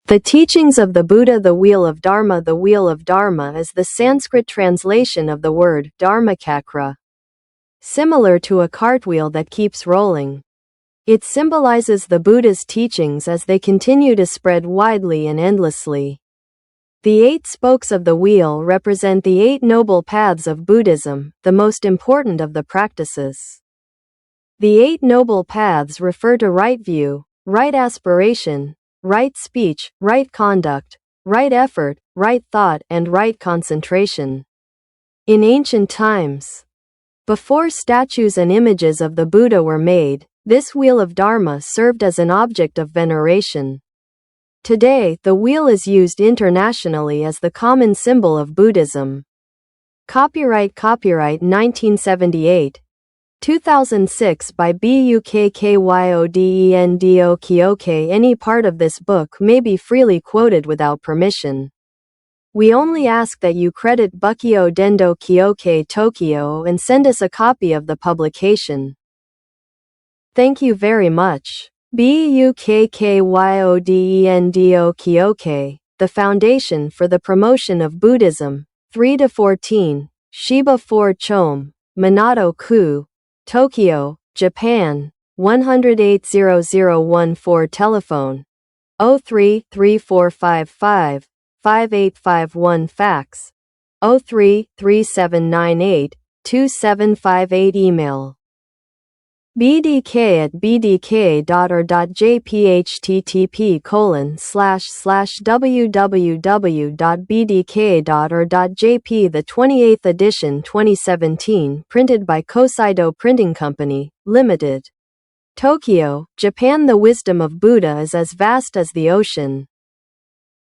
The teachings of the Buddha. The wheel of Dharma. The wheel of Dharma is the Sanskrit translation of the word dharmakakra, similar to a cartwheel that keeps rolling. It symbolizes the Buddha's teachings as they continue to spread widely and endlessly. The 8 spokes of the wheel represent the 8 noble paths of Buddhism, the most important of the practices. The 8 noble paths refer to right view, right aspiration, right speech, right conduct, right effort, right thought, and right concentration. In ancient times, before statues and images of the Buddha were made, this wheel of Dharma served as an object of veneration. Today, the wheel is used internationally as the common symbol of Buddhism. Copyright 1978. 2006 by Bukkyoudendo Kyoke. Any part of this book may be freely quoted without permission. We only ask that you credit Bukkyo Dendo Kyoke Tokyo and send us a copy of the publication. Thank you very much. Bukkyoudendo Kyoke, the Foundation for the Promotion of Buddhism, 3-14, Shiba 4 Chome, Minato-ku, Tokyo, Japan, 1080014. Telephone 03-3455-5851. Fax 03-3798-2758. Email bdk@bdk.or.jp. http://www.bdk.or.jp. The 28th edition 2017, printed by Kosaido Printing Company, Limited. Tokyo, Japan. The wisdom of Buddha is as vast as the ocean,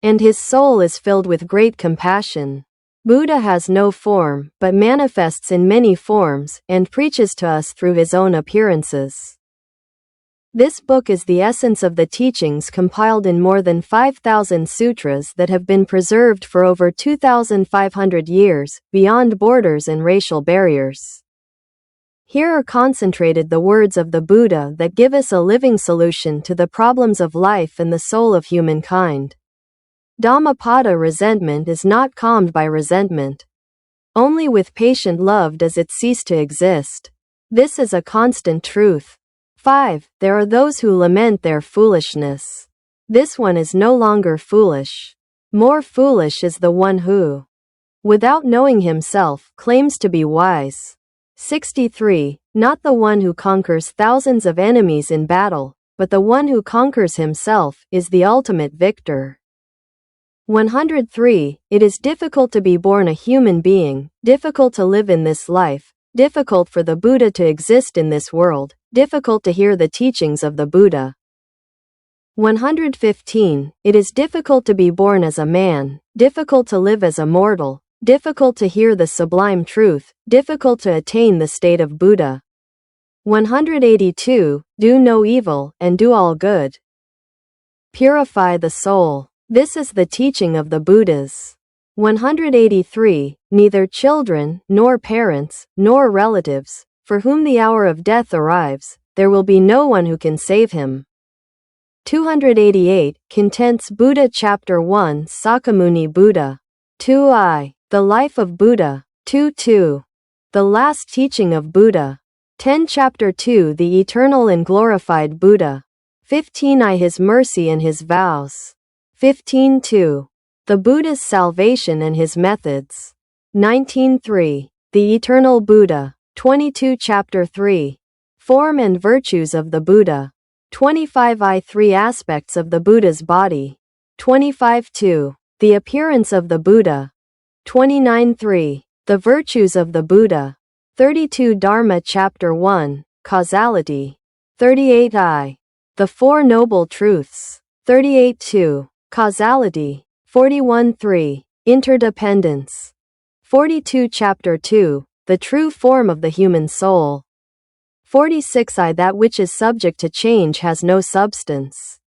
and his soul is filled with great compassion. Buddha has no form, but manifests in many forms, and preaches to us through his own appearances. This book is the essence of the teachings compiled in more than 5,000 sutras that have been preserved for over 2,500 years, beyond borders and racial barriers. Here are concentrated the words of the Buddha that give us a living solution to the problems of life and the soul of humankind. Dhammapada. Resentment is not calmed by resentment. Only with patient love does it cease to exist. This is a constant truth. 5. There are those who lament their foolishness. This one is no longer foolish. More foolish is the one who, without knowing himself, claims to be wise. 63. Not the one who conquers thousands of enemies in battle, but the one who conquers himself, is the ultimate victor. 103. It is difficult to be born a human being, difficult to live in this life, difficult for the Buddha to exist in this world, difficult to hear the teachings of the Buddha. 115. It is difficult to be born as a man, difficult to live as a mortal, difficult to hear the sublime truth, difficult to attain the state of Buddha. 182. Do no evil, and do all good. Purify the soul. This is the teaching of the Buddhas. 183. Neither children, nor parents, nor relatives, for whom the hour of death arrives, there will be no one who can save him. 288. Contents Buddha. Chapter 1. Sakyamuni Buddha. 2i. The life of Buddha. 2.2. The last teaching of Buddha. 10. Chapter 2. The eternal and glorified Buddha. 15i. His mercy and his vows. 15.2. The Buddha's salvation and his methods. 19.3. The eternal Buddha. 22. Chapter 3. Form and virtues of the Buddha. 25i. 3 aspects of the Buddha's body. 25.2. The appearance of the Buddha. 29.3. The virtues of the Buddha. 32. Dharma. Chapter 1. Causality. 38i. The Four Noble Truths. 38.2. Causality. 41.3. Interdependence. 42. Chapter 2. The true form of the human soul. 46i. That which is subject to change has no substance.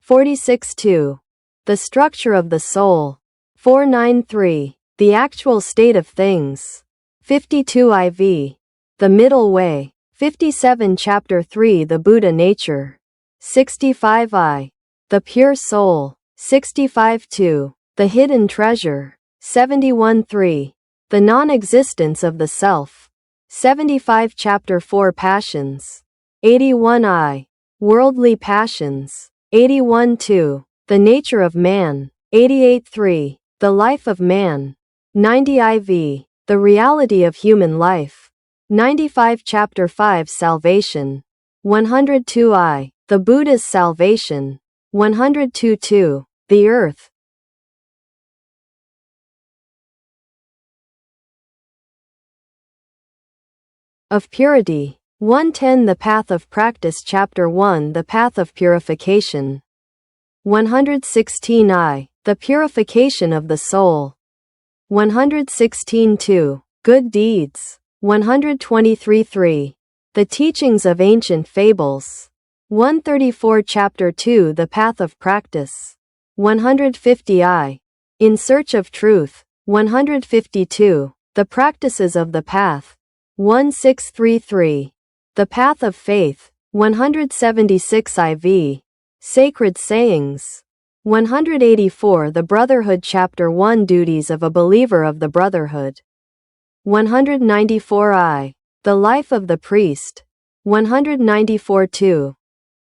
46.2. The structure of the soul. 493. The actual state of things. 52iv. The middle way. 57. Chapter 3. The Buddha nature. 65i. The pure soul. 65-2. The hidden treasure. 71-3. The non-existence of the self. 75 Chapter 4 Passions. 81-I. Worldly passions. 81-2. The nature of man. 88-3. The life of man. 90 IV. The reality of human life. 95 Chapter 5 Salvation. 102 The Buddha's salvation. 102-2. The earth. Of purity. 110 The path of practice. Chapter 1 The path of purification. 116 The purification of the soul. 116-2. Good deeds. 123-3. The teachings of ancient fables. 134 Chapter 2 The path of practice. 150 In search of truth. 152. The practices of the path. 1633. The path of faith. 176 IV. Sacred sayings. 184 The Brotherhood. Chapter 1 Duties of a believer of the Brotherhood. 194 The life of the priest. 194-2.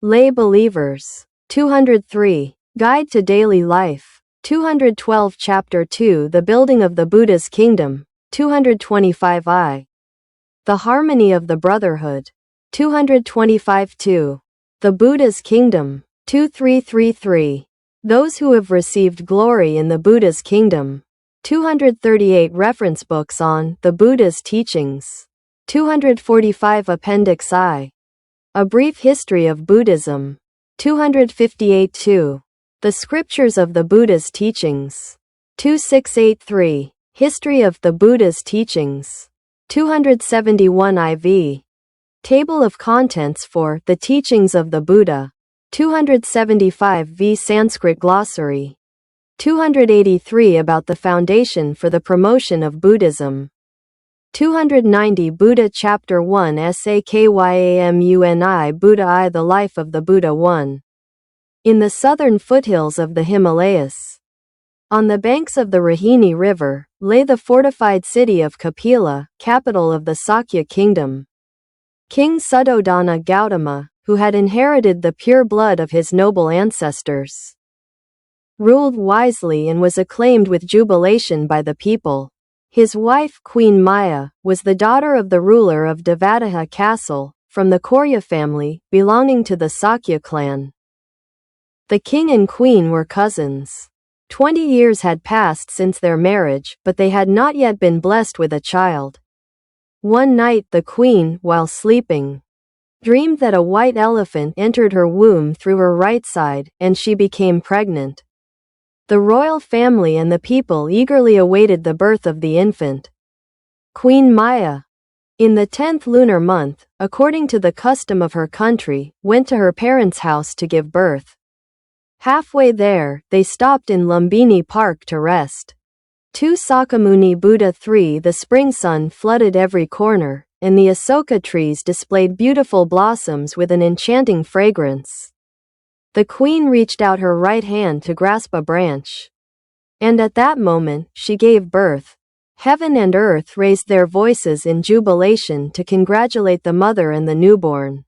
Lay believers. 203. Guide to daily life. 212 Chapter 2 The building of the Buddha's kingdom. 225 The harmony of the Brotherhood. 225-2. The Buddha's kingdom. 2333. Those who have received glory in the Buddha's kingdom. 238 Reference books on the Buddha's teachings. 245 Appendix I. A brief history of Buddhism. 258-2. The scriptures of the Buddha's teachings. 2683. History of the Buddha's teachings. 271 IV. Table of contents for the teachings of the Buddha. 275 V Sanskrit glossary. 283 About the foundation for the promotion of Buddhism. 290 Buddha Chapter 1 Sakyamuni Buddha I The life of the Buddha 1. In the southern foothills of the Himalayas. On the banks of the Rohini River, lay the fortified city of Kapila, capital of the Sakya kingdom. King Suddhodana Gautama, who had inherited the pure blood of his noble ancestors, ruled wisely and was acclaimed with jubilation by the people. His wife, Queen Maya, was the daughter of the ruler of Devadaha Castle, from the Korya family, belonging to the Sakya clan. The king and queen were cousins. 20 years had passed since their marriage, but they had not yet been blessed with a child. One night the queen, while sleeping, dreamed that a white elephant entered her womb through her right side, and she became pregnant. The royal family and the people eagerly awaited the birth of the infant. Queen Maya, in the 10th lunar month, according to the custom of her country, went to her parents' house to give birth. Halfway there, they stopped in Lumbini Park to rest. 2 Sakyamuni Buddha 3 The spring sun flooded every corner, and the Asoka trees displayed beautiful blossoms with an enchanting fragrance. The queen reached out her right hand to grasp a branch. And at that moment, she gave birth. Heaven and earth raised their voices in jubilation to congratulate the mother and the newborn.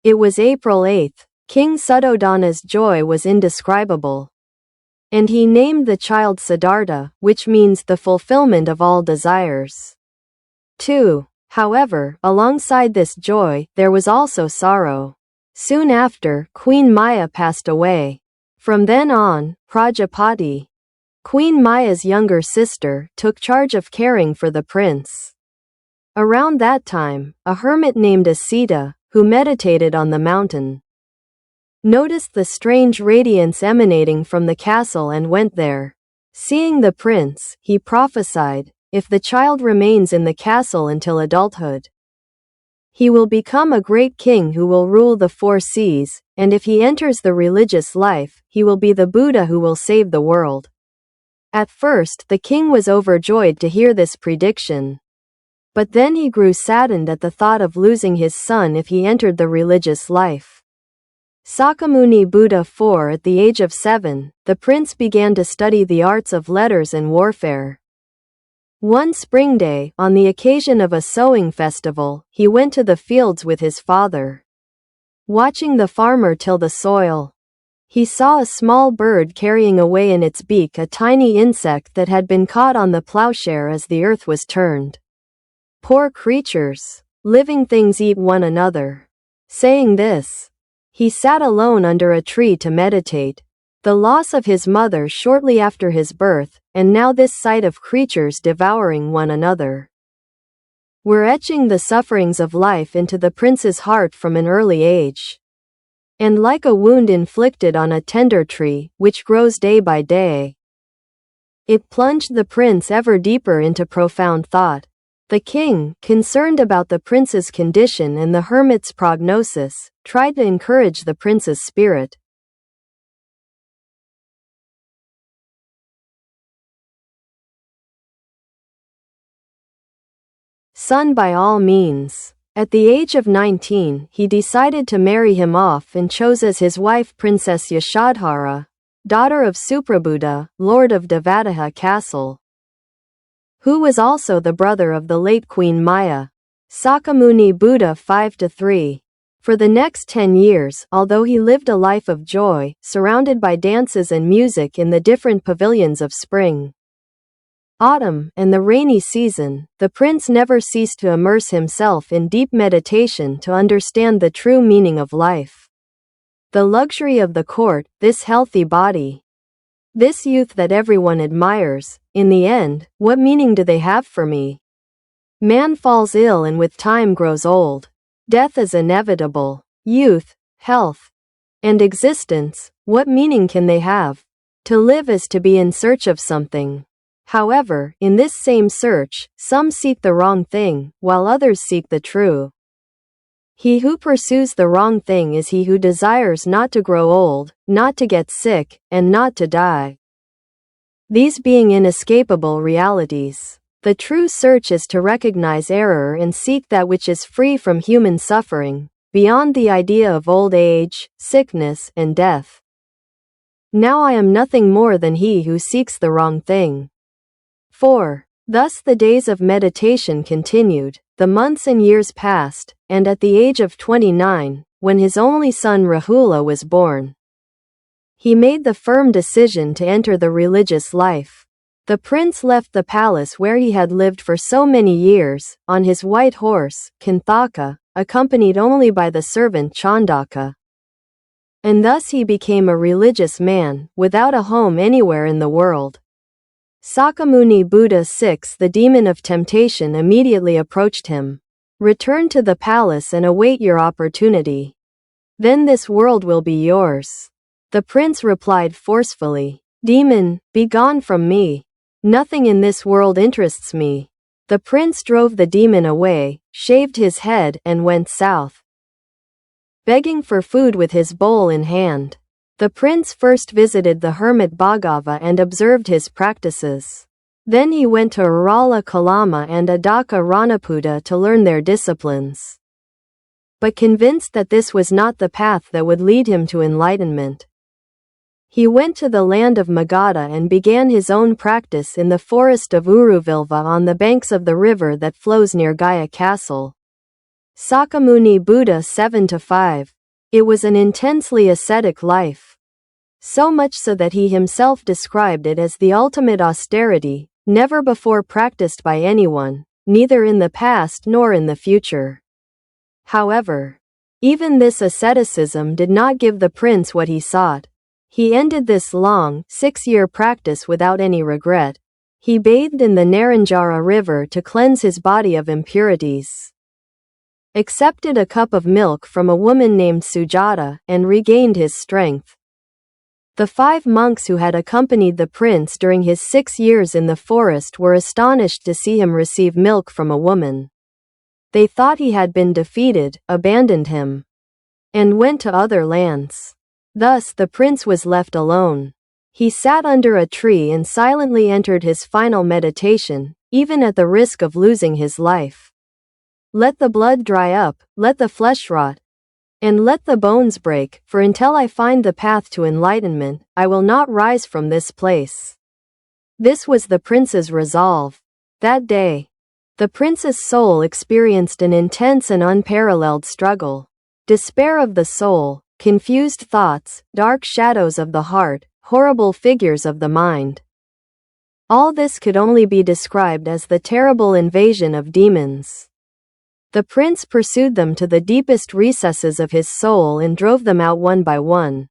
It was April 8th. King Suddhodana's joy was indescribable. And he named the child Siddhartha, which means the fulfillment of all desires. 2. However, alongside this joy, there was also sorrow. Soon after, Queen Maya passed away. From then on, Prajapati, Queen Maya's younger sister, took charge of caring for the prince. Around that time, a hermit named Asita, who meditated on the mountain, noticed the strange radiance emanating from the castle and went there. Seeing the prince, he prophesied, if the child remains in the castle until adulthood, he will become a great king who will rule the 4 seas, and if he enters the religious life, he will be the Buddha who will save the world. At first, the king was overjoyed to hear this prediction. But then he grew saddened at the thought of losing his son if he entered the religious life. Sakyamuni Buddha 4. At the age of 7, the prince began to study the arts of letters and warfare. One spring day, on the occasion of a sowing festival, he went to the fields with his father. Watching the farmer till the soil, he saw a small bird carrying away in its beak a tiny insect that had been caught on the plowshare as the earth was turned. Poor creatures! Living things eat one another. Saying this, he sat alone under a tree to meditate. The loss of his mother shortly after his birth, and now this sight of creatures devouring one another, were etching the sufferings of life into the prince's heart from an early age. And like a wound inflicted on a tender tree, which grows day by day, it plunged the prince ever deeper into profound thought. The king, concerned about the prince's condition and the hermit's prognosis, tried to encourage the prince's spirit. Son by all means. At the age of 19, he decided to marry him off and chose as his wife Princess Yashodhara, daughter of Suprabuddha, lord of Devadaha Castle, who was also the brother of the late Queen Maya. Sakyamuni Buddha 5-3. For the next 10 years, although he lived a life of joy, surrounded by dances and music in the different pavilions of spring, autumn, and the rainy season, the prince never ceased to immerse himself in deep meditation to understand the true meaning of life. The luxury of the court, this healthy body, this youth that everyone admires, in the end, what meaning do they have for me? Man falls ill and with time grows old. Death is inevitable. Youth, health, and existence, what meaning can they have? To live is to be in search of something. However, in this same search, some seek the wrong thing, while others seek the true. He who pursues the wrong thing is he who desires not to grow old, not to get sick, and not to die. These being inescapable realities, the true search is to recognize error and seek that which is free from human suffering, beyond the idea of old age, sickness, and death. Now I am nothing more than he who seeks the wrong thing. 4. Thus the days of meditation continued, the months and years passed, and at the age of 29, when his only son Rahula was born, he made the firm decision to enter the religious life. The prince left the palace where he had lived for so many years, on his white horse, Kanthaka, accompanied only by the servant Chandaka. And thus he became a religious man, without a home anywhere in the world. Sakyamuni Buddha 6. The demon of temptation immediately approached him. Return to the palace and await your opportunity. Then this world will be yours. The prince replied forcefully, Demon, be gone from me. Nothing in this world interests me. The prince drove the demon away, shaved his head, and went south, begging for food with his bowl in hand. The prince first visited the hermit Bhagava and observed his practices. Then he went to Arala Kalama and Adaka Ranaputa to learn their disciplines. But convinced that this was not the path that would lead him to enlightenment, he went to the land of Magadha and began his own practice in the forest of Uruvilva on the banks of the river that flows near Gaya Castle. Sakyamuni Buddha 7-5. It was an intensely ascetic life. So much so that he himself described it as the ultimate austerity, never before practiced by anyone, neither in the past nor in the future. However, even this asceticism did not give the prince what he sought. He ended this long, 6-year practice without any regret. He bathed in the Naranjara river to cleanse his body of impurities, accepted a cup of milk from a woman named Sujata, and regained his strength. The 5 monks who had accompanied the prince during his 6 years in the forest were astonished to see him receive milk from a woman. They thought he had been defeated, abandoned him, and went to other lands. Thus the prince was left alone. He sat under a tree and silently entered his final meditation, even at the risk of losing his life. Let the blood dry up, let the flesh rot. and let the bones break, for until I find the path to enlightenment, I will not rise from this place. This was the prince's resolve. That day, the prince's soul experienced an intense and unparalleled struggle. Despair of the soul, confused thoughts, dark shadows of the heart, horrible figures of the mind. All this could only be described as the terrible invasion of demons. The prince pursued them to the deepest recesses of his soul and drove them out one by one.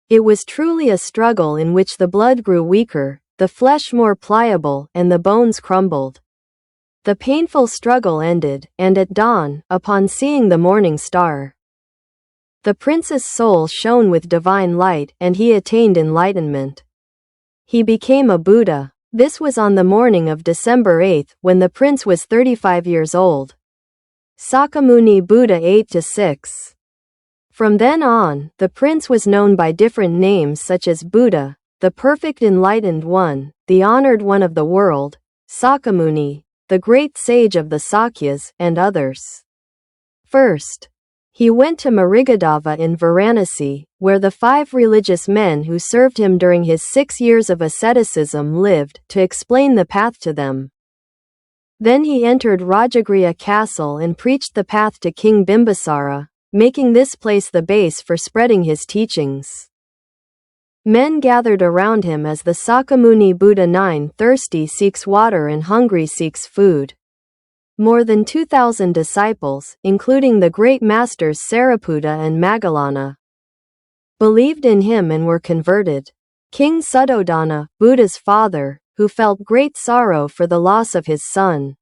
It was truly a struggle in which the blood grew weaker, the flesh more pliable, and the bones crumbled. The painful struggle ended, and at dawn, upon seeing the morning star, the prince's soul shone with divine light, and he attained enlightenment. He became a Buddha. This was on the morning of December 8, when the prince was 35 years old. Sakyamuni Buddha 8-6. From then on, the prince was known by different names such as Buddha, the perfect enlightened one, the honored one of the world, Sakyamuni, the great sage of the Sakyas, and others. First, he went to Marigadava in Varanasi, where the 5 religious men who served him during his 6 years of asceticism lived, to explain the path to them. Then he entered Rajagriha castle and preached the path to King Bimbisara, making this place the base for spreading his teachings. Men gathered around him as the Sakyamuni Buddha 9 thirsty seeks water and hungry seeks food. More than 2,000 disciples, including the great masters Sariputta and Moggallana, believed in him and were converted. King Suddhodana, Buddha's father, who felt great sorrow for the loss of his son,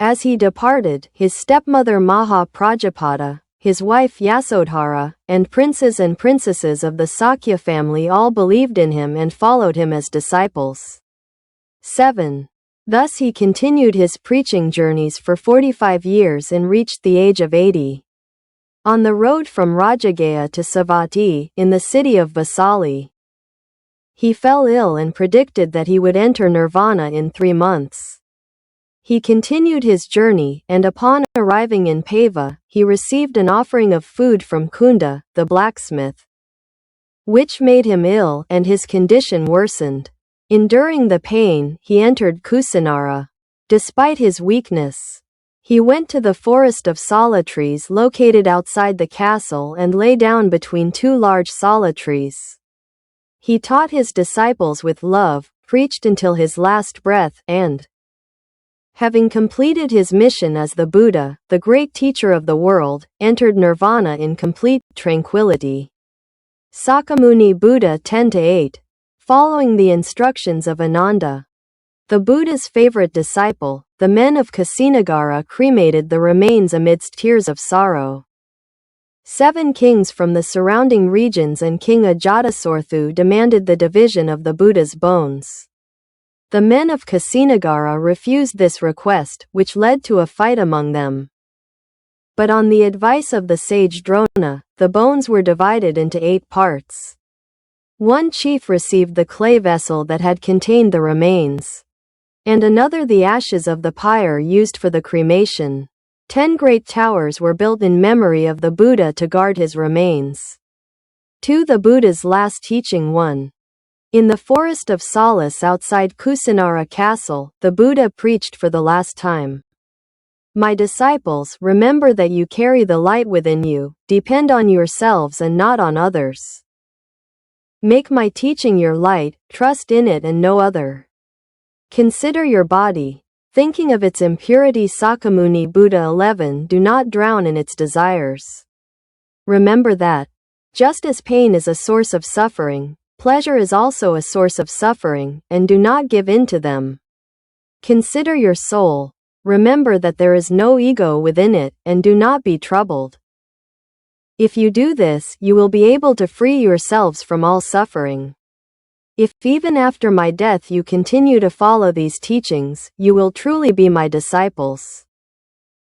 as he departed, his stepmother Maha Prajapata, his wife Yasodhara, and princes and princesses of the Sakya family all believed in him and followed him as disciples. 7. Thus he continued his preaching journeys for 45 years and reached the age of 80. On the road from Rajagriha to Savatthi, in the city of Vaisali, he fell ill and predicted that he would enter nirvana in 3 months. He continued his journey, and upon arriving in Pava, he received an offering of food from Kunda, the blacksmith, which made him ill, and his condition worsened. Enduring the pain, he entered Kusinara. Despite his weakness, he went to the forest of sala trees located outside the castle and lay down between 2 large sala trees. He taught his disciples with love, preached until his last breath, and, having completed his mission as the Buddha, the great teacher of the world, entered nirvana in complete tranquility. Sakyamuni Buddha 10-8. Following the instructions of Ananda, the Buddha's favorite disciple, the men of Kusinagara cremated the remains amidst tears of sorrow. 7 kings from the surrounding regions and King Ajatasattu demanded the division of the Buddha's bones. The men of Kusinagara refused this request, which led to a fight among them. But on the advice of the sage Drona, the bones were divided into 8 parts. One chief received the clay vessel that had contained the remains, and another the ashes of the pyre used for the cremation. 10 great towers were built in memory of the Buddha to guard his remains. 2. The Buddha's last teaching 1. In the forest of Solace outside Kusinara Castle, the Buddha preached for the last time. My disciples, remember that you carry the light within you, depend on yourselves and not on others. Make my teaching your light, trust in it and no other. Consider your body, thinking of its impurity. Sakyamuni Buddha 11. Do not drown in its desires. Remember that, just as pain is a source of suffering, pleasure is also a source of suffering, and do not give in to them. Consider your soul, remember that there is no ego within it, and do not be troubled. If you do this, you will be able to free yourselves from all suffering. If, even after my death, you continue to follow these teachings, you will truly be my disciples.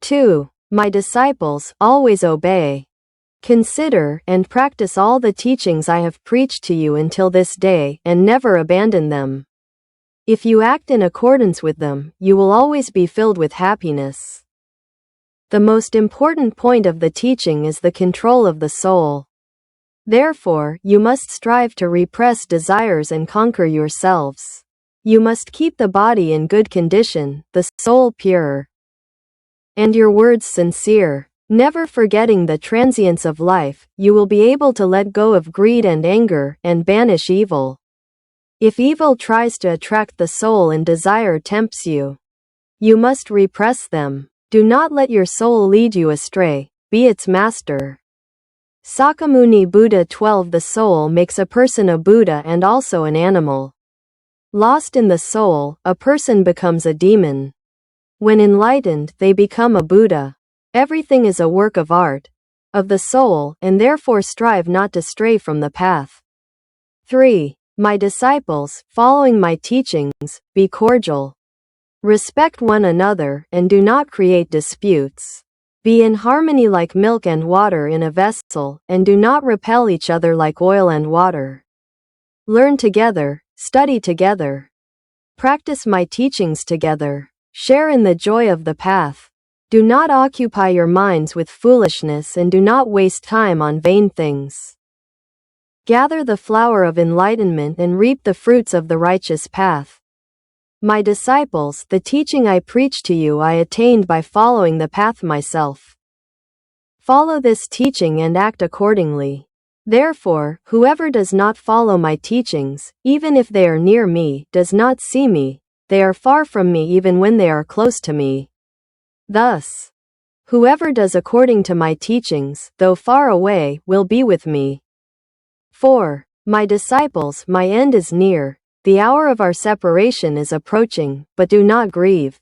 2. My disciples, always obey. Consider and practice all the teachings I have preached to you until this day, and never abandon them. If you act in accordance with them, you will always be filled with happiness. The most important point of the teaching is the control of the soul. Therefore, you must strive to repress desires and conquer yourselves. You must keep the body in good condition, the soul pure, and your words sincere. Never forgetting the transience of life, you will be able to let go of greed and anger, and banish evil. If evil tries to attract the soul and desire tempts you, you must repress them. Do not let your soul lead you astray, be its master. Sakyamuni Buddha 12. The soul makes a person a Buddha and also an animal. Lost in the soul, a person becomes a demon. When enlightened, they become a Buddha. Everything is a work of art, of the soul, and therefore strive not to stray from the path. 3. My disciples, following my teachings, be cordial. Respect one another, and do not create disputes. Be in harmony like milk and water in a vessel, and do not repel each other like oil and water. Learn together, study together. Practice my teachings together. Share in the joy of the path. Do not occupy your minds with foolishness and do not waste time on vain things. Gather the flower of enlightenment and reap the fruits of the righteous path. My disciples, the teaching I preach to you I attained by following the path myself. Follow this teaching and act accordingly. Therefore, whoever does not follow my teachings, even if they are near me, does not see me. They are far from me even when they are close to me. Thus, whoever does according to my teachings, though far away, will be with me. 4. My disciples, my end is near. The hour of our separation is approaching, but do not grieve.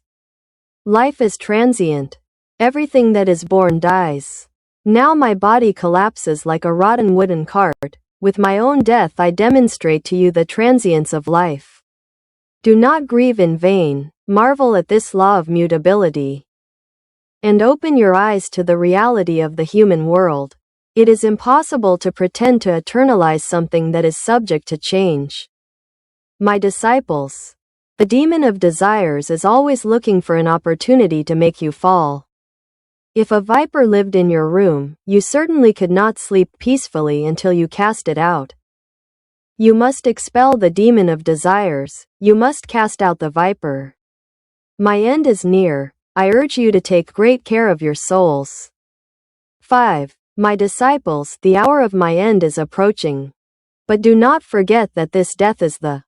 Life is transient. Everything that is born dies. Now my body collapses like a rotten wooden cart. With my own death I demonstrate to you the transience of life. Do not grieve in vain, marvel at this law of mutability, and open your eyes to the reality of the human world. It is impossible to pretend to eternalize something that is subject to change. My disciples, the demon of desires is always looking for an opportunity to make you fall. If a viper lived in your room, you certainly could not sleep peacefully until you cast it out. You must expel the demon of desires, you must cast out the viper. My end is near, I urge you to take great care of your souls. 5. My disciples, the hour of my end is approaching. But do not forget that this death is the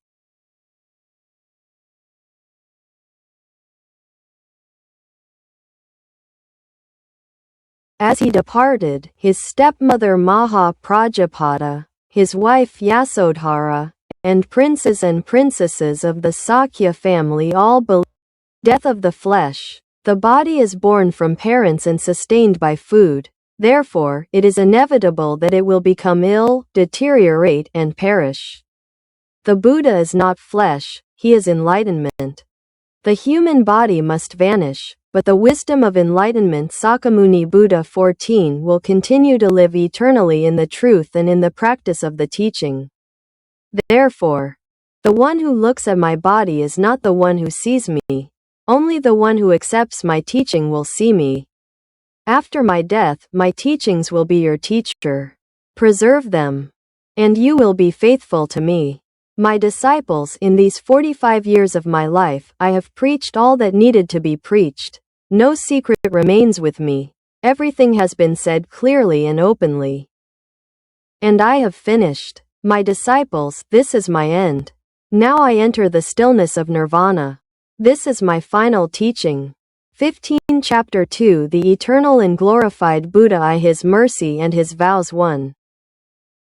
As he departed, his stepmother Maha Prajapata, his wife Yasodhara, and princes and princesses of the Sakya family all believed. Death of the flesh. The body is born from parents and sustained by food. Therefore, it is inevitable that it will become ill, deteriorate, and perish. The Buddha is not flesh, he is enlightenment. The human body must vanish, but the wisdom of enlightenment Sakyamuni Buddha 14 will continue to live eternally in the truth and in the practice of the teaching. Therefore, the one who looks at my body is not the one who sees me. Only the one who accepts my teaching will see me. After my death, my teachings will be your teacher. Preserve them, and you will be faithful to me. My disciples, in these 45 years of my life, I have preached all that needed to be preached. No secret remains with me. Everything has been said clearly and openly. And I have finished. My disciples, this is my end. Now I enter the stillness of nirvana. This is my final teaching. 15 Chapter 2 The Eternal and Glorified Buddha I His Mercy and His Vows 1.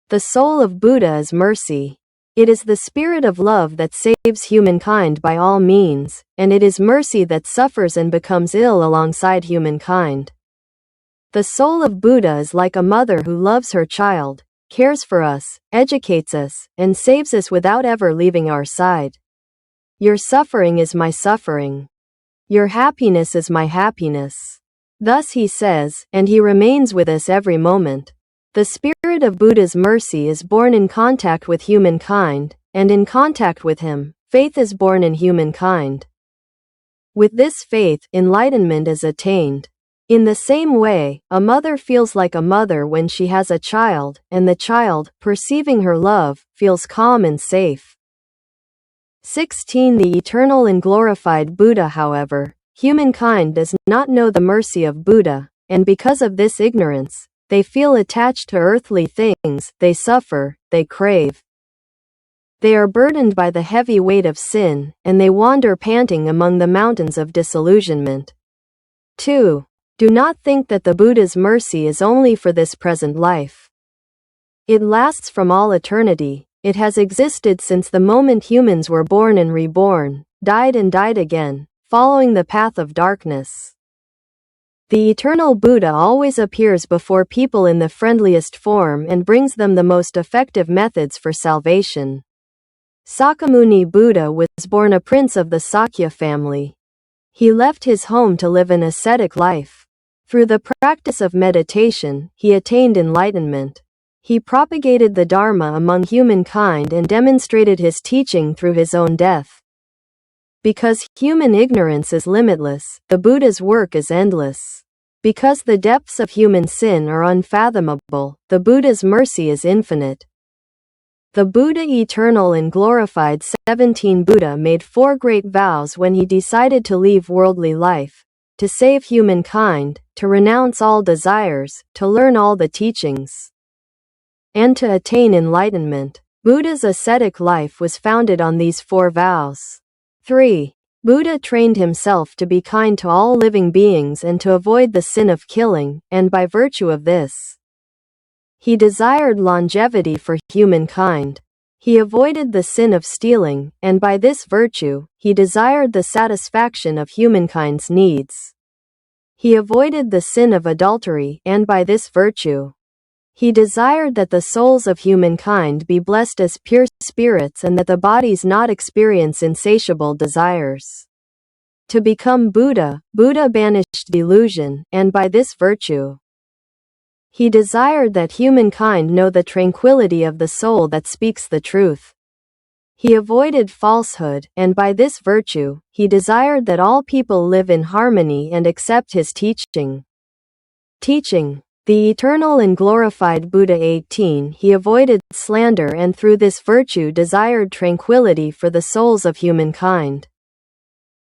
The soul of Buddha is mercy. It is the spirit of love that saves humankind by all means, and it is mercy that suffers and becomes ill alongside humankind. The soul of Buddha is like a mother who loves her child, cares for us, educates us, and saves us without ever leaving our side. Your suffering is my suffering. Your happiness is my happiness. Thus he says, and he remains with us every moment. The spirit of Buddha's mercy is born in contact with humankind, and in contact with him, faith is born in humankind. With this faith, enlightenment is attained. In the same way, a mother feels like a mother when she has a child, and the child, perceiving her love, feels calm and safe. 16. The eternal and glorified Buddha. However, humankind does not know the mercy of Buddha, and because of this ignorance, they feel attached to earthly things, they suffer, they crave. They are burdened by the heavy weight of sin, and they wander panting among the mountains of disillusionment. 2. Do not think that the Buddha's mercy is only for this present life. It lasts from all eternity. It has existed since the moment humans were born and reborn, died and died again, following the path of darkness. The eternal Buddha always appears before people in the friendliest form and brings them the most effective methods for salvation. Sakyamuni Buddha was born a prince of the Sakya family. He left his home to live an ascetic life. Through the practice of meditation, he attained enlightenment. He propagated the Dharma among humankind and demonstrated his teaching through his own death. Because human ignorance is limitless, the Buddha's work is endless. Because the depths of human sin are unfathomable, the Buddha's mercy is infinite. The Buddha eternal and glorified. 17. Buddha made 4 great vows when he decided to leave worldly life, to save humankind, to renounce all desires, to learn all the teachings, and to attain enlightenment. Buddha's ascetic life was founded on these 4 vows. 3. Buddha trained himself to be kind to all living beings and to avoid the sin of killing, and by virtue of this, he desired longevity for humankind. He avoided the sin of stealing, and by this virtue, he desired the satisfaction of humankind's needs. He avoided the sin of adultery, and by this virtue, he desired that the souls of humankind be blessed as pure spirits and that the bodies not experience insatiable desires. To become Buddha, Buddha banished delusion, and by this virtue, he desired that humankind know the tranquility of the soul that speaks the truth. He avoided falsehood, and by this virtue, he desired that all people live in harmony and accept his teaching. The eternal and glorified Buddha. 18. He avoided slander and through this virtue desired tranquility for the souls of humankind.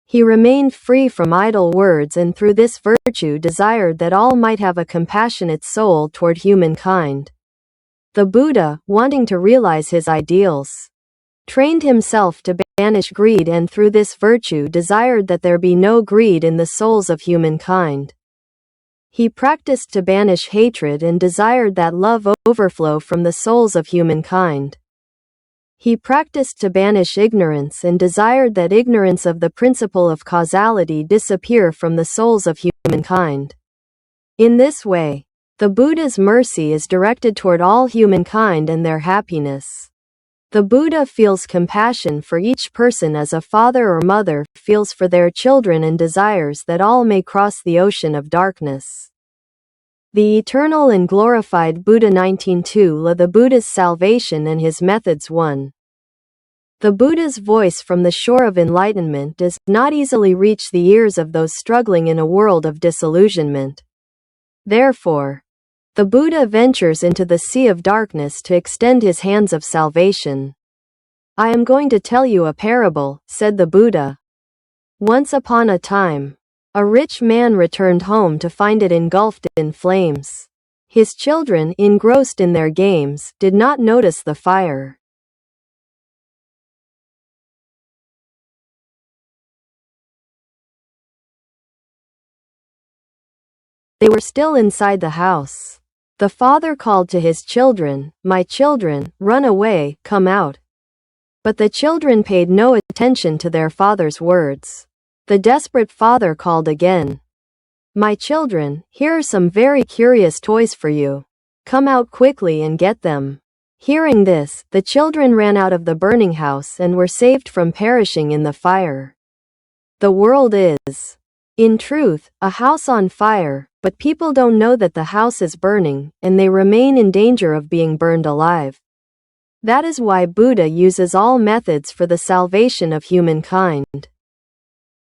He remained free from idle words and through this virtue desired that all might have a compassionate soul toward humankind. The Buddha, wanting to realize his ideals, trained himself to banish greed and through this virtue desired that there be no greed in the souls of humankind. He practiced to banish hatred and desired that love overflow from the souls of humankind. He practiced to banish ignorance and desired that ignorance of the principle of causality disappear from the souls of humankind. In this way, the Buddha's mercy is directed toward all humankind and their happiness. The Buddha feels compassion for each person as a father or mother feels for their children and desires that all may cross the ocean of darkness. The eternal and glorified Buddha. 19.2. The Buddha's salvation and his methods. 1. The Buddha's voice from the shore of enlightenment does not easily reach the ears of those struggling in a world of disillusionment. Therefore, the Buddha ventures into the sea of darkness to extend his hands of salvation. I am going to tell you a parable, said the Buddha. Once upon a time, a rich man returned home to find it engulfed in flames. His children, engrossed in their games, did not notice the fire. They were still inside the house. The father called to his children, "My children, run away, come out." But the children paid no attention to their father's words. The desperate father called again. "My children, here are some very curious toys for you. Come out quickly and get them." Hearing this, the children ran out of the burning house and were saved from perishing in the fire. The world is In truth, a house on fire, but people don't know that the house is burning, and they remain in danger of being burned alive. That is why Buddha uses all methods for the salvation of humankind.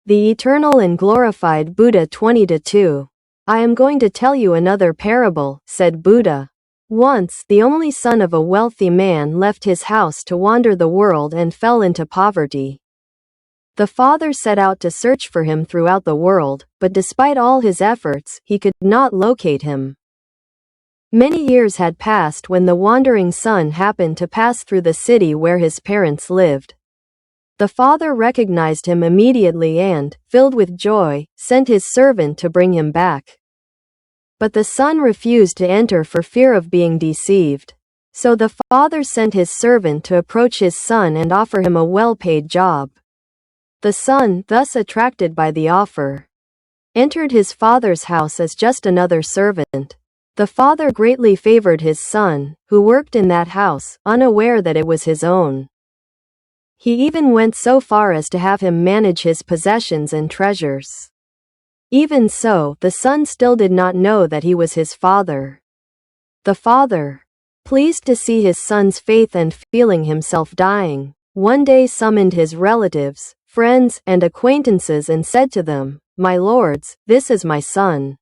The eternal and glorified Buddha 20-2. I am going to tell you another parable, said Buddha. Once, the only son of a wealthy man left his house to wander the world and fell into poverty. The father set out to search for him throughout the world, but despite all his efforts, he could not locate him. Many years had passed when the wandering son happened to pass through the city where his parents lived. The father recognized him immediately and, filled with joy, sent his servant to bring him back. But the son refused to enter for fear of being deceived. So the father sent his servant to approach his son and offer him a well-paid job. The son, thus attracted by the offer, entered his father's house as just another servant. The father greatly favored his son, who worked in that house, unaware that it was his own. He even went so far as to have him manage his possessions and treasures. Even so, the son still did not know that he was his father. The father, pleased to see his son's faith and feeling himself dying, one day summoned his relatives, friends, and acquaintances and said to them, "My lords, this is my son.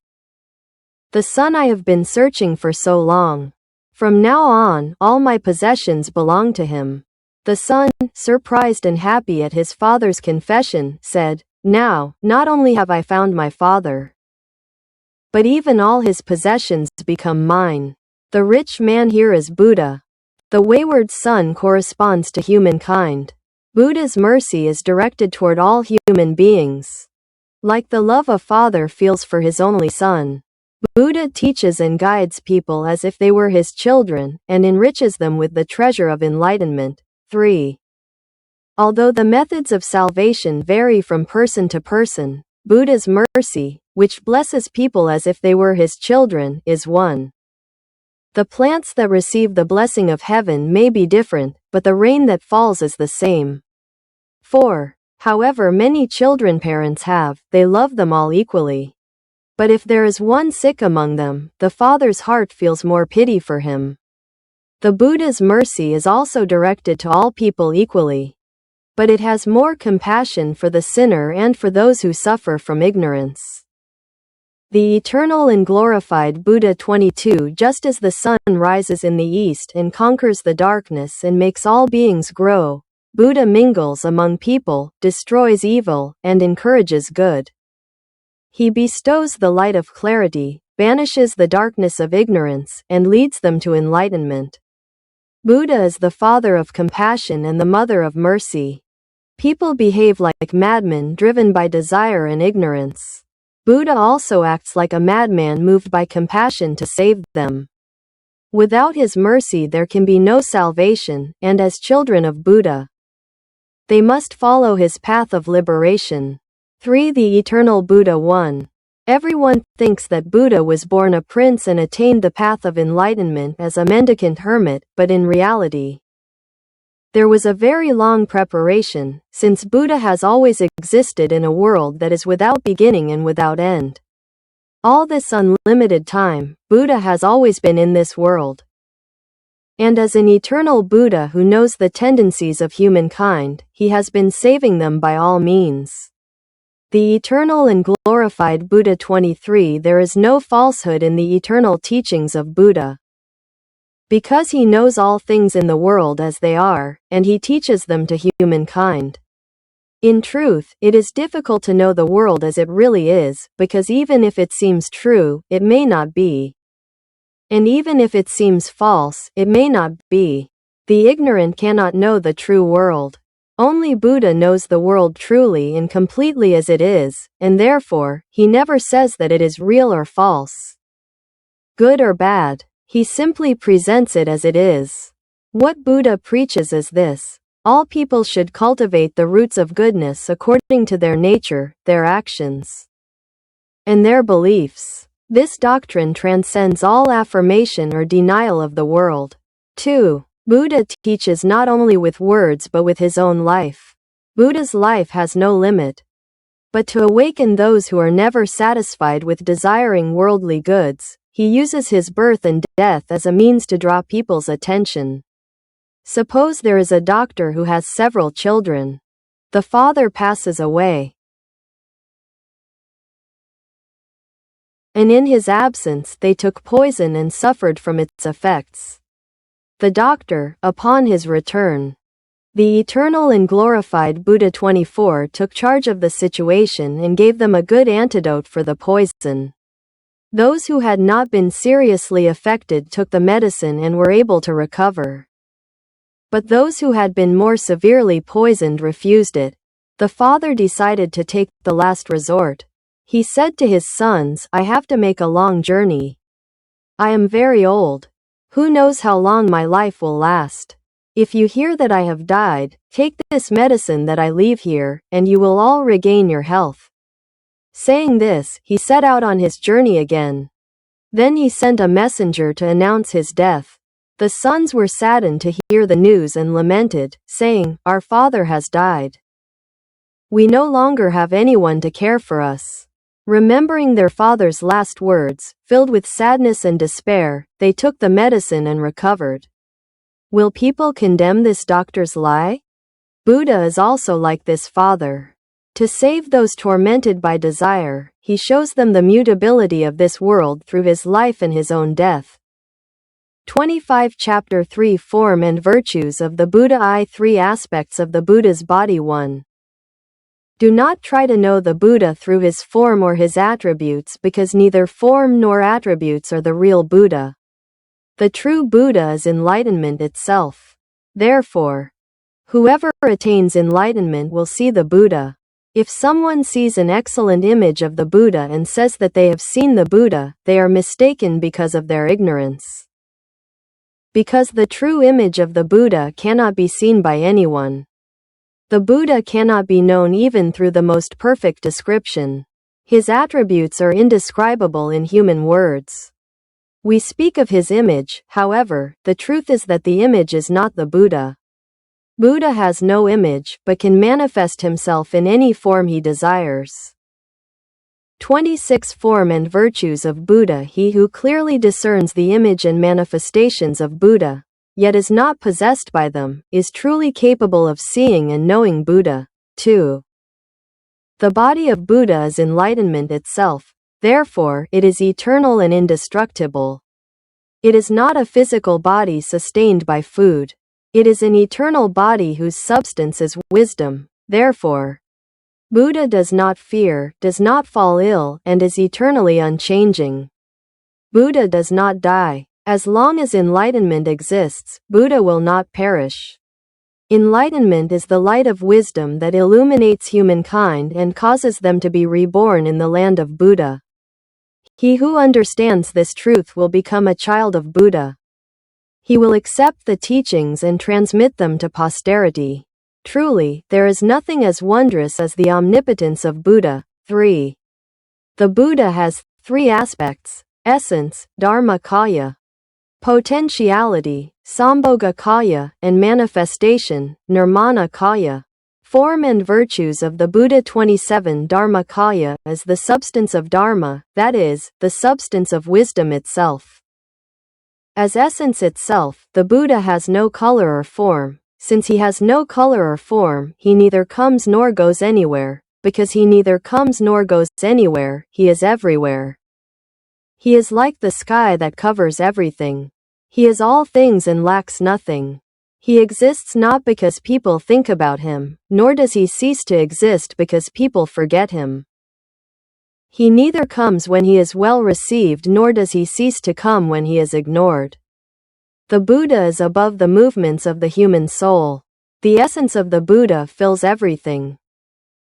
The son I have been searching for so long. From now on, all my possessions belong to him." The son, surprised and happy at his father's confession, said, "Now, not only have I found my father, but even all his possessions become mine." The rich man here is Buddha. The wayward son corresponds to humankind. Buddha's mercy is directed toward all human beings. Like the love a father feels for his only son, Buddha teaches and guides people as if they were his children, and enriches them with the treasure of enlightenment. 3. Although the methods of salvation vary from person to person, Buddha's mercy, which blesses people as if they were his children, is one. The plants that receive the blessing of heaven may be different, but the rain that falls is the same. 4. However many children parents have, they love them all equally. But if there is one sick among them, the father's heart feels more pity for him. The Buddha's mercy is also directed to all people equally, but it has more compassion for the sinner and for those who suffer from ignorance. The eternal and glorified Buddha 22. Just as the sun rises in the east and conquers the darkness and makes all beings grow, Buddha mingles among people, destroys evil, and encourages good. He bestows the light of clarity, banishes the darkness of ignorance, and leads them to enlightenment. Buddha is the father of compassion and the mother of mercy. People behave like madmen driven by desire and ignorance. Buddha also acts like a madman moved by compassion to save them. Without his mercy there can be no salvation, and as children of Buddha, they must follow his path of liberation. 3. The eternal Buddha 1. Everyone thinks that Buddha was born a prince and attained the path of enlightenment as a mendicant hermit, but in reality, there was a very long preparation, since Buddha has always existed in a world that is without beginning and without end. All this unlimited time, Buddha has always been in this world. And as an eternal Buddha who knows the tendencies of humankind, he has been saving them by all means. The eternal and glorified Buddha 23. There is no falsehood in the eternal teachings of Buddha, because he knows all things in the world as they are, and he teaches them to humankind. In truth, it is difficult to know the world as it really is, because even if it seems true, it may not be. And even if it seems false, it may not be. The ignorant cannot know the true world. Only Buddha knows the world truly and completely as it is, and therefore, he never says that it is real or false, good or bad. He simply presents it as it is. What Buddha preaches is this: all people should cultivate the roots of goodness according to their nature, their actions, and their beliefs. This doctrine transcends all affirmation or denial of the world. 2. Buddha teaches not only with words but with his own life. Buddha's life has no limit. But to awaken those who are never satisfied with desiring worldly goods, he uses his birth and death as a means to draw people's attention. Suppose there is a doctor who has several children. The father passes away, and in his absence they took poison and suffered from its effects. The doctor, upon his return, the eternal and glorified Buddha 24 took charge of the situation and gave them a good antidote for the poison. Those who had not been seriously affected took the medicine and were able to recover. But those who had been more severely poisoned refused it. The father decided to take the last resort. He said to his sons, "I have to make a long journey. I am very old. Who knows how long my life will last? If you hear that I have died, take this medicine that I leave here, and you will all regain your health." Saying this, he set out on his journey again. Then he sent a messenger to announce his death. The sons were saddened to hear the news and lamented, saying, "Our father has died. We no longer have anyone to care for us." Remembering their father's last words, filled with sadness and despair, they took the medicine and recovered. Will people condemn this doctor's lie? Buddha is also like this father. To save those tormented by desire, he shows them the mutability of this world through his life and his own death. 25 Chapter 3 Form and Virtues of the Buddha. I 3 Aspects of the Buddha's Body. 1. Do not try to know the Buddha through his form or his attributes, because neither form nor attributes are the real Buddha. The true Buddha is enlightenment itself. Therefore, whoever attains enlightenment will see the Buddha. If someone sees an excellent image of the Buddha and says that they have seen the Buddha, they are mistaken because of their ignorance. Because the true image of the Buddha cannot be seen by anyone. The Buddha cannot be known even through the most perfect description. His attributes are indescribable in human words. We speak of his image, however, the truth is that the image is not the Buddha. Buddha has no image, but can manifest himself in any form he desires. 26 Form and Virtues of Buddha. He who clearly discerns the image and manifestations of Buddha, yet is not possessed by them, is truly capable of seeing and knowing Buddha. 2. The body of Buddha is enlightenment itself. Therefore, it is eternal and indestructible. It is not a physical body sustained by food. It is an eternal body whose substance is wisdom. Therefore, Buddha does not fear, does not fall ill, and is eternally unchanging. Buddha does not die. As long as enlightenment exists, Buddha will not perish. Enlightenment is the light of wisdom that illuminates humankind and causes them to be reborn in the land of Buddha. He who understands this truth will become a child of Buddha. He will accept the teachings and transmit them to posterity. Truly, there is nothing as wondrous as the omnipotence of Buddha. 3. The Buddha has 3 aspects: essence, dharma kaya, potentiality, sambhoga kaya, and manifestation, nirmana kaya. Form and Virtues of the Buddha. 27 Dharma kaya is the substance of Dharma, that is, the substance of wisdom itself. As essence itself, the Buddha has no color or form. Since he has no color or form, he neither comes nor goes anywhere. Because he neither comes nor goes anywhere, he is everywhere. He is like the sky that covers everything. He is all things and lacks nothing. He exists not because people think about him, nor does he cease to exist because people forget him. He neither comes when he is well received nor does he cease to come when he is ignored. The Buddha is above the movements of the human soul. The essence of the Buddha fills everything.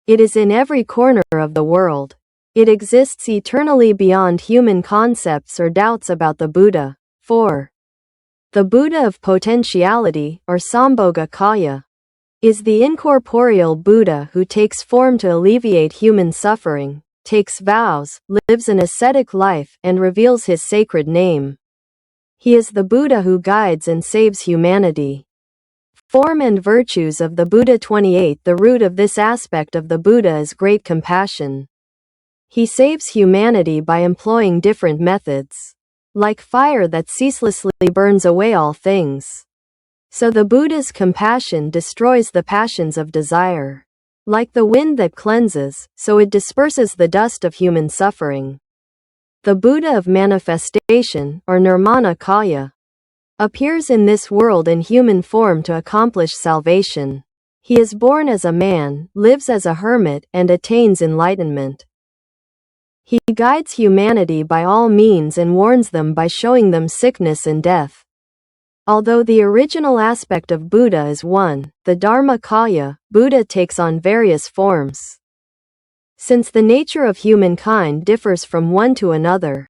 It is in every corner of the world. It exists eternally beyond human concepts or doubts about the Buddha. 4. The Buddha of potentiality, or sambhoga kaya, is the incorporeal Buddha who takes form to alleviate human suffering, takes vows, lives an ascetic life, and reveals his sacred name. He is the Buddha who guides and saves humanity. Form and virtues of the Buddha. 28. The root of this aspect of the Buddha is great compassion. He saves humanity by employing different methods, like fire that ceaselessly burns away all things. So the Buddha's compassion destroys the passions of desire. Like the wind that cleanses, so it disperses the dust of human suffering. The Buddha of manifestation, or Nirmana Kaya, appears in this world in human form to accomplish salvation. He is born as a man, lives as a hermit, and attains enlightenment. He guides humanity by all means and warns them by showing them sickness and death. Although the original aspect of Buddha is one, the Dharmakaya, Buddha takes on various forms. Since the nature of humankind differs from one to another.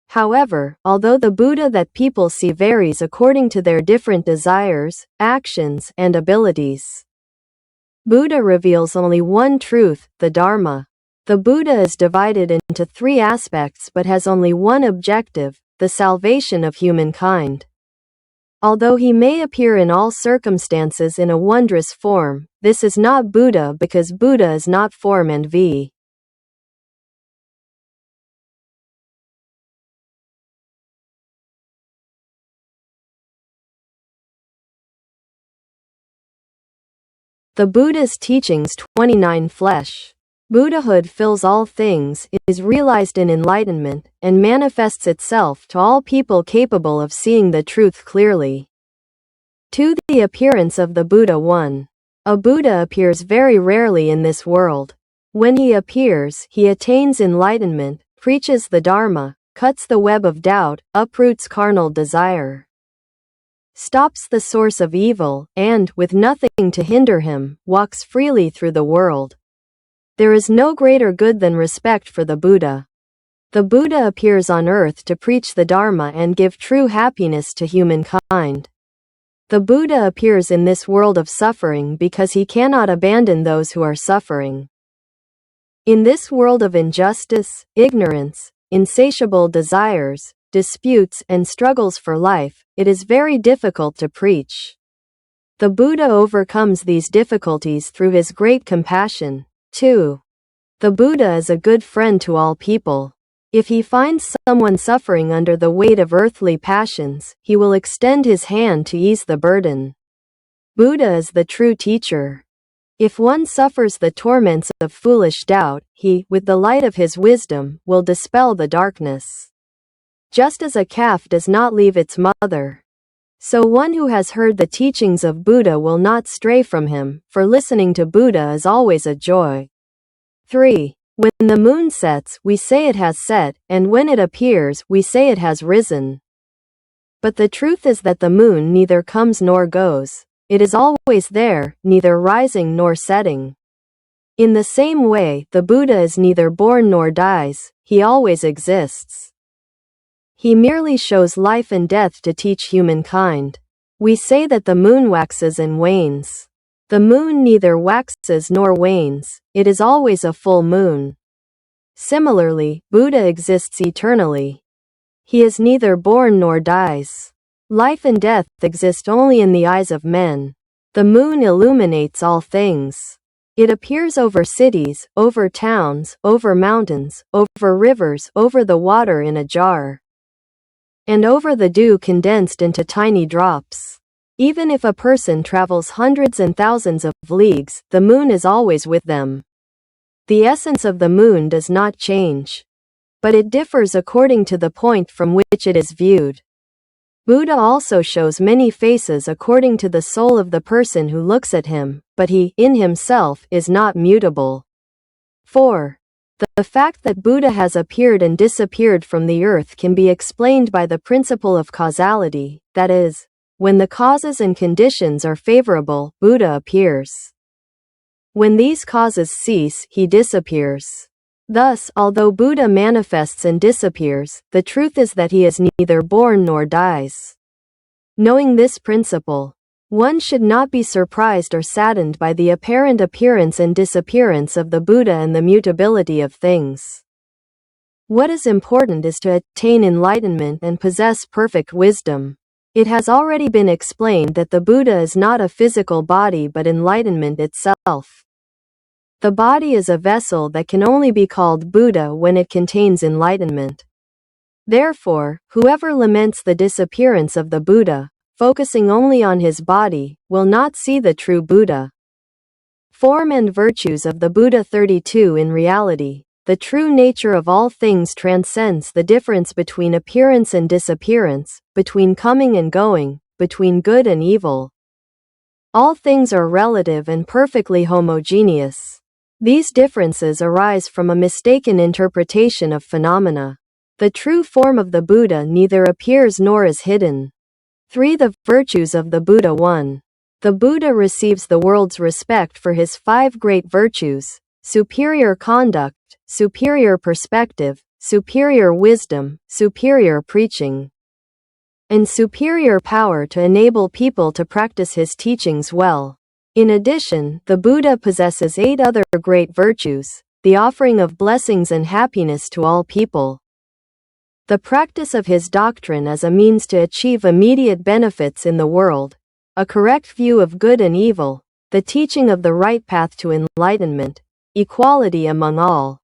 However, although the Buddha that people see varies according to their different desires, actions, and abilities, Buddha reveals only one truth, the Dharma. The Buddha is divided into three aspects but has only one objective, the salvation of humankind. Although he may appear in all circumstances in a wondrous form, this is not Buddha because Buddha is not form and v. The Buddha's teachings. 29. Flesh. Buddhahood fills all things, is realized in enlightenment, and manifests itself to all people capable of seeing the truth clearly. 2. The appearance of the Buddha. 1. A Buddha appears very rarely in this world. When he appears, he attains enlightenment, preaches the Dharma, cuts the web of doubt, uproots carnal desire, stops the source of evil, and, with nothing to hinder him, walks freely through the world. There is no greater good than respect for the Buddha. The Buddha appears on earth to preach the Dharma and give true happiness to humankind. The Buddha appears in this world of suffering because he cannot abandon those who are suffering. In this world of injustice, ignorance, insatiable desires, disputes, and struggles for life, it is very difficult to preach. The Buddha overcomes these difficulties through his great compassion. 2. The Buddha is a good friend to all people. If he finds someone suffering under the weight of earthly passions, he will extend his hand to ease the burden. Buddha is the true teacher. If one suffers the torments of foolish doubt, he, with the light of his wisdom, will dispel the darkness. Just as a calf does not leave its mother, so one who has heard the teachings of Buddha will not stray from him, for listening to Buddha is always a joy. 3. When the moon sets, we say it has set, and when it appears, we say it has risen. But the truth is that the moon neither comes nor goes. It is always there, neither rising nor setting. In the same way, the Buddha is neither born nor dies, he always exists. He merely shows life and death to teach humankind. We say that the moon waxes and wanes. The moon neither waxes nor wanes, it is always a full moon. Similarly, Buddha exists eternally. He is neither born nor dies. Life and death exist only in the eyes of men. The moon illuminates all things. It appears over cities, over towns, over mountains, over rivers, over the water in a jar, and over the dew condensed into tiny drops. Even if a person travels hundreds and thousands of leagues, the moon is always with them. The essence of the moon does not change, but it differs according to the point from which it is viewed. Buddha also shows many faces according to the soul of the person who looks at him, but he, in himself, is not mutable. 4. The fact that Buddha has appeared and disappeared from the earth can be explained by the principle of causality, that is, when the causes and conditions are favorable, Buddha appears. When these causes cease, he disappears. Thus, although Buddha manifests and disappears, the truth is that he is neither born nor dies. Knowing this principle, one should not be surprised or saddened by the apparent appearance and disappearance of the Buddha and the mutability of things. What is important is to attain enlightenment and possess perfect wisdom. It has already been explained that the Buddha is not a physical body but enlightenment itself. The body is a vessel that can only be called Buddha when it contains enlightenment. Therefore, whoever laments the disappearance of the Buddha, focusing only on his body, will not see the true Buddha. Form and virtues of the Buddha 32. In reality, the true nature of all things transcends the difference between appearance and disappearance, between coming and going, between good and evil. All things are relative and perfectly homogeneous. These differences arise from a mistaken interpretation of phenomena. The true form of the Buddha neither appears nor is hidden. 3. The virtues of the Buddha. 1. The Buddha receives the world's respect for his 5 great virtues: superior conduct, superior perspective, superior wisdom, superior preaching, and superior power to enable people to practice his teachings well. In addition, the Buddha possesses 8 other great virtues: the offering of blessings and happiness to all people, the practice of his doctrine as a means to achieve immediate benefits in the world, a correct view of good and evil, the teaching of the right path to enlightenment, equality among all,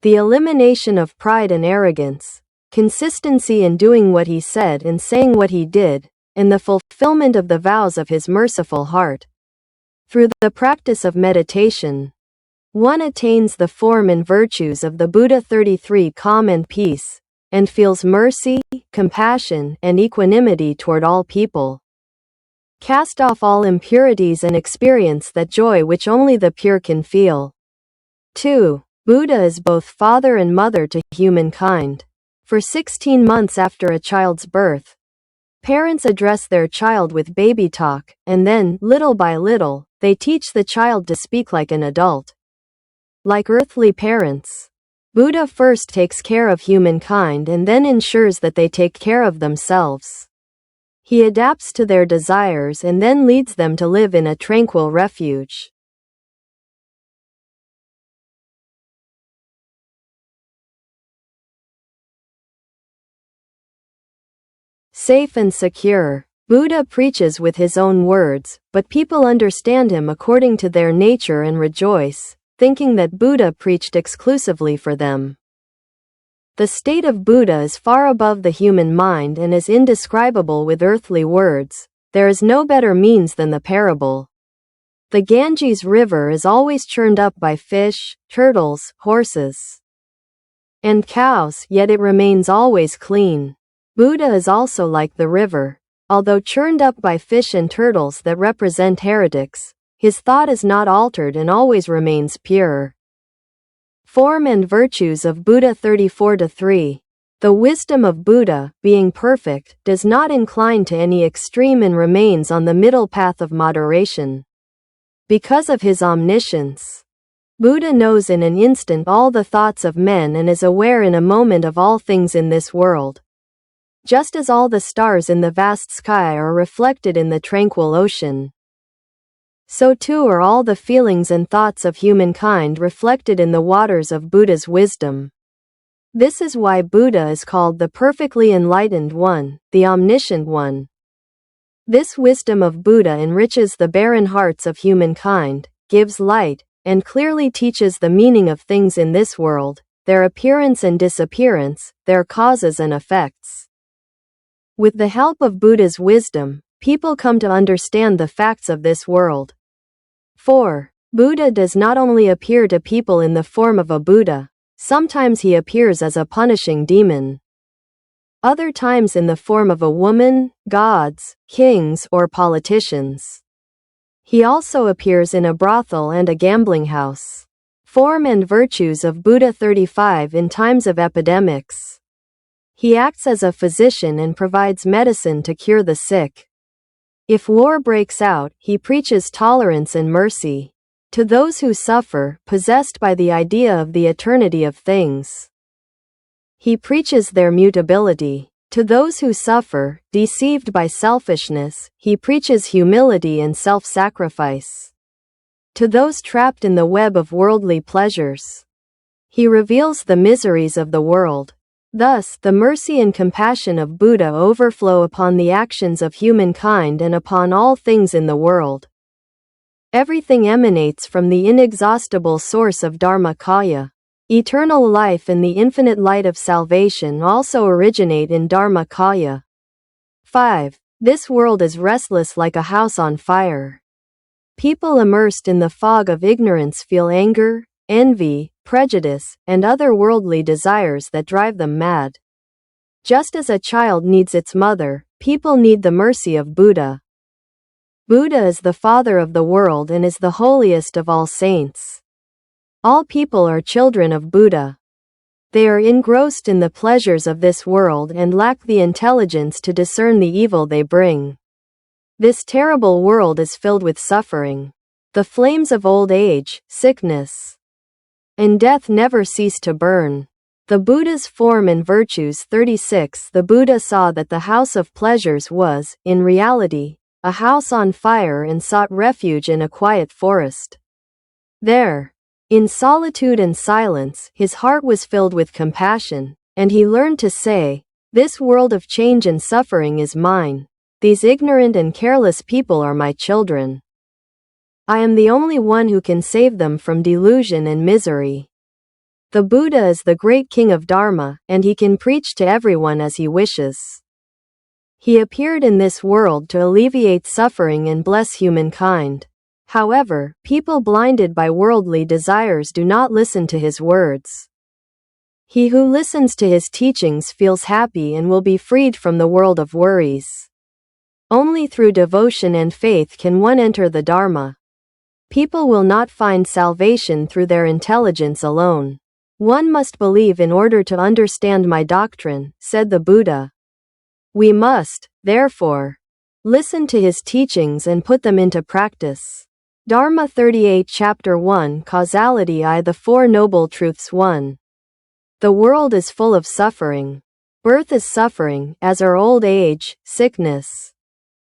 the elimination of pride and arrogance, consistency in doing what he said and saying what he did, and the fulfillment of the vows of his merciful heart. Through the practice of meditation, one attains the form and virtues of the Buddha 33: calm and peace, and feels mercy, compassion, and equanimity toward all people. Cast off all impurities and experience that joy which only the pure can feel. 2. Buddha is both father and mother to humankind. For 16 months after a child's birth, parents address their child with baby talk, and then, little by little, they teach the child to speak like an adult. Like earthly parents, Buddha first takes care of humankind and then ensures that they take care of themselves. He adapts to their desires and then leads them to live in a tranquil refuge. Safe and secure. Buddha preaches with his own words, but people understand him according to their nature and rejoice, thinking that Buddha preached exclusively for them. The state of Buddha is far above the human mind and is indescribable with earthly words. There is no better means than the parable. The Ganges River is always churned up by fish, turtles, horses, and cows, yet it remains always clean. Buddha is also like the river. Although churned up by fish and turtles that represent heretics, his thought is not altered and always remains pure. Form and virtues of Buddha 34-3. The wisdom of Buddha, being perfect, does not incline to any extreme and remains on the middle path of moderation. Because of his omniscience, Buddha knows in an instant all the thoughts of men and is aware in a moment of all things in this world. Just as all the stars in the vast sky are reflected in the tranquil ocean, so too are all the feelings and thoughts of humankind reflected in the waters of Buddha's wisdom. This is why Buddha is called the perfectly enlightened one, the omniscient one. This wisdom of Buddha enriches the barren hearts of humankind, gives light, and clearly teaches the meaning of things in this world, their appearance and disappearance, their causes and effects. With the help of Buddha's wisdom, people come to understand the facts of this world. 4. Buddha does not only appear to people in the form of a Buddha, sometimes he appears as a punishing demon. Other times in the form of a woman, gods, kings, or politicians. He also appears in a brothel and a gambling house. Form and virtues of Buddha 35. In times of epidemics, he acts as a physician and provides medicine to cure the sick. If war breaks out, he preaches tolerance and mercy to those who suffer, possessed by the idea of the eternity of things. He preaches their mutability. To those who suffer, deceived by selfishness, he preaches humility and self-sacrifice. To those trapped in the web of worldly pleasures, he reveals the miseries of the world. Thus, the mercy and compassion of Buddha overflow upon the actions of humankind and upon all things in the world. Everything emanates from the inexhaustible source of Dharmakaya. Eternal life and the infinite light of salvation also originate in Dharmakaya. 5. This world is restless like a house on fire. People immersed in the fog of ignorance feel anger, envy, prejudice, and other worldly desires that drive them mad. Just as a child needs its mother, people need the mercy of Buddha. Buddha is the father of the world and is the holiest of all saints. All people are children of Buddha. They are engrossed in the pleasures of this world and lack the intelligence to discern the evil they bring. This terrible world is filled with suffering. The flames of old age, sickness, and death never cease to burn. The Buddha's form and virtues. 36. The Buddha saw that the house of pleasures was, in reality, a house on fire and sought refuge in a quiet forest. There, in solitude and silence, his heart was filled with compassion, and he learned to say, "This world of change and suffering is mine. These ignorant and careless people are my children. I am the only one who can save them from delusion and misery." The Buddha is the great king of Dharma, and he can preach to everyone as he wishes. He appeared in this world to alleviate suffering and bless humankind. However, people blinded by worldly desires do not listen to his words. He who listens to his teachings feels happy and will be freed from the world of worries. Only through devotion and faith can one enter the Dharma. People will not find salvation through their intelligence alone. One must believe in order to understand my doctrine, said the Buddha. We must, therefore, listen to his teachings and put them into practice. Dharma 38 Chapter 1 Causality I The Four Noble Truths 1. The world is full of suffering. Birth is suffering, as are old age, sickness,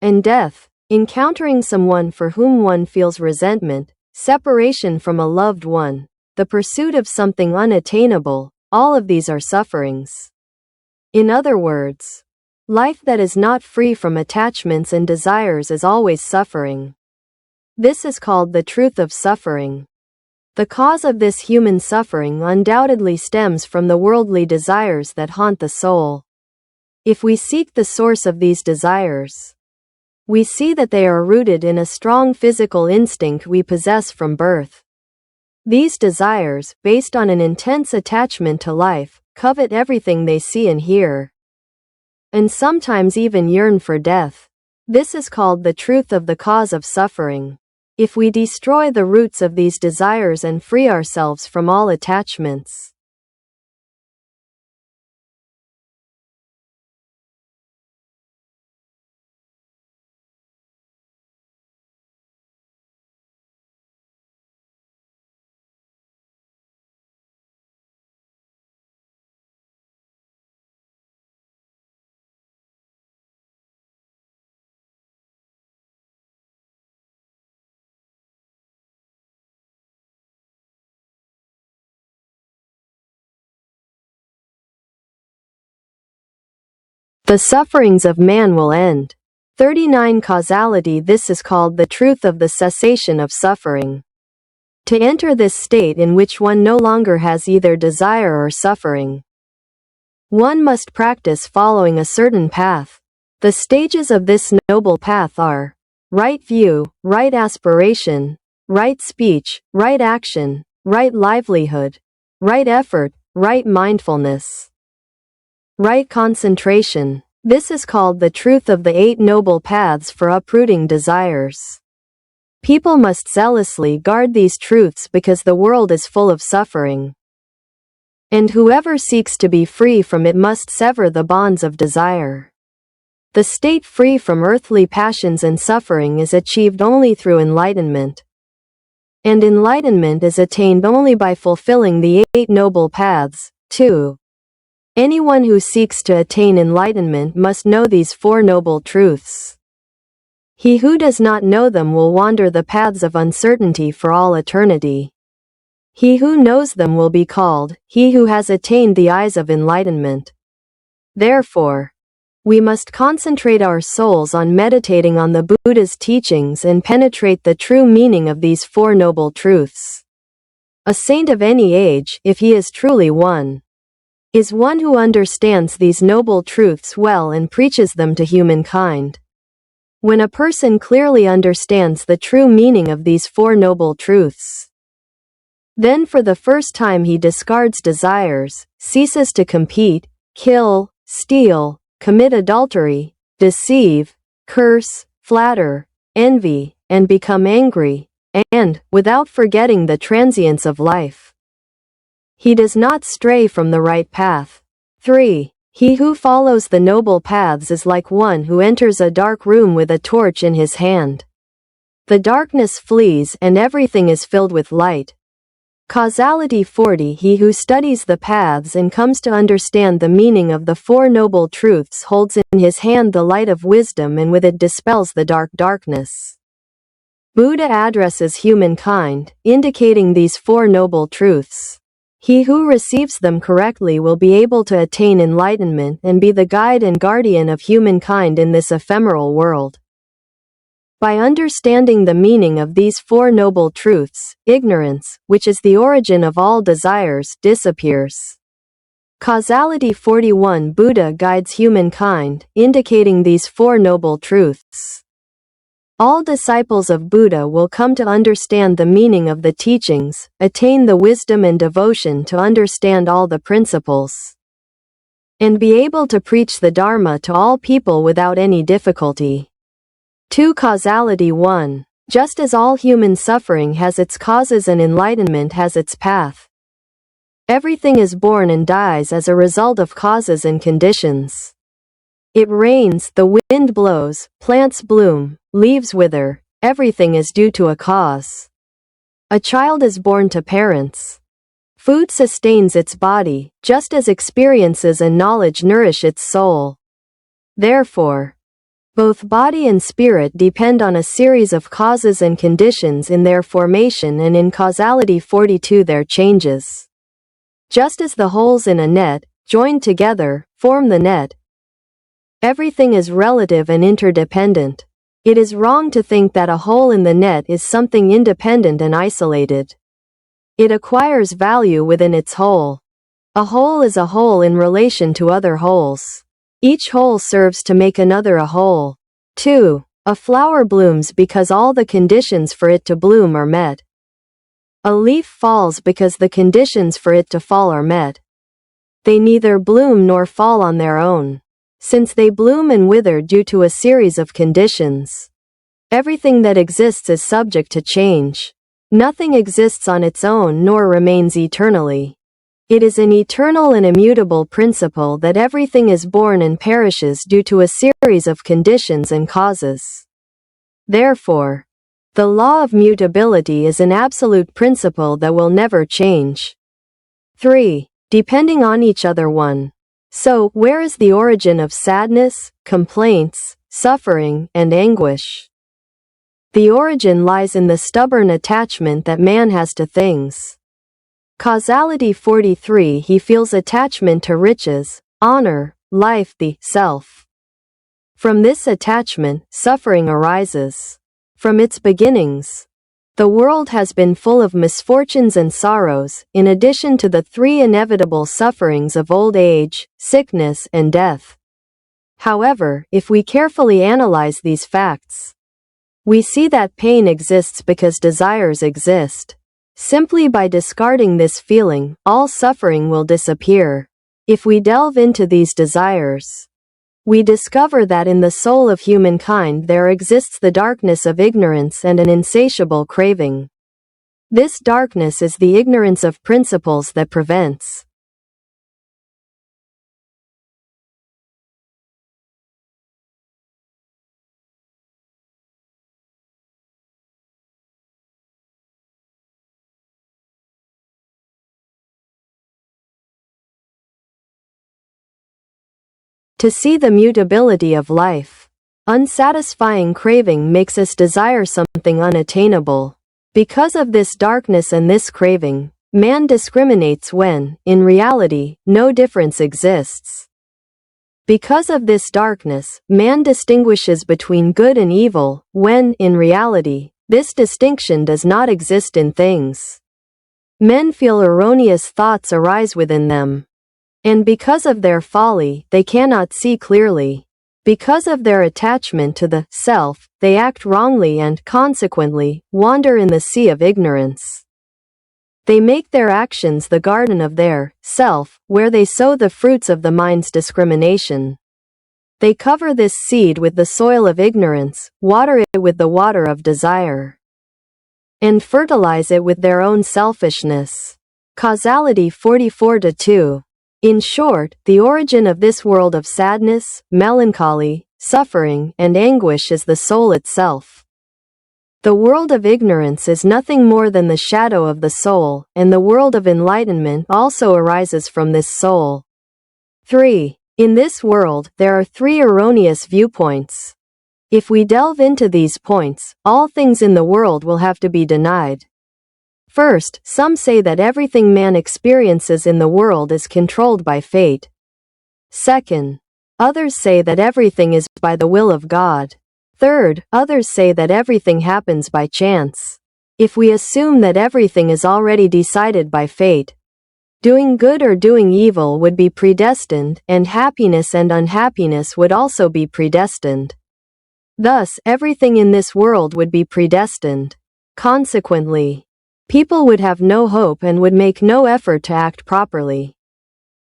and death. Encountering someone for whom one feels resentment, separation from a loved one, the pursuit of something unattainable, all of these are sufferings. In other words, life that is not free from attachments and desires is always suffering. This is called the truth of suffering. The cause of this human suffering undoubtedly stems from the worldly desires that haunt the soul. If we seek the source of these desires, we see that they are rooted in a strong physical instinct we possess from birth. These desires, based on an intense attachment to life, covet everything they see and hear, and sometimes even yearn for death. This is called the truth of the cause of suffering. If we destroy the roots of these desires and free ourselves from all attachments, the sufferings of man will end. 39 Causality This is called the truth of the cessation of suffering. To enter this state in which one no longer has either desire or suffering, one must practice following a certain path. The stages of this noble path are right view, right aspiration, right speech, right action, right livelihood, right effort, right mindfulness, right concentration. This is called the truth of the 8 noble paths for uprooting desires. People must zealously guard these truths because the world is full of suffering, and whoever seeks to be free from it must sever the bonds of desire. The state free from earthly passions and suffering is achieved only through enlightenment, and enlightenment is attained only by fulfilling the 8 noble paths. 2. Anyone who seeks to attain enlightenment must know these 4 noble truths. He who does not know them will wander the paths of uncertainty for all eternity. He who knows them will be called, he who has attained the eyes of enlightenment. Therefore, we must concentrate our souls on meditating on the Buddha's teachings and penetrate the true meaning of these Four Noble Truths. A saint of any age, if he is truly one, is one who understands these noble truths well and preaches them to humankind. When a person clearly understands the true meaning of these Four Noble Truths, then for the first time he discards desires, ceases to compete, kill, steal, commit adultery, deceive, curse, flatter, envy, and become angry, and, without forgetting the transience of life, he does not stray from the right path. 3. He who follows the noble paths is like one who enters a dark room with a torch in his hand. The darkness flees and everything is filled with light. Causality 40. He who studies the paths and comes to understand the meaning of the Four Noble Truths holds in his hand the light of wisdom and with it dispels the darkness. Buddha addresses humankind, indicating these Four Noble Truths. He who receives them correctly will be able to attain enlightenment and be the guide and guardian of humankind in this ephemeral world. By understanding the meaning of these Four Noble Truths, ignorance, which is the origin of all desires, disappears. Causality 41. Buddha guides humankind, indicating these Four Noble Truths. All disciples of Buddha will come to understand the meaning of the teachings, attain the wisdom and devotion to understand all the principles, and be able to preach the Dharma to all people without any difficulty. 2. Causality 1. Just as all human suffering has its causes and enlightenment has its path, everything is born and dies as a result of causes and conditions. It rains, the wind blows, plants bloom, leaves wither, everything is due to a cause. A child is born to parents. Food sustains its body, just as experiences and knowledge nourish its soul. Therefore, both body and spirit depend on a series of causes and conditions in their formation and in causality 42 their changes. Just as the holes in a net, joined together, form the net, everything is relative and interdependent. It is wrong to think that a hole in the net is something independent and isolated. It acquires value within its hole. A hole is a hole in relation to other holes. Each hole serves to make another a whole. 2. A flower blooms because all the conditions for it to bloom are met. A leaf falls because the conditions for it to fall are met. They neither bloom nor fall on their own, since they bloom and wither due to a series of conditions. Everything that exists is subject to change. Nothing exists on its own nor remains eternally. It is an eternal and immutable principle that everything is born and perishes due to a series of conditions and causes. Therefore, the law of mutability is an absolute principle that will never change. 3. Depending on each other 1. So, where is the origin of sadness, complaints, suffering, and anguish? The origin lies in the stubborn attachment that man has to things. Causality 43. He feels attachment to riches, honor, life, the self. From this attachment, suffering arises. From its beginnings, the world has been full of misfortunes and sorrows, in addition to the 3 inevitable sufferings of old age, sickness, and death. However, if we carefully analyze these facts, we see that pain exists because desires exist. Simply by discarding this feeling, all suffering will disappear. If we delve into these desires, we discover that in the soul of humankind there exists the darkness of ignorance and an insatiable craving. This darkness is the ignorance of principles that prevents to see the mutability of life. Unsatisfying craving makes us desire something unattainable. Because of this darkness and this craving, man discriminates when, in reality, no difference exists. Because of this darkness, man distinguishes between good and evil, when, in reality, this distinction does not exist in things. Men feel erroneous thoughts arise within them. And because of their folly, they cannot see clearly. Because of their attachment to the self, they act wrongly and, consequently, wander in the sea of ignorance. They make their actions the garden of their self, where they sow the fruits of the mind's discrimination. They cover this seed with the soil of ignorance, water it with the water of desire, and fertilize it with their own selfishness. Causality 44-2. In short, the origin of this world of sadness, melancholy, suffering, and anguish is the soul itself. The world of ignorance is nothing more than the shadow of the soul, and the world of enlightenment also arises from this soul. 3. In this world, there are 3 erroneous viewpoints. If we delve into these points, all things in the world will have to be denied. First, some say that everything man experiences in the world is controlled by fate. Second, others say that everything is by the will of God. Third, others say that everything happens by chance. If we assume that everything is already decided by fate, doing good or doing evil would be predestined, and happiness and unhappiness would also be predestined. Thus, everything in this world would be predestined. Consequently, people would have no hope and would make no effort to act properly.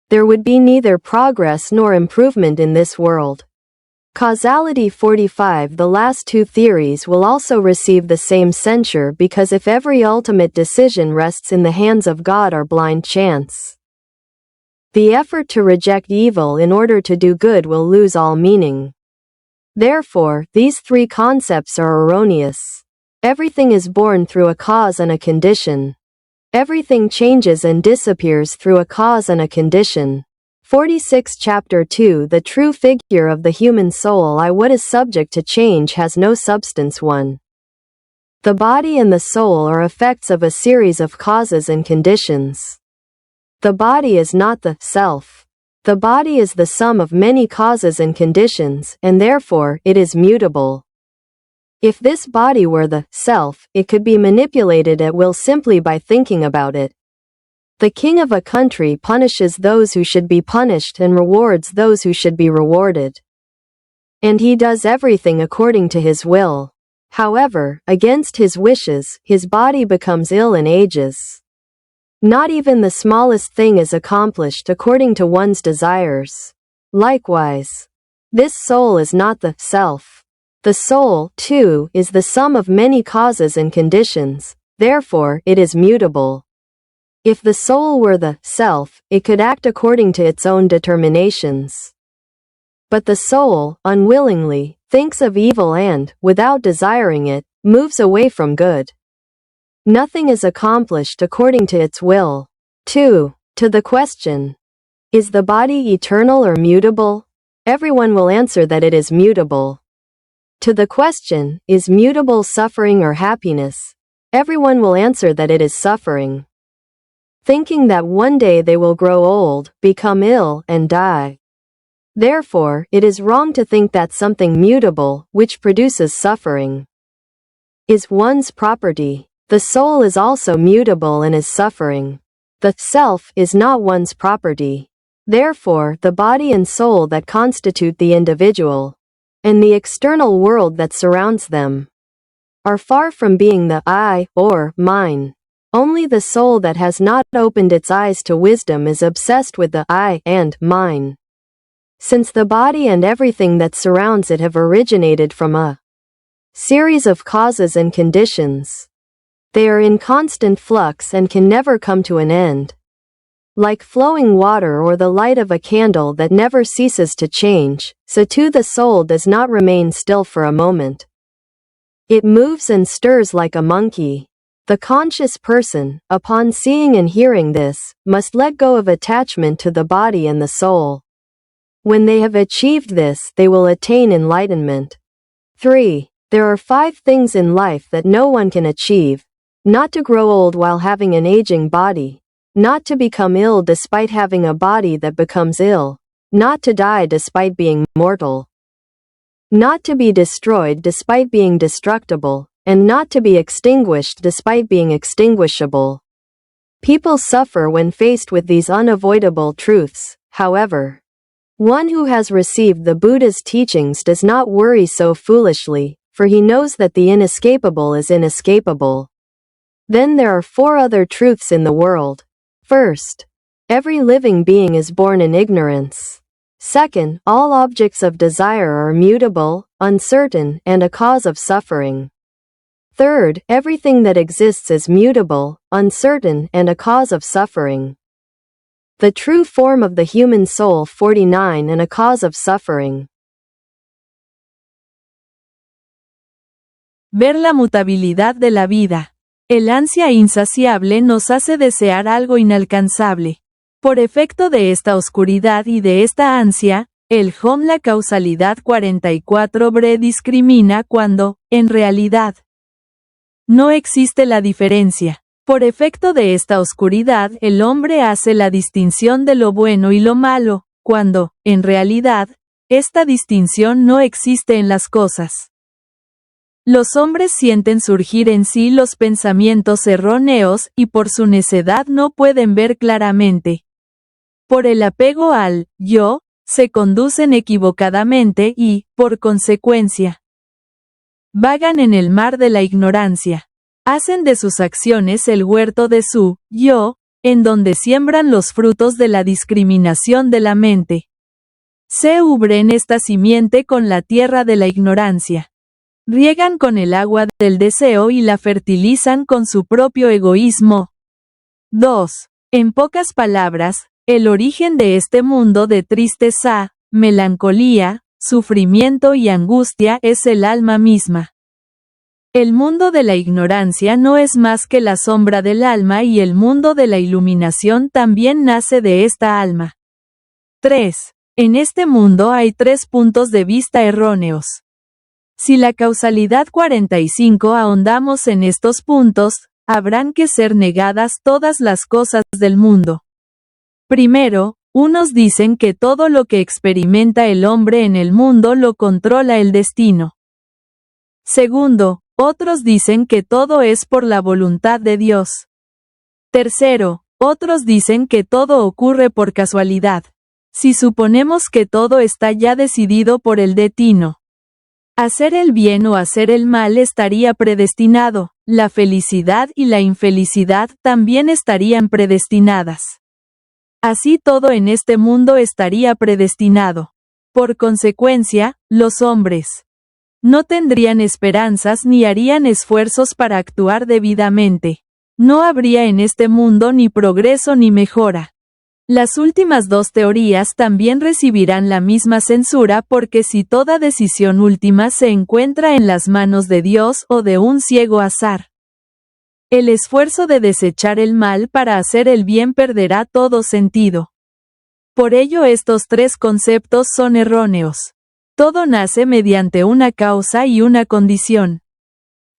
There would be neither progress nor improvement in this world. Causality 45. The last 2 theories will also receive the same censure because if every ultimate decision rests in the hands of God or blind chance, the effort to reject evil in order to do good will lose all meaning. Therefore, these 3 concepts are erroneous. Everything is born through a cause and a condition. Everything changes and disappears through a cause and a condition. 46 Chapter 2. The true figure of the human soul. What is subject to change has no substance. 1. The body and the soul are effects of a series of causes and conditions. The body is not the self. The body is the sum of many causes and conditions, and therefore, it is mutable. If this body were the self, it could be manipulated at will simply by thinking about it. The king of a country punishes those who should be punished and rewards those who should be rewarded. And he does everything according to his will. However, against his wishes, his body becomes ill and ages. Not even the smallest thing is accomplished according to one's desires. Likewise, this soul is not the self. The soul, too, is the sum of many causes and conditions, therefore, it is mutable. If the soul were the self, it could act according to its own determinations. But the soul, unwillingly, thinks of evil and, without desiring it, moves away from good. Nothing is accomplished according to its will. 2. To the question, is the body eternal or mutable? Everyone will answer that it is mutable. To the question, is mutable suffering or happiness? Everyone will answer that it is suffering. Thinking that one day they will grow old, become ill, and die. Therefore, it is wrong to think that something mutable, which produces suffering, is one's property. The soul is also mutable and is suffering. The self is not one's property. Therefore, the body and soul that constitute the individual, and the external world that surrounds them, are far from being the I, or mine. Only the soul that has not opened its eyes to wisdom is obsessed with the I and mine. Since the body and everything that surrounds it have originated from a series of causes and conditions, they are in constant flux and can never come to an end. Like flowing water or the light of a candle that never ceases to change, so too the soul does not remain still for a moment. It moves and stirs like a monkey. The conscious person, upon seeing and hearing this, must let go of attachment to the body and the soul. When they have achieved this, they will attain enlightenment. 3. There are 5 things in life that no one can achieve. Not to grow old while having an aging body. Not to become ill despite having a body that becomes ill. not to die despite being mortal, not to be destroyed despite being destructible, and not to be extinguished despite being extinguishable. People suffer when faced with these unavoidable truths, however. One who has received the Buddha's teachings does not worry so foolishly, for he knows that the inescapable is inescapable. Then there are 4 other truths in the world. First, every living being is born in ignorance. Second, all objects of desire are mutable, uncertain, and a cause of suffering. Third, everything that exists is mutable, uncertain, and a cause of suffering. The true form of the human soul 49 and a cause of suffering. Ver la mutabilidad de la vida. El ansia insaciable nos hace desear algo inalcanzable. Por efecto de esta oscuridad y de esta ansia, el hom la causalidad 44 bre discrimina cuando, en realidad, no existe la diferencia. Por efecto de esta oscuridad el hombre hace la distinción de lo bueno y lo malo, cuando, en realidad, esta distinción no existe en las cosas. Los hombres sienten surgir en sí los pensamientos erróneos y por su necedad no pueden ver claramente. Por el apego al yo, se conducen equivocadamente y, por consecuencia, vagan en el mar de la ignorancia. Hacen de sus acciones el huerto de su yo, en donde siembran los frutos de la discriminación de la mente. Se ubren esta simiente con la tierra de la ignorancia. Riegan con el agua del deseo y la fertilizan con su propio egoísmo. 2. En pocas palabras, el origen de este mundo de tristeza, melancolía, sufrimiento y angustia es el alma misma. El mundo de la ignorancia no es más que la sombra del alma y el mundo de la iluminación también nace de esta alma. 3. En este mundo hay 3 puntos de vista erróneos. Si la causalidad 45 ahondamos en estos puntos, habrán que ser negadas todas las cosas del mundo. Primero, unos dicen que todo lo que experimenta el hombre en el mundo lo controla el destino. Segundo, otros dicen que todo es por la voluntad de Dios. Tercero, otros dicen que todo ocurre por casualidad. Si suponemos que todo está ya decidido por el destino, hacer el bien o hacer el mal estaría predestinado, la felicidad y la infelicidad también estarían predestinadas. Así todo en este mundo estaría predestinado. Por consecuencia, los hombres no tendrían esperanzas ni harían esfuerzos para actuar debidamente. No habría en este mundo ni progreso ni mejora. Las últimas 2 teorías también recibirán la misma censura porque si toda decisión última se encuentra en las manos de Dios o de un ciego azar, el esfuerzo de desechar el mal para hacer el bien perderá todo sentido. Por ello estos 3 conceptos son erróneos. Todo nace mediante una causa y una condición.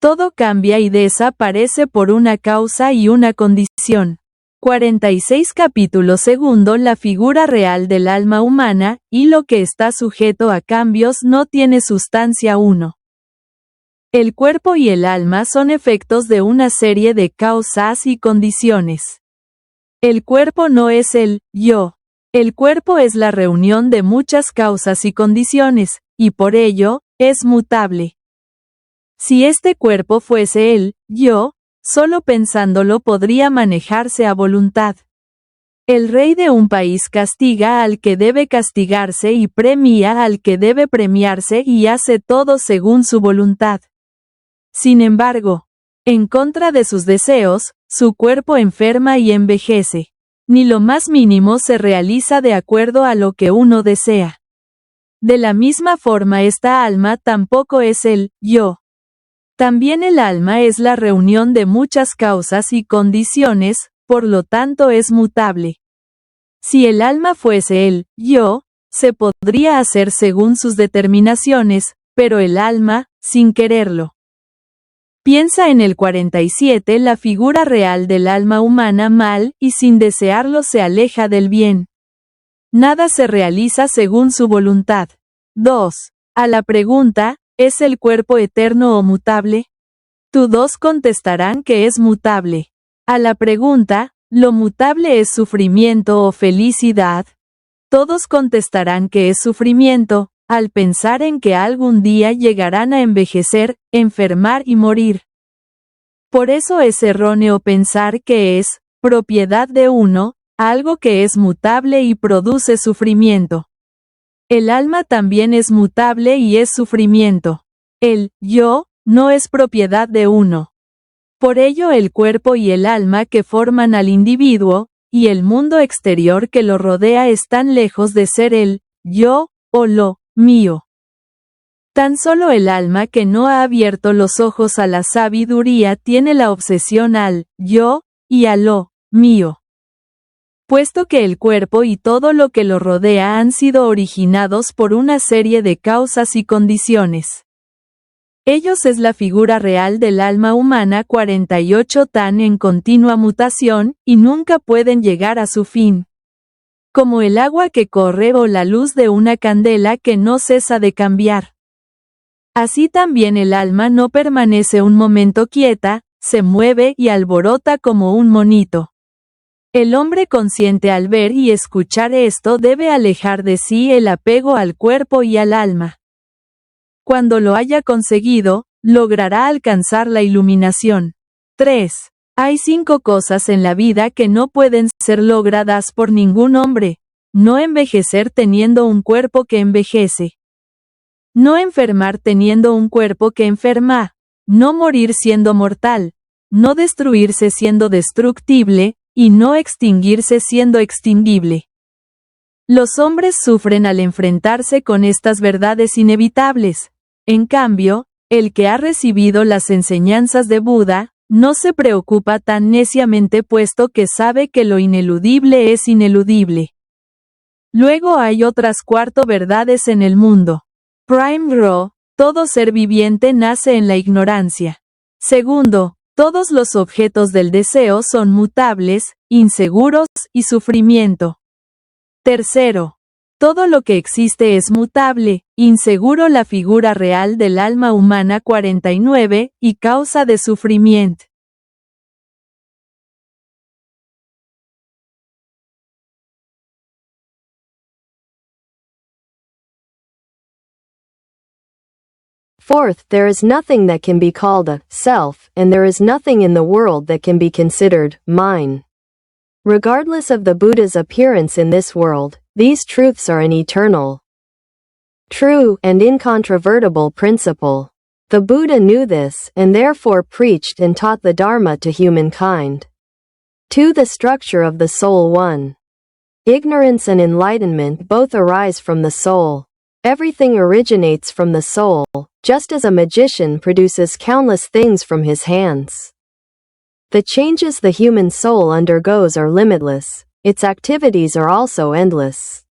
Todo cambia y desaparece por una causa y una condición. 46 Capítulo 2 La figura real del alma humana, y lo que está sujeto a cambios no tiene sustancia 1. El cuerpo y el alma son efectos de una serie de causas y condiciones. El cuerpo no es el yo. El cuerpo es la reunión de muchas causas y condiciones, y por ello, es mutable. Si este cuerpo fuese el yo, solo pensándolo podría manejarse a voluntad. El rey de un país castiga al que debe castigarse y premia al que debe premiarse y hace todo según su voluntad. Sin embargo, en contra de sus deseos, su cuerpo enferma y envejece. Ni lo más mínimo se realiza de acuerdo a lo que uno desea. De la misma forma esta alma tampoco es el yo. También el alma es la reunión de muchas causas y condiciones, por lo tanto es mutable. Si el alma fuese el yo, se podría hacer según sus determinaciones, pero el alma, sin quererlo. Piensa en el 47 La figura real del alma humana mal y sin desearlo se aleja del bien. Nada se realiza según su voluntad. 2. A la pregunta, ¿es el cuerpo eterno o mutable? Todos contestarán que es mutable. A la pregunta, ¿lo mutable es sufrimiento o felicidad? Todos contestarán que es sufrimiento, al pensar en que algún día llegarán a envejecer, enfermar y morir. Por eso es erróneo pensar que es propiedad de uno, algo que es mutable y produce sufrimiento. El alma también es mutable y es sufrimiento. El yo no es propiedad de uno. Por ello el cuerpo y el alma que forman al individuo, y el mundo exterior que lo rodea están lejos de ser el yo o lo mío. Tan solo el alma que no ha abierto los ojos a la sabiduría tiene la obsesión al yo y a lo mío. Puesto que el cuerpo y todo lo que lo rodea han sido originados por una serie de causas y condiciones. Ellos es la figura real del alma humana 48 tan en continua mutación, y nunca pueden llegar a su fin. Como el agua que corre o la luz de una candela que no cesa de cambiar. Así también el alma no permanece un momento quieta, se mueve y alborota como un monito. El hombre consciente al ver y escuchar esto debe alejar de sí el apego al cuerpo y al alma. Cuando lo haya conseguido, logrará alcanzar la iluminación. 3. Hay 5 cosas en la vida que no pueden ser logradas por ningún hombre. No envejecer teniendo un cuerpo que envejece. No enfermar teniendo un cuerpo que enferma. No morir siendo mortal. No destruirse siendo destructible, y no extinguirse siendo extinguible. Los hombres sufren al enfrentarse con estas verdades inevitables. En cambio, el que ha recibido las enseñanzas de Buda, no se preocupa tan neciamente puesto que sabe que lo ineludible es ineludible. Luego hay otras 4 verdades en el mundo. Prime Ro, todo ser viviente nace en la ignorancia. Segundo, todos los objetos del deseo son mutables, inseguros y sufrimiento. Tercero, todo lo que existe es mutable, inseguro la figura real del alma humana 49, y causa de sufrimiento. Fourth, there is nothing that can be called a self, and there is nothing in the world that can be considered mine. Regardless of the Buddha's appearance in this world, these truths are an eternal, true, and incontrovertible principle. The Buddha knew this, and therefore preached and taught the Dharma to humankind. 2. The structure of the soul. 1. Ignorance and enlightenment both arise from the soul. Everything originates from the soul, just as a magician produces countless things from his hands. The changes the human soul undergoes are limitless, its activities are also endless.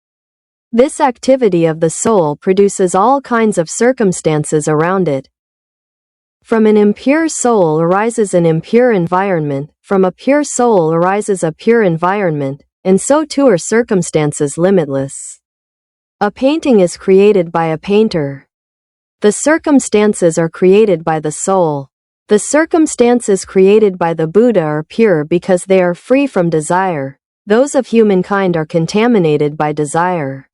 This activity of the soul produces all kinds of circumstances around it. From an impure soul arises an impure environment, from a pure soul arises a pure environment, and so too are circumstances limitless. A painting is created by a painter. The circumstances are created by the soul. The circumstances created by the Buddha are pure because they are free from desire. Those of humankind are contaminated by desire.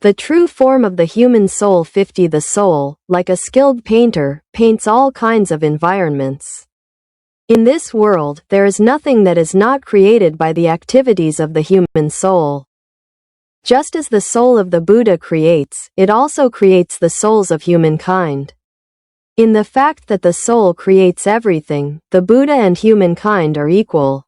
The true form of the human soul. 50. The soul, like a skilled painter, paints all kinds of environments. In this world, there is nothing that is not created by the activities of the human soul. Just as the soul of the Buddha creates, it also creates the souls of humankind. In the fact that the soul creates everything, the Buddha and humankind are equal.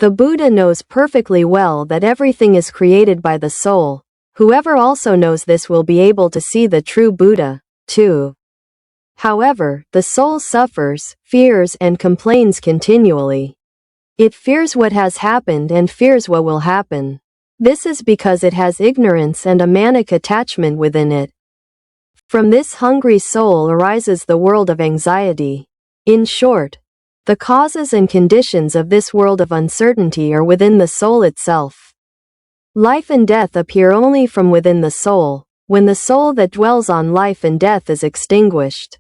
The Buddha knows perfectly well that everything is created by the soul. Whoever also knows this will be able to see the true Buddha, too. However, the soul suffers, fears, and complains continually. It fears what has happened and fears what will happen. This is because it has ignorance and a manic attachment within it. From this hungry soul arises the world of anxiety. In short, the causes and conditions of this world of uncertainty are within the soul itself. Life and death appear only from within the soul, when the soul that dwells on life and death is extinguished.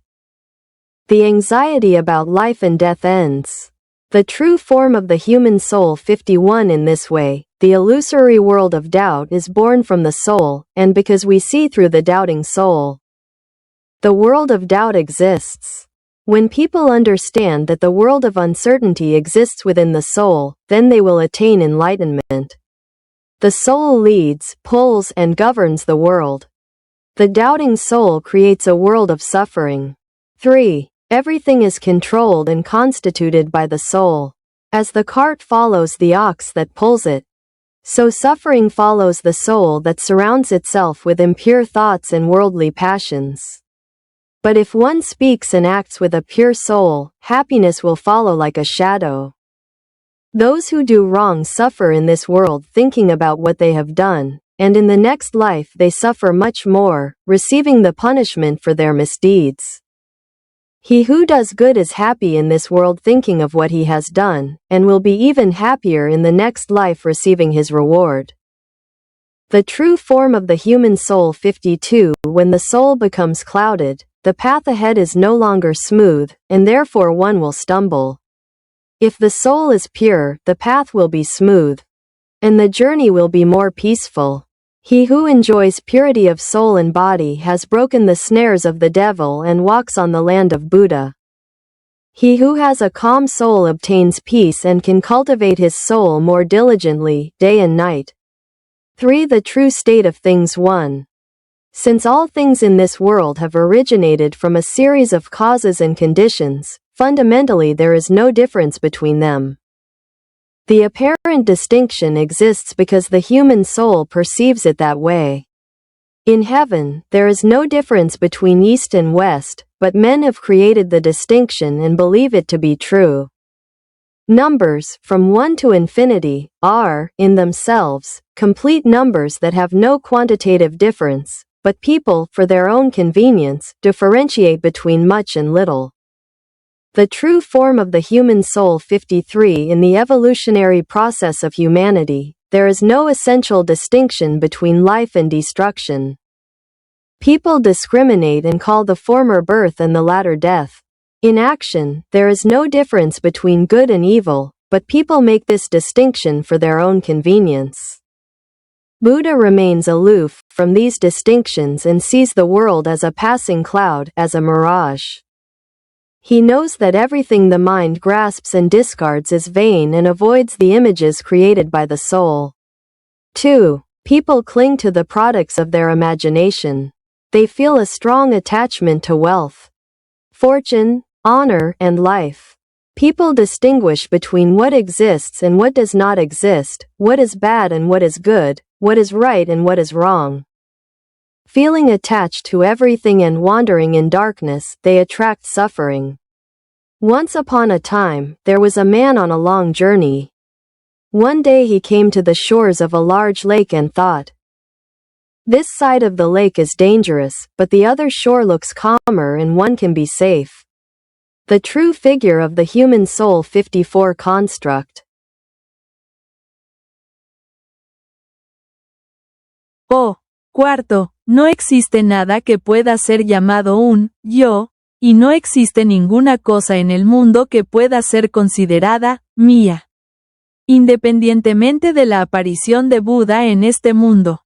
The anxiety about life and death ends. The true form of the human soul 51. In this way, the illusory world of doubt is born from the soul, and because we see through the doubting soul, the world of doubt exists. When people understand that the world of uncertainty exists within the soul, then they will attain enlightenment. The soul leads, pulls, and governs the world. The doubting soul creates a world of suffering. 3. Everything is controlled and constituted by the soul. As the cart follows the ox that pulls it, so suffering follows the soul that surrounds itself with impure thoughts and worldly passions. But if one speaks and acts with a pure soul, happiness will follow like a shadow. Those who do wrong suffer in this world thinking about what they have done, and in the next life they suffer much more, receiving the punishment for their misdeeds. He who does good is happy in this world thinking of what he has done, and will be even happier in the next life receiving his reward. The true form of the human soul 52. When the soul becomes clouded, the path ahead is no longer smooth, and therefore one will stumble. If the soul is pure, the path will be smooth, and the journey will be more peaceful. He who enjoys purity of soul and body has broken the snares of the devil and walks on the land of Buddha. He who has a calm soul obtains peace and can cultivate his soul more diligently, day and night. 3. The true state of things 1. Since all things in this world have originated from a series of causes and conditions, fundamentally there is no difference between them. The apparent distinction exists because the human soul perceives it that way. In heaven, there is no difference between east and west, but men have created the distinction and believe it to be true. Numbers, from 1 to infinity, are, in themselves, complete numbers that have no quantitative difference, but people, for their own convenience, differentiate between much and little. The true form of the human soul 53. In the evolutionary process of humanity, there is no essential distinction between life and destruction. People discriminate and call the former birth and the latter death. In action, there is no difference between good and evil, but people make this distinction for their own convenience. Buddha remains aloof from these distinctions and sees the world as a passing cloud, as a mirage. He knows that everything the mind grasps and discards is vain and avoids the images created by the soul. 2. People cling to the products of their imagination. They feel a strong attachment to wealth, fortune, honor, and life. People distinguish between what exists and what does not exist, what is bad and what is good, what is right and what is wrong. Feeling attached to everything and wandering in darkness, they attract suffering. Once upon a time, there was a man on a long journey. One day he came to the shores of a large lake and thought, "This side of the lake is dangerous, but the other shore looks calmer and one can be safe." The true figure of the human soul 54 construct. Oh, cuarto, no existe nada que pueda ser llamado un yo, y no existe ninguna cosa en el mundo que pueda ser considerada mía, independientemente de la aparición de Buda en este mundo.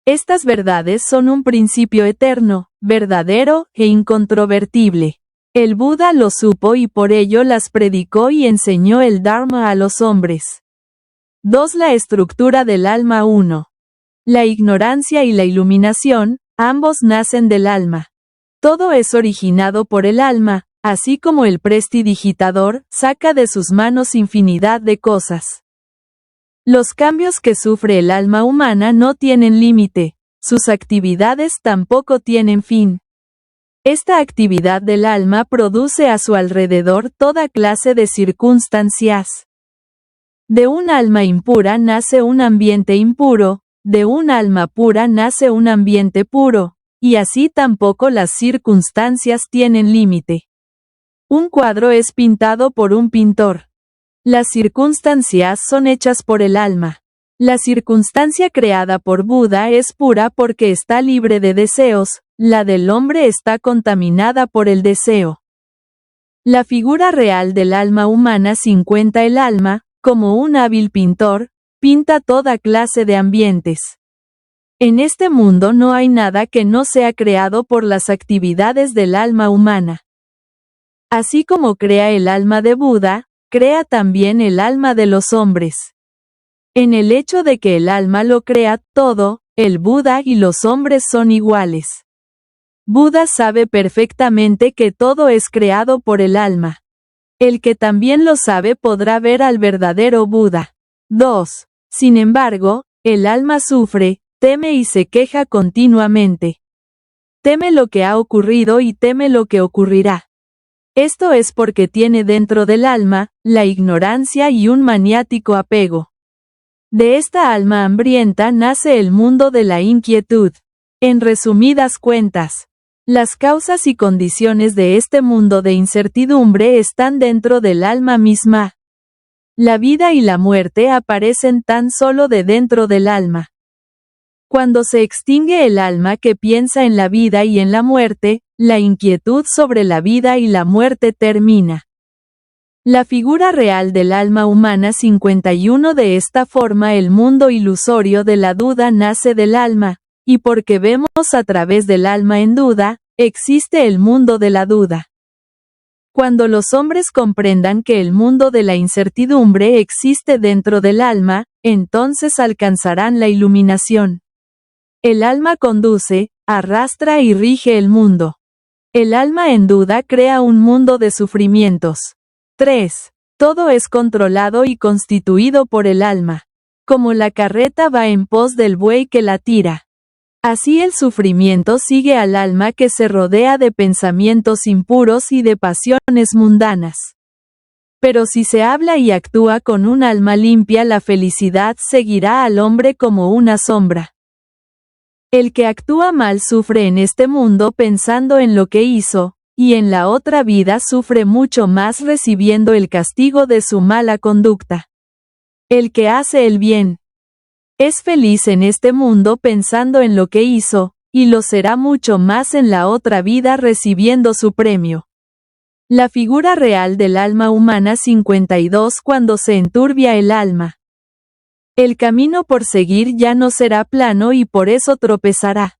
Estas verdades son un principio eterno, verdadero e incontrovertible. El Buda lo supo y por ello las predicó y enseñó el Dharma a los hombres. 2. La estructura del alma 1. La ignorancia y la iluminación, ambos nacen del alma. Todo es originado por el alma, así como el prestidigitador saca de sus manos infinidad de cosas. Los cambios que sufre el alma humana no tienen límite, sus actividades tampoco tienen fin. Esta actividad del alma produce a su alrededor toda clase de circunstancias. De un alma impura nace un ambiente impuro, de un alma pura nace un ambiente puro, y así tampoco las circunstancias tienen límite. Un cuadro es pintado por un pintor. Las circunstancias son hechas por el alma. La circunstancia creada por Buda es pura porque está libre de deseos, la del hombre está contaminada por el deseo. La figura real del alma humana 50. El alma, como un hábil pintor, pinta toda clase de ambientes. En este mundo no hay nada que no sea creado por las actividades del alma humana. Así como crea el alma de Buda, crea también el alma de los hombres. En el hecho de que el alma lo crea todo, el Buda y los hombres son iguales. Buda sabe perfectamente que todo es creado por el alma. El que también lo sabe podrá ver al verdadero Buda. 2. Sin embargo, el alma sufre, teme y se queja continuamente. Teme lo que ha ocurrido y teme lo que ocurrirá. Esto es porque tiene dentro del alma, la ignorancia y un maniático apego. De esta alma hambrienta nace el mundo de la inquietud. En resumidas cuentas, las causas y condiciones de este mundo de incertidumbre están dentro del alma misma. La vida y la muerte aparecen tan solo de dentro del alma. Cuando se extingue el alma que piensa en la vida y en la muerte, la inquietud sobre la vida y la muerte termina. La figura real del alma humana 51. De esta forma el mundo ilusorio de la duda nace del alma, y porque vemos a través del alma en duda, existe el mundo de la duda. Cuando los hombres comprendan que el mundo de la incertidumbre existe dentro del alma, entonces alcanzarán la iluminación. El alma conduce, arrastra y rige el mundo. El alma en duda crea un mundo de sufrimientos. 3. Todo es controlado y constituido por el alma. Como la carreta va en pos del buey que la tira. Así el sufrimiento sigue al alma que se rodea de pensamientos impuros y de pasiones mundanas. Pero si se habla y actúa con un alma limpia, la felicidad seguirá al hombre como una sombra. El que actúa mal sufre en este mundo pensando en lo que hizo, y en la otra vida sufre mucho más recibiendo el castigo de su mala conducta. El que hace el bien es feliz en este mundo pensando en lo que hizo, y lo será mucho más en la otra vida recibiendo su premio. La figura real del alma humana 52. Cuando se enturbia el alma. El camino por seguir ya no será plano y por eso tropezará.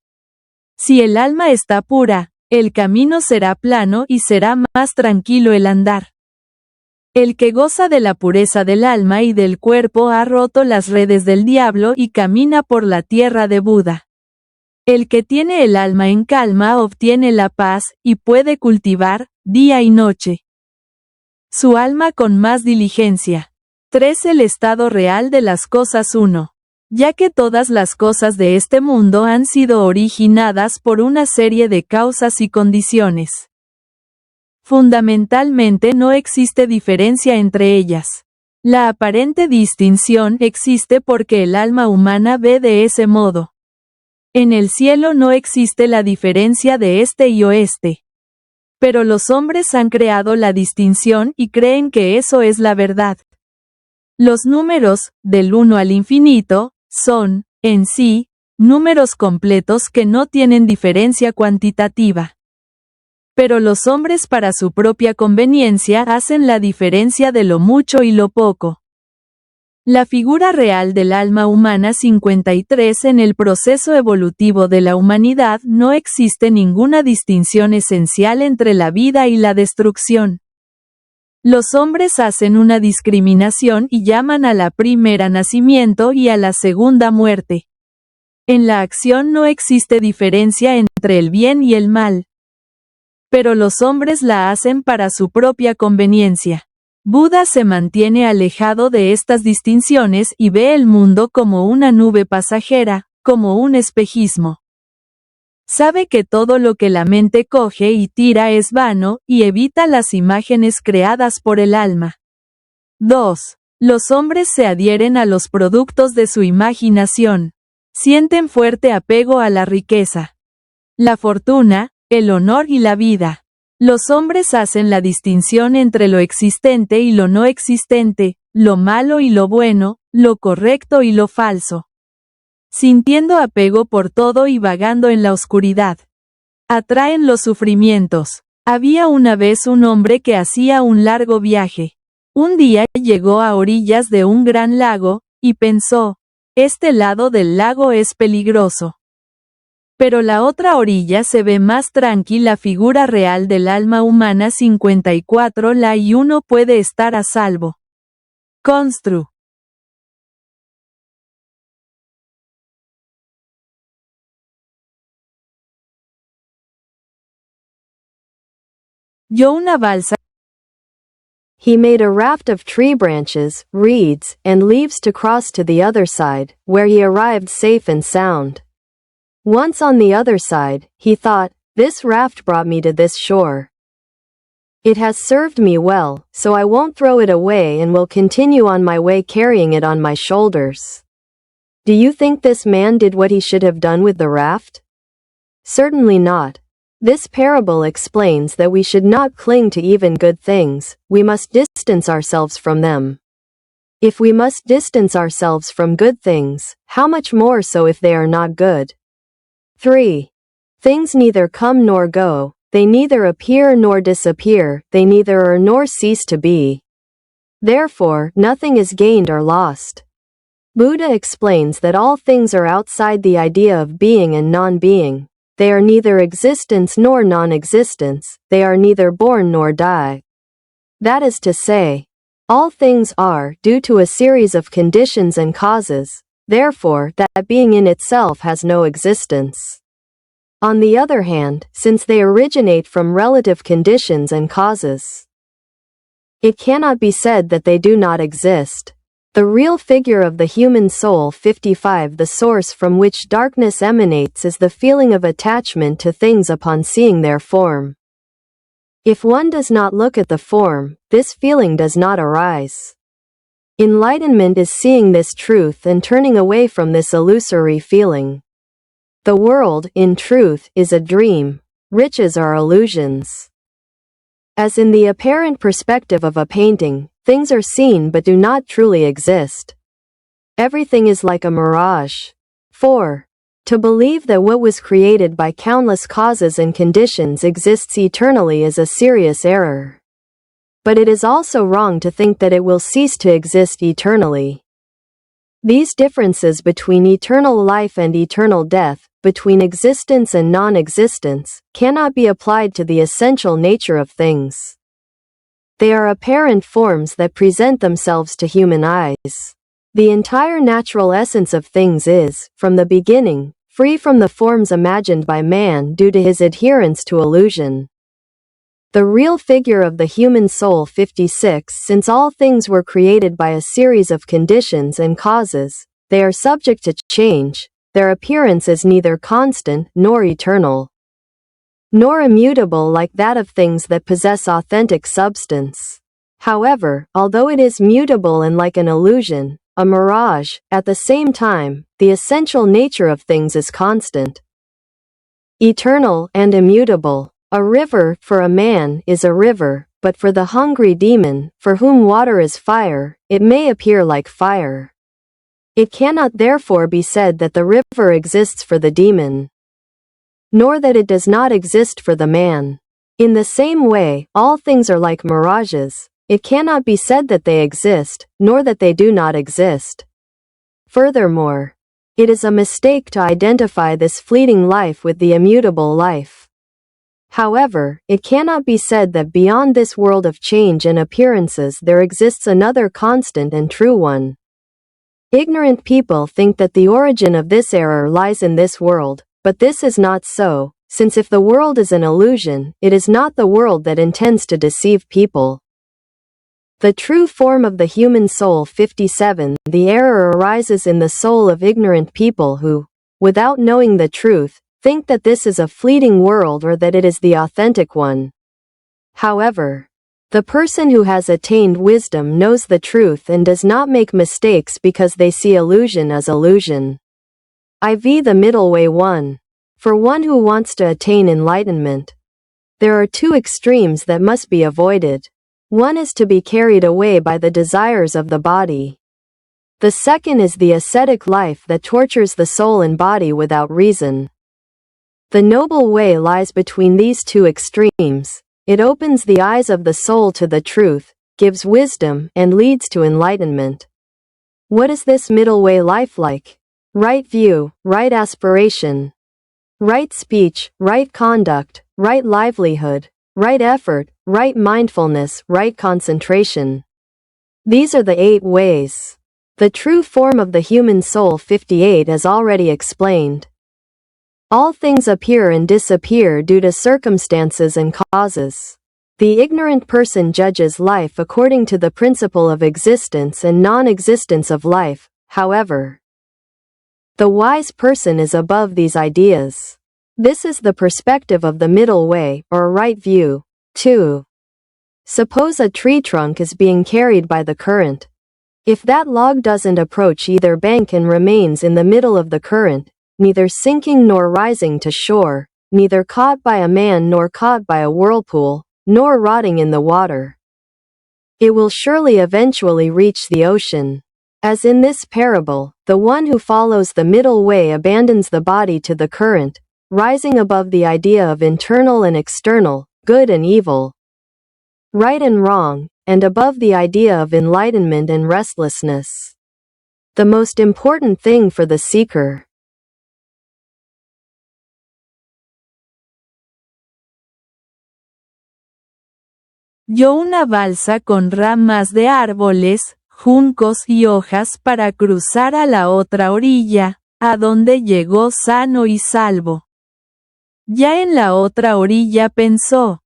Si el alma está pura, el camino será plano y será más tranquilo el andar. El que goza de la pureza del alma y del cuerpo ha roto las redes del diablo y camina por la tierra de Buda. El que tiene el alma en calma obtiene la paz y puede cultivar, día y noche, su alma con más diligencia. 3. El estado real de las cosas 1. Ya que todas las cosas de este mundo han sido originadas por una serie de causas y condiciones. Fundamentalmente no existe diferencia entre ellas. La aparente distinción existe porque el alma humana ve de ese modo. En el cielo no existe la diferencia de este y oeste. Pero los hombres han creado la distinción y creen que eso es la verdad. Los números, del 1 al infinito, son, en sí, números completos que no tienen diferencia cuantitativa. Pero los hombres para su propia conveniencia hacen la diferencia de lo mucho y lo poco. La figura real del alma humana 53. En el proceso evolutivo de la humanidad no existe ninguna distinción esencial entre la vida y la destrucción. Los hombres hacen una discriminación y llaman a la primera nacimiento y a la segunda muerte. En la acción no existe diferencia entre el bien y el mal. Pero los hombres la hacen para su propia conveniencia. Buda se mantiene alejado de estas distinciones y ve el mundo como una nube pasajera, como un espejismo. Sabe que todo lo que la mente coge y tira es vano, y evita las imágenes creadas por el alma. 2. Los hombres se adhieren a los productos de su imaginación. Sienten fuerte apego a la riqueza, la fortuna, el honor y la vida. Los hombres hacen la distinción entre lo existente y lo no existente, lo malo y lo bueno, lo correcto y lo falso. Sintiendo apego por todo y vagando en la oscuridad. Atraen los sufrimientos. Había una vez un hombre que hacía un largo viaje. Un día llegó a orillas de un gran lago, y pensó, este lado del lago es peligroso. Pero la otra orilla se ve más tranquila, figura real del alma humana 54 la y uno puede estar a salvo. Constru. Yo una balsa. He made a raft of tree branches, reeds, and leaves to cross to the other side, where he arrived safe and sound. Once on the other side, he thought, this raft brought me to this shore. It has served me well, so I won't throw it away and will continue on my way carrying it on my shoulders. Do you think this man did what he should have done with the raft? Certainly not. This parable explains that we should not cling to even good things, we must distance ourselves from them. If we must distance ourselves from good things, how much more so if they are not good? 3. Things neither come nor go, they neither appear nor disappear, they neither are nor cease to be. Therefore, nothing is gained or lost. Buddha explains that all things are outside the idea of being and non-being. They are neither existence nor non-existence, they are neither born nor die. That is to say, all things are due to a series of conditions and causes, therefore that being in itself has no existence. On the other hand, since they originate from relative conditions and causes, it cannot be said that they do not exist. The real figure of the human soul 55. The source from which darkness emanates is the feeling of attachment to things upon seeing their form. If one does not look at the form, this feeling does not arise. Enlightenment is seeing this truth and turning away from this illusory feeling. The world, in truth, is a dream. Riches are illusions. As in the apparent perspective of a painting, things are seen but do not truly exist. Everything is like a mirage. 4. To believe that what was created by countless causes and conditions exists eternally is a serious error. But it is also wrong to think that it will cease to exist eternally. These differences between eternal life and eternal death, between existence and non-existence, cannot be applied to the essential nature of things. They are apparent forms that present themselves to human eyes. The entire natural essence of things is, from the beginning, free from the forms imagined by man due to his adherence to illusion. The real figure of the human soul 56. Since all things were created by a series of conditions and causes, they are subject to change. Their appearance is neither constant nor eternal, nor immutable like that of things that possess authentic substance. However, although it is mutable and like an illusion, a mirage, at the same time, the essential nature of things is constant, eternal, and immutable. A river, for a man, is a river, but for the hungry demon, for whom water is fire, it may appear like fire. It cannot therefore be said that the river exists for the demon, nor that it does not exist for the man. In the same way, all things are like mirages. It cannot be said that they exist, nor that they do not exist. Furthermore, it is a mistake to identify this fleeting life with the immutable life. However, it cannot be said that beyond this world of change and appearances there exists another constant and true one. Ignorant people think that the origin of this error lies in this world, but this is not so, since if the world is an illusion, it is not the world that intends to deceive people. The true form of the human soul 57. The error arises in the soul of ignorant people who, without knowing the truth, think that this is a fleeting world or that it is the authentic one. However, the person who has attained wisdom knows the truth and does not make mistakes because they see illusion as illusion. IV. The middle way 1. For one who wants to attain enlightenment, there are two extremes that must be avoided. One is to be carried away by the desires of the body. The second is the ascetic life that tortures the soul and body without reason. The noble way lies between these two extremes. It opens the eyes of the soul to the truth, gives wisdom, and leads to enlightenment. What is this middle way life like? Right view, right aspiration, right speech, right conduct, right livelihood, right effort, right mindfulness, right concentration. These are the 8 ways. The true form of the human soul 58 as already explained. All things appear and disappear due to circumstances and causes. The ignorant person judges life according to the principle of existence and non-existence of life, however. The wise person is above these ideas. This is the perspective of the middle way, or right view. 2. Suppose a tree trunk is being carried by the current. If that log doesn't approach either bank and remains in the middle of the current, neither sinking nor rising to shore, neither caught by a man nor caught by a whirlpool, nor rotting in the water, it will surely eventually reach the ocean. As in this parable, the one who follows the middle way abandons the body to the current, rising above the idea of internal and external, good and evil, right and wrong, and above the idea of enlightenment and restlessness. The most important thing for the seeker. Yo una balsa con ramas de árboles, juncos y hojas para cruzar a la otra orilla, a donde llegó sano y salvo. Ya en la otra orilla pensó: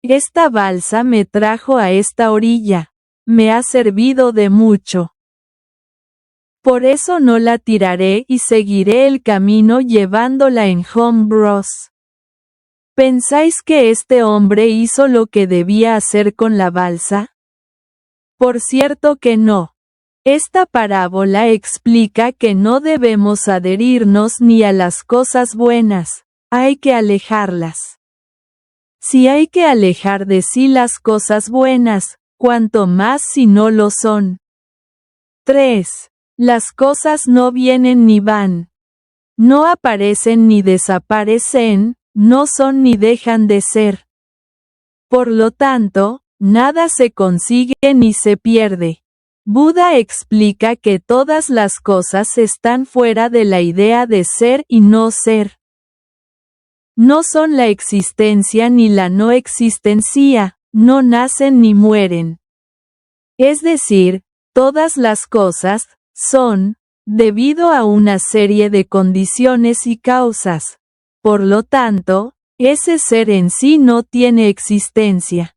esta balsa me trajo a esta orilla, me ha servido de mucho. Por eso no la tiraré y seguiré el camino llevándola en hombros. ¿Pensáis que este hombre hizo lo que debía hacer con la balsa? Por cierto que no. Esta parábola explica que no debemos adherirnos ni a las cosas buenas, hay que alejarlas. Si hay que alejar de sí las cosas buenas, cuanto más si no lo son. 3. Las cosas no vienen ni van. No aparecen ni desaparecen, no son ni dejan de ser. Por lo tanto, nada se consigue ni se pierde. Buda explica que todas las cosas están fuera de la idea de ser y no ser. No son la existencia ni la no existencia, no nacen ni mueren. Es decir, todas las cosas son, debido a una serie de condiciones y causas. Por lo tanto, ese ser en sí no tiene existencia.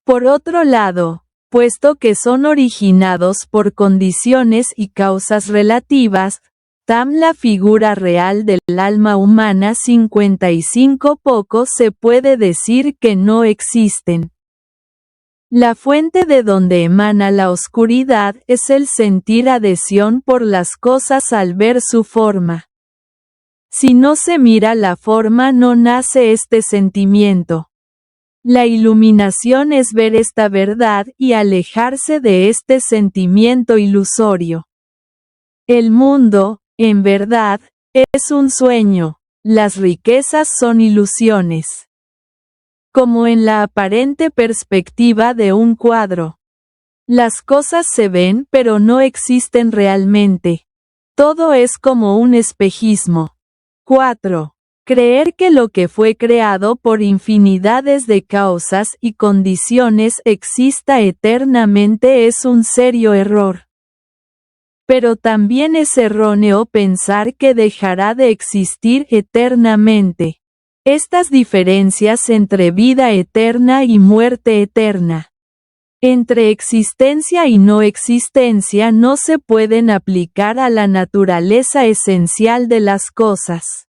Por otro lado, puesto que son originados por condiciones y causas relativas, la figura real del alma humana 55 poco se puede decir que no existen. La fuente de donde emana la oscuridad es el sentir adhesión por las cosas al ver su forma. Si no se mira la forma no nace este sentimiento. La iluminación es ver esta verdad y alejarse de este sentimiento ilusorio. El mundo, en verdad, es un sueño, las riquezas son ilusiones. Como en la aparente perspectiva de un cuadro. Las cosas se ven pero no existen realmente. Todo es como un espejismo. 4. Creer que lo que fue creado por infinidades de causas y condiciones exista eternamente es un serio error. Pero también es erróneo pensar que dejará de existir eternamente. Estas diferencias entre vida eterna y muerte eterna, entre existencia y no existencia no se pueden aplicar a la naturaleza esencial de las cosas.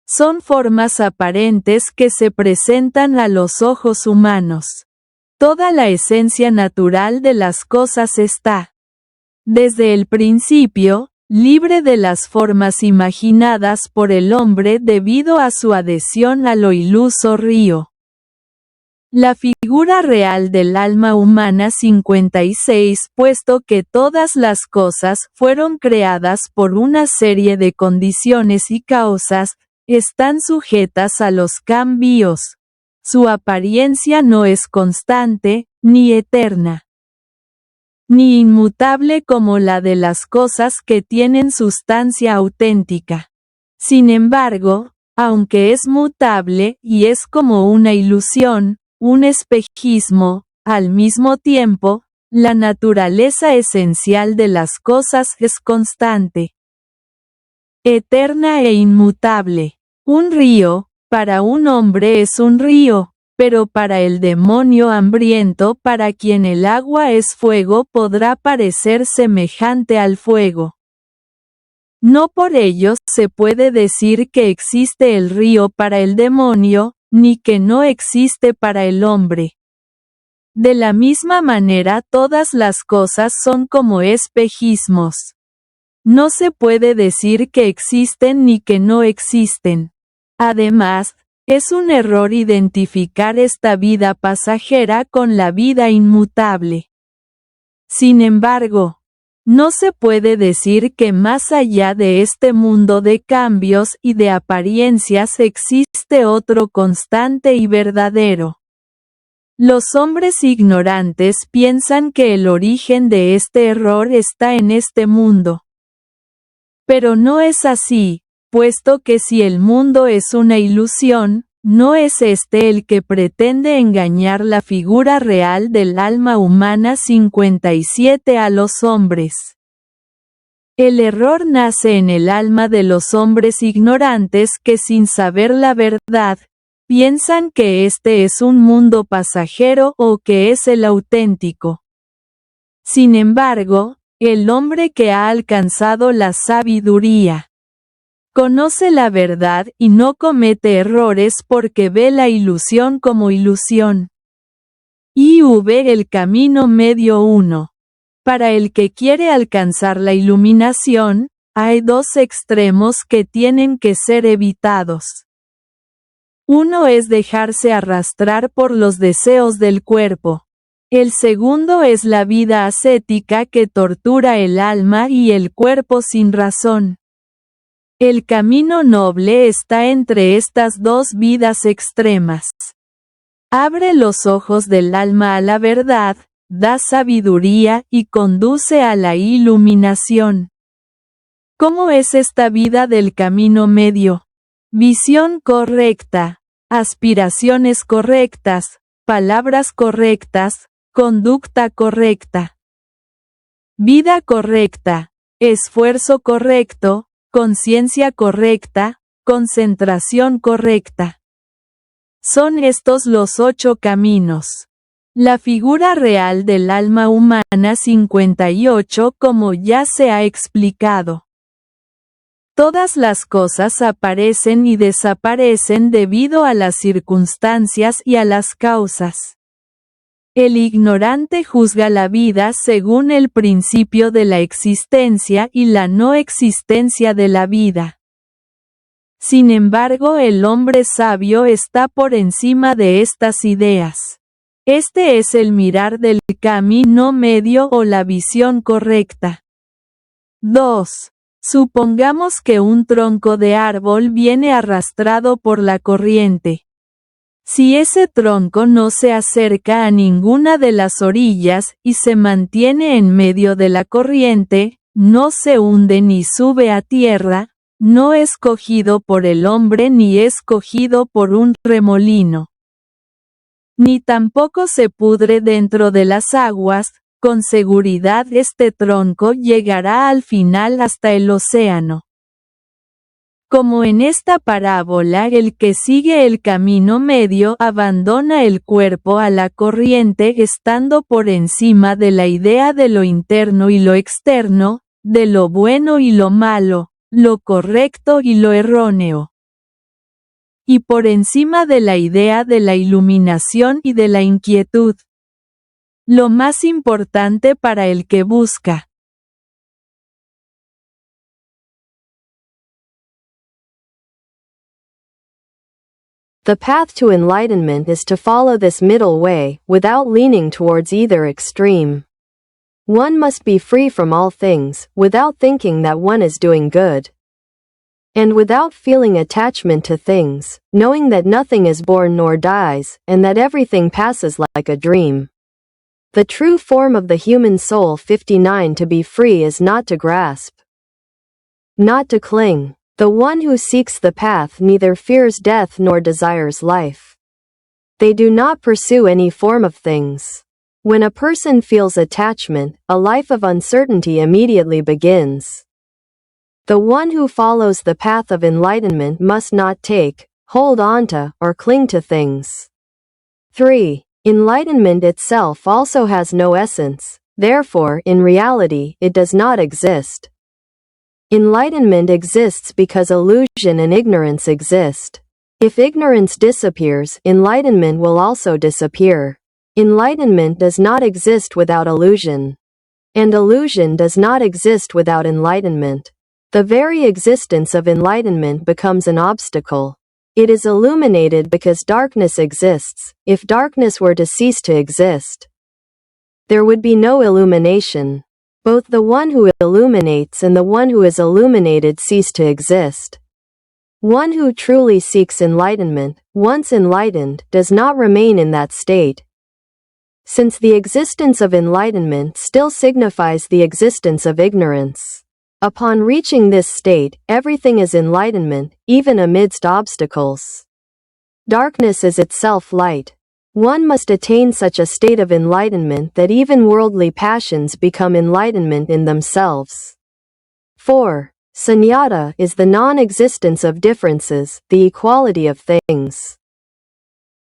Son formas aparentes que se presentan a los ojos humanos. Toda la esencia natural de las cosas está, desde el principio, libre de las formas imaginadas por el hombre debido a su adhesión a lo iluso río. La figura real del alma humana 56. Puesto que todas las cosas fueron creadas por una serie de condiciones y causas, están sujetas a los cambios. Su apariencia no es constante, ni eterna, ni inmutable como la de las cosas que tienen sustancia auténtica. Sin embargo, aunque es mutable y es como una ilusión, un espejismo, al mismo tiempo, la naturaleza esencial de las cosas es constante, eterna e inmutable. Un río, para un hombre es un río, pero para el demonio hambriento para quien el agua es fuego podrá parecer semejante al fuego. No por ello se puede decir que existe el río para el demonio, ni que no existe para el hombre. De la misma manera todas las cosas son como espejismos. No se puede decir que existen ni que no existen. Además, es un error identificar esta vida pasajera con la vida inmutable. Sin embargo, no se puede decir que más allá de este mundo de cambios y de apariencias existe otro constante y verdadero. Los hombres ignorantes piensan que el origen de este error está en este mundo. Pero no es así, puesto que si el mundo es una ilusión, no es este el que pretende engañar la figura real del alma humana 57 a los hombres. El error nace en el alma de los hombres ignorantes que sin saber la verdad, piensan que este es un mundo pasajero o que es el auténtico. Sin embargo, el hombre que ha alcanzado la sabiduría conoce la verdad y no comete errores porque ve la ilusión como ilusión. El camino medio 1. Para el que quiere alcanzar la iluminación, hay dos extremos que tienen que ser evitados. Uno es dejarse arrastrar por los deseos del cuerpo. El segundo es la vida ascética que tortura el alma y el cuerpo sin razón. El camino noble está entre estas dos vidas extremas. Abre los ojos del alma a la verdad, da sabiduría y conduce a la iluminación. ¿Cómo es esta vida del camino medio? Visión correcta, aspiraciones correctas, palabras correctas, conducta correcta. Vida correcta, esfuerzo correcto, consciencia correcta, concentración correcta. Son estos los 8 caminos. La figura real del alma humana 58 como ya se ha explicado. Todas las cosas aparecen y desaparecen debido a las circunstancias y a las causas. El ignorante juzga la vida según el principio de la existencia y la no existencia de la vida. Sin embargo, el hombre sabio está por encima de estas ideas. Este es el mirar del camino medio o la visión correcta. 2. Supongamos que un tronco de árbol viene arrastrado por la corriente. Si ese tronco no se acerca a ninguna de las orillas y se mantiene en medio de la corriente, no se hunde ni sube a tierra, no es cogido por el hombre ni es cogido por un remolino. Ni tampoco se pudre dentro de las aguas, con seguridad este tronco llegará al final hasta el océano. Como en esta parábola el que sigue el camino medio abandona el cuerpo a la corriente estando por encima de la idea de lo interno y lo externo, de lo bueno y lo malo, lo correcto y lo erróneo. Y por encima de la idea de la iluminación y de la inquietud. Lo más importante para el que busca. The path to enlightenment is to follow this middle way, without leaning towards either extreme. One must be free from all things, without thinking that one is doing good. And without feeling attachment to things, knowing that nothing is born nor dies, and that everything passes like a dream. The true form of the human soul 59 to be free is not to grasp, not to cling. The one who seeks the path neither fears death nor desires life. They do not pursue any form of things. When a person feels attachment, a life of uncertainty immediately begins. The one who follows the path of enlightenment must not take, hold on to, or cling to things. 3. Enlightenment itself also has no essence, therefore, in reality, it does not exist. Enlightenment exists because illusion and ignorance exist. If ignorance disappears, enlightenment will also disappear. Enlightenment does not exist without illusion. And illusion does not exist without enlightenment. The very existence of enlightenment becomes an obstacle. It is illuminated because darkness exists. If darkness were to cease to exist, there would be no illumination. Both the one who illuminates and the one who is illuminated cease to exist. One who truly seeks enlightenment, once enlightened, does not remain in that state. Since the existence of enlightenment still signifies the existence of ignorance. Upon reaching this state, everything is enlightenment, even amidst obstacles. Darkness is itself light. One must attain such a state of enlightenment that even worldly passions become enlightenment in themselves. 4. Sunyata is the non-existence of differences, the equality of things.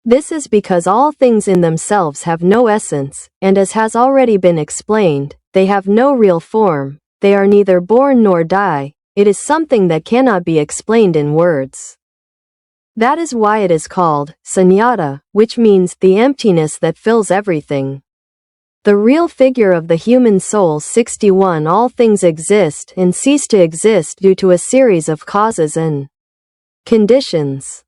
This is because all things in themselves have no essence, and as has already been explained, they have no real form, they are neither born nor die, it is something that cannot be explained in words. That is why it is called sunyata, which means the emptiness that fills everything. The real figure of the human soul 61. All things exist and cease to exist due to a series of causes and conditions.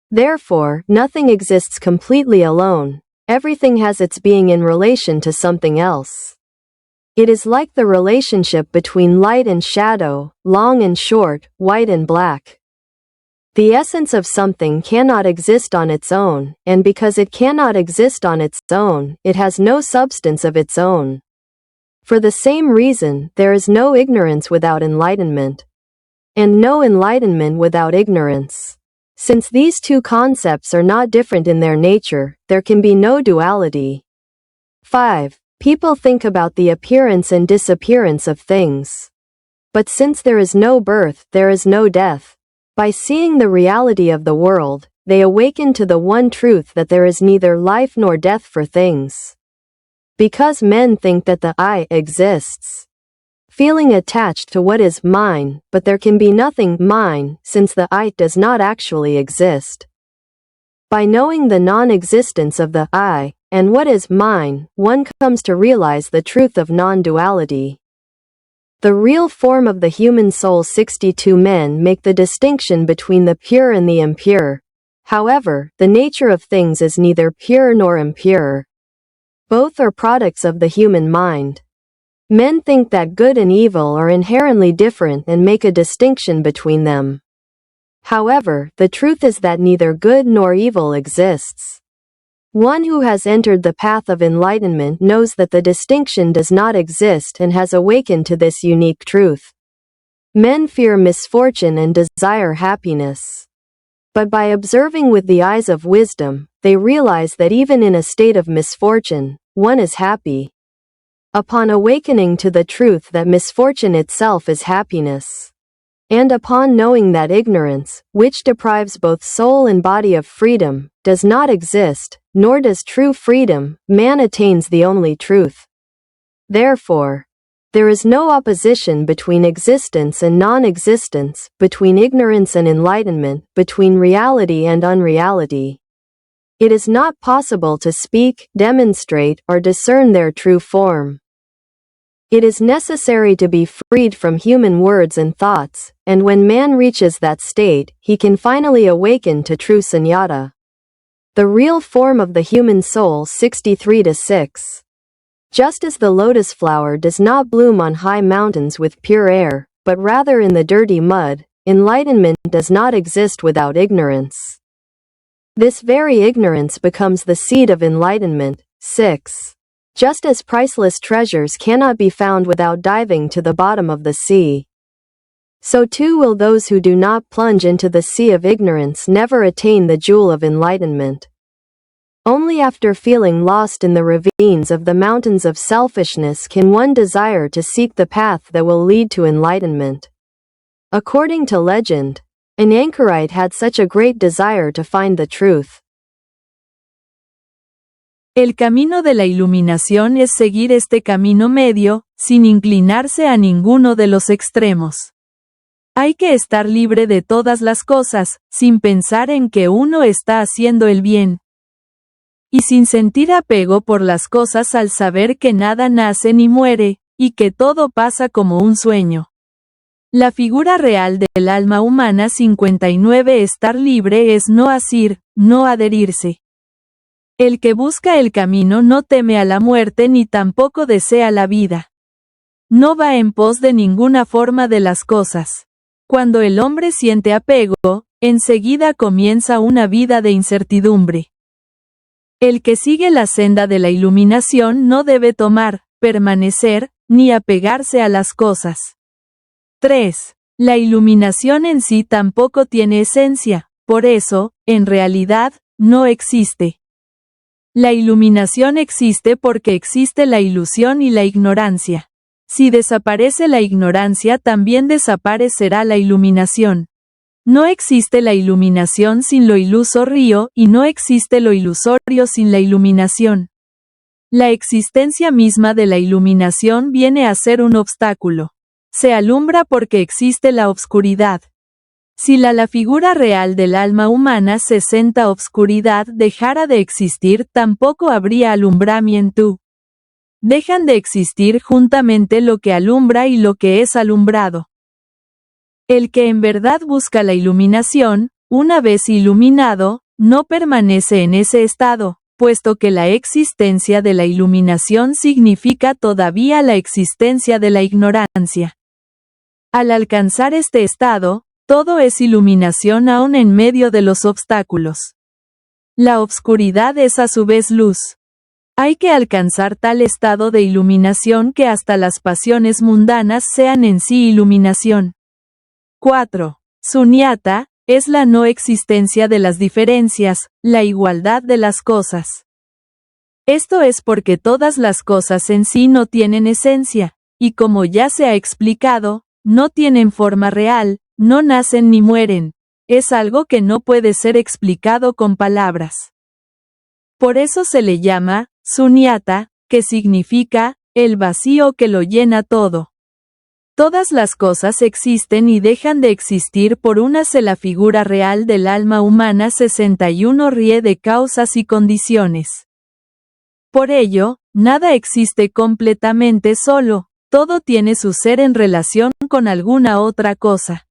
Therefore, nothing exists completely alone. Everything has its being in relation to something else. It is like the relationship between light and shadow, long and short, white and black. The essence of something cannot exist on its own, and because it cannot exist on its own, it has no substance of its own. For the same reason, there is no ignorance without enlightenment, and no enlightenment without ignorance. Since these two concepts are not different in their nature, there can be no duality. 5. People think about the appearance and disappearance of things. But since there is no birth, there is no death. By seeing the reality of the world, they awaken to the one truth that there is neither life nor death for things. Because men think that the I exists, feeling attached to what is mine, but there can be nothing mine, since the I does not actually exist. By knowing the non-existence of the I, and what is mine, one comes to realize the truth of non-duality. The real form of the human soul 62. Men make the distinction between the pure and the impure. However, the nature of things is neither pure nor impure. Both are products of the human mind. Men think that good and evil are inherently different and make a distinction between them. However, the truth is that neither good nor evil exists. One who has entered the path of enlightenment knows that the distinction does not exist and has awakened to this unique truth. Men fear misfortune and desire happiness. But by observing with the eyes of wisdom, they realize that even in a state of misfortune, one is happy. Upon awakening to the truth that misfortune itself is happiness, and upon knowing that ignorance, which deprives both soul and body of freedom, does not exist, nor does true freedom, man attains the only truth. Therefore, there is no opposition between existence and non-existence, between ignorance and enlightenment, between reality and unreality. It is not possible to speak, demonstrate, or discern their true form. It is necessary to be freed from human words and thoughts, and when man reaches that state, he can finally awaken to true sunyata. The real form of the human soul 63-6. Just as the lotus flower does not bloom on high mountains with pure air, but rather in the dirty mud, enlightenment does not exist without ignorance. This very ignorance becomes the seed of enlightenment. 6. Just as priceless treasures cannot be found without diving to the bottom of the sea, so too will those who do not plunge into the sea of ignorance never attain the jewel of enlightenment. Only after feeling lost in the ravines of the mountains of selfishness can one desire to seek the path that will lead to enlightenment. According to legend, an anchorite had such a great desire to find the truth. El camino de la iluminación es seguir este camino medio, sin inclinarse a ninguno de los extremos. Hay que estar libre de todas las cosas, sin pensar en que uno está haciendo el bien. Y sin sentir apego por las cosas al saber que nada nace ni muere, y que todo pasa como un sueño. La figura real del alma humana 59. Estar libre es no asir, no adherirse. El que busca el camino no teme a la muerte ni tampoco desea la vida. No va en pos de ninguna forma de las cosas. Cuando el hombre siente apego, enseguida comienza una vida de incertidumbre. El que sigue la senda de la iluminación no debe tomar, permanecer, ni apegarse a las cosas. 3. La iluminación en sí tampoco tiene esencia, por eso, en realidad, no existe. La iluminación existe porque existe la ilusión y la ignorancia. Si desaparece la ignorancia, también desaparecerá la iluminación. No existe la iluminación sin lo ilusorio y no existe lo ilusorio sin la iluminación. La existencia misma de la iluminación viene a ser un obstáculo. Se alumbra porque existe la obscuridad. Si la figura real del alma humana 60 obscuridad dejara de existir, tampoco habría alumbramiento. Dejan de existir juntamente lo que alumbra y lo que es alumbrado. El que en verdad busca la iluminación, una vez iluminado, no permanece en ese estado, puesto que la existencia de la iluminación significa todavía la existencia de la ignorancia. Al alcanzar este estado, todo es iluminación aún en medio de los obstáculos. La obscuridad es a su vez luz. Hay que alcanzar tal estado de iluminación que hasta las pasiones mundanas sean en sí iluminación. 4. Sunyata, es la no existencia de las diferencias, la igualdad de las cosas. Esto es porque todas las cosas en sí no tienen esencia, y como ya se ha explicado, no tienen forma real, no nacen ni mueren. Es algo que no puede ser explicado con palabras. Por eso se le llama sunyata, que significa el vacío que lo llena todo. Todas las cosas existen y dejan de existir por una sola figura real del alma humana 61 ríe de causas y condiciones. Por ello, nada existe completamente solo, todo tiene su ser en relación con alguna otra cosa.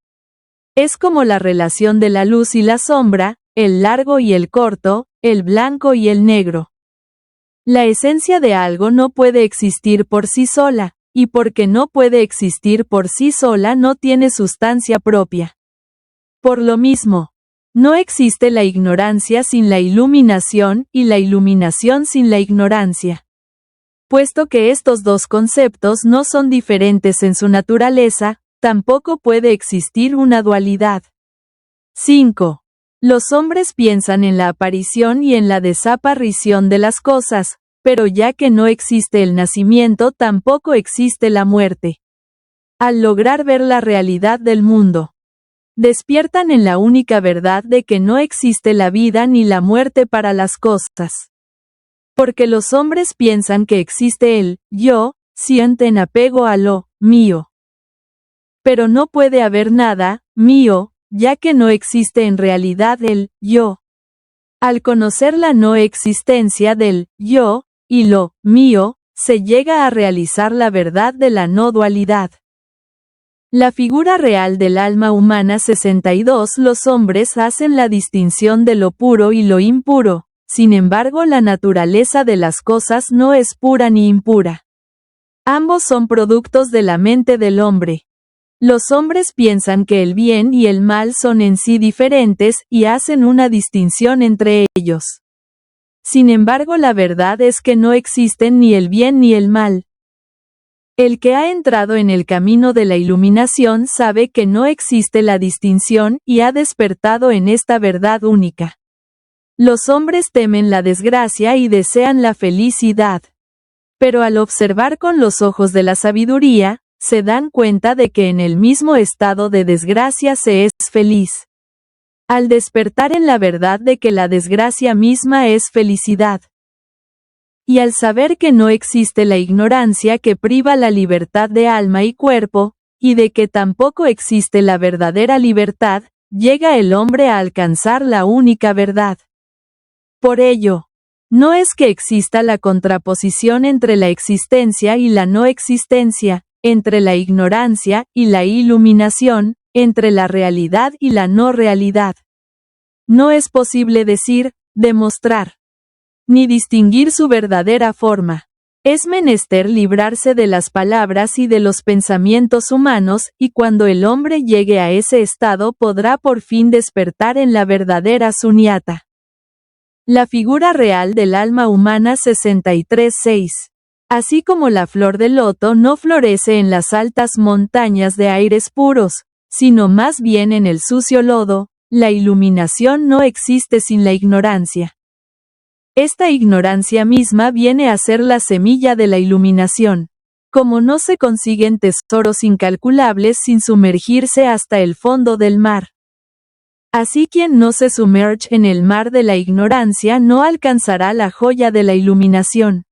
Es como la relación de la luz y la sombra, el largo y el corto, el blanco y el negro. La esencia de algo no puede existir por sí sola, y porque no puede existir por sí sola no tiene sustancia propia. Por lo mismo, no existe la ignorancia sin la iluminación y la iluminación sin la ignorancia. Puesto que estos dos conceptos no son diferentes en su naturaleza, tampoco puede existir una dualidad. 5. Los hombres piensan en la aparición y en la desaparición de las cosas, pero ya que no existe el nacimiento tampoco existe la muerte. Al lograr ver la realidad del mundo, despiertan en la única verdad de que no existe la vida ni la muerte para las cosas. Porque los hombres piensan que existe el yo, sienten apego a lo mío. Pero no puede haber nada mío, ya que no existe en realidad el yo. Al conocer la no existencia del yo y lo mío, se llega a realizar la verdad de la no dualidad. La figura real del alma humana 62. Los hombres hacen la distinción de lo puro y lo impuro, sin embargo la naturaleza de las cosas no es pura ni impura. Ambos son productos de la mente del hombre. Los hombres piensan que el bien y el mal son en sí diferentes y hacen una distinción entre ellos. Sin embargo, la verdad es que no existen ni el bien ni el mal. El que ha entrado en el camino de la iluminación sabe que no existe la distinción y ha despertado en esta verdad única. Los hombres temen la desgracia y desean la felicidad. Pero al observar con los ojos de la sabiduría, se dan cuenta de que en el mismo estado de desgracia se es feliz. Al despertar en la verdad de que la desgracia misma es felicidad. Y al saber que no existe la ignorancia que priva la libertad de alma y cuerpo, y de que tampoco existe la verdadera libertad, llega el hombre a alcanzar la única verdad. Por ello, no es que exista la contraposición entre la existencia y la no existencia, entre la ignorancia y la iluminación, entre la realidad y la no realidad. No es posible decir, demostrar, ni distinguir su verdadera forma. Es menester librarse de las palabras y de los pensamientos humanos, y cuando el hombre llegue a ese estado podrá por fin despertar en la verdadera sunyata. La figura real del alma humana 63.6. Así como la flor de loto no florece en las altas montañas de aires puros, sino más bien en el sucio lodo, la iluminación no existe sin la ignorancia. Esta ignorancia misma viene a ser la semilla de la iluminación. Como no se consiguen tesoros incalculables sin sumergirse hasta el fondo del mar. Así quien no se sumerge en el mar de la ignorancia no alcanzará la joya de la iluminación.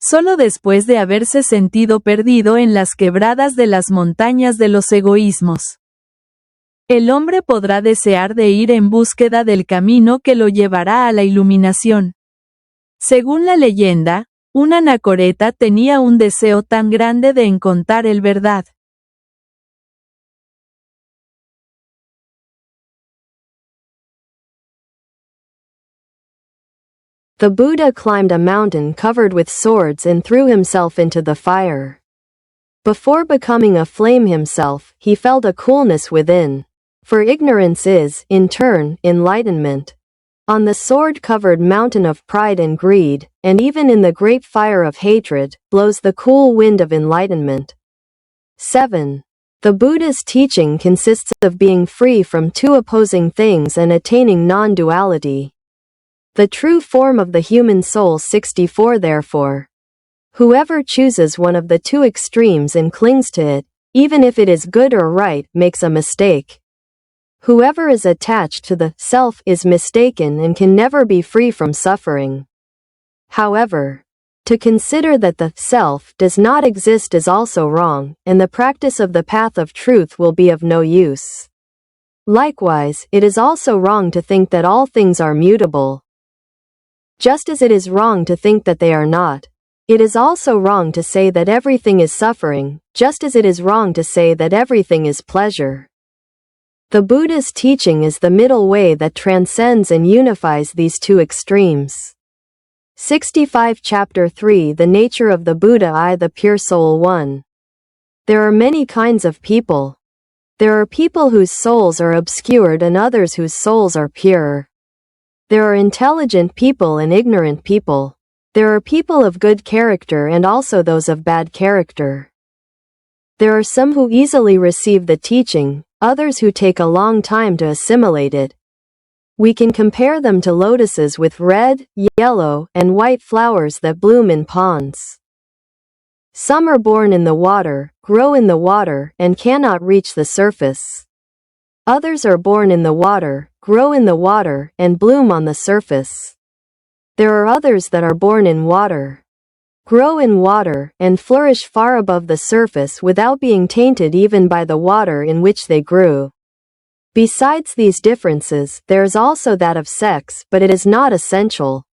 Solo después de haberse sentido perdido en las quebradas de las montañas de los egoísmos. El hombre podrá desear de ir en búsqueda del camino que lo llevará a la iluminación. Según la leyenda, una anacoreta tenía un deseo tan grande de encontrar el verdad. The Buddha climbed a mountain covered with swords and threw himself into the fire. Before becoming a flame himself, he felt a coolness within. For ignorance is, in turn, enlightenment. On the sword-covered mountain of pride and greed, and even in the great fire of hatred, blows the cool wind of enlightenment. 7. The Buddha's teaching consists of being free from two opposing things and attaining non-duality. The true form of the human soul 64 Therefore, whoever chooses one of the two extremes and clings to it, even if it is good or right, makes a mistake. Whoever is attached to the self is mistaken and can never be free from suffering. However, to consider that the self does not exist is also wrong, and the practice of the path of truth will be of no use. Likewise, it is also wrong to think that all things are mutable. Just as it is wrong to think that they are not. It is also wrong to say that everything is suffering, just as it is wrong to say that everything is pleasure. The Buddha's teaching is the middle way that transcends and unifies these two extremes. 65 Chapter 3 The Nature of the Buddha I The Pure Soul 1. There are many kinds of people. There are people whose souls are obscured and others whose souls are pure. There are intelligent people and ignorant people. There are people of good character and also those of bad character. There are some who easily receive the teaching, others who take a long time to assimilate it. We can compare them to lotuses with red, yellow, and white flowers that bloom in ponds. Some are born in the water, grow in the water, and cannot reach the surface. Others are born in the water, grow in the water, and bloom on the surface. There are others that are born in water, grow in water, and flourish far above the surface without being tainted even by the water in which they grew. Besides these differences, there is also that of sex, but it is not essential.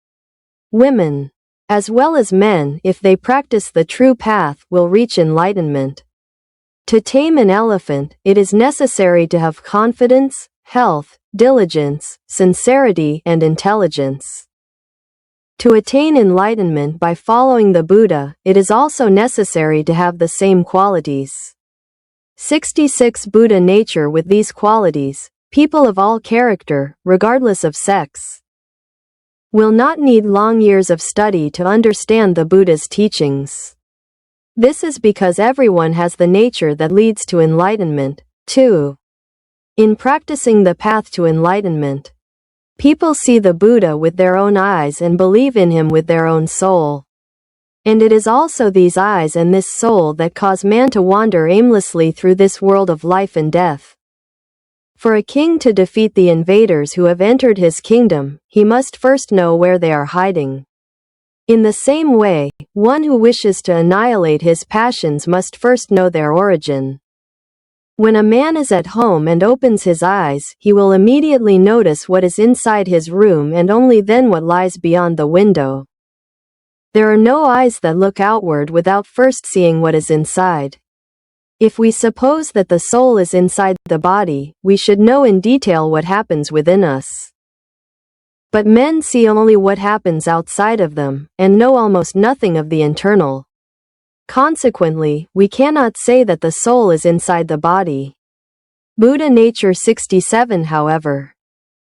Women, as well as men, if they practice the true path, will reach enlightenment. To tame an elephant, it is necessary to have confidence, health, diligence, sincerity, and intelligence. To attain enlightenment by following the Buddha, it is also necessary to have the same qualities. 66 Buddha nature. With these qualities, people of all character, regardless of sex, will not need long years of study to understand the Buddha's teachings. This is because everyone has the nature that leads to enlightenment. 2. In practicing the path to enlightenment, people see the Buddha with their own eyes and believe in him with their own soul. And it is also these eyes and this soul that cause man to wander aimlessly through this world of life and death. For a king to defeat the invaders who have entered his kingdom, he must first know where they are hiding. In the same way, one who wishes to annihilate his passions must first know their origin. When a man is at home and opens his eyes, he will immediately notice what is inside his room and only then what lies beyond the window. There are no eyes that look outward without first seeing what is inside. If we suppose that the soul is inside the body, we should know in detail what happens within us. But men see only what happens outside of them, and know almost nothing of the internal. Consequently, we cannot say that the soul is inside the body. Buddha nature 67. However,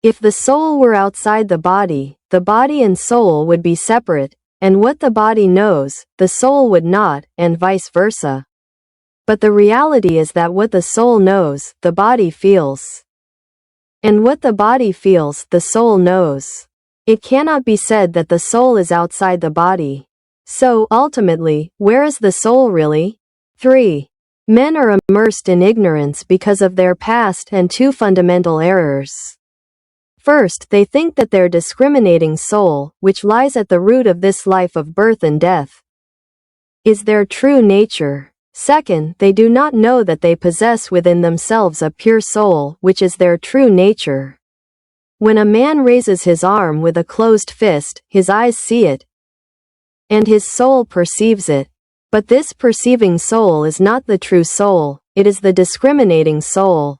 if the soul were outside the body and soul would be separate, and what the body knows, the soul would not, and vice versa. But the reality is that what the soul knows, the body feels. And what the body feels, the soul knows. It cannot be said that the soul is outside the body. So, ultimately, where is the soul really? 3. Men are immersed in ignorance because of their past and two fundamental errors. First, they think that their discriminating soul, which lies at the root of this life of birth and death, is their true nature. Second, they do not know that they possess within themselves a pure soul, which is their true nature. When a man raises his arm with a closed fist, his eyes see it, and his soul perceives it. But this perceiving soul is not the true soul, it is the discriminating soul.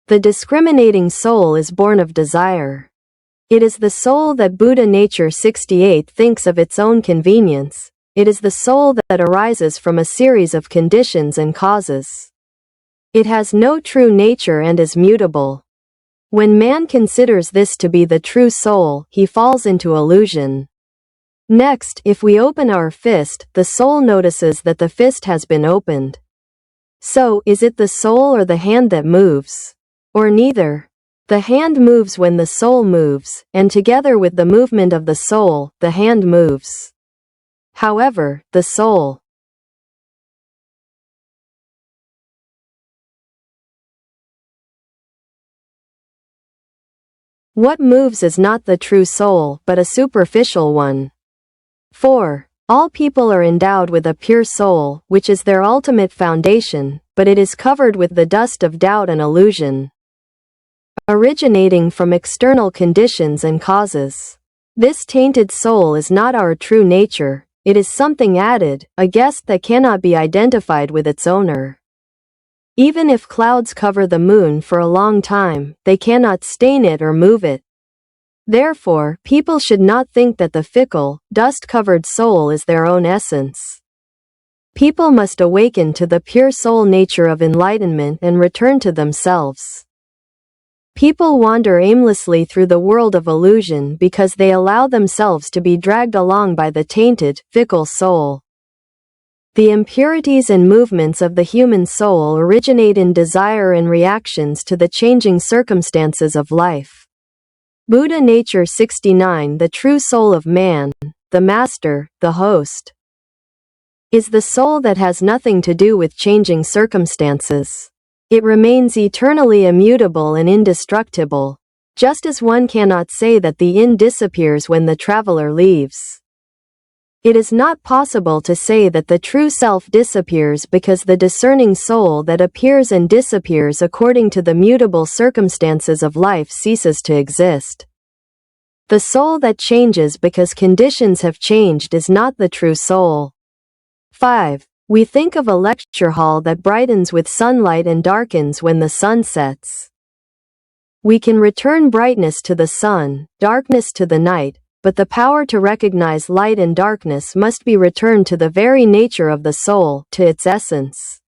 The discriminating soul is born of desire. It is the soul that Buddha nature 68 thinks of its own convenience. It is the soul that arises from a series of conditions and causes. It has no true nature and is mutable. When man considers this to be the true soul, he falls into illusion. Next, if we open our fist, the soul notices that the fist has been opened. So, is it the soul or the hand that moves? Or neither? The hand moves when the soul moves, and together with the movement of the soul, the hand moves. However, the soul what moves is not the true soul, but a superficial one. 4. All people are endowed with a pure soul, which is their ultimate foundation, but it is covered with the dust of doubt and illusion, originating from external conditions and causes. This tainted soul is not our true nature, it is something added, a guest that cannot be identified with its owner. Even if clouds cover the moon for a long time, they cannot stain it or move it. Therefore, people should not think that the fickle, dust-covered soul is their own essence. People must awaken to the pure soul nature of enlightenment and return to themselves. People wander aimlessly through the world of illusion because they allow themselves to be dragged along by the tainted, fickle soul. The impurities and movements of the human soul originate in desire and reactions to the changing circumstances of life. Buddha nature 69. The true soul of man, the master, the host, is the soul that has nothing to do with changing circumstances. It remains eternally immutable and indestructible, just as one cannot say that the inn disappears when the traveler leaves. It is not possible to say that the true self disappears because the discerning soul that appears and disappears according to the mutable circumstances of life ceases to exist. The soul that changes because conditions have changed is not the true soul. 5. We think of a lecture hall that brightens with sunlight and darkens when the sun sets. We can return brightness to the sun, darkness to the night, but the power to recognize light and darkness must be returned to the very nature of the soul, to its essence.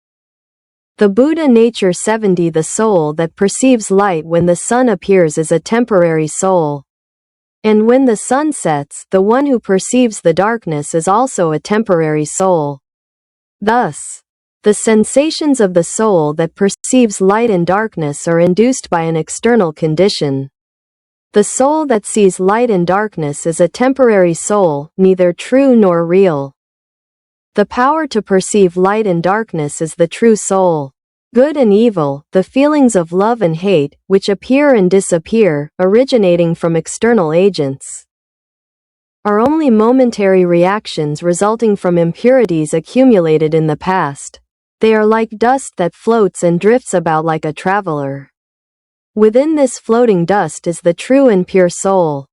The Buddha Nature 70. The soul that perceives light when the sun appears is a temporary soul. And when the sun sets, the one who perceives the darkness is also a temporary soul. Thus, the sensations of the soul that perceives light and darkness are induced by an external condition. The soul that sees light and darkness is a temporary soul, neither true nor real. The power to perceive light and darkness is the true soul. Good and evil, the feelings of love and hate, which appear and disappear, originating from external agents, are only momentary reactions resulting from impurities accumulated in the past. They are like dust that floats and drifts about like a traveler. Within this floating dust is the true and pure soul,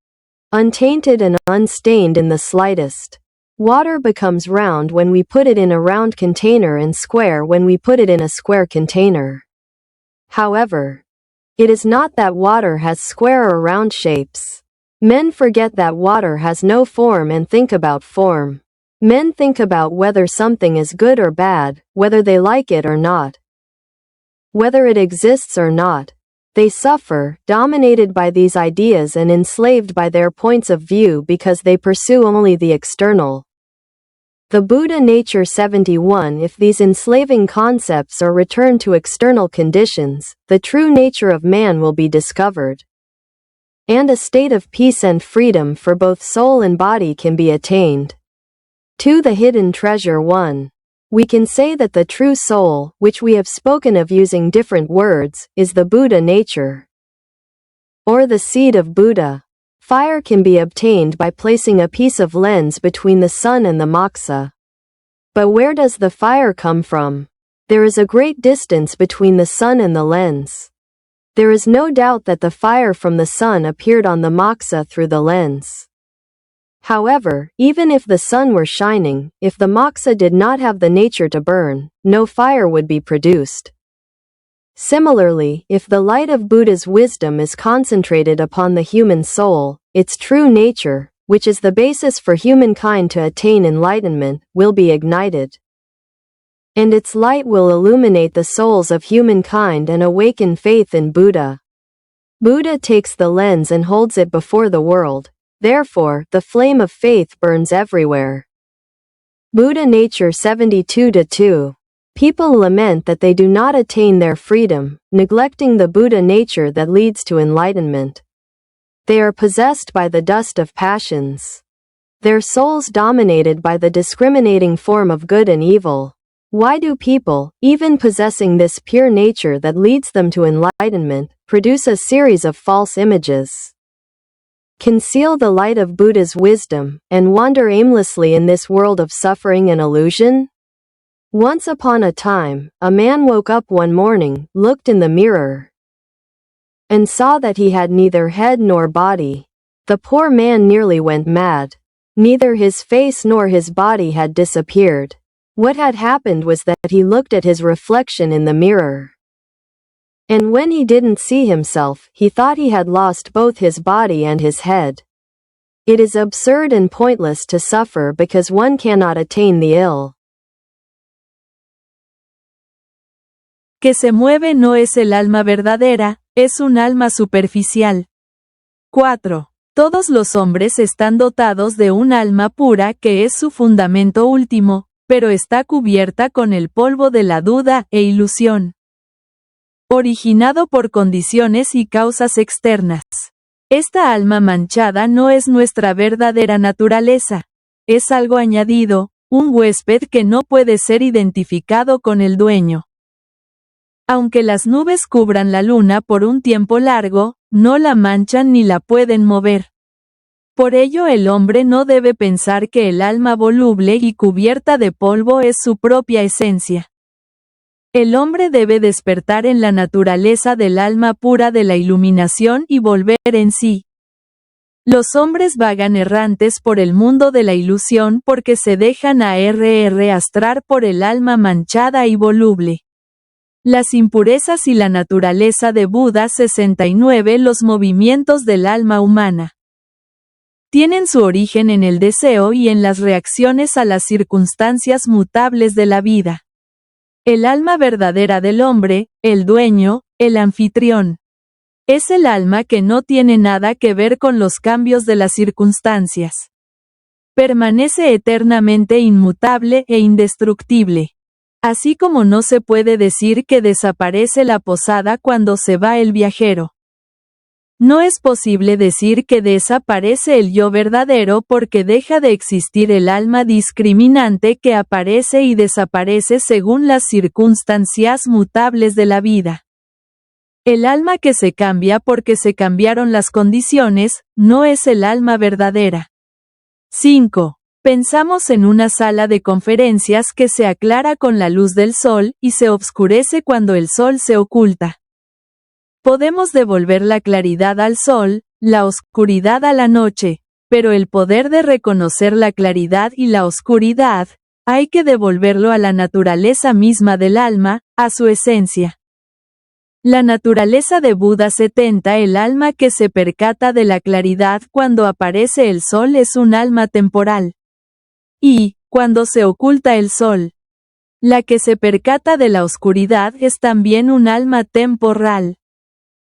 untainted and unstained in the slightest. Water becomes round when we put it in a round container and square when we put it in a square container. However, it is not that water has square or round shapes. Men forget that water has no form and think about form. Men think about whether something is good or bad, whether they like it or not, whether it exists or not. They suffer, dominated by these ideas and enslaved by their points of view because they pursue only the external. The Buddha Nature 71. If these enslaving concepts are returned to external conditions, the true nature of man will be discovered, and a state of peace and freedom for both soul and body can be attained. 2. The hidden treasure 1. We can say that the true soul, which we have spoken of using different words, is the Buddha nature, or the seed of Buddha. Fire can be obtained by placing a piece of lens between the sun and the moksha. But where does the fire come from? There is a great distance between the sun and the lens. There is no doubt that the fire from the sun appeared on the moksha through the lens. However, even if the sun were shining, if the moksha did not have the nature to burn, no fire would be produced. Similarly, if the light of Buddha's wisdom is concentrated upon the human soul, its true nature, which is the basis for humankind to attain enlightenment, will be ignited. And its light will illuminate the souls of humankind and awaken faith in Buddha. Buddha takes the lens and holds it before the world. Therefore, the flame of faith burns everywhere. Buddha Nature 72-2. People lament that they do not attain their freedom, neglecting the Buddha nature that leads to enlightenment. They are possessed by the dust of passions, their souls dominated by the discriminating form of good and evil. Why do people, even possessing this pure nature that leads them to enlightenment, produce a series of false images, conceal the light of Buddha's wisdom, and wander aimlessly in this world of suffering and illusion? Once upon a time, a man woke up one morning, looked in the mirror, and saw that he had neither head nor body. The poor man nearly went mad. Neither his face nor his body had disappeared. What had happened was that he looked at his reflection in the mirror, and when he didn't see himself, he thought he had lost both his body and his head. It is absurd and pointless to suffer because one cannot attain the ill. Que se mueve no es el alma verdadera, es un alma superficial. 4. Todos los hombres están dotados de un alma pura que es su fundamento último, pero está cubierta con el polvo de la duda e ilusión, originado por condiciones y causas externas. Esta alma manchada no es nuestra verdadera naturaleza, es algo añadido, un huésped que no puede ser identificado con el dueño. Aunque las nubes cubran la luna por un tiempo largo, no la manchan ni la pueden mover. Por ello el hombre no debe pensar que el alma voluble y cubierta de polvo es su propia esencia. El hombre debe despertar en la naturaleza del alma pura de la iluminación y volver en sí. Los hombres vagan errantes por el mundo de la ilusión porque se dejan arrastrar por el alma manchada y voluble. Las impurezas y la naturaleza de Buda 69. Los movimientos del alma humana. tienen su origen en el deseo y en las reacciones a las circunstancias mutables de la vida. El alma verdadera del hombre, el dueño, el anfitrión. Es el alma que no tiene nada que ver con los cambios de las circunstancias. Permanece eternamente inmutable e indestructible. Así como no se puede decir que desaparece la posada cuando se va el viajero. No es posible decir que desaparece el yo verdadero porque deja de existir el alma discriminante que aparece y desaparece según las circunstancias mutables de la vida. El alma que se cambia porque se cambiaron las condiciones, no es el alma verdadera. 5. Pensamos en una sala de conferencias que se aclara con la luz del sol y se obscurece cuando el sol se oculta. Podemos devolver la claridad al sol, la oscuridad a la noche, pero el poder de reconocer la claridad y la oscuridad, hay que devolverlo a la naturaleza misma del alma, a su esencia. La naturaleza de Buda 70. El alma que se percata de la claridad cuando aparece el sol es un alma temporal. Y, cuando se oculta el sol, la que se percata de la oscuridad es también un alma temporal.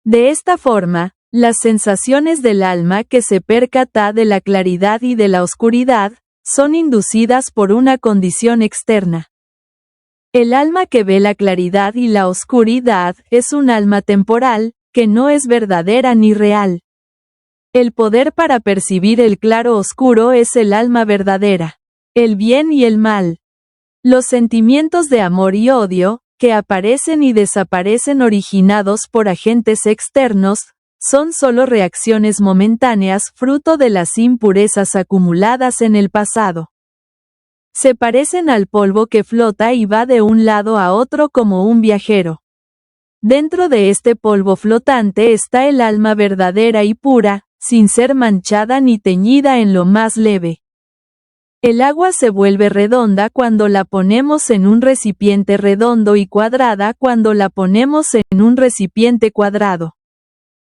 De esta forma, las sensaciones del alma que se percata de la claridad y de la oscuridad, son inducidas por una condición externa. El alma que ve la claridad y la oscuridad es un alma temporal, que no es verdadera ni real. El poder para percibir el claro oscuro es el alma verdadera, el bien y el mal. Los sentimientos de amor y odio, que aparecen y desaparecen originados por agentes externos, son solo reacciones momentáneas fruto de las impurezas acumuladas en el pasado. Se parecen al polvo que flota y va de un lado a otro como un viajero. Dentro de este polvo flotante está el alma verdadera y pura, sin ser manchada ni teñida en lo más leve. El agua se vuelve redonda cuando la ponemos en un recipiente redondo y cuadrada cuando la ponemos en un recipiente cuadrado.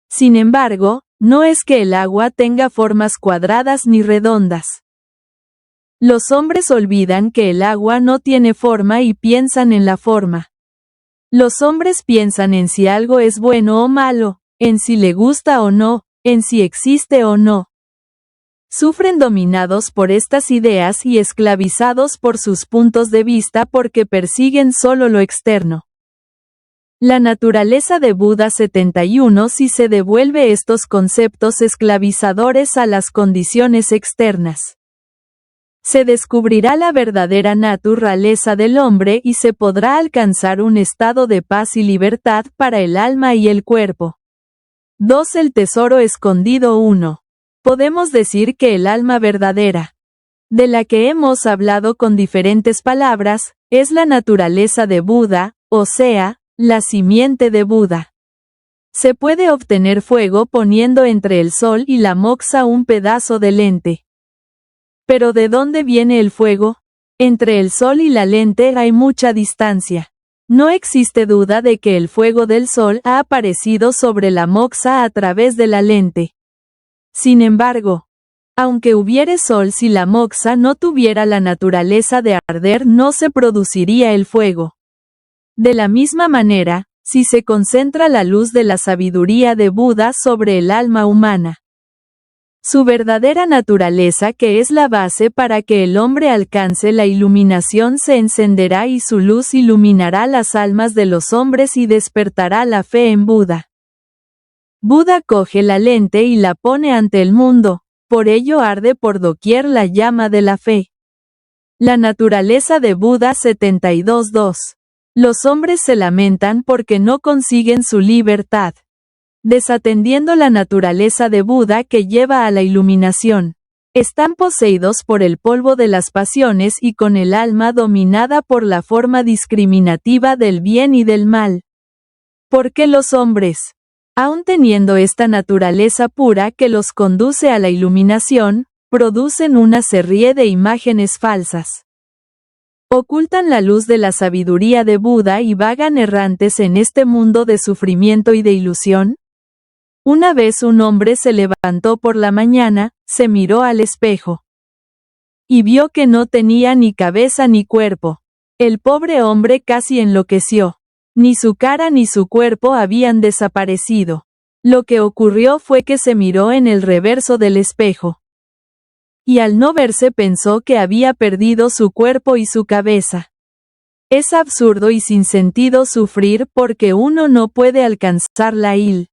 Sin embargo, no es que el agua tenga formas cuadradas ni redondas. Los hombres olvidan que el agua no tiene forma y piensan en la forma. Los hombres piensan en si algo es bueno o malo, en si le gusta o no, en si existe o no. Sufren dominados por estas ideas y esclavizados por sus puntos de vista porque persiguen solo lo externo. La naturaleza de Buda 71 si se devuelve estos conceptos esclavizadores a las condiciones externas. Se descubrirá la verdadera naturaleza del hombre y se podrá alcanzar un estado de paz y libertad para el alma y el cuerpo. 2. El tesoro escondido 1. Podemos decir que el alma verdadera, de la que hemos hablado con diferentes palabras, es la naturaleza de Buda, o sea, la simiente de Buda. Se puede obtener fuego poniendo entre el sol y la moxa un pedazo de lente. ¿Pero de dónde viene el fuego? Entre el sol y la lente hay mucha distancia. No existe duda de que el fuego del sol ha aparecido sobre la moxa a través de la lente. Sin embargo, aunque hubiere sol si la moxa no tuviera la naturaleza de arder no se produciría el fuego. De la misma manera, si se concentra la luz de la sabiduría de Buda sobre el alma humana, su verdadera naturaleza que es la base para que el hombre alcance la iluminación se encenderá y su luz iluminará las almas de los hombres y despertará la fe en Buda. Buda coge la lente y la pone ante el mundo, por ello arde por doquier la llama de la fe. La naturaleza de Buda 72.2. Los hombres se lamentan porque no consiguen su libertad, desatendiendo la naturaleza de Buda que lleva a la iluminación. Están poseídos por el polvo de las pasiones y con el alma dominada por la forma discriminativa del bien y del mal. ¿Por qué los hombres, aun teniendo esta naturaleza pura que los conduce a la iluminación, producen una serie de imágenes falsas? Ocultan la luz de la sabiduría de Buda y vagan errantes en este mundo de sufrimiento y de ilusión. Una vez un hombre se levantó por la mañana, se miró al espejo y vio que no tenía ni cabeza ni cuerpo. El pobre hombre casi enloqueció. Ni su cara ni su cuerpo habían desaparecido. Lo que ocurrió fue que se miró en el reverso del espejo. Y al no verse pensó que había perdido su cuerpo y su cabeza. Es absurdo y sin sentido sufrir porque uno no puede alcanzar la il.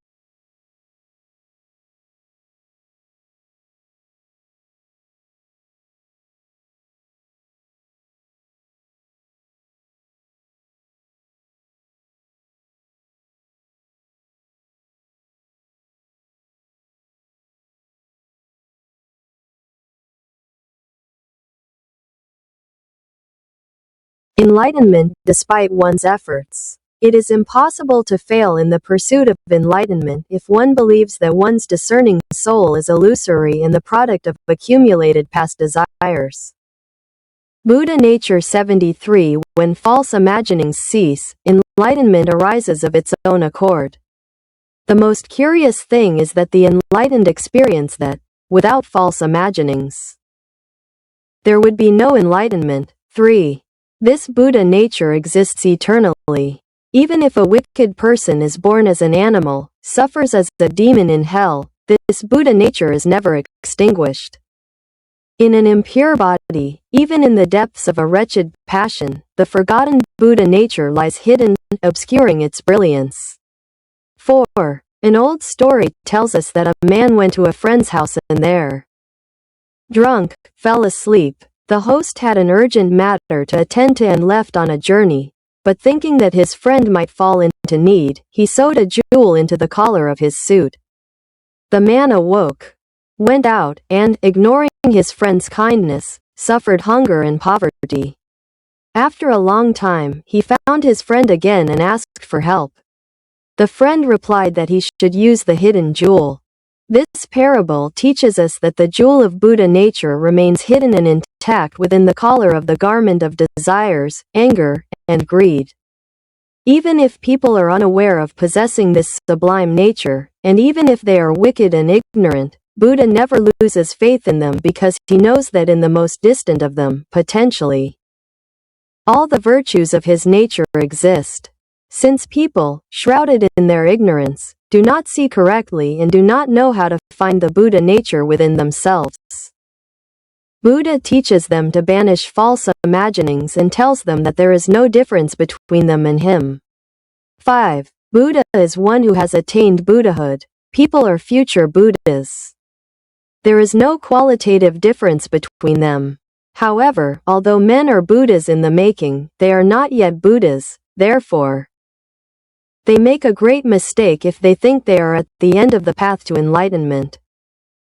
Enlightenment, despite one's efforts. It is impossible to fail in the pursuit of enlightenment if one believes that one's discerning soul is illusory and the product of accumulated past desires. Buddha Nature 73. When false imaginings cease, enlightenment arises of its own accord. The most curious thing is that the enlightened experience that, without false imaginings, there would be no enlightenment. 3. This Buddha nature exists eternally. Even if a wicked person is born as an animal, suffers as a demon in hell, this Buddha nature is never extinguished. In an impure body, even in the depths of a wretched passion, the forgotten Buddha nature lies hidden, obscuring its brilliance. 4. An old story tells us that a man went to a friend's house and there, drunk, fell asleep. The host had an urgent matter to attend to and left on a journey, but thinking that his friend might fall into need, he sewed a jewel into the collar of his suit. The man awoke, went out, and, ignoring his friend's kindness, suffered hunger and poverty. After a long time, he found his friend again and asked for help. The friend replied that he should use the hidden jewel. This parable teaches us that the jewel of Buddha nature remains hidden and intact within the collar of the garment of desires, anger, and greed. Even if people are unaware of possessing this sublime nature, and even if they are wicked and ignorant, Buddha never loses faith in them because he knows that in the most distant of them, potentially, all the virtues of his nature exist. Since people, shrouded in their ignorance, do not see correctly and do not know how to find the Buddha nature within themselves, Buddha teaches them to banish false imaginings and tells them that there is no difference between them and him. 5. Buddha is one who has attained Buddhahood. People are future Buddhas. There is no qualitative difference between them. However, although men are Buddhas in the making, they are not yet Buddhas, therefore, they make a great mistake if they think they are at the end of the path to enlightenment.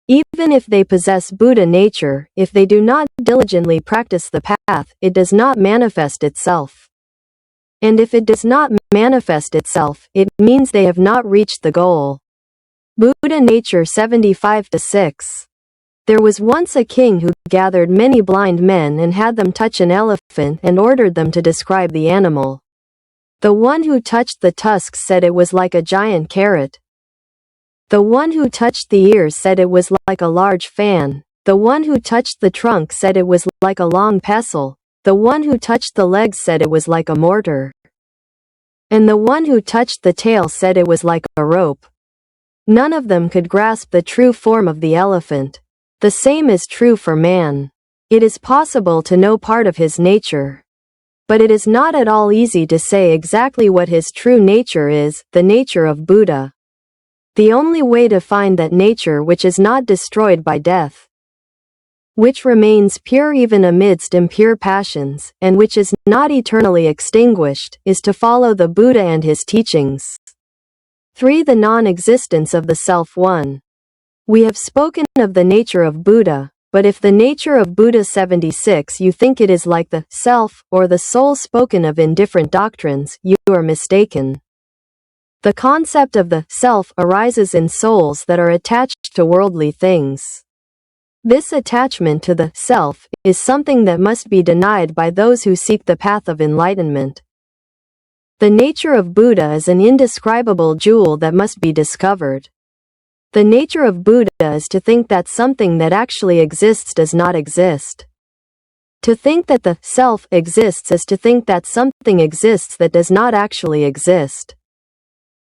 Even if they possess Buddha nature, if they do not diligently practice the path, it does not manifest itself. And if it does not manifest itself, it means they have not reached the goal. Buddha Nature 75-6. There was once a king who gathered many blind men and had them touch an elephant and ordered them to describe the animal. The one who touched the tusks said it was like a giant carrot. The one who touched the ears said it was like a large fan. The one who touched the trunk said it was like a long pestle. The one who touched the legs said it was like a mortar. And the one who touched the tail said it was like a rope. None of them could grasp the true form of the elephant. The same is true for man. It is possible to know part of his nature, but it is not at all easy to say exactly what his true nature is, the nature of Buddha. The only way to find that nature which is not destroyed by death, which remains pure even amidst impure passions, and which is not eternally extinguished, is to follow the Buddha and his teachings. 3. The non-existence of the self. 1. We have spoken of the nature of Buddha, but if the nature of Buddha 76 you think it is like the self or the soul spoken of in different doctrines, you are mistaken. The concept of the self arises in souls that are attached to worldly things. This attachment to the self is something that must be denied by those who seek the path of enlightenment. The nature of Buddha is an indescribable jewel that must be discovered. The nature of Buddha is to think that something that actually exists does not exist. To think that the self exists is to think that something exists that does not actually exist.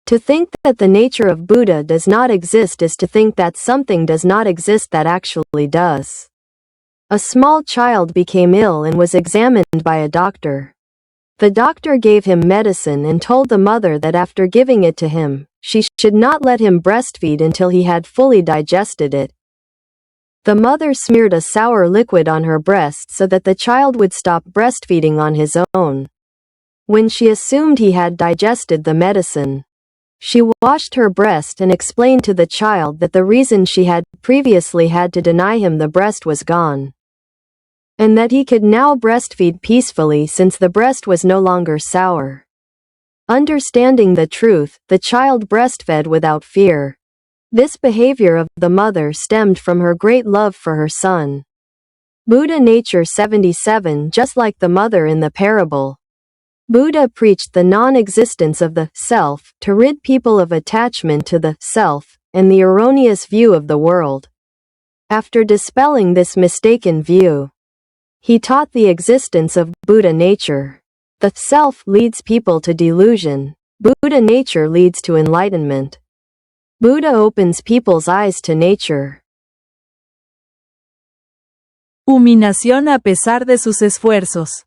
To think that the nature of Buddha does not exist is to think that something does not exist that actually does. A small child became ill and was examined by a doctor. The doctor gave him medicine and told the mother that after giving it to him, she should not let him breastfeed until he had fully digested it. The mother smeared a sour liquid on her breast so that the child would stop breastfeeding on his own. When she assumed he had digested the medicine, she washed her breast and explained to the child that the reason she had previously had to deny him the breast was gone, and that he could now breastfeed peacefully since the breast was no longer sour. Understanding the truth, the child breastfed without fear. This behavior of the mother stemmed from her great love for her son. Buddha Nature 77. Just like the mother in the parable, Buddha preached the non-existence of the self to rid people of attachment to the self and the erroneous view of the world. After dispelling this mistaken view, he taught the existence of Buddha nature. The self leads people to delusion. Buddha nature leads to enlightenment. Buddha opens people's eyes to nature. Huminación a pesar de sus esfuerzos.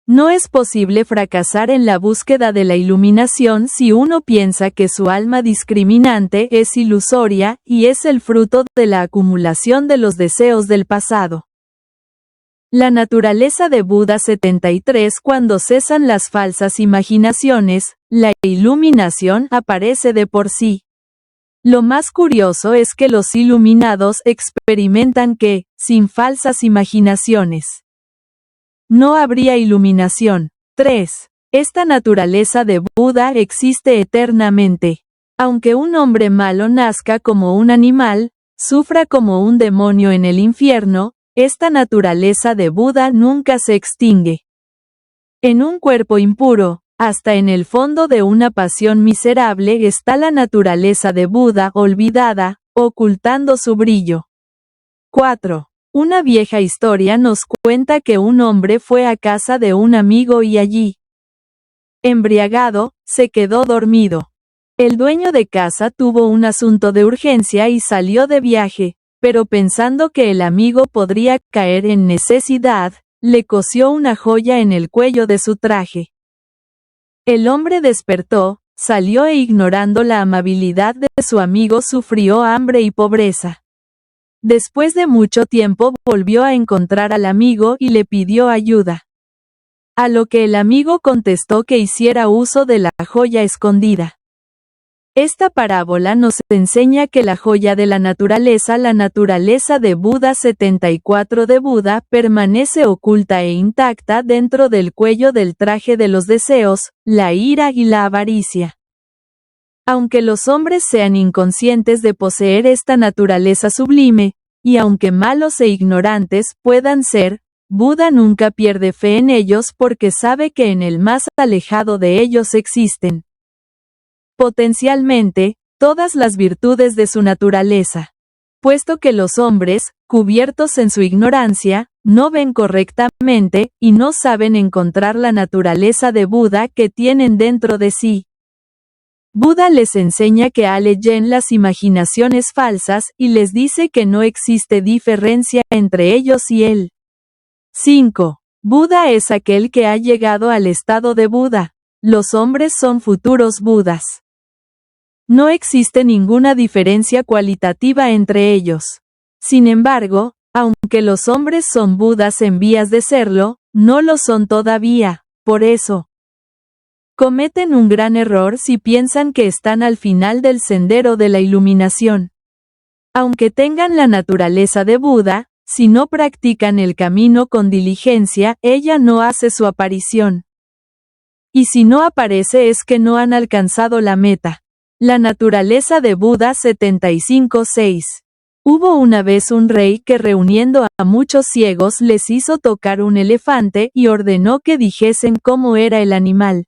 No es posible fracasar en la búsqueda de la iluminación si uno piensa que su alma discriminante es ilusoria y es el fruto de la acumulación de los deseos del pasado. La naturaleza de Buda 73. Cuando cesan las falsas imaginaciones, la iluminación aparece de por sí. Lo más curioso es que los iluminados experimentan que, sin falsas imaginaciones, no habría iluminación. 3. Esta naturaleza de Buda existe eternamente. Aunque un hombre malo nazca como un animal, sufra como un demonio en el infierno, esta naturaleza de Buda nunca se extingue. En un cuerpo impuro, hasta en el fondo de una pasión miserable está la naturaleza de Buda olvidada, ocultando su brillo. 4. Una vieja historia nos cuenta que un hombre fue a casa de un amigo y allí, embriagado, se quedó dormido. El dueño de casa tuvo un asunto de urgencia y salió de viaje, pero pensando que el amigo podría caer en necesidad, le cosió una joya en el cuello de su traje. El hombre despertó, salió e ignorando la amabilidad de su amigo sufrió hambre y pobreza. Después de mucho tiempo volvió a encontrar al amigo y le pidió ayuda. A lo que el amigo contestó que hiciera uso de la joya escondida. Esta parábola nos enseña que la joya de la naturaleza de Buda 74 de Buda permanece oculta e intacta dentro del cuello del traje de los deseos, la ira y la avaricia. Aunque los hombres sean inconscientes de poseer esta naturaleza sublime, y aunque malos e ignorantes puedan ser, Buda nunca pierde fe en ellos porque sabe que en el más alejado de ellos existen potencialmente, todas las virtudes de su naturaleza. Puesto que los hombres, cubiertos en su ignorancia, no ven correctamente, y no saben encontrar la naturaleza de Buda que tienen dentro de sí. Buda les enseña que alejen las imaginaciones falsas y les dice que no existe diferencia entre ellos y él. 5. Buda es aquel que ha llegado al estado de Buda. Los hombres son futuros Budas. No existe ninguna diferencia cualitativa entre ellos. Sin embargo, aunque los hombres son Budas en vías de serlo, no lo son todavía. Por eso, cometen un gran error si piensan que están al final del sendero de la iluminación. Aunque tengan la naturaleza de Buda, si no practican el camino con diligencia, ella no hace su aparición. Y si no aparece es que no han alcanzado la meta. La naturaleza de Buda 75-6. Hubo una vez un rey que reuniendo a muchos ciegos les hizo tocar un elefante y ordenó que dijesen cómo era el animal.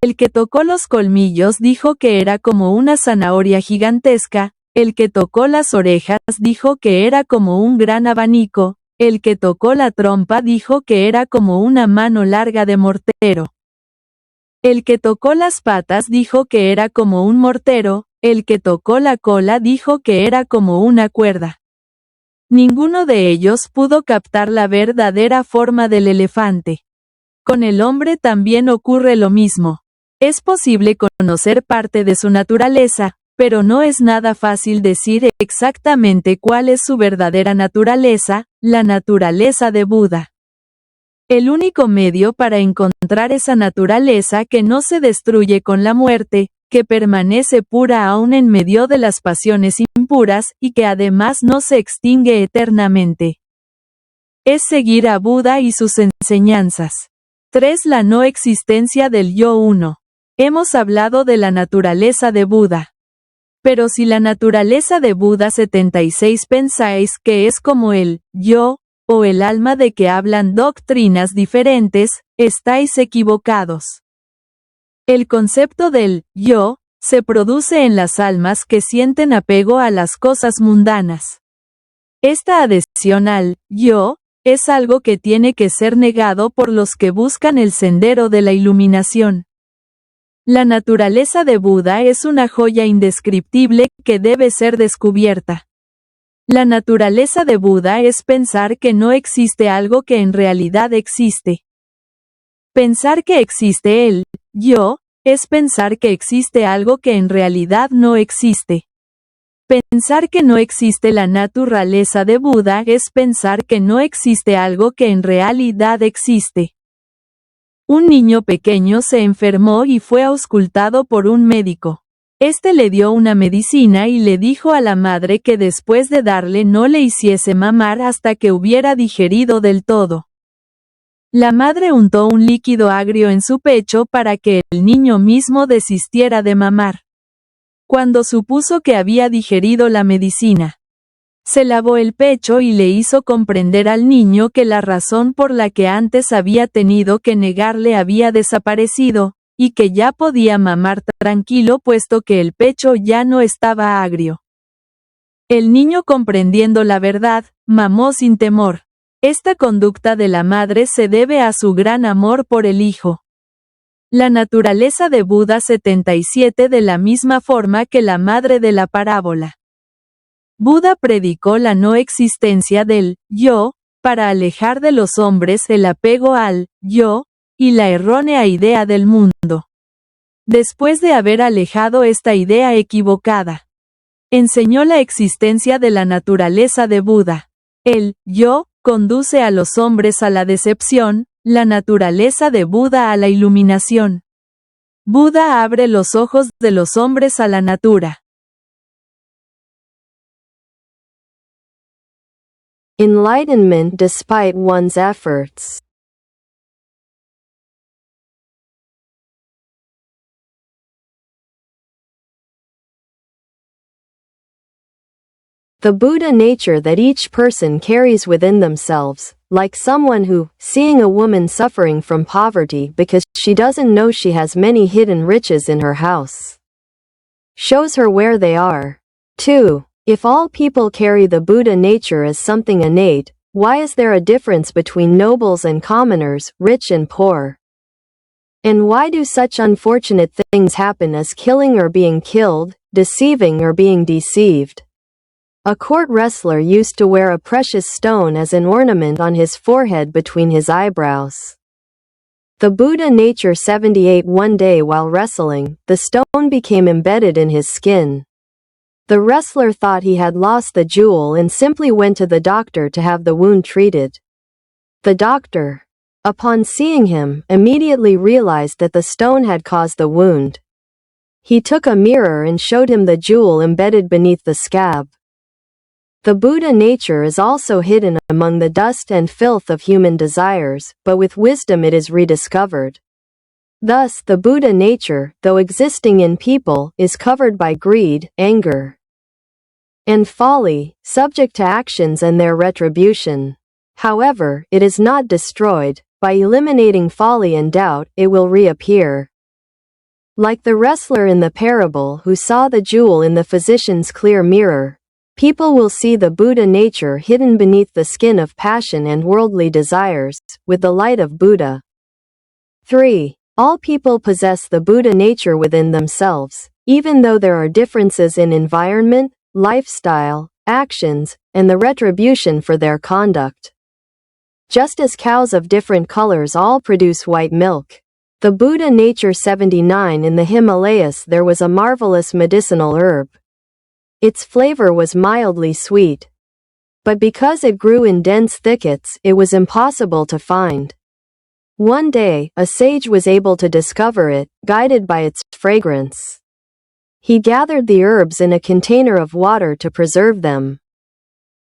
El que tocó los colmillos dijo que era como una zanahoria gigantesca, El que tocó las orejas dijo que era como un gran abanico, el que tocó la trompa dijo que era como una mano larga de mortero. El que tocó las patas dijo que era como un mortero, el que tocó la cola dijo que era como una cuerda. Ninguno de ellos pudo captar la verdadera forma del elefante. Con el hombre también ocurre lo mismo. Es posible conocer parte de su naturaleza, pero no es nada fácil decir exactamente cuál es su verdadera naturaleza, la naturaleza de Buda. El único medio para encontrar esa naturaleza que no se destruye con la muerte, que permanece pura aún en medio de las pasiones impuras y que además no se extingue eternamente, es seguir a Buda y sus enseñanzas. 3. La no existencia del yo uno. Hemos hablado de la naturaleza de Buda. Pero si la naturaleza de Buda 76 pensáis que es como el yo, o el alma de que hablan doctrinas diferentes, estáis equivocados. El concepto del yo se produce en las almas que sienten apego a las cosas mundanas. Esta adhesión al yo es algo que tiene que ser negado por los que buscan el sendero de la iluminación. La naturaleza de Buda es una joya indescriptible que debe ser descubierta. La naturaleza de Buda es pensar que no existe algo que en realidad existe. Pensar que existe el yo es pensar que existe algo que en realidad no existe. Pensar que no existe la naturaleza de Buda es pensar que no existe algo que en realidad existe. Un niño pequeño se enfermó y fue auscultado por un médico. Este le dio una medicina y le dijo a la madre que después de darle no le hiciese mamar hasta que hubiera digerido del todo. La madre untó un líquido agrio en su pecho para que el niño mismo desistiera de mamar. Cuando supuso que había digerido la medicina, se lavó el pecho y le hizo comprender al niño que la razón por la que antes había tenido que negarle había desaparecido, y que ya podía mamar tranquilo puesto que el pecho ya no estaba agrio. El niño, comprendiendo la verdad, mamó sin temor. Esta conducta de la madre se debe a su gran amor por el hijo. La naturaleza de Buda 77 de la misma forma que la madre de la parábola. Buda predicó la no existencia del yo, para alejar de los hombres el apego al yo, y la errónea idea del mundo. Después de haber alejado esta idea equivocada, enseñó la existencia de la naturaleza de Buda. El yo conduce a los hombres a la decepción, la naturaleza de Buda a la iluminación. Buda abre los ojos de los hombres a la natura. Enlightenment despite one's efforts. The Buddha nature that each person carries within themselves, like someone who, seeing a woman suffering from poverty because she doesn't know she has many hidden riches in her house, shows her where they are. 2. If all people carry the Buddha nature as something innate, why is there a difference between nobles and commoners, rich and poor? And why do such unfortunate things happen as killing or being killed, deceiving or being deceived? A court wrestler used to wear a precious stone as an ornament on his forehead between his eyebrows. The Buddha nature 78. One day while wrestling, the stone became embedded in his skin. The wrestler thought he had lost the jewel and simply went to the doctor to have the wound treated. The doctor, upon seeing him, immediately realized that the stone had caused the wound. He took a mirror and showed him the jewel embedded beneath the scab. The Buddha nature is also hidden among the dust and filth of human desires, but with wisdom it is rediscovered. Thus, the Buddha nature, though existing in people, is covered by greed, anger, and folly, subject to actions and their retribution. However, it is not destroyed. By eliminating folly and doubt, it will reappear. Like the wrestler in the parable who saw the jewel in the physician's clear mirror, people will see the Buddha nature hidden beneath the skin of passion and worldly desires, with the light of Buddha. 3. All people possess the Buddha nature within themselves, even though there are differences in environment, lifestyle, actions, and the retribution for their conduct. Just as cows of different colors all produce white milk, the Buddha nature 79 in the Himalayas, there was a marvelous medicinal herb. Its flavor was mildly sweet. But because it grew in dense thickets, it was impossible to find. One day, a sage was able to discover it, guided by its fragrance. He gathered the herbs in a container of water to preserve them.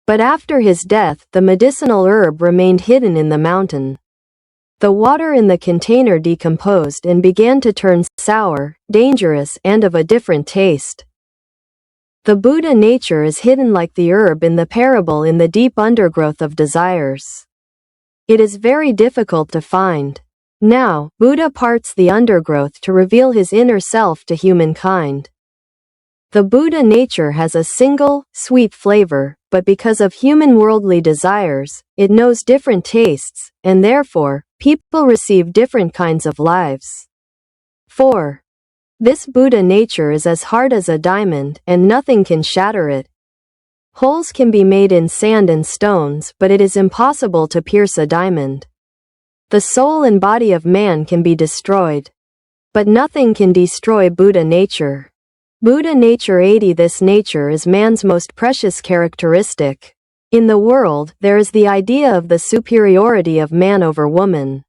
But after his death, the medicinal herb remained hidden in the mountain. The water in the container decomposed and began to turn sour, dangerous, and of a different taste. The Buddha nature is hidden like the herb in the parable in the deep undergrowth of desires. It is very difficult to find. Now, Buddha parts the undergrowth to reveal his inner self to humankind. The Buddha nature has a single, sweet flavor, but because of human worldly desires, it knows different tastes, and therefore, people receive different kinds of lives. 4. This Buddha nature is as hard as a diamond, and nothing can shatter it. Holes can be made in sand and stones, but it is impossible to pierce a diamond. The soul and body of man can be destroyed, but nothing can destroy Buddha nature. Buddha nature 80. This nature is man's most precious characteristic. In the world, there is the idea of the superiority of man over woman.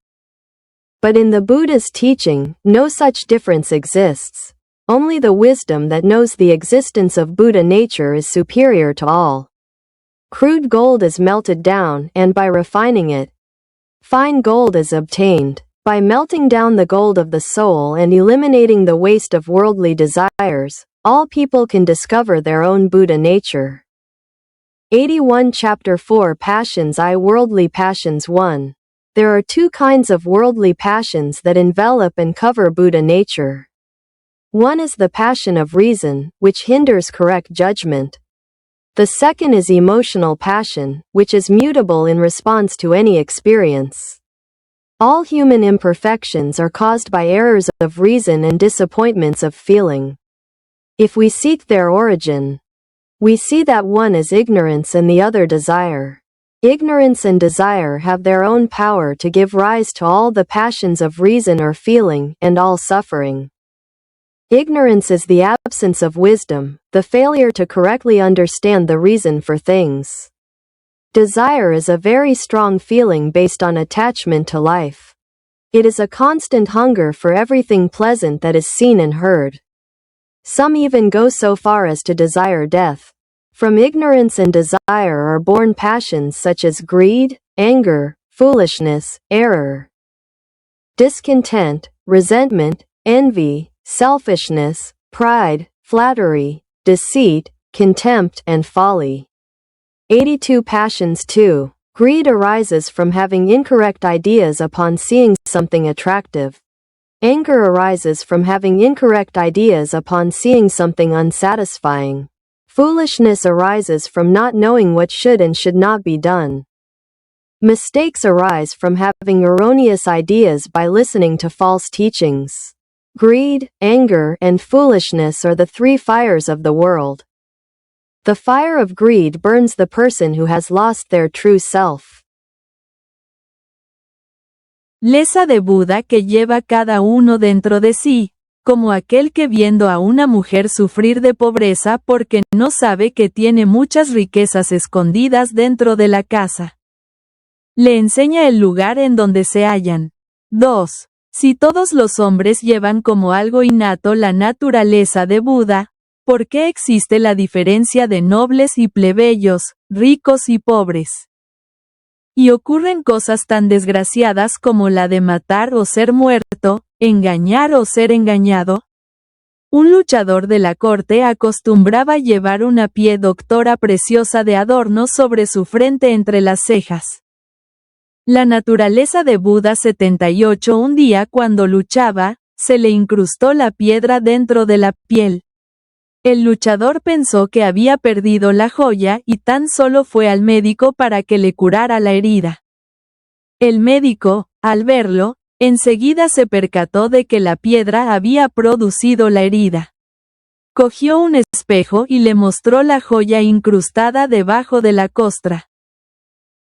But in the Buddha's teaching, no such difference exists. Only the wisdom that knows the existence of Buddha nature is superior to all. Crude gold is melted down, and by refining it, fine gold is obtained. By melting down the gold of the soul and eliminating the waste of worldly desires, all people can discover their own Buddha nature. 81. Chapter 4. Passions. Worldly passions. 1. There are two kinds of worldly passions that envelop and cover Buddha nature. One is the passion of reason, which hinders correct judgment. The second is emotional passion, which is mutable in response to any experience. All human imperfections are caused by errors of reason and disappointments of feeling. If we seek their origin, we see that one is ignorance and the other desire. Ignorance and desire have their own power to give rise to all the passions of reason or feeling, and all suffering. Ignorance is the absence of wisdom, the failure to correctly understand the reason for things. Desire is a very strong feeling based on attachment to life. It is a constant hunger for everything pleasant that is seen and heard. Some even go so far as to desire death. From ignorance and desire are born passions such as greed, anger, foolishness, error, discontent, resentment, envy, selfishness, pride, flattery, deceit, contempt, and folly. 82. Passions. 2. Greed arises from having incorrect ideas upon seeing something attractive. Anger arises from having incorrect ideas upon seeing something unsatisfying. Foolishness arises from not knowing what should and should not be done. Mistakes arise from having erroneous ideas by listening to false teachings. Greed, anger, and foolishness are the three fires of the world. The fire of greed burns the person who has lost their true self. Lesa de Buda que lleva cada uno dentro de sí, como aquel que viendo a una mujer sufrir de pobreza porque no sabe que tiene muchas riquezas escondidas dentro de la casa. Le enseña el lugar en donde se hallan. 2. Si todos los hombres llevan como algo innato la naturaleza de Buda, ¿por qué existe la diferencia de nobles y plebeyos, ricos y pobres? Y ocurren cosas tan desgraciadas como la de matar o ser muerto, engañar o ser engañado. Un luchador de la corte acostumbraba llevar una pie doctora preciosa de adorno sobre su frente entre las cejas. La naturaleza de Buda 78. Un día cuando luchaba, se le incrustó la piedra dentro de la piel. El luchador pensó que había perdido la joya y tan solo fue al médico para que le curara la herida. El médico, al verlo, enseguida se percató de que la piedra había producido la herida. Cogió un espejo y le mostró la joya incrustada debajo de la costra.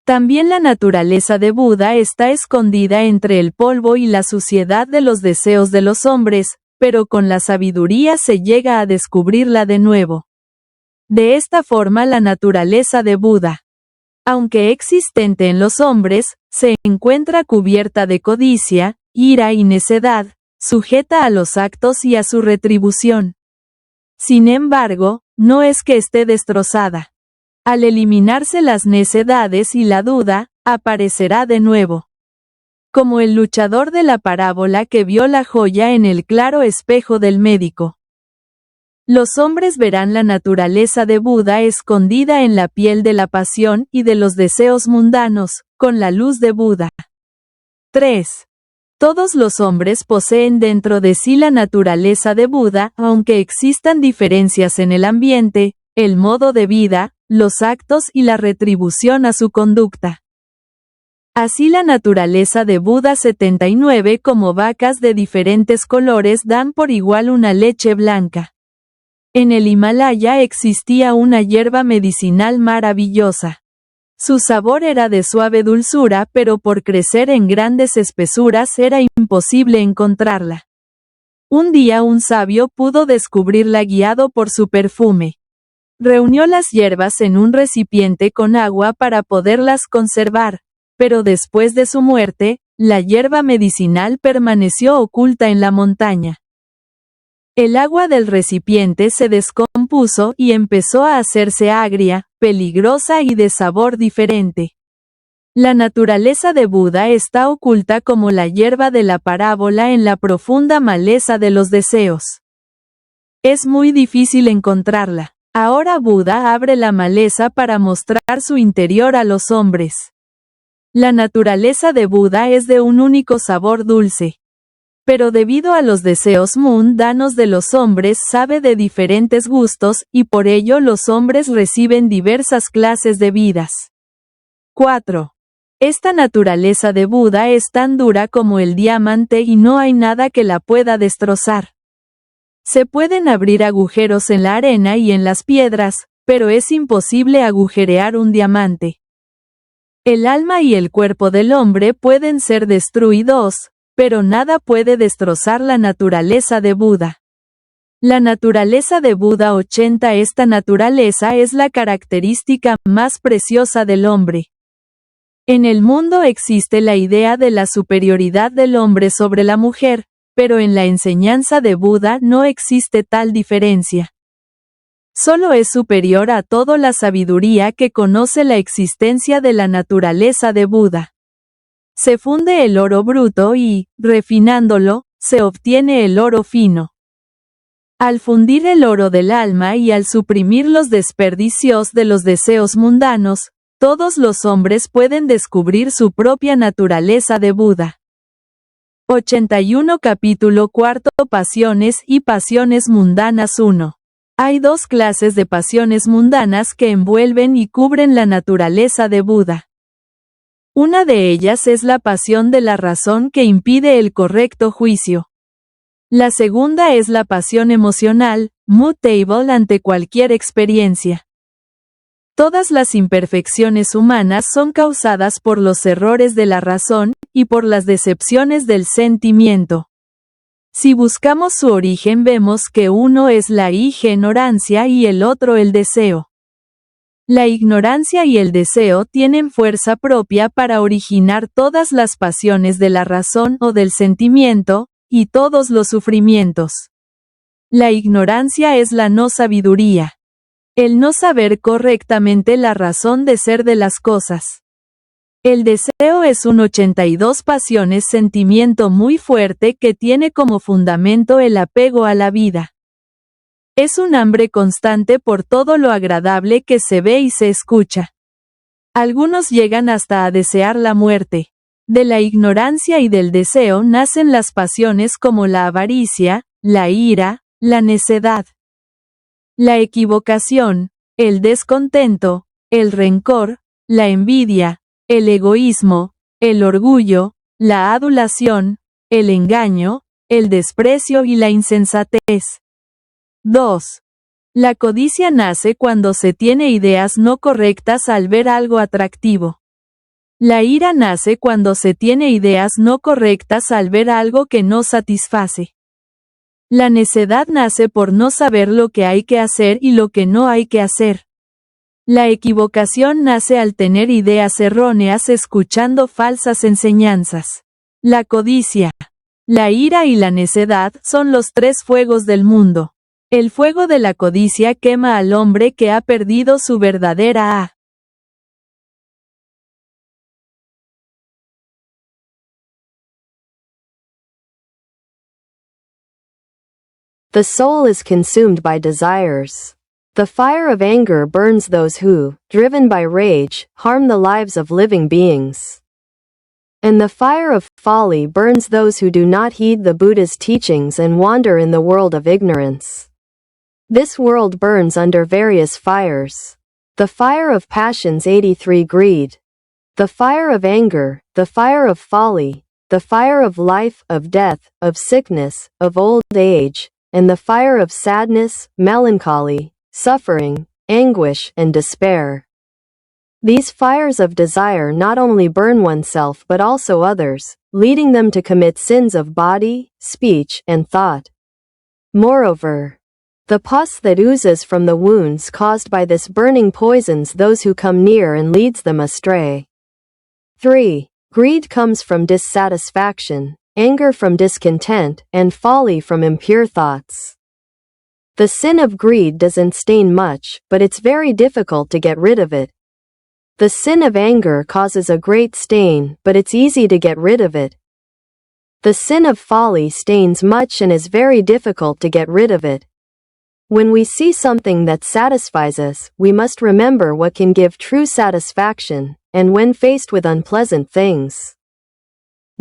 También la naturaleza de Buda está escondida entre el polvo y la suciedad de los deseos de los hombres, pero con la sabiduría se llega a descubrirla de nuevo. De esta forma la naturaleza de Buda, aunque existente en los hombres, se encuentra cubierta de codicia, ira y necedad, sujeta a los actos y a su retribución. Sin embargo, no es que esté destrozada. Al eliminarse las necedades y la duda, aparecerá de nuevo. Como el luchador de la parábola que vio la joya en el claro espejo del médico. Los hombres verán la naturaleza de Buda escondida en la piel de la pasión y de los deseos mundanos, con la luz de Buda. 3. Todos los hombres poseen dentro de sí la naturaleza de Buda, aunque existan diferencias en el ambiente, el modo de vida, los actos y la retribución a su conducta. Así la naturaleza de Buda 79 como vacas de diferentes colores dan por igual una leche blanca. En el Himalaya existía una hierba medicinal maravillosa. Su sabor era de suave dulzura, pero por crecer en grandes espesuras era imposible encontrarla. Un día un sabio pudo descubrirla guiado por su perfume. Reunió las hierbas en un recipiente con agua para poderlas conservar, pero después de su muerte, la hierba medicinal permaneció oculta en la montaña. El agua del recipiente se descompuso y empezó a hacerse agria, peligrosa y de sabor diferente. La naturaleza de Buda está oculta como la hierba de la parábola en la profunda maleza de los deseos. Es muy difícil encontrarla. Ahora Buda abre la maleza para mostrar su interior a los hombres. La naturaleza de Buda es de un único sabor dulce. Pero debido a los deseos mundanos de los hombres sabe de diferentes gustos, y por ello los hombres reciben diversas clases de vidas. 4. Esta naturaleza de Buda es tan dura como el diamante y no hay nada que la pueda destrozar. Se pueden abrir agujeros en la arena y en las piedras, pero es imposible agujerear un diamante. El alma y el cuerpo del hombre pueden ser destruidos, pero nada puede destrozar la naturaleza de Buda. La naturaleza de Buda 80. Esta naturaleza es la característica más preciosa del hombre. En el mundo existe la idea de la superioridad del hombre sobre la mujer, pero en la enseñanza de Buda no existe tal diferencia. Solo es superior a todo la sabiduría que conoce la existencia de la naturaleza de Buda. Se funde el oro bruto y, refinándolo, se obtiene el oro fino. Al fundir el oro del alma y al suprimir los desperdicios de los deseos mundanos, todos los hombres pueden descubrir su propia naturaleza de Buda. 81 Capítulo 4 Pasiones y pasiones mundanas 1. Hay dos clases de pasiones mundanas que envuelven y cubren la naturaleza de Buda. Una de ellas es la pasión de la razón que impide el correcto juicio. La segunda es la pasión emocional, mutable ante cualquier experiencia. Todas las imperfecciones humanas son causadas por los errores de la razón, y por las decepciones del sentimiento. Si buscamos su origen vemos que uno es la ignorancia y el otro el deseo. La ignorancia y el deseo tienen fuerza propia para originar todas las pasiones de la razón o del sentimiento, y todos los sufrimientos. La ignorancia es la no sabiduría. El no saber correctamente la razón de ser de las cosas. El deseo es un 82 pasiones sentimiento muy fuerte que tiene como fundamento el apego a la vida. Es un hambre constante por todo lo agradable que se ve y se escucha. Algunos llegan hasta a desear la muerte. De la ignorancia y del deseo nacen las pasiones como la avaricia, la ira, la necedad, la equivocación, el descontento, el rencor, la envidia, el egoísmo, el orgullo, la adulación, el engaño, el desprecio y la insensatez. 2. La codicia nace cuando se tiene ideas no correctas al ver algo atractivo. La ira nace cuando se tiene ideas no correctas al ver algo que no satisface. La necedad nace por no saber lo que hay que hacer y lo que no hay que hacer. La equivocación nace al tener ideas erróneas escuchando falsas enseñanzas. La codicia, la ira y la necedad son los tres fuegos del mundo. El fuego de la codicia quema al hombre que ha perdido su verdadera A. The soul is consumed by desires. The fire of anger burns those who, driven by rage, harm the lives of living beings. And the fire of folly burns those who do not heed the Buddha's teachings and wander in the world of ignorance. This world burns under various fires. The fire of passions 83 greed. The fire of anger, the fire of folly, the fire of life, of death, of sickness, of old age, and the fire of sadness, melancholy, suffering, anguish, and despair. These fires of desire not only burn oneself but also others, leading them to commit sins of body, speech, and thought. Moreover, the pus that oozes from the wounds caused by this burning poisons those who come near and leads them astray. 3. Greed comes from dissatisfaction, anger from discontent, and folly from impure thoughts. The sin of greed doesn't stain much, but it's very difficult to get rid of it. The sin of anger causes a great stain, but it's easy to get rid of it. The sin of folly stains much and is very difficult to get rid of it. When we see something that satisfies us, we must remember what can give true satisfaction, and when faced with unpleasant things,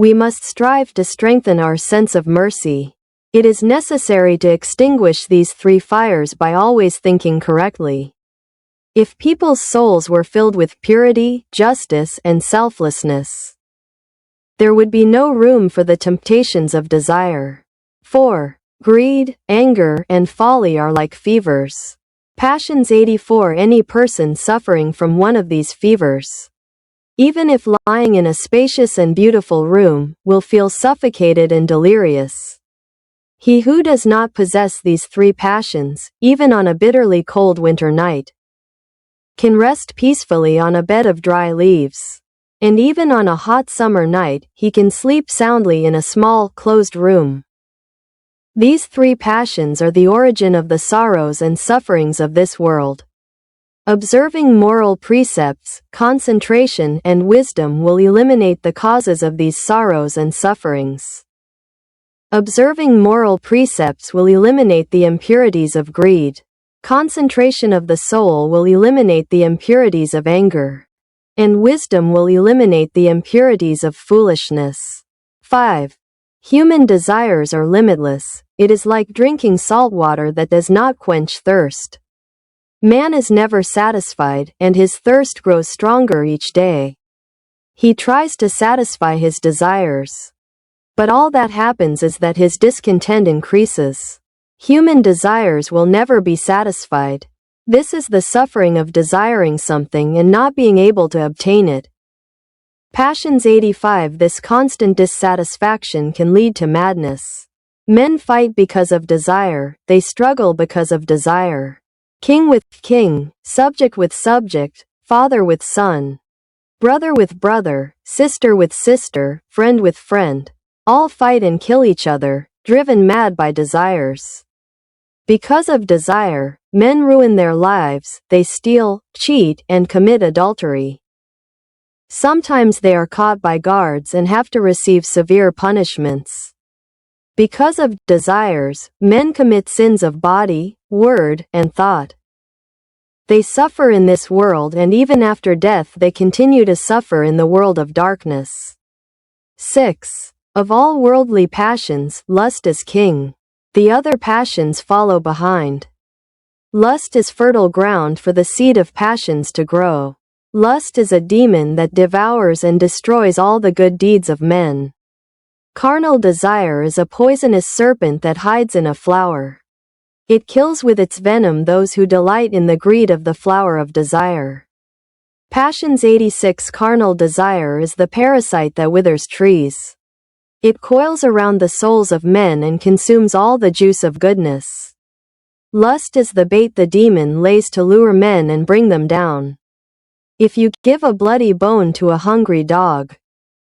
we must strive to strengthen our sense of mercy. It is necessary to extinguish these three fires by always thinking correctly. If people's souls were filled with purity, justice, and selflessness, there would be no room for the temptations of desire. 4. Greed, anger, and folly are like fevers. Passions 84. Any person suffering from one of these fevers, even if lying in a spacious and beautiful room, will feel suffocated and delirious. He who does not possess these three passions, even on a bitterly cold winter night, can rest peacefully on a bed of dry leaves. And even on a hot summer night, he can sleep soundly in a small, closed room. These three passions are the origin of the sorrows and sufferings of this world. Observing moral precepts, concentration, and wisdom will eliminate the causes of these sorrows and sufferings. Observing moral precepts will eliminate the impurities of greed. Concentration of the soul will eliminate the impurities of anger. And wisdom will eliminate the impurities of foolishness. 5. Human desires are limitless. It is like drinking salt water that does not quench thirst. Man is never satisfied, and his thirst grows stronger each day. He tries to satisfy his desires, but all that happens is that his discontent increases. Human desires will never be satisfied. This is the suffering of desiring something and not being able to obtain it. Passions 85. This constant dissatisfaction can lead to madness. Men fight because of desire, they struggle because of desire. King with king, subject with subject, father with son, brother with brother, sister with sister, friend with friend. All fight and kill each other, driven mad by desires. Because of desire, men ruin their lives, they steal, cheat, and commit adultery. Sometimes they are caught by guards and have to receive severe punishments. Because of desires, men commit sins of body, word, and thought. They suffer in this world, and even after death they continue to suffer in the world of darkness. 6. Of all worldly passions, lust is king. The other passions follow behind. Lust is fertile ground for the seed of passions to grow. Lust is a demon that devours and destroys all the good deeds of men. Carnal desire is a poisonous serpent that hides in a flower. It kills with its venom those who delight in the greed of the flower of desire. Passions 86. Carnal desire is the parasite that withers trees. It coils around the souls of men and consumes all the juice of goodness. Lust is the bait the demon lays to lure men and bring them down. If you give a bloody bone to a hungry dog,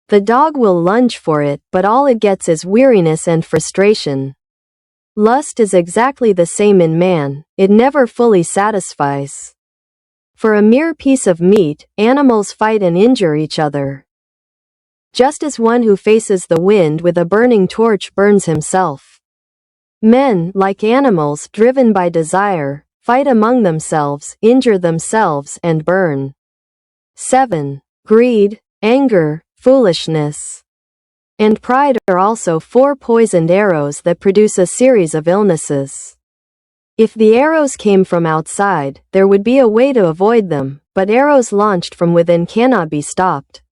the dog will lunge for it, but all it gets is weariness and frustration. Lust is exactly the same in man, it never fully satisfies. For a mere piece of meat, animals fight and injure each other. Just as one who faces the wind with a burning torch burns himself. Men, like animals driven by desire, fight among themselves, injure themselves, and burn. 7. Greed, anger, foolishness, and pride are also 4 poisoned arrows that produce a series of illnesses. If the arrows came from outside, there would be a way to avoid them, but arrows launched from within cannot be stopped.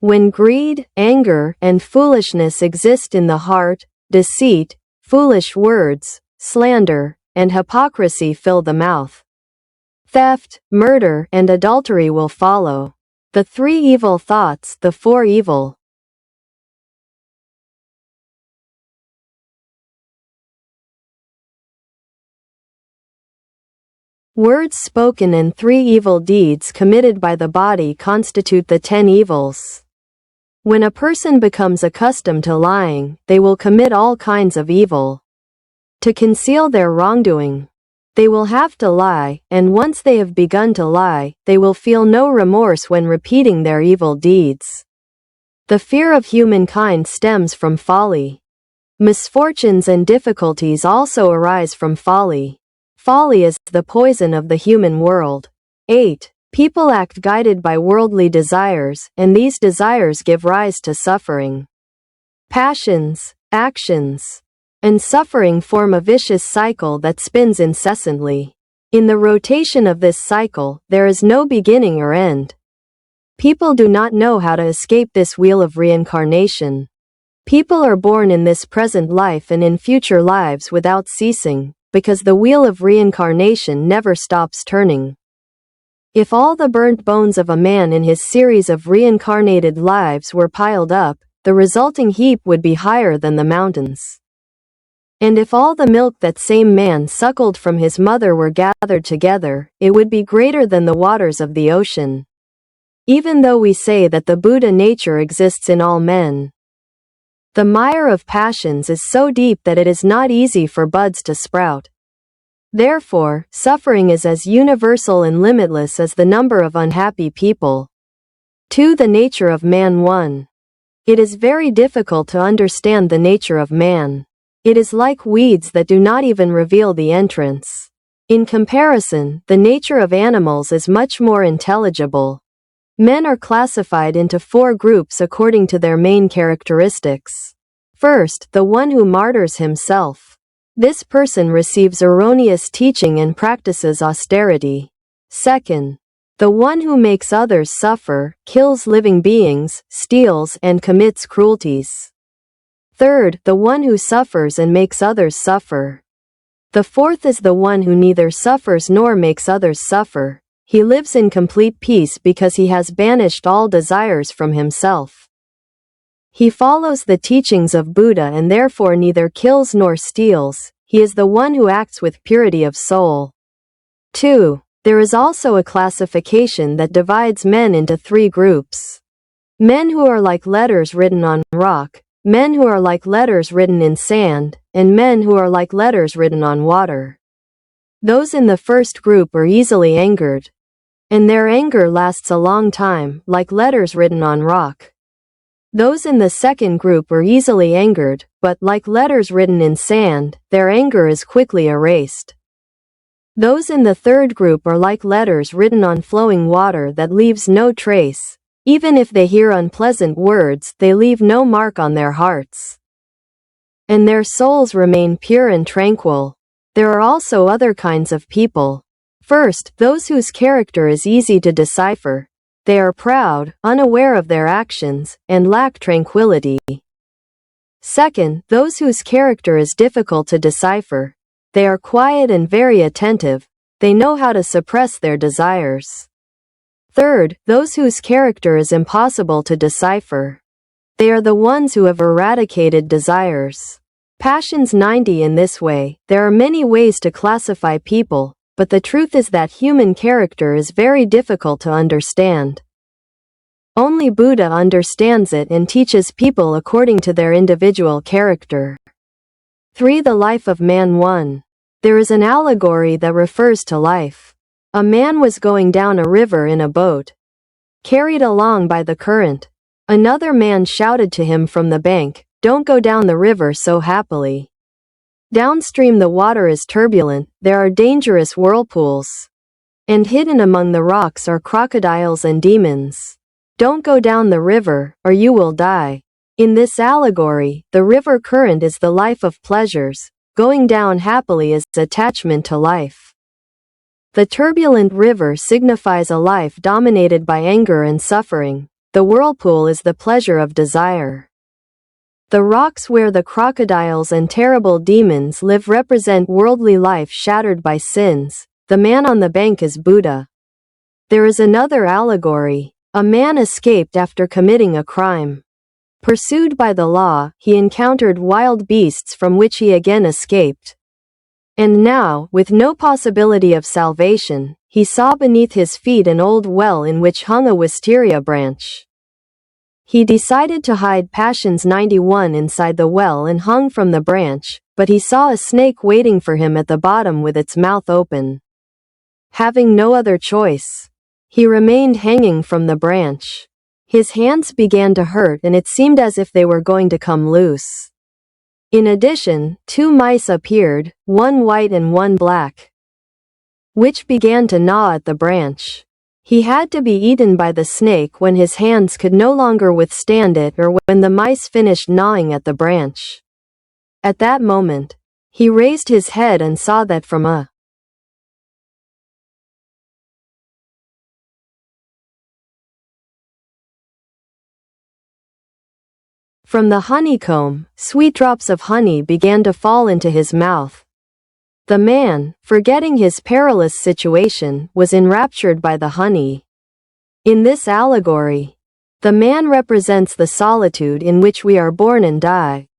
When greed, anger, and foolishness exist in the heart, deceit, foolish words, slander, and hypocrisy fill the mouth. Theft, murder, and adultery will follow. The 3 evil thoughts, the 4 evil words spoken and 3 evil deeds committed by the body constitute the 10 evils. When a person becomes accustomed to lying, they will commit all kinds of evil. To conceal their wrongdoing, they will have to lie, and once they have begun to lie, they will feel no remorse when repeating their evil deeds. The fear of humankind stems from folly. Misfortunes and difficulties also arise from folly. Folly is the poison of the human world. 8. People act guided by worldly desires, and these desires give rise to suffering. Passions, actions, and suffering form a vicious cycle that spins incessantly. In the rotation of this cycle, there is no beginning or end. People do not know how to escape this wheel of reincarnation. People are born in this present life and in future lives without ceasing, because the wheel of reincarnation never stops turning. If all the burnt bones of a man in his series of reincarnated lives were piled up, the resulting heap would be higher than the mountains. And if all the milk that same man suckled from his mother were gathered together, it would be greater than the waters of the ocean. Even though we say that the Buddha nature exists in all men, the mire of passions is so deep that it is not easy for buds to sprout. Therefore, suffering is as universal and limitless as the number of unhappy people. 2. The nature of man. 1. It is very difficult to understand the nature of man. It is like weeds that do not even reveal the entrance. In comparison, the nature of animals is much more intelligible. Men are classified into 4 groups according to their main characteristics. First, the one who martyrs himself. This person receives erroneous teaching and practices austerity. Second, the one who makes others suffer, kills living beings, steals, and commits cruelties. Third, the one who suffers and makes others suffer. The fourth is the one who neither suffers nor makes others suffer. He lives in complete peace because he has banished all desires from himself. He follows the teachings of Buddha and therefore neither kills nor steals. He is the one who acts with purity of soul. 2. There is also a classification that divides men into 3 groups. Men who are like letters written on rock, men who are like letters written in sand, and men who are like letters written on water. Those in the first group are easily angered, and their anger lasts a long time, like letters written on rock. Those in the second group are easily angered, but, like letters written in sand, their anger is quickly erased. Those in the third group are like letters written on flowing water that leaves no trace. Even if they hear unpleasant words, they leave no mark on their hearts, and their souls remain pure and tranquil. There are also other kinds of people. First, those whose character is easy to decipher. They are proud, unaware of their actions, and lack tranquility. Second, those whose character is difficult to decipher. They are quiet and very attentive. They know how to suppress their desires. Third, those whose character is impossible to decipher. They are the ones who have eradicated desires. Passions 90. In this way, there are many ways to classify people, but the truth is that human character is very difficult to understand. Only Buddha understands it and teaches people according to their individual character. 3. The life of man. 1. There is an allegory that refers to life. A man was going down a river in a boat, carried along by the current. Another man shouted to him from the bank, "Don't go down the river so happily. Downstream the water is turbulent, there are dangerous whirlpools. And hidden among the rocks are crocodiles and demons. Don't go down the river, or you will die." In this allegory, the river current is the life of pleasures. Going down happily is attachment to life. The turbulent river signifies a life dominated by anger and suffering. The whirlpool is the pleasure of desire. The rocks where the crocodiles and terrible demons live represent worldly life shattered by sins. The man on the bank is Buddha. There is another allegory. A man escaped after committing a crime. Pursued by the law, he encountered wild beasts from which he again escaped. And now, with no possibility of salvation, he saw beneath his feet an old well in which hung a wisteria branch. He decided to hide Passions 91 inside the well and hung from the branch, but he saw a snake waiting for him at the bottom with its mouth open. Having no other choice, he remained hanging from the branch. His hands began to hurt and it seemed as if they were going to come loose. In addition, 2 mice appeared, one white and one black, which began to gnaw at the branch. He had to be eaten by the snake when his hands could no longer withstand it, or when the mice finished gnawing at the branch. At that moment, he raised his head and saw that from the honeycomb, sweet drops of honey began to fall into his mouth. The man, forgetting his perilous situation, was enraptured by the honey. In this allegory, the man represents the solitude in which we are born and die.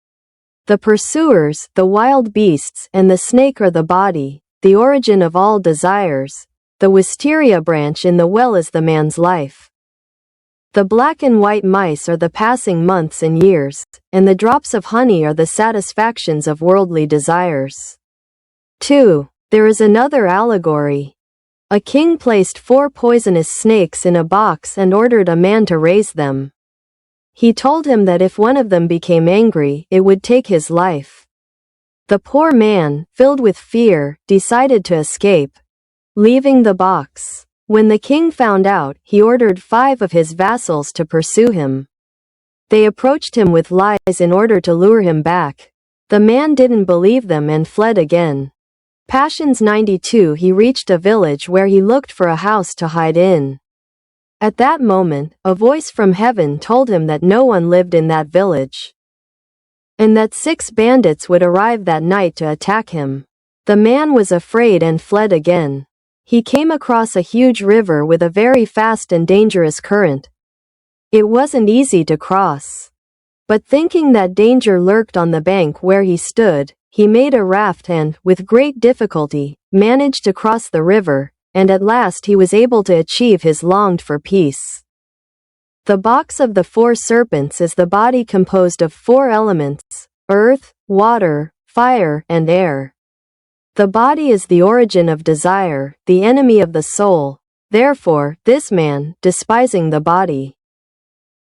The pursuers, the wild beasts, and the snake are the body, the origin of all desires. The wisteria branch in the well is the man's life. The black and white mice are the passing months and years, and the drops of honey are the satisfactions of worldly desires. 2. There is another allegory. A king placed 4 poisonous snakes in a box and ordered a man to raise them. He told him that if one of them became angry, it would take his life. The poor man, filled with fear, decided to escape, leaving the box. When the king found out, he ordered 5 of his vassals to pursue him. They approached him with lies in order to lure him back. The man didn't believe them and fled again. Passions 92. He reached a village where he looked for a house to hide in. At that moment, a voice from heaven told him that no one lived in that village, and that 6 bandits would arrive that night to attack him. The man was afraid and fled again. He came across a huge river with a very fast and dangerous current. It wasn't easy to cross, but thinking that danger lurked on the bank where he stood, he made a raft and, with great difficulty, managed to cross the river, and at last he was able to achieve his longed-for peace. The box of the 4 serpents is the body composed of 4 elements: earth, water, fire, and air. The body is the origin of desire, the enemy of the soul. Therefore, this man, despising the body,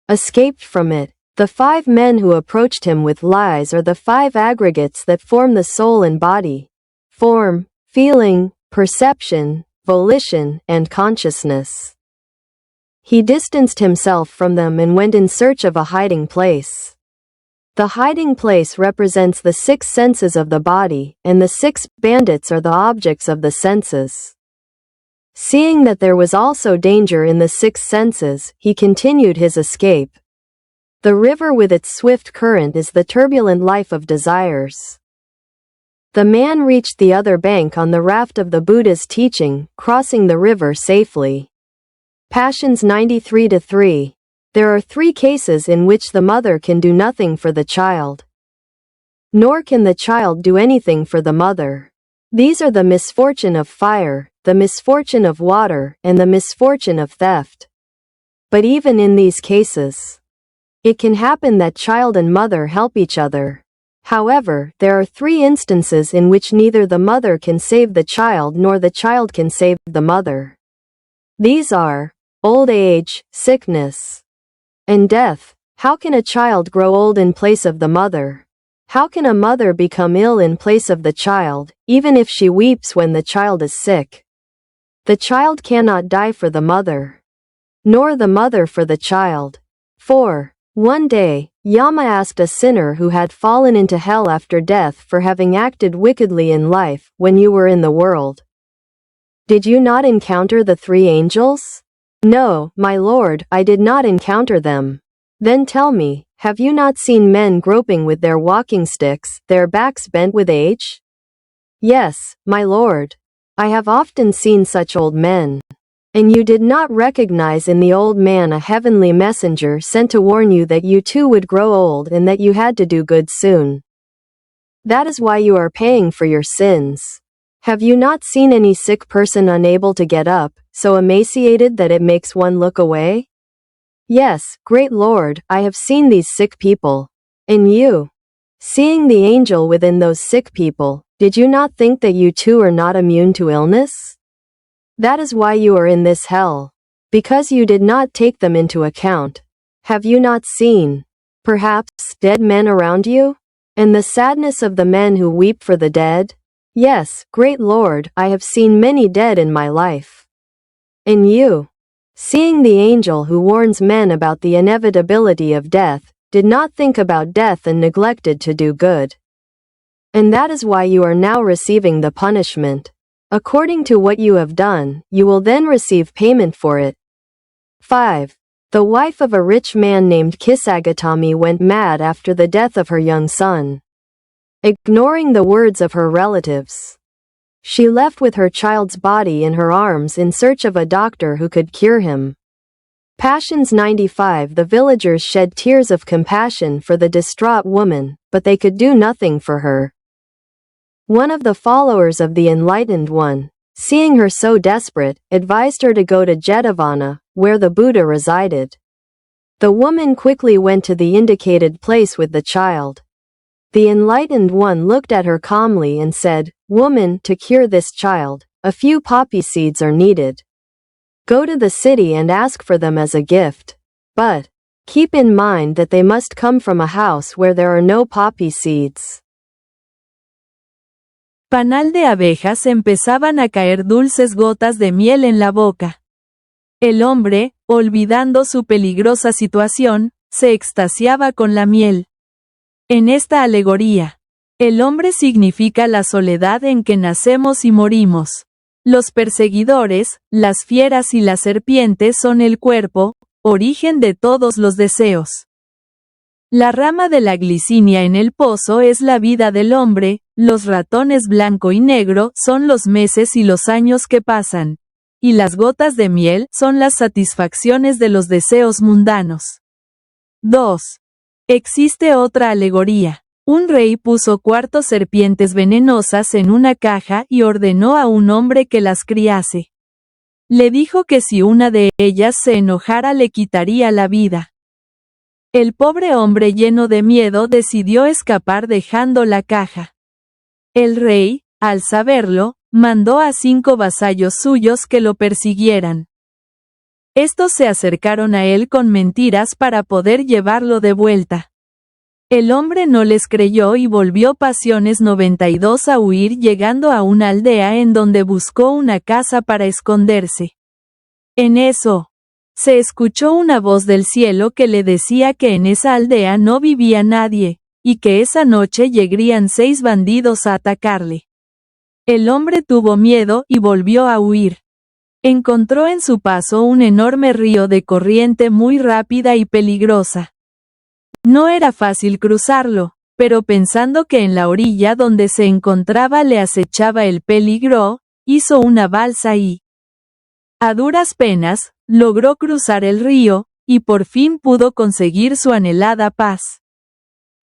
escaped from it. The 5 men who approached him with lies are the 5 aggregates that form the soul and body: form, feeling, perception, volition, and consciousness. He distanced himself from them and went in search of a hiding place. The hiding place represents the 6 senses of the body, and the 6 bandits are the objects of the senses. Seeing that there was also danger in the 6 senses, he continued his escape. The river with its swift current is the turbulent life of desires. The man reached the other bank on the raft of the Buddha's teaching, crossing the river safely. Passions 93-3. There are 3 cases in which the mother can do nothing for the child. Nor can the child do anything for the mother. These are the misfortune of fire, the misfortune of water, and the misfortune of theft. But even in these cases, it can happen that child and mother help each other. However, there are 3 instances in which neither the mother can save the child nor the child can save the mother. These are old age, sickness, and death. How can a child grow old in place of the mother? How can a mother become ill in place of the child, even if she weeps when the child is sick? The child cannot die for the mother, nor the mother for the child. 4. One day, Yama asked a sinner who had fallen into hell after death for having acted wickedly in life, when you were in the world, did you not encounter the 3 angels? No, my lord, I did not encounter them. Then tell me, have you not seen men groping with their walking sticks, their backs bent with age? Yes, my lord. I have often seen such old men. And you did not recognize in the old man a heavenly messenger sent to warn you that you too would grow old and that you had to do good soon. That is why you are paying for your sins. Have you not seen any sick person unable to get up, so emaciated that it makes one look away? Yes, great Lord, I have seen these sick people. And you, seeing the angel within those sick people, did you not think that you too are not immune to illness? That is why you are in this hell. Because you did not take them into account. Have you not seen, perhaps, dead men around you? And the sadness of the men who weep for the dead? Yes, great Lord, I have seen many dead in my life. And you, seeing the angel who warns men about the inevitability of death, did not think about death and neglected to do good. And that is why you are now receiving the punishment. According to what you have done, you will then receive payment for it. 5. The wife of a rich man named Kisagatami went mad after the death of her young son. Ignoring the words of her relatives, she left with her child's body in her arms in search of a doctor who could cure him. Passions 95. The villagers shed tears of compassion for the distraught woman, but they could do nothing for her. One of the followers of the Enlightened One, seeing her so desperate, advised her to go to Jetavana, where the Buddha resided. The woman quickly went to the indicated place with the child. The Enlightened One looked at her calmly and said, "Woman, to cure this child, a few poppy seeds are needed. Go to the city and ask for them as a gift. But keep in mind that they must come from a house where there are no poppy seeds." Panal de abejas empezaban a caer dulces gotas de miel en la boca. El hombre, olvidando su peligrosa situación, se extasiaba con la miel. En esta alegoría, el hombre significa la soledad en que nacemos y morimos. Los perseguidores, las fieras y las serpientes son el cuerpo, origen de todos los deseos. La rama de la glicinia en el pozo es la vida del hombre, los ratones blanco y negro son los meses y los años que pasan, y las gotas de miel son las satisfacciones de los deseos mundanos. 2. Existe otra alegoría. Un rey puso 4 serpientes venenosas en una caja y ordenó a un hombre que las criase. Le dijo que si una de ellas se enojara le quitaría la vida. El pobre hombre lleno de miedo decidió escapar dejando la caja. El rey, al saberlo, mandó a 5 vasallos suyos que lo persiguieran. Estos se acercaron a él con mentiras para poder llevarlo de vuelta. El hombre no les creyó y volvió Pasiones 92 a huir llegando a una aldea en donde buscó una casa para esconderse. En eso, Se escuchó una voz del cielo que le decía que en esa aldea no vivía nadie, y que esa noche llegarían 6 bandidos a atacarle. El hombre tuvo miedo y volvió a huir. Encontró en su paso un enorme río de corriente muy rápida y peligrosa. No era fácil cruzarlo, pero pensando que en la orilla donde se encontraba le acechaba el peligro, hizo una balsa y, a duras penas, logró cruzar el río, y por fin pudo conseguir su anhelada paz.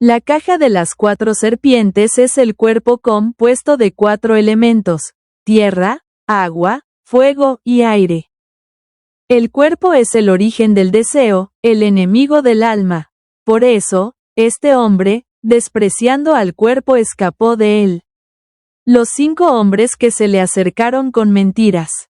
La caja de las 4 serpientes es el cuerpo compuesto de 4 elementos: tierra, agua, fuego y aire. El cuerpo es el origen del deseo, el enemigo del alma. Por eso, este hombre, despreciando al cuerpo, escapó de él. Los 5 hombres que se le acercaron con mentiras.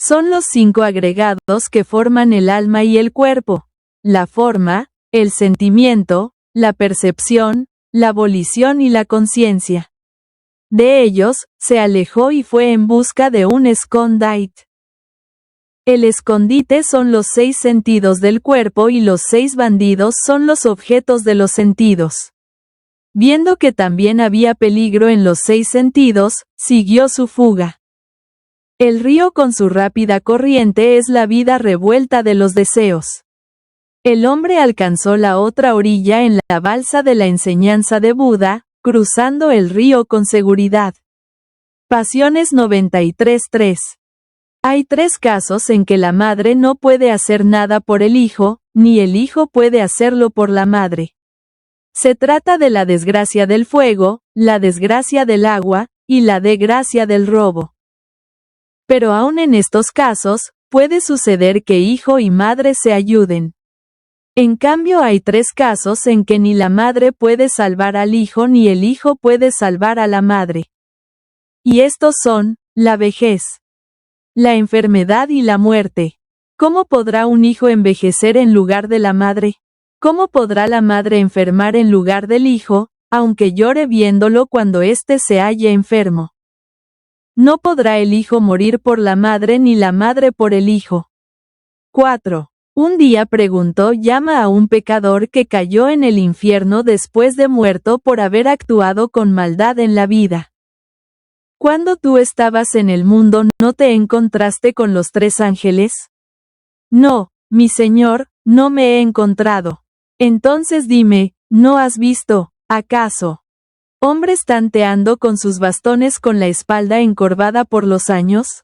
Son los 5 agregados que forman el alma y el cuerpo: la forma, el sentimiento, la percepción, la volición y la consciencia. De ellos, se alejó y fue en busca de un escondite. El escondite son los 6 sentidos del cuerpo y los 6 bandidos son los objetos de los sentidos. Viendo que también había peligro en los 6 sentidos, siguió su fuga. El río con su rápida corriente es la vida revuelta de los deseos. El hombre alcanzó la otra orilla en la balsa de la enseñanza de Buda, cruzando el río con seguridad. Pasiones 93.3. Hay 3 casos en que la madre no puede hacer nada por el hijo, ni el hijo puede hacerlo por la madre. Se trata de la desgracia del fuego, la desgracia del agua, y la desgracia del robo. Pero aún en estos casos, puede suceder que hijo y madre se ayuden. En cambio hay 3 casos en que ni la madre puede salvar al hijo ni el hijo puede salvar a la madre. Y estos son, la vejez, la enfermedad y la muerte. ¿Cómo podrá un hijo envejecer en lugar de la madre? ¿Cómo podrá la madre enfermar en lugar del hijo, aunque llore viéndolo cuando éste se halle enfermo? No podrá el hijo morir por la madre ni la madre por el hijo. 4. Un día preguntó llama a un pecador que cayó en el infierno después de muerto por haber actuado con maldad en la vida. Cuando tú estabas en el mundo, ¿no te encontraste con los 3 ángeles? No, mi señor, no me he encontrado. Entonces dime, ¿no has visto, acaso, hombres tanteando con sus bastones con la espalda encorvada por los años?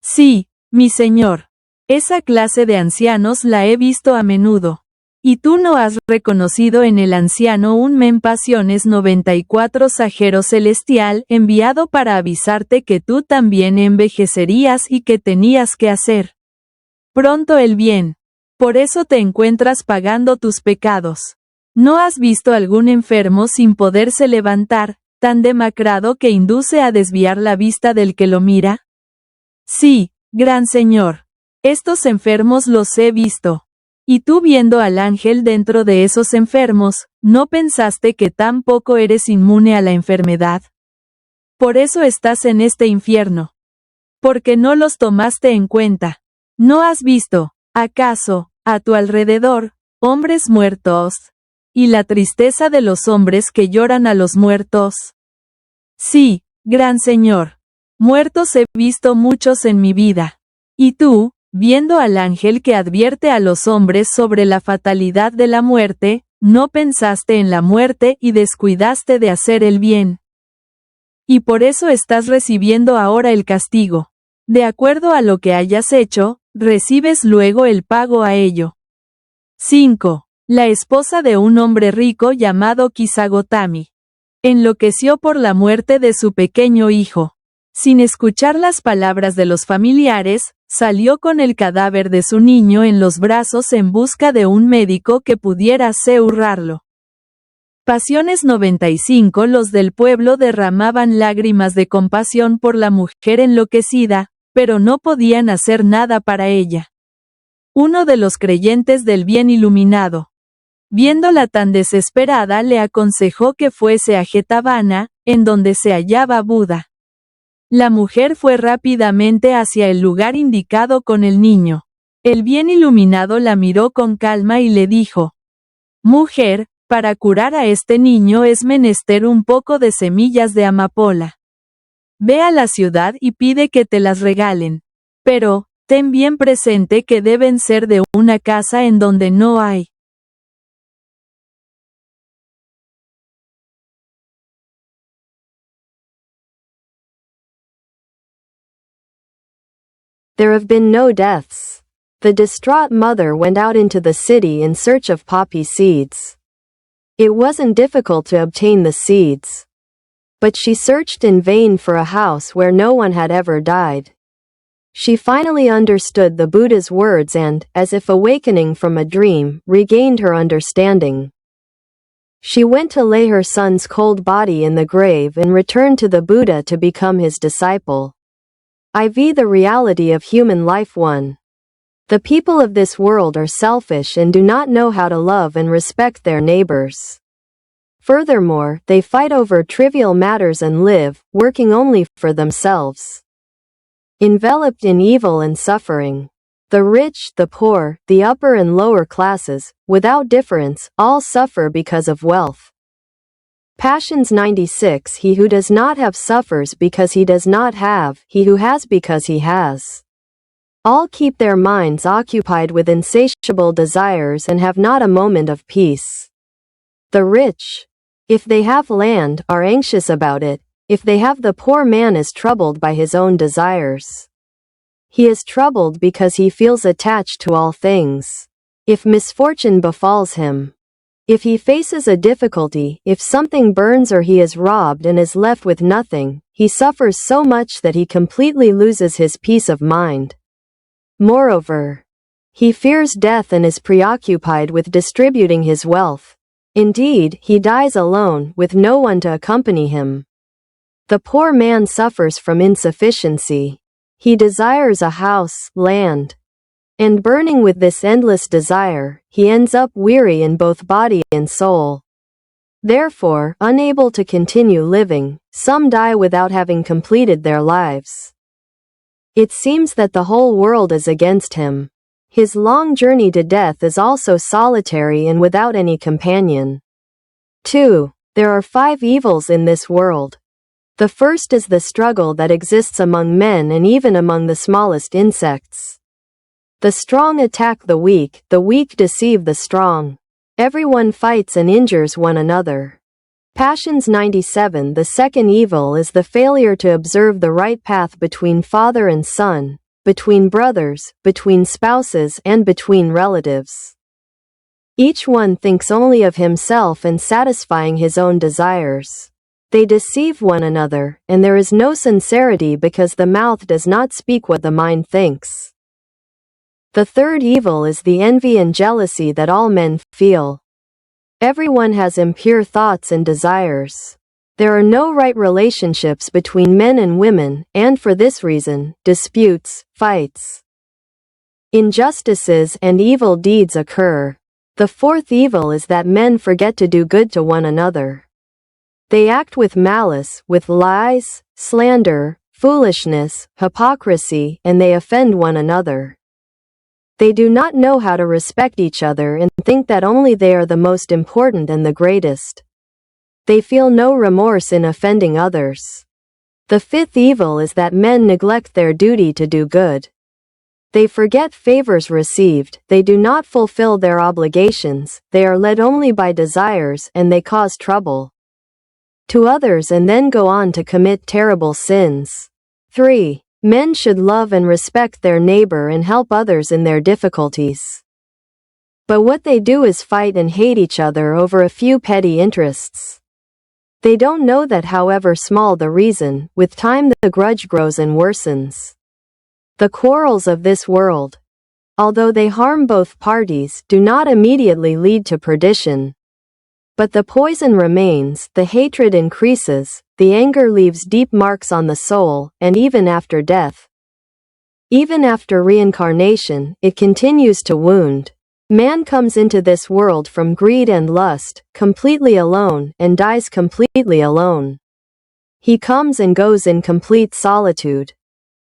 Sí, mi señor. Esa clase de ancianos la he visto a menudo. ¿Y tú no has reconocido en el anciano un Pasiones 94 sajero celestial enviado para avisarte que tú también envejecerías y que tenías que hacer pronto el bien? Por eso te encuentras pagando tus pecados. ¿No has visto algún enfermo sin poderse levantar, tan demacrado que induce a desviar la vista del que lo mira? Sí, gran señor. Estos enfermos los he visto. Y tú viendo al ángel dentro de esos enfermos, ¿no pensaste que tampoco eres inmune a la enfermedad? Por eso estás en este infierno. Porque no los tomaste en cuenta. ¿No has visto, acaso, a tu alrededor, hombres muertos? ¿Y la tristeza de los hombres que lloran a los muertos? Sí, gran señor. Muertos he visto muchos en mi vida. Y tú, viendo al ángel que advierte a los hombres sobre la fatalidad de la muerte, no pensaste en la muerte y descuidaste de hacer el bien. Y por eso estás recibiendo ahora el castigo. De acuerdo a lo que hayas hecho, recibes luego el pago a ello. 5. La esposa de un hombre rico llamado Kisagotami enloqueció por la muerte de su pequeño hijo. Sin escuchar las palabras de los familiares, salió con el cadáver de su niño en los brazos en busca de un médico que pudiera curarlo. Pasiones 95. Los del pueblo derramaban lágrimas de compasión por la mujer enloquecida, pero no podían hacer nada para ella. Uno de los creyentes del bien iluminado, viéndola tan desesperada, le aconsejó que fuese a Jetavana, en donde se hallaba Buda. La mujer fue rápidamente hacia el lugar indicado con el niño. El bien iluminado la miró con calma y le dijo: Mujer, para curar a este niño es menester un poco de semillas de amapola. Ve a la ciudad y pide que te las regalen. Pero, ten bien presente que deben ser de una casa en donde no hay. There have been no deaths. The distraught mother went out into the city in search of poppy seeds. It wasn't difficult to obtain the seeds. But she searched in vain for a house where no one had ever died. She finally understood the Buddha's words and, as if awakening from a dream, regained her understanding. She went to lay her son's cold body in the grave and returned to the Buddha to become his disciple. IV The reality of human life 1. The people of this world are selfish and do not know how to love and respect their neighbors. Furthermore, they fight over trivial matters and live, working only for themselves. Enveloped in evil and suffering. The rich, the poor, the upper and lower classes, without difference, all suffer because of wealth. Passions 96 He who does not have suffers because he does not have, he who has because he has. All keep their minds occupied with insatiable desires and have not a moment of peace. The rich, if they have land, are anxious about it. If they have, the poor man is troubled by his own desires. He is troubled because he feels attached to all things. If misfortune befalls him, if he faces a difficulty, if something burns or he is robbed and is left with nothing, he suffers so much that he completely loses his peace of mind. Moreover, he fears death and is preoccupied with distributing his wealth. Indeed, he dies alone, with no one to accompany him. The poor man suffers from insufficiency. He desires a house, land. And burning with this endless desire, he ends up weary in both body and soul. Therefore, unable to continue living, some die without having completed their lives. It seems that the whole world is against him. His long journey to death is also solitary and without any companion. 2. There are 5 evils in this world. The first is the struggle that exists among men and even among the smallest insects. The strong attack the weak deceive the strong. Everyone fights and injures one another. Passions 97 The second evil is the failure to observe the right path between father and son, between brothers, between spouses, and between relatives. Each one thinks only of himself and satisfying his own desires. They deceive one another, and there is no sincerity because the mouth does not speak what the mind thinks. The third evil is the envy and jealousy that all men feel. Everyone has impure thoughts and desires. There are no right relationships between men and women, and for this reason, disputes, fights, injustices, and evil deeds occur. The fourth evil is that men forget to do good to one another. They act with malice, with lies, slander, foolishness, hypocrisy, and they offend one another. They do not know how to respect each other and think that only they are the most important and the greatest. They feel no remorse in offending others. The fifth evil is that men neglect their duty to do good. They forget favors received, they do not fulfill their obligations, they are led only by desires, and they cause trouble to others and then go on to commit terrible sins. 3. Men should love and respect their neighbor and help others in their difficulties. But what they do is fight and hate each other over a few petty interests. They don't know that however small the reason, with time the grudge grows and worsens. The quarrels of this world, although they harm both parties, do not immediately lead to perdition. But the poison remains, the hatred increases, the anger leaves deep marks on the soul, and even after death, even after reincarnation, it continues to wound. Man comes into this world from greed and lust, completely alone, and dies completely alone. He comes and goes in complete solitude.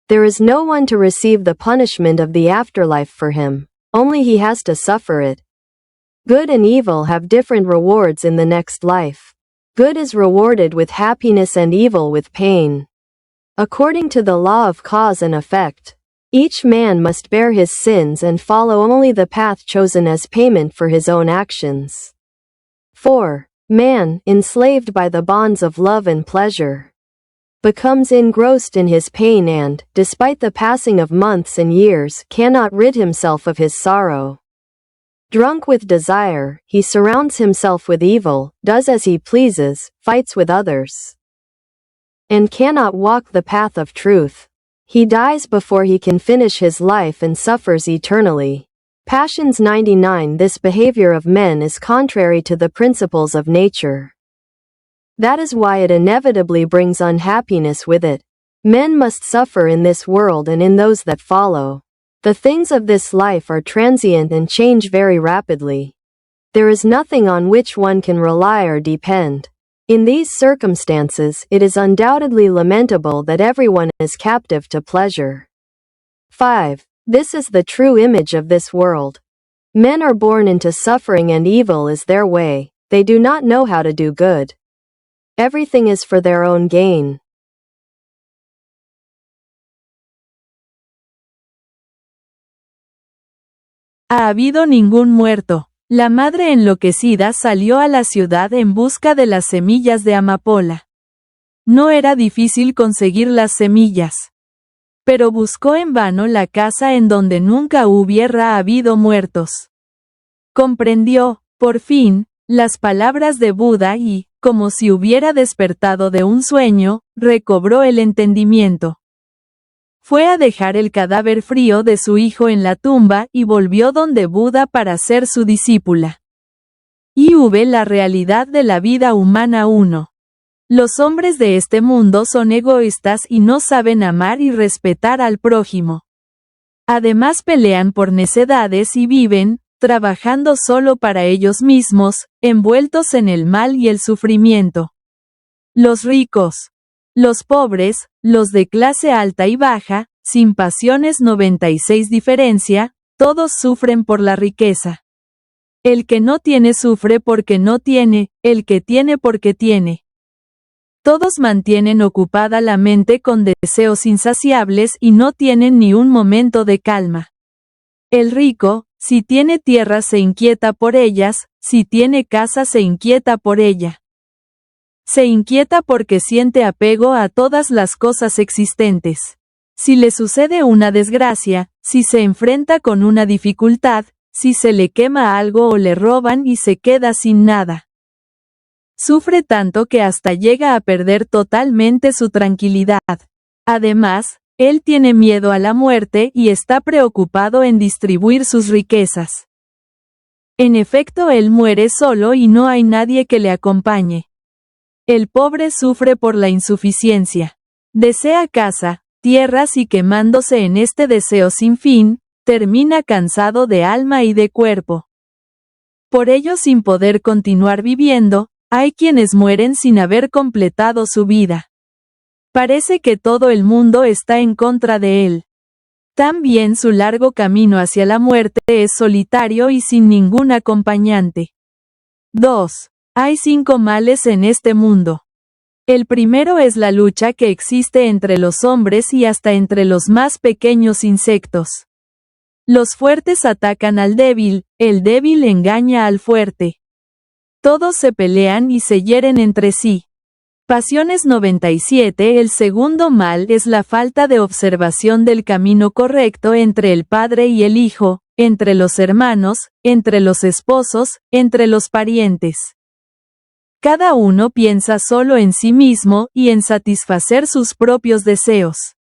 There is no one to receive the punishment of the afterlife for him, only he has to suffer it. Good and evil have different rewards in the next life. Good is rewarded with happiness and evil with pain. According to the law of cause and effect, each man must bear his sins and follow only the path chosen as payment for his own actions. 4. Man, enslaved by the bonds of love and pleasure, becomes engrossed in his pain and, despite the passing of months and years, cannot rid himself of his sorrow. Drunk with desire, he surrounds himself with evil, does as he pleases, fights with others, and cannot walk the path of truth. He dies before he can finish his life and suffers eternally. Passions 99. This behavior of men is contrary to the principles of nature. That is why it inevitably brings unhappiness with it. Men must suffer in this world and in those that follow. The things of this life are transient and change very rapidly. There is nothing on which one can rely or depend. In these circumstances, it is undoubtedly lamentable that everyone is captive to pleasure. 5. This is the true image of this world. Men are born into suffering and evil is their way. They do not know how to do good. Everything is for their own gain. Ha habido ningún muerto. La madre enloquecida salió a la ciudad en busca de las semillas de amapola. No era difícil conseguir las semillas, pero buscó en vano la casa en donde nunca hubiera habido muertos. Comprendió, por fin, las palabras de Buda y, como si hubiera despertado de un sueño, recobró el entendimiento. Fue a dejar el cadáver frío de su hijo en la tumba y volvió donde Buda para ser su discípula. La realidad de la vida humana 1. Los hombres de este mundo son egoístas y no saben amar y respetar al prójimo. Además pelean por necedades y viven, trabajando solo para ellos mismos, envueltos en el mal y el sufrimiento. Los ricos, los pobres, los de clase alta y baja, sin pasiones 96 diferencia, todos sufren por la riqueza. El que no tiene sufre porque no tiene, el que tiene porque tiene. Todos mantienen ocupada la mente con deseos insaciables y no tienen ni un momento de calma. El rico, si tiene tierra se inquieta por ellas, si tiene casa se inquieta por ella. Se inquieta porque siente apego a todas las cosas existentes. Si le sucede una desgracia, si se enfrenta con una dificultad, si se le quema algo o le roban y se queda sin nada. Sufre tanto que hasta llega a perder totalmente su tranquilidad. Además, él tiene miedo a la muerte y está preocupado en distribuir sus riquezas. En efecto, él muere solo y no hay nadie que le acompañe. El pobre sufre por la insuficiencia. Desea casa, tierras y quemándose en este deseo sin fin, termina cansado de alma y de cuerpo. Por ello, sin poder continuar viviendo, hay quienes mueren sin haber completado su vida. Parece que todo el mundo está en contra de él. También su largo camino hacia la muerte es solitario y sin ningún acompañante. 2. Hay 5 males en este mundo. El primero es la lucha que existe entre los hombres y hasta entre los más pequeños insectos. Los fuertes atacan al débil, el débil engaña al fuerte. Todos se pelean y se hieren entre sí. Pasiones 97. El segundo mal es la falta de observación del camino correcto entre el padre y el hijo, entre los hermanos, entre los esposos, entre los parientes. Cada uno piensa solo en sí mismo y en satisfacer sus propios deseos.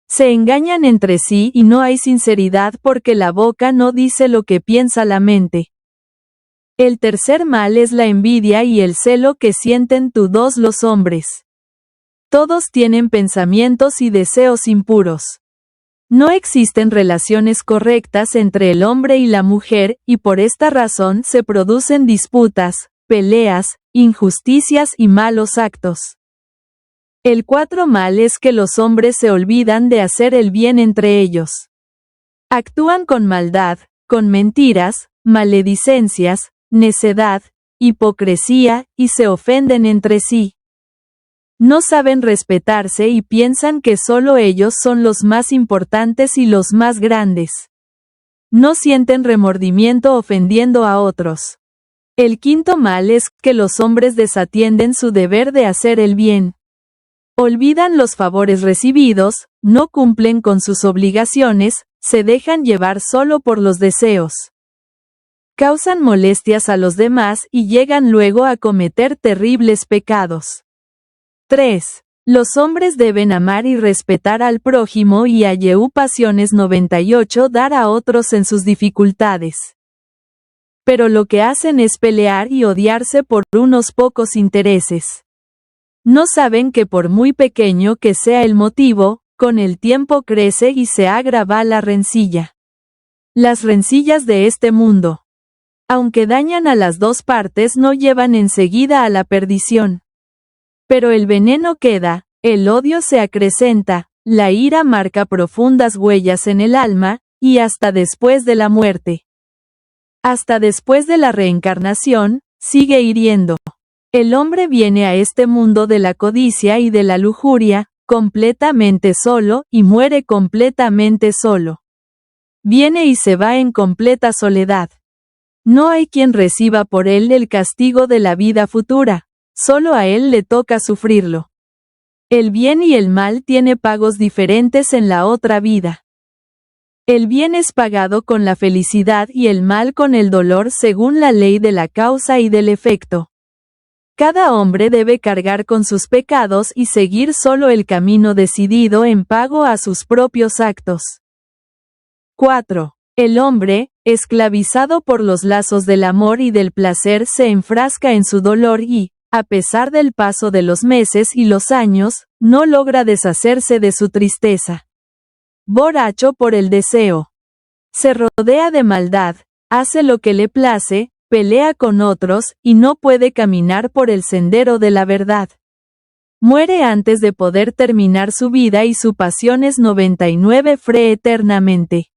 Se engañan entre sí y no hay sinceridad porque la boca no dice lo que piensa la mente. El tercer mal es la envidia y el celo que sienten todos los hombres. Todos tienen pensamientos y deseos impuros. No existen relaciones correctas entre el hombre y la mujer, y por esta razón se producen disputas, peleas, injusticias y malos actos. El 4 mal es que los hombres se olvidan de hacer el bien entre ellos. Actúan con maldad, con mentiras, maledicencias, necedad, hipocresía, y se ofenden entre sí. No saben respetarse y piensan que solo ellos son los más importantes y los más grandes. No sienten remordimiento ofendiendo a otros. El 5 mal es que los hombres desatienden su deber de hacer el bien. Olvidan los favores recibidos, no cumplen con sus obligaciones, se dejan llevar solo por los deseos. Causan molestias a los demás y llegan luego a cometer terribles pecados. 3. Los hombres deben amar y respetar al prójimo y a Pasiones 98 dar a otros en sus dificultades. Pero lo que hacen es pelear y odiarse por unos pocos intereses. No saben que por muy pequeño que sea el motivo, con el tiempo crece y se agrava la rencilla. Las rencillas de este mundo, aunque dañan a las dos partes, no llevan enseguida a la perdición. Pero el veneno queda, el odio se acrecenta, la ira marca profundas huellas en el alma, y hasta después de la muerte. Hasta después de la reencarnación, sigue hiriendo. El hombre viene a este mundo de la codicia y de la lujuria, completamente solo, y muere completamente solo. Viene y se va en completa soledad. No hay quien reciba por él el castigo de la vida futura. Solo a él le toca sufrirlo. El bien y el mal tiene pagos diferentes en la otra vida. El bien es pagado con la felicidad y el mal con el dolor según la ley de la causa y del efecto. Cada hombre debe cargar con sus pecados y seguir solo el camino decidido en pago a sus propios actos. 4. El hombre, esclavizado por los lazos del amor y del placer, se enfrasca en su dolor y, a pesar del paso de los meses y los años, no logra deshacerse de su tristeza. Borracho por el deseo. Se rodea de maldad, hace lo que le place, pelea con otros, y no puede caminar por el sendero de la verdad. Muere antes de poder terminar su vida y su Pasiones 99 free eternamente.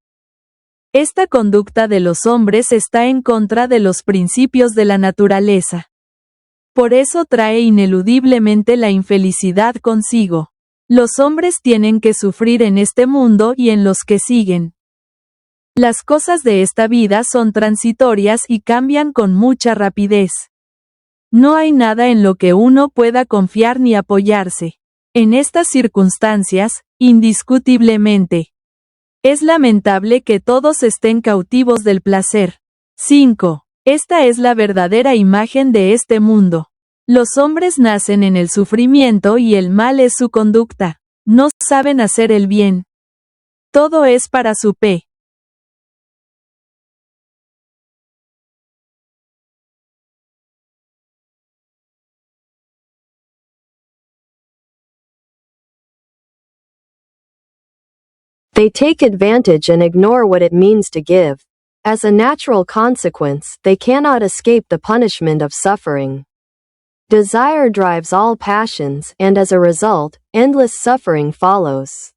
Esta conducta de los hombres está en contra de los principios de la naturaleza. Por eso trae ineludiblemente la infelicidad consigo. Los hombres tienen que sufrir en este mundo y en los que siguen. Las cosas de esta vida son transitorias y cambian con mucha rapidez. No hay nada en lo que uno pueda confiar ni apoyarse. En estas circunstancias, indiscutiblemente, es lamentable que todos estén cautivos del placer. 5. Esta es la verdadera imagen de este mundo. Los hombres nacen en el sufrimiento y el mal es su conducta. No saben hacer el bien. Todo es para su p. They take advantage and ignore what it means to give. As a natural consequence, they cannot escape the punishment of suffering. Desire drives all passions, and as a result, endless suffering follows.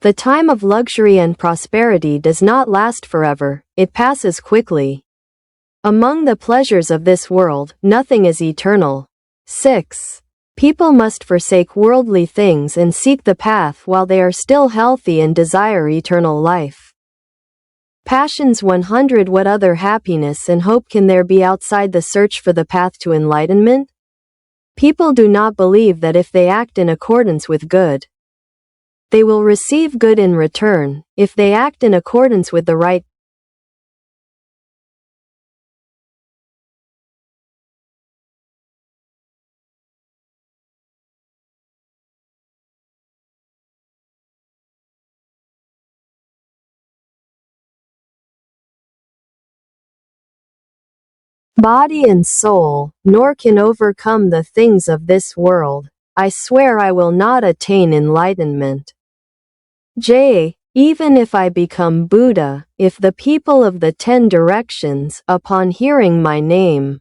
The time of luxury and prosperity does not last forever, it passes quickly. Among the pleasures of this world, nothing is eternal. 6. People must forsake worldly things and seek the path while they are still healthy and desire eternal life. Passions 100. What other happiness and hope can there be outside the search for the path to enlightenment? People do not believe that if they act in accordance with good, they will receive good in return. If they act in accordance with the right, body and soul, nor can overcome the things of this world. I swear I will not attain enlightenment. Even if I become Buddha, if the people of the 10 directions, upon hearing my name,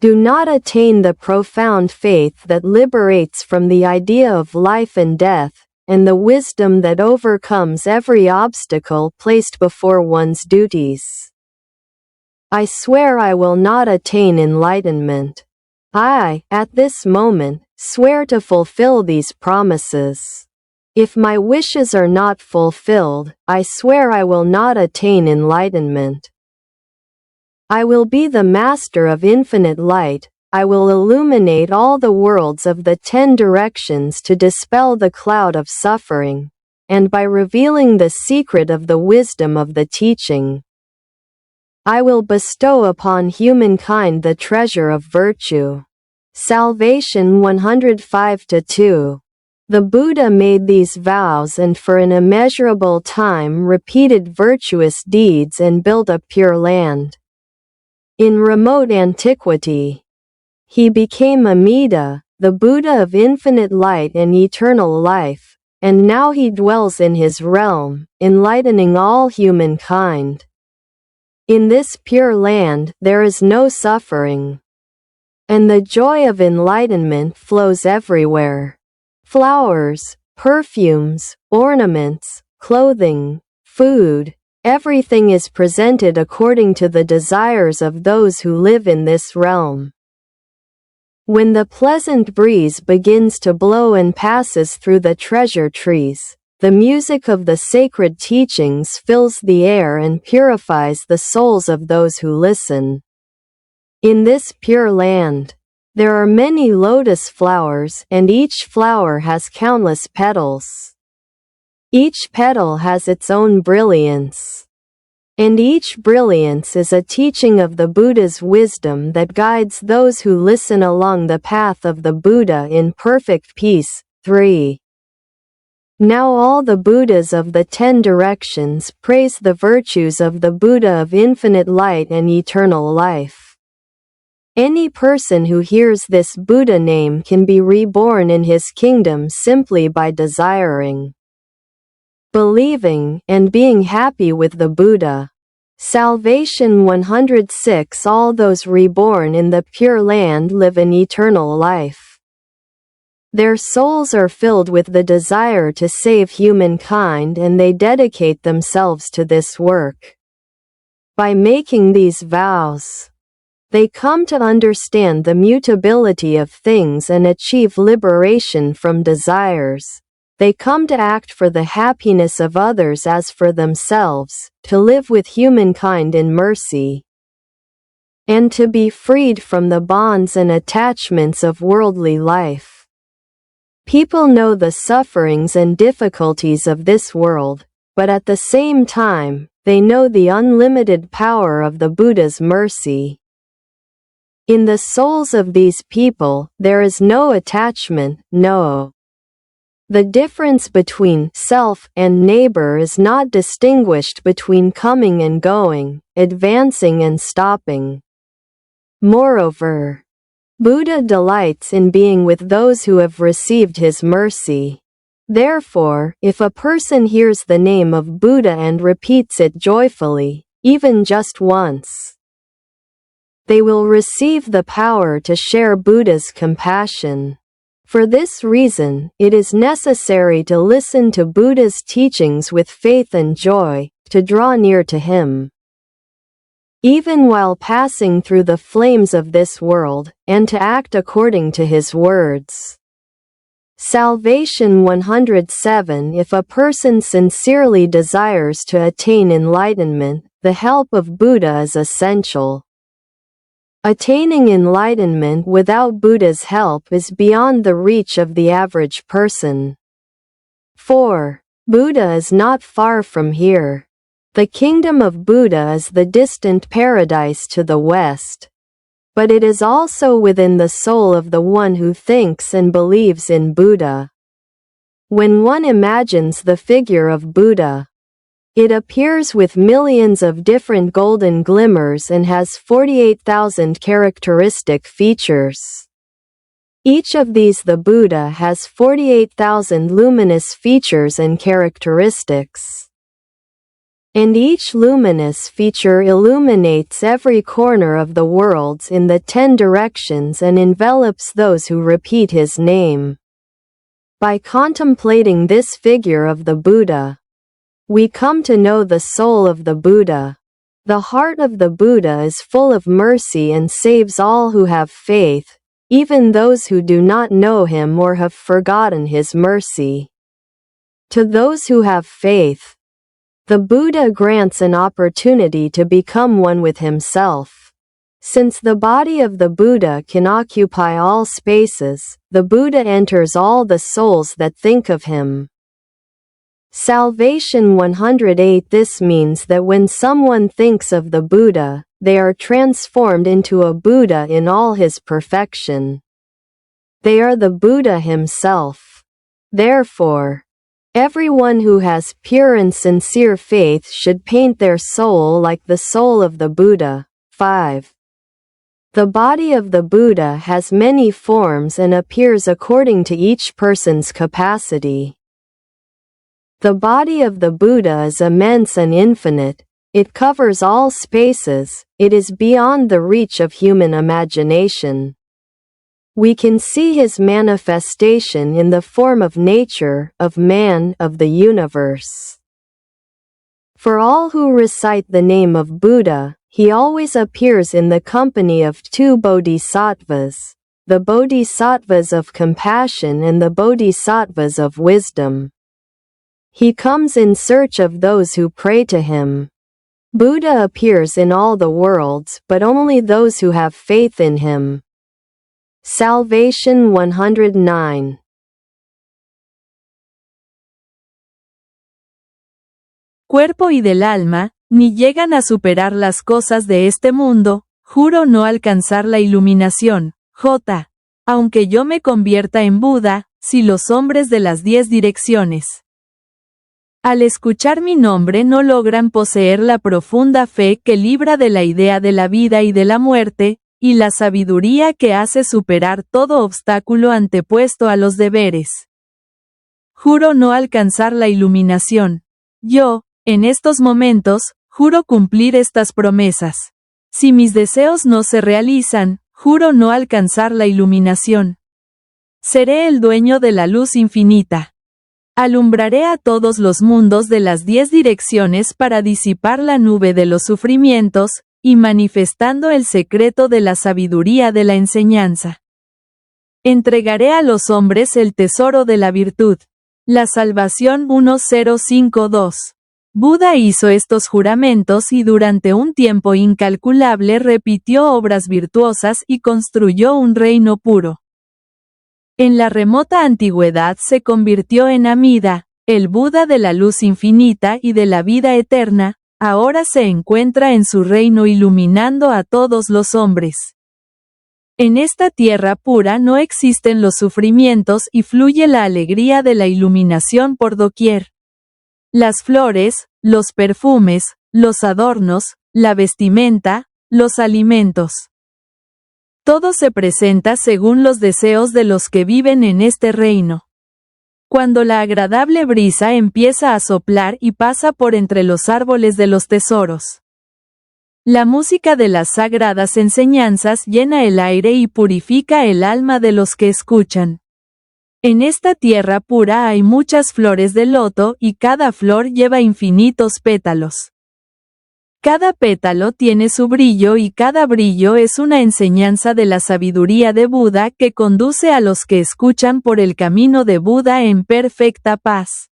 do not attain the profound faith that liberates from the idea of life and death, and the wisdom that overcomes every obstacle placed before one's duties. I swear I will not attain enlightenment. I, at this moment, swear to fulfill these promises. If my wishes are not fulfilled, I swear I will not attain enlightenment. I will be the master of infinite light. I will illuminate all the worlds of the 10 directions to dispel the cloud of suffering, and by revealing the secret of the wisdom of the teaching, I will bestow upon humankind the treasure of virtue. Salvation 105-2. The Buddha made these vows and for an immeasurable time repeated virtuous deeds and built a pure land. In remote antiquity, he became Amida, the Buddha of infinite light and eternal life, and now he dwells in his realm, enlightening all humankind. In this pure land there is no suffering, and the joy of enlightenment flows everywhere. Flowers, perfumes, ornaments, clothing, food, everything is presented according to the desires of those who live in this realm. When the pleasant breeze begins to blow and passes through the treasure trees, the music of the sacred teachings fills the air and purifies the souls of those who listen. In this pure land, there are many lotus flowers, and each flower has countless petals. Each petal has its own brilliance, and each brilliance is a teaching of the Buddha's wisdom that guides those who listen along the path of the Buddha in perfect peace. 3. Now all the Buddhas of the 10 directions praise the virtues of the Buddha of infinite light and eternal life. Any person who hears this Buddha name can be reborn in his kingdom simply by desiring, believing, and being happy with the Buddha. Salvation 106. All those reborn in the Pure Land live an eternal life. Their souls are filled with the desire to save humankind and they dedicate themselves to this work. By making these vows, they come to understand the mutability of things and achieve liberation from desires. They come to act for the happiness of others as for themselves, to live with humankind in mercy, and to be freed from the bonds and attachments of worldly life. People know the sufferings and difficulties of this world, but at the same time, they know the unlimited power of the Buddha's mercy. In the souls of these people, there is no attachment, no. The difference between self and neighbor is not distinguished between coming and going, advancing and stopping. Moreover, Buddha delights in being with those who have received his mercy. Therefore, if a person hears the name of Buddha and repeats it joyfully, even just once, they will receive the power to share Buddha's compassion. For this reason, it is necessary to listen to Buddha's teachings with faith and joy, to draw near to him, even while passing through the flames of this world, and to act according to his words. Salvation 107. If a person sincerely desires to attain enlightenment, the help of Buddha is essential. Attaining enlightenment without Buddha's help is beyond the reach of the average person. 4. Buddha is not far from here. The kingdom of Buddha is the distant paradise to the west, but it is also within the soul of the one who thinks and believes in Buddha. When one imagines the figure of Buddha, it appears with millions of different golden glimmers and has 48,000 characteristic features. Each of these the Buddha has 48,000 luminous features and characteristics. And each luminous feature illuminates every corner of the worlds in the 10 directions and envelops those who repeat his name. By contemplating this figure of the Buddha, we come to know the soul of the Buddha. The heart of the Buddha is full of mercy and saves all who have faith, even those who do not know him or have forgotten his mercy. To those who have faith, the Buddha grants an opportunity to become one with himself. Since the body of the Buddha can occupy all spaces, the Buddha enters all the souls that think of him. Salvation 108. This means that when someone thinks of the Buddha, they are transformed into a Buddha in all his perfection. They are the Buddha himself. Therefore, everyone who has pure and sincere faith should paint their soul like the soul of the Buddha. 5. The body of the Buddha has many forms and appears according to each person's capacity. The body of the Buddha is immense and infinite. It covers all spaces. It is beyond the reach of human imagination. We can see his manifestation in the form of nature, of man, of the universe. For all who recite the name of Buddha, he always appears in the company of 2 bodhisattvas, the bodhisattvas of compassion and the bodhisattvas of wisdom. He comes in search of those who pray to him. Buddha appears in all the worlds, but only those who have faith in him. Salvation 109. Cuerpo y del alma, ni llegan a superar las cosas de este mundo, juro no alcanzar la iluminación. J. Aunque yo me convierta en Buda, si los hombres de las 10 direcciones al escuchar mi nombre no logran poseer la profunda fe que libra de la idea de la vida y de la muerte, y la sabiduría que hace superar todo obstáculo antepuesto a los deberes. Juro no alcanzar la iluminación. Yo, en estos momentos, juro cumplir estas promesas. Si mis deseos no se realizan, juro no alcanzar la iluminación. Seré el dueño de la luz infinita. Alumbraré a todos los mundos de las 10 direcciones para disipar la nube de los sufrimientos, y manifestando el secreto de la sabiduría de la enseñanza. Entregaré a los hombres el tesoro de la virtud. La salvación 1052. Buda hizo estos juramentos y durante un tiempo incalculable repitió obras virtuosas y construyó un reino puro. En la remota antigüedad se convirtió en Amida, el Buda de la luz infinita y de la vida eterna, ahora se encuentra en su reino iluminando a todos los hombres. En esta tierra pura no existen los sufrimientos y fluye la alegría de la iluminación por doquier. Las flores, los perfumes, los adornos, la vestimenta, los alimentos. Todo se presenta según los deseos de los que viven en este reino. Cuando la agradable brisa empieza a soplar y pasa por entre los árboles de los tesoros. La música de las sagradas enseñanzas llena el aire y purifica el alma de los que escuchan. En esta tierra pura hay muchas flores de loto y cada flor lleva infinitos pétalos. Cada pétalo tiene su brillo y cada brillo es una enseñanza de la sabiduría de Buda que conduce a los que escuchan por el camino de Buda en perfecta paz.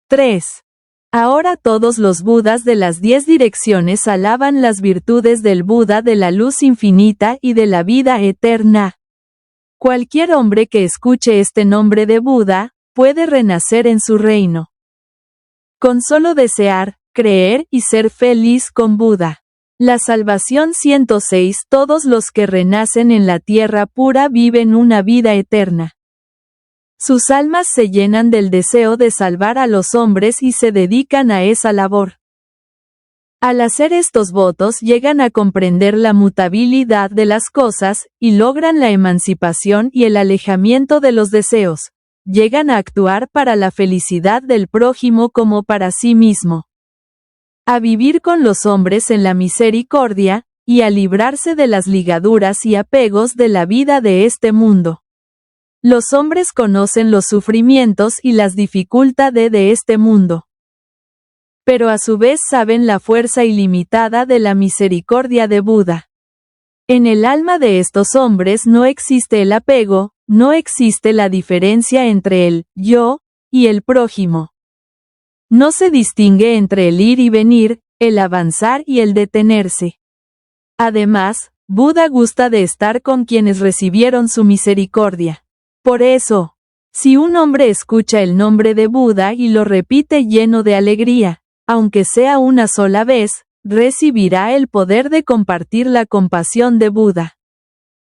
3. Ahora todos los Budas de las 10 direcciones alaban las virtudes del Buda de la luz infinita y de la vida eterna. Cualquier hombre que escuche este nombre de Buda, puede renacer en su reino. Con solo desear, creer y ser feliz con Buda. La salvación 106. Todos los que renacen en la tierra pura viven una vida eterna. Sus almas se llenan del deseo de salvar a los hombres y se dedican a esa labor. Al hacer estos votos llegan a comprender la mutabilidad de las cosas, y logran la emancipación y el alejamiento de los deseos. Llegan a actuar para la felicidad del prójimo como para sí mismo. a vivir con los hombres en la misericordia, y a librarse de las ligaduras y apegos de la vida de este mundo. Los hombres conocen los sufrimientos y las dificultades de este mundo, pero a su vez saben la fuerza ilimitada de la misericordia de Buda. En el alma de estos hombres no existe el apego, no existe la diferencia entre el yo y el prójimo. No se distingue entre el ir y venir, el avanzar y el detenerse. Además, Buda gusta de estar con quienes recibieron su misericordia. Por eso, si un hombre escucha el nombre de Buda y lo repite lleno de alegría, aunque sea una sola vez, recibirá el poder de compartir la compasión de Buda.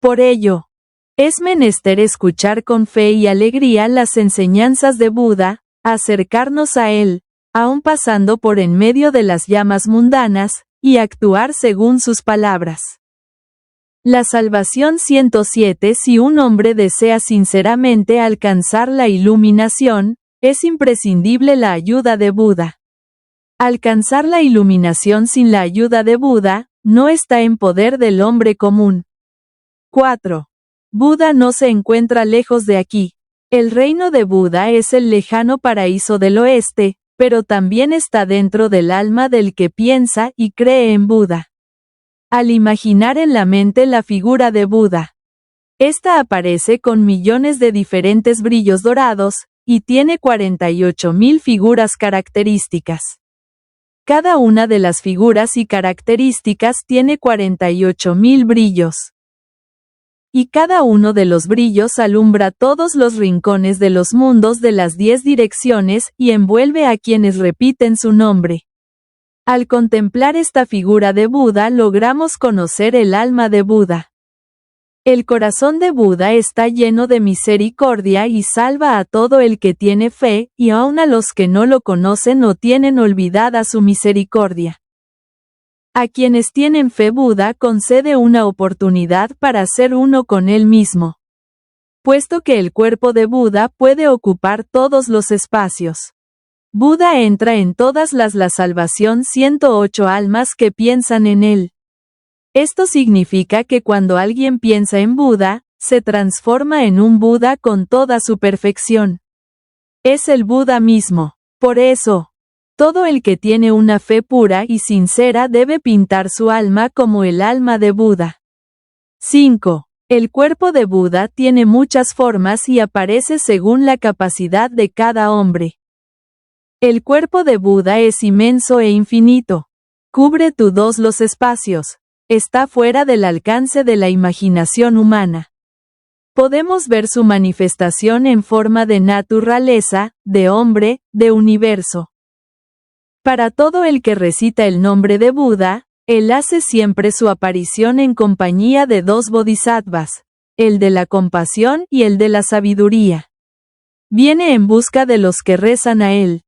Por ello, es menester escuchar con fe y alegría las enseñanzas de Buda, acercarnos a él, aun pasando por en medio de las llamas mundanas, y actuar según sus palabras. La salvación 107. Si un hombre desea sinceramente alcanzar la iluminación, es imprescindible la ayuda de Buda. Alcanzar la iluminación sin la ayuda de Buda, no está en poder del hombre común. 4. Buda no se encuentra lejos de aquí. El reino de Buda es el lejano paraíso del oeste, pero también está dentro del alma del que piensa y cree en Buda. Al imaginar en la mente la figura de Buda, esta aparece con millones de diferentes brillos dorados, y tiene 48.000 figuras características. Cada una de las figuras y características tiene 48.000 brillos. Y cada uno de los brillos alumbra todos los rincones de los mundos de las 10 direcciones y envuelve a quienes repiten su nombre. Al contemplar esta figura de Buda logramos conocer el alma de Buda. El corazón de Buda está lleno de misericordia y salva a todo el que tiene fe, y aun a los que no lo conocen o tienen olvidada su misericordia. A quienes tienen fe Buda concede una oportunidad para ser uno con él mismo. Puesto que el cuerpo de Buda puede ocupar todos los espacios. Buda entra en todas la salvación 108 almas que piensan en él. Esto significa que cuando alguien piensa en Buda, se transforma en un Buda con toda su perfección. Es el Buda mismo. Por eso, todo el que tiene una fe pura y sincera debe pintar su alma como el alma de Buda. 5. El cuerpo de Buda tiene muchas formas y aparece según la capacidad de cada hombre. El cuerpo de Buda es inmenso e infinito. Cubre todos los espacios. Está fuera del alcance de la imaginación humana. Podemos ver su manifestación en forma de naturaleza, de hombre, de universo. Para todo el que recita el nombre de Buda, él hace siempre su aparición en compañía de 2 bodhisattvas, el de la compasión y el de la sabiduría. Viene en busca de los que rezan a él.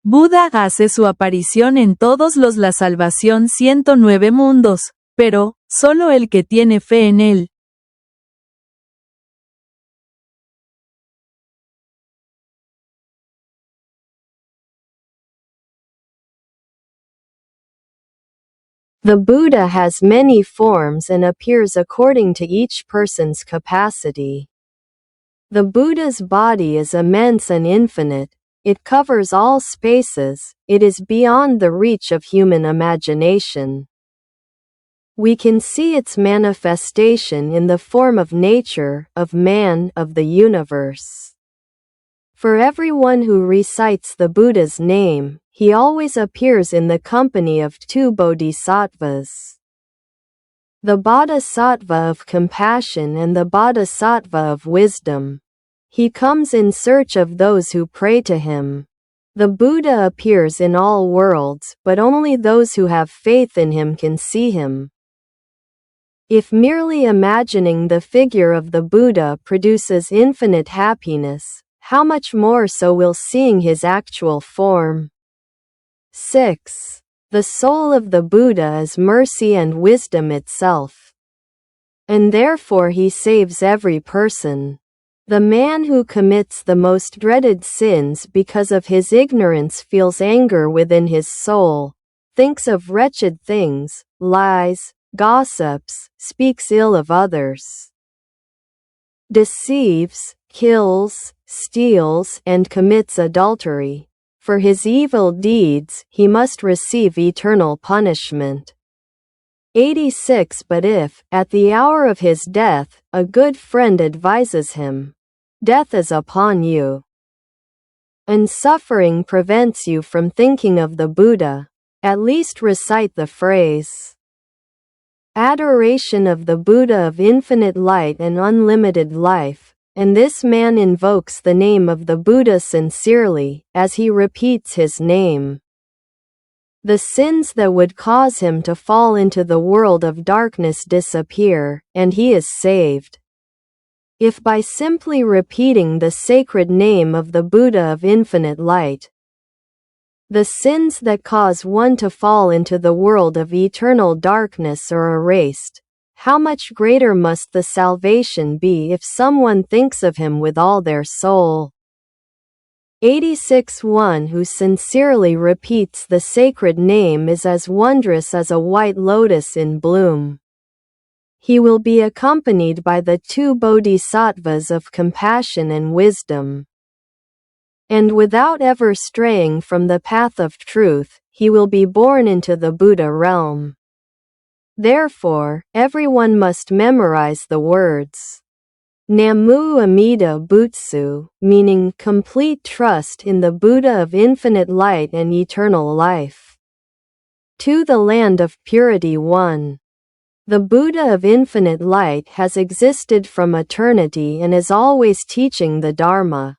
Buda hace su aparición en todos los la salvación 109 mundos, pero, solo el que tiene fe en él. The Buddha has many forms and appears according to each person's capacity. The Buddha's body is immense and infinite. It covers all spaces. It is beyond the reach of human imagination. We can see its manifestation in the form of nature, of man, of the universe. For everyone who recites the Buddha's name, he always appears in the company of 2 bodhisattvas. The bodhisattva of compassion and the bodhisattva of wisdom. He comes in search of those who pray to him. The Buddha appears in all worlds, but only those who have faith in him can see him. If merely imagining the figure of the Buddha produces infinite happiness, how much more so will seeing his actual form? 6. The soul of the Buddha is mercy and wisdom itself. And therefore he saves every person. The man who commits the most dreaded sins because of his ignorance feels anger within his soul, thinks of wretched things, lies, gossips, speaks ill of others, deceives, kills, steals, and commits adultery. For his evil deeds, he must receive eternal punishment. 86 But if, at the hour of his death, a good friend advises him, "Death is upon you," and suffering prevents you from thinking of the Buddha, at least recite the phrase, "Adoration of the Buddha of infinite light and unlimited life," and this man invokes the name of the Buddha sincerely, as he repeats his name. The sins that would cause him to fall into the world of darkness disappear, and he is saved. If by simply repeating the sacred name of the Buddha of infinite light, the sins that cause one to fall into the world of eternal darkness are erased, how much greater must the salvation be if someone thinks of him with all their soul. 86 One who sincerely repeats the sacred name is as wondrous as a white lotus in bloom. He will be accompanied by the two bodhisattvas of compassion and wisdom. And without ever straying from the path of truth, he will be born into the Buddha realm. Therefore, everyone must memorize the words Namu Amida Butsu, meaning complete trust in the Buddha of infinite light and eternal life. To the land of purity 1. The Buddha of infinite light has existed from eternity and is always teaching the Dharma.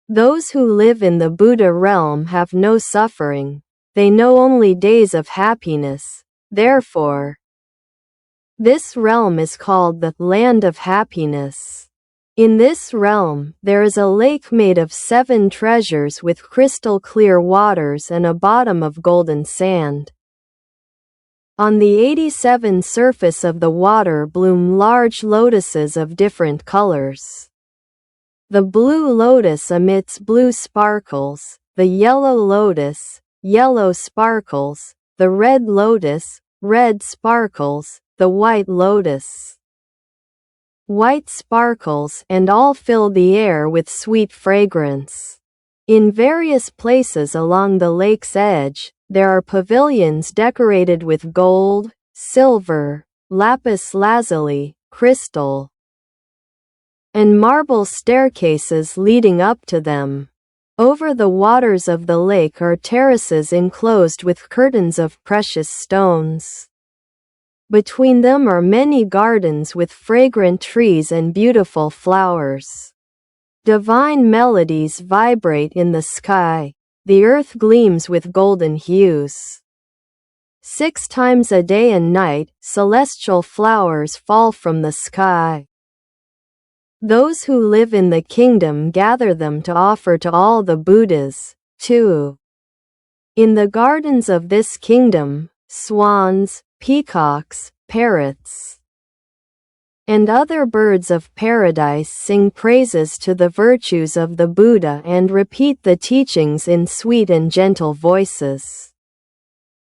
Those who live in the Buddha realm have no suffering. They know only days of happiness. Therefore, this realm is called the land of happiness. In this realm, there is a lake made of 7 treasures with crystal clear waters and a bottom of golden sand. On the 87 surface of the water bloom large lotuses of different colors. The blue lotus emits blue sparkles, the yellow lotus, yellow sparkles, the red lotus, red sparkles, the white lotus, white sparkles, and all fill the air with sweet fragrance. In various places along the lake's edge, there are pavilions decorated with gold, silver, lapis lazuli, crystal, and marble staircases leading up to them. Over the waters of the lake are terraces enclosed with curtains of precious stones. Between them are many gardens with fragrant trees and beautiful flowers. Divine melodies vibrate in the sky. The earth gleams with golden hues. 6 times a day and night, celestial flowers fall from the sky. Those who live in the kingdom gather them to offer to all the Buddhas, too. In the gardens of this kingdom, swans, peacocks, parrots, and other birds of paradise sing praises to the virtues of the Buddha and repeat the teachings in sweet and gentle voices.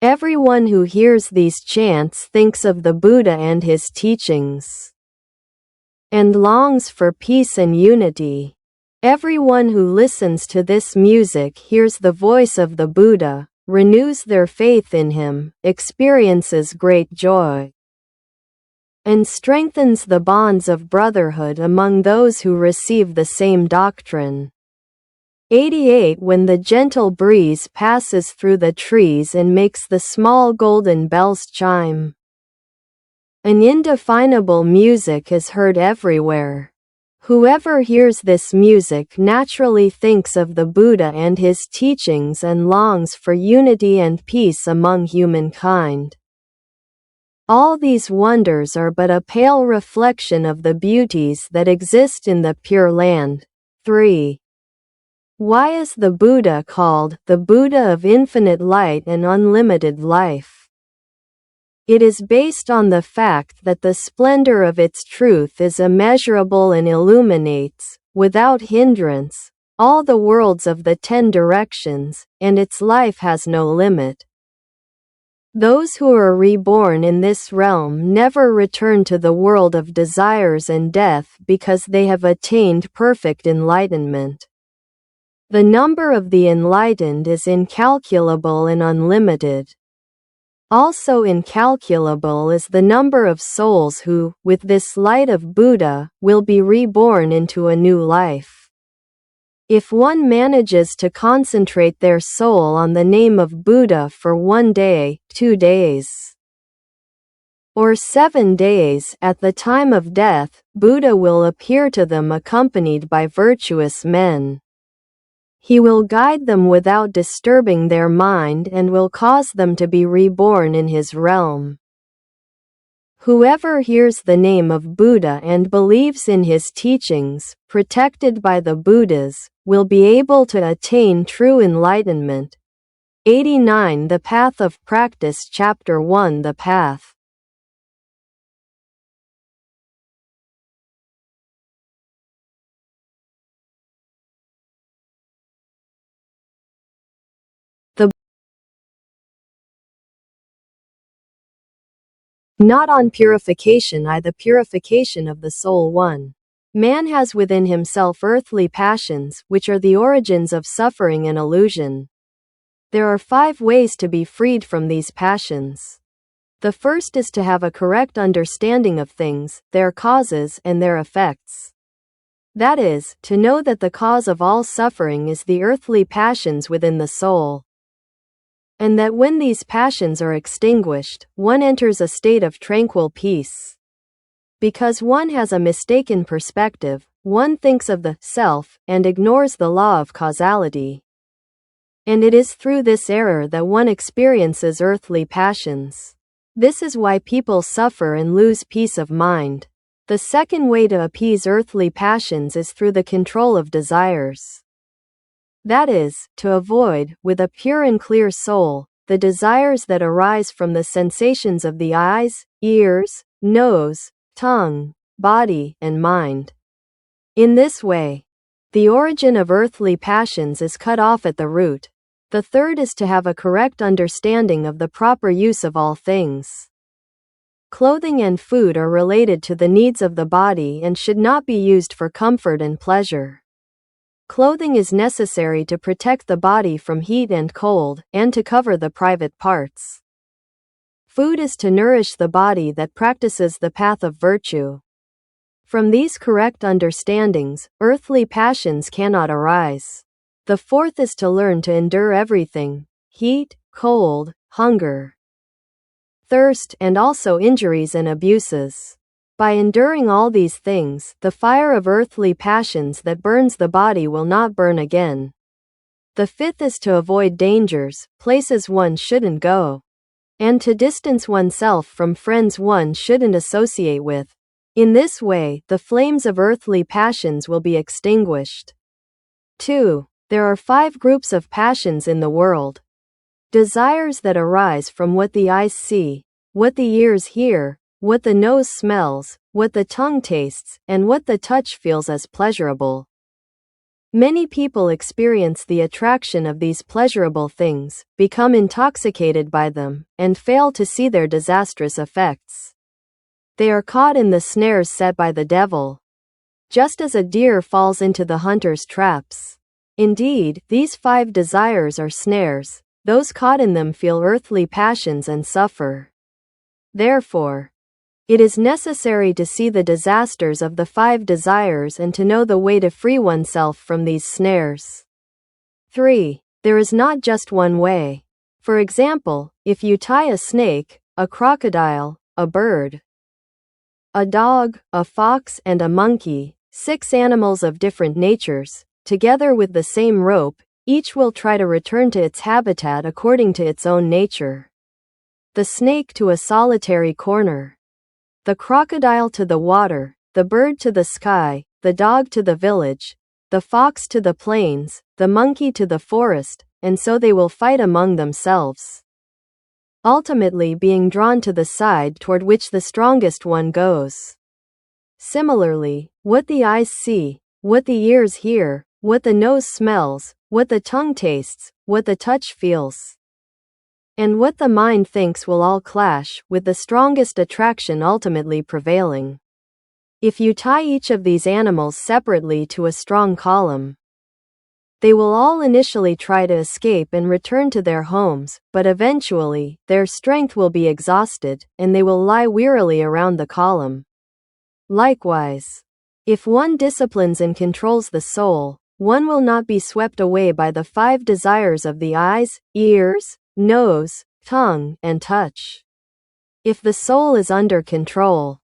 Everyone who hears these chants thinks of the Buddha and his teachings, and longs for peace and unity. Everyone who listens to this music hears the voice of the Buddha, renews their faith in him, experiences great joy, and strengthens the bonds of brotherhood among those who receive the same doctrine. 88 When the gentle breeze passes through the trees and makes the small golden bells chime, an indefinable music is heard everywhere. Whoever hears this music naturally thinks of the Buddha and his teachings and longs for unity and peace among humankind. All these wonders are but a pale reflection of the beauties that exist in the Pure Land. 3. Why is the Buddha called the Buddha of infinite light and unlimited life? It is based on the fact that the splendor of its truth is immeasurable and illuminates, without hindrance, all the worlds of the 10 directions, and its life has no limit. Those who are reborn in this realm never return to the world of desires and death because they have attained perfect enlightenment. The number of the enlightened is incalculable and unlimited. Also incalculable is the number of souls who, with this light of Buddha, will be reborn into a new life. If one manages to concentrate their soul on the name of Buddha for 1 day, 2 days, or 7 days, at the time of death, Buddha will appear to them accompanied by virtuous men. He will guide them without disturbing their mind and will cause them to be reborn in his realm. Whoever hears the name of Buddha and believes in his teachings, protected by the Buddhas, will be able to attain true enlightenment. 89 The Path of Practice Chapter 1 The Path. Not on purification I the purification of the soul 1. Man has within himself earthly passions, which are the origins of suffering and illusion. There are 5 ways to be freed from these passions. The first is to have a correct understanding of things, their causes, and their effects. That is, to know that the cause of all suffering is the earthly passions within the soul, and that when these passions are extinguished, one enters a state of tranquil peace. Because one has a mistaken perspective, one thinks of the self and ignores the law of causality. And it is through this error that one experiences earthly passions. This is why people suffer and lose peace of mind. The second way to appease earthly passions is through the control of desires. That is, to avoid, with a pure and clear soul, the desires that arise from the sensations of the eyes, ears, nose, tongue, body, and mind. In this way, the origin of earthly passions is cut off at the root. The third is to have a correct understanding of the proper use of all things. Clothing and food are related to the needs of the body and should not be used for comfort and pleasure. Clothing is necessary to protect the body from heat and cold, and to cover the private parts. Food is to nourish the body that practices the path of virtue. From these correct understandings, earthly passions cannot arise. The fourth is to learn to endure everything: heat, cold, hunger, thirst, and also injuries and abuses. By enduring all these things, the fire of earthly passions that burns the body will not burn again. The fifth is to avoid dangers, places one shouldn't go, and to distance oneself from friends one shouldn't associate with. In this way, the flames of earthly passions will be extinguished. 2. There are 5 groups of passions in the world. Desires that arise from what the eyes see, what the ears hear, what the nose smells, what the tongue tastes, and what the touch feels as pleasurable. Many people experience the attraction of these pleasurable things, become intoxicated by them, and fail to see their disastrous effects. They are caught in the snares set by the devil, just as a deer falls into the hunter's traps. Indeed, these 5 desires are snares. Those caught in them feel earthly passions and suffer. Therefore, it is necessary to see the disasters of the 5 desires and to know the way to free oneself from these snares. 3. There is not just one way. For example, if you tie a snake, a crocodile, a bird, a dog, a fox, and a monkey, 6 animals of different natures, together with the same rope, each will try to return to its habitat according to its own nature. The snake to a solitary corner, the crocodile to the water, the bird to the sky, the dog to the village, the fox to the plains, the monkey to the forest, and so they will fight among themselves, ultimately being drawn to the side toward which the strongest one goes. Similarly, what the eyes see, what the ears hear, what the nose smells, what the tongue tastes, what the touch feels, And what the mind thinks will all clash, with the strongest attraction ultimately prevailing. If you tie each of these animals separately to a strong column, they will all initially try to escape and return to their homes, but eventually, their strength will be exhausted, and they will lie wearily around the column. Likewise, if one disciplines and controls the soul, one will not be swept away by the 5 desires of the eyes, ears, nose, tongue, and touch. If the soul is under control,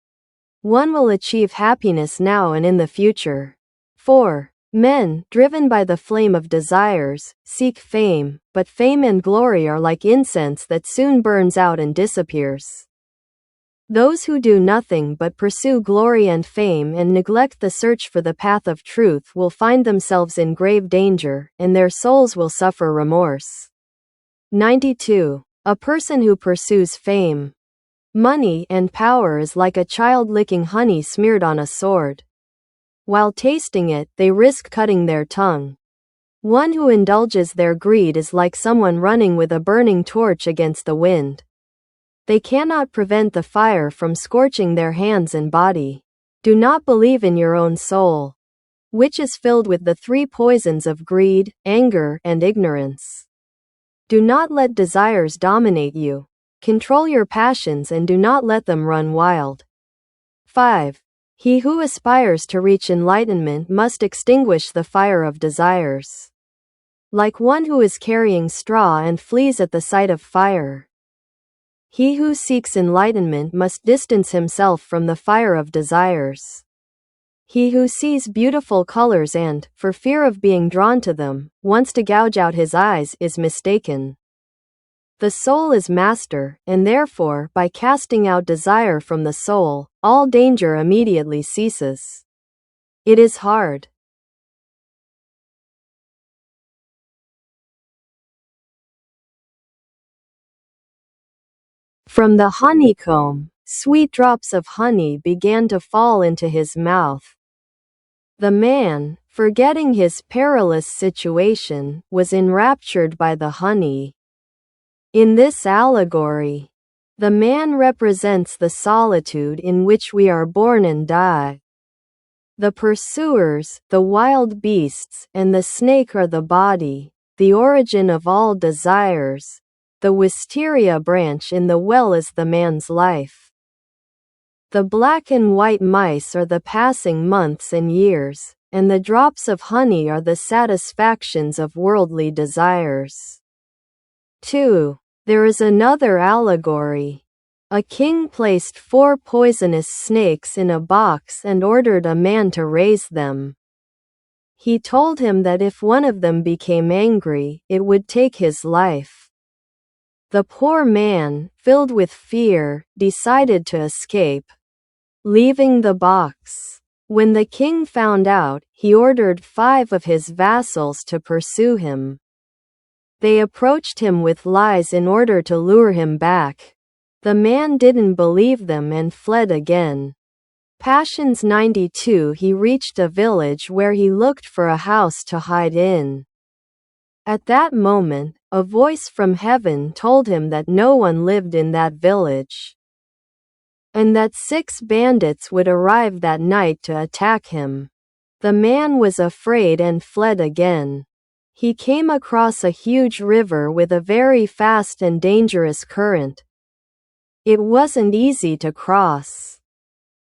one will achieve happiness now and in the future. 4. Men, driven by the flame of desires, seek fame, but fame and glory are like incense that soon burns out and disappears. Those who do nothing but pursue glory and fame and neglect the search for the path of truth will find themselves in grave danger, and their souls will suffer remorse. 92. A person who pursues fame, money, and power is like a child licking honey smeared on a sword. While tasting it, they risk cutting their tongue. One who indulges their greed is like someone running with a burning torch against the wind. They cannot prevent the fire from scorching their hands and body. Do not believe in your own soul, which is filled with the 3 poisons of greed, anger, and ignorance. Do not let desires dominate you. Control your passions and do not let them run wild. 5. He who aspires to reach enlightenment must extinguish the fire of desires. Like one who is carrying straw and flees at the sight of fire, he who seeks enlightenment must distance himself from the fire of desires. He who sees beautiful colors and, for fear of being drawn to them, wants to gouge out his eyes is mistaken. The soul is master, and therefore, by casting out desire from the soul, all danger immediately ceases. It is hard. From the honeycomb, sweet drops of honey began to fall into his mouth. The man, forgetting his perilous situation, was enraptured by the honey. In this allegory, the man represents the solitude in which we are born and die. The pursuers, the wild beasts, and the snake are the body, the origin of all desires. The wisteria branch in the well is the man's life. The black and white mice are the passing months and years, and the drops of honey are the satisfactions of worldly desires. 2. There is another allegory. A king placed 4 poisonous snakes in a box and ordered a man to raise them. He told him that if one of them became angry, it would take his life. The poor man, filled with fear, decided to escape, leaving the box. When the king found out, he ordered 5 of his vassals to pursue him. They approached him with lies in order to lure him back. The man didn't believe them and fled again. Passions 92. He reached a village where he looked for a house to hide in. At that moment, a voice from heaven told him that no one lived in that village, and that 6 bandits would arrive that night to attack him. The man was afraid and fled again. He came across a huge river with a very fast and dangerous current. It wasn't easy to cross.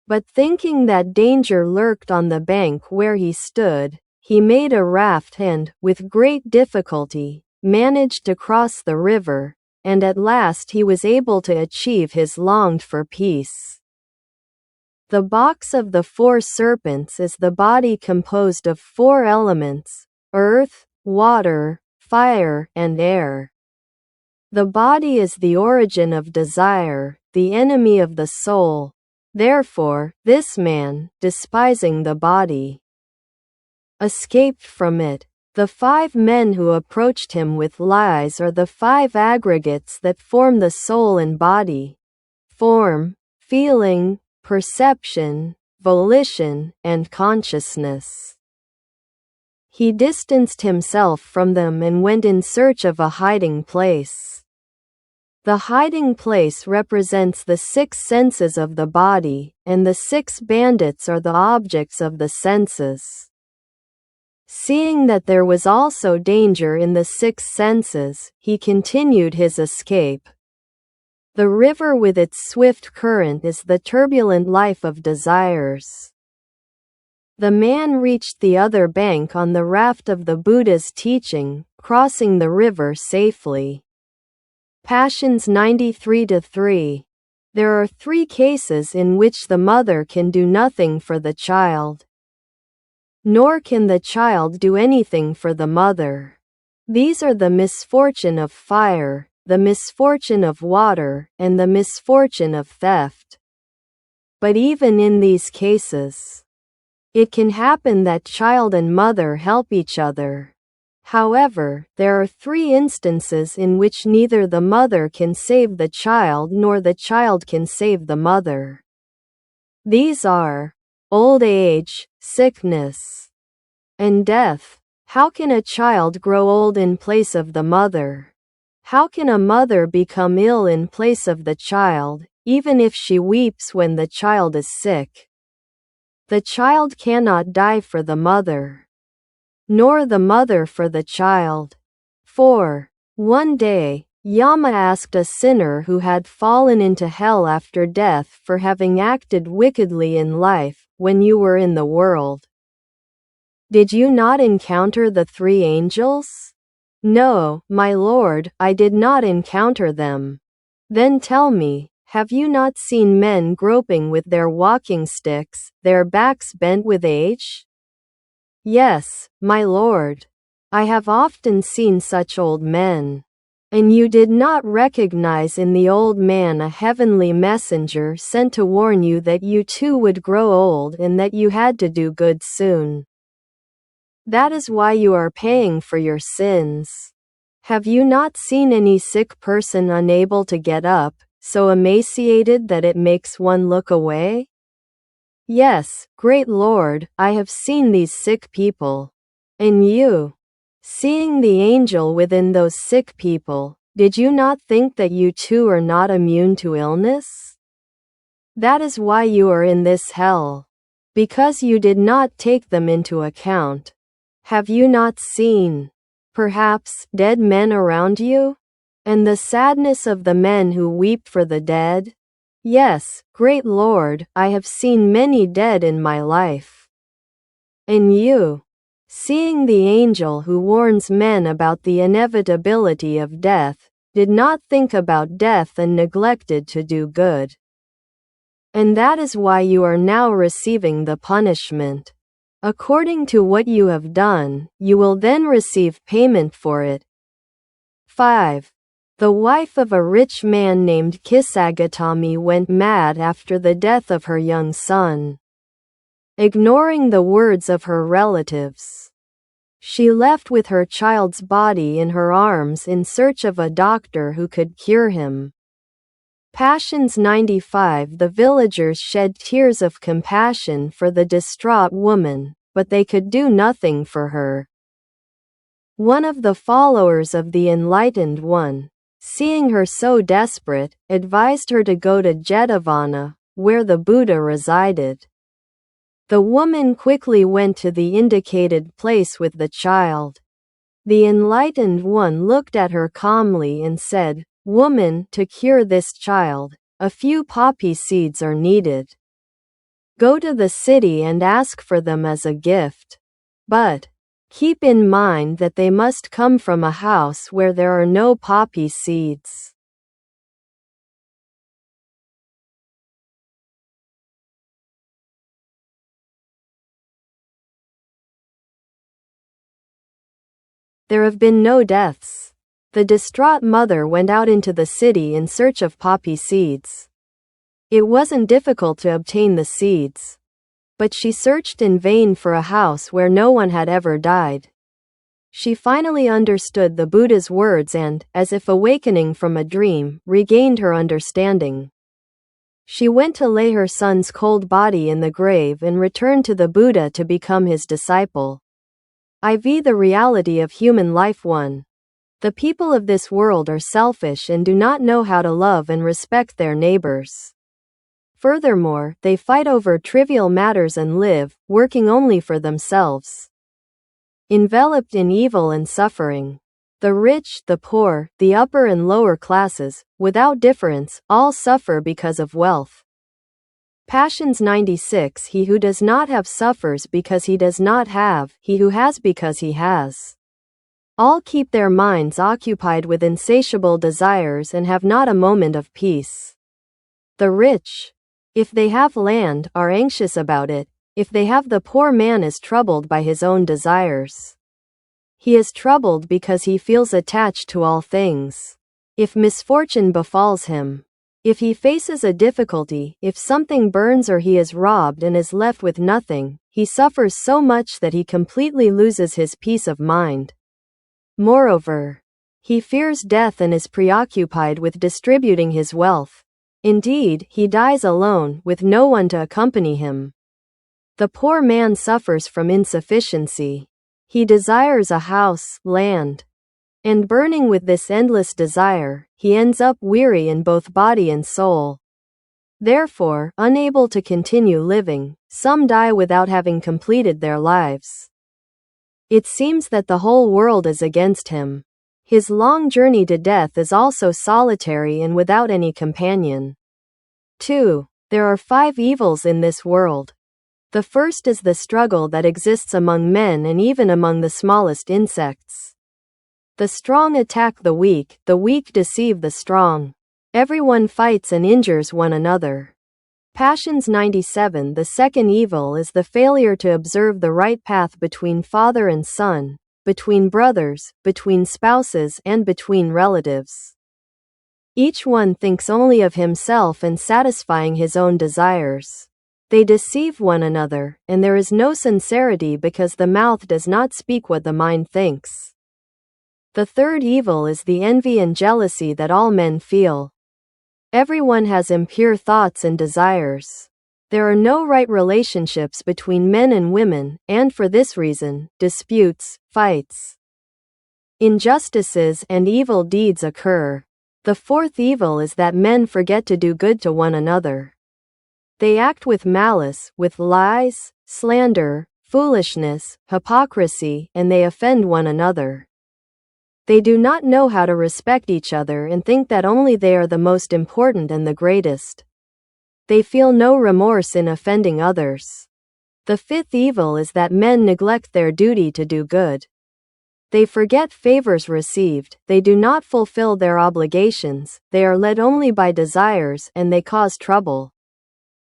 But thinking that danger lurked on the bank where he stood, he made a raft and, with great difficulty, managed to cross the river, and at last he was able to achieve his longed-for peace. The box of the 4 serpents is the body composed of 4 elements: earth, water, fire, and air. The body is the origin of desire, the enemy of the soul. Therefore, this man, despising the body, escaped from it. The 5 men who approached him with lies are the 5 aggregates that form the soul and body: form, feeling, perception, volition, and consciousness. He distanced himself from them and went in search of a hiding place. The hiding place represents the 6 senses of the body, and the 6 bandits are the objects of the senses. Seeing that there was also danger in the 6 senses, he continued his escape. The river with its swift current is the turbulent life of desires. The man reached the other bank on the raft of the Buddha's teaching, crossing the river safely. Passions 93-3. There are 3 cases in which the mother can do nothing for the child. Nor can the child do anything for the mother. These are the misfortune of fire, the misfortune of water, and the misfortune of theft. But even in these cases, it can happen that child and mother help each other. However, there are 3 instances in which neither the mother can save the child nor the child can save the mother. These are old age, sickness, and death. How can a child grow old in place of the mother? How can a mother become ill in place of the child, even if she weeps when the child is sick? The child cannot die for the mother, nor the mother for the child. 4. One day, Yama asked a sinner who had fallen into hell after death for having acted wickedly in life, when you were in the world, did you not encounter the 3 angels? No, my lord, I did not encounter them. Then tell me, have you not seen men groping with their walking sticks, their backs bent with age? Yes, my lord. I have often seen such old men. And you did not recognize in the old man a heavenly messenger sent to warn you that you too would grow old and that you had to do good soon. That is why you are paying for your sins. Have you not seen any sick person unable to get up, so emaciated that it makes one look away? Yes, great Lord, I have seen these sick people. And you, seeing the angel within those sick people, did you not think that you too are not immune to illness? That is why you are in this hell. Because you did not take them into account. Have you not seen, perhaps, dead men around you? And the sadness of the men who weep for the dead? Yes, great Lord, I have seen many dead in my life. And you, seeing the angel who warns men about the inevitability of death, did not think about death and neglected to do good. And that is why you are now receiving the punishment. According to what you have done, you will then receive payment for it. 5. The wife of a rich man named Kisagatami went mad after the death of her young son. Ignoring the words of her relatives, she left with her child's body in her arms in search of a doctor who could cure him. Passions 95. The villagers shed tears of compassion for the distraught woman, but they could do nothing for her. One of the followers of the Enlightened One, seeing her so desperate, advised her to go to Jetavana, where the Buddha resided. The woman quickly went to the indicated place with the child. The Enlightened One looked at her calmly and said, "Woman, to cure this child, a few poppy seeds are needed. Go to the city and ask for them as a gift. But keep in mind that they must come from a house where there are no poppy seeds." There have been no deaths. The distraught mother went out into the city in search of poppy seeds. It wasn't difficult to obtain the seeds. But she searched in vain for a house where no one had ever died. She finally understood the Buddha's words and, as if awakening from a dream, regained her understanding. She went to lay her son's cold body in the grave and returned to the Buddha to become his disciple. IV. The reality of human life. 1. The people of this world are selfish and do not know how to love and respect their neighbors. Furthermore, they fight over trivial matters and live, working only for themselves. Enveloped in evil and suffering. The rich, the poor, the upper and lower classes, without difference, all suffer because of wealth. Passions 96. He who does not have suffers because he does not have, he who has because he has. All keep their minds occupied with insatiable desires and have not a moment of peace. The rich, if they have land, are anxious about it. If they have, the poor man is troubled by his own desires. He is troubled because he feels attached to all things. If misfortune befalls him, if he faces a difficulty, if something burns or he is robbed and is left with nothing, he suffers so much that he completely loses his peace of mind. Moreover, he fears death and is preoccupied with distributing his wealth. Indeed, he dies alone, with no one to accompany him. The poor man suffers from insufficiency. He desires a house, land. And burning with this endless desire, he ends up weary in both body and soul. Therefore, unable to continue living, some die without having completed their lives. It seems that the whole world is against him. His long journey to death is also solitary and without any companion. 2. There are 5 evils in this world. The first is the struggle that exists among men and even among the smallest insects. The strong attack the weak deceive the strong. Everyone fights and injures one another. Passions 97. The second evil is the failure to observe the right path between father and son, between brothers, between spouses, and between relatives. Each one thinks only of himself and satisfying his own desires. They deceive one another, and there is no sincerity because the mouth does not speak what the mind thinks. The third evil is the envy and jealousy that all men feel. Everyone has impure thoughts and desires. There are no right relationships between men and women, and for this reason, disputes, fights, injustices, and evil deeds occur. The fourth evil is that men forget to do good to one another. They act with malice, with lies, slander, foolishness, hypocrisy, and they offend one another. They do not know how to respect each other and think that only they are the most important and the greatest. They feel no remorse in offending others. The fifth evil is that men neglect their duty to do good. They forget favors received, they do not fulfill their obligations, they are led only by desires, and they cause trouble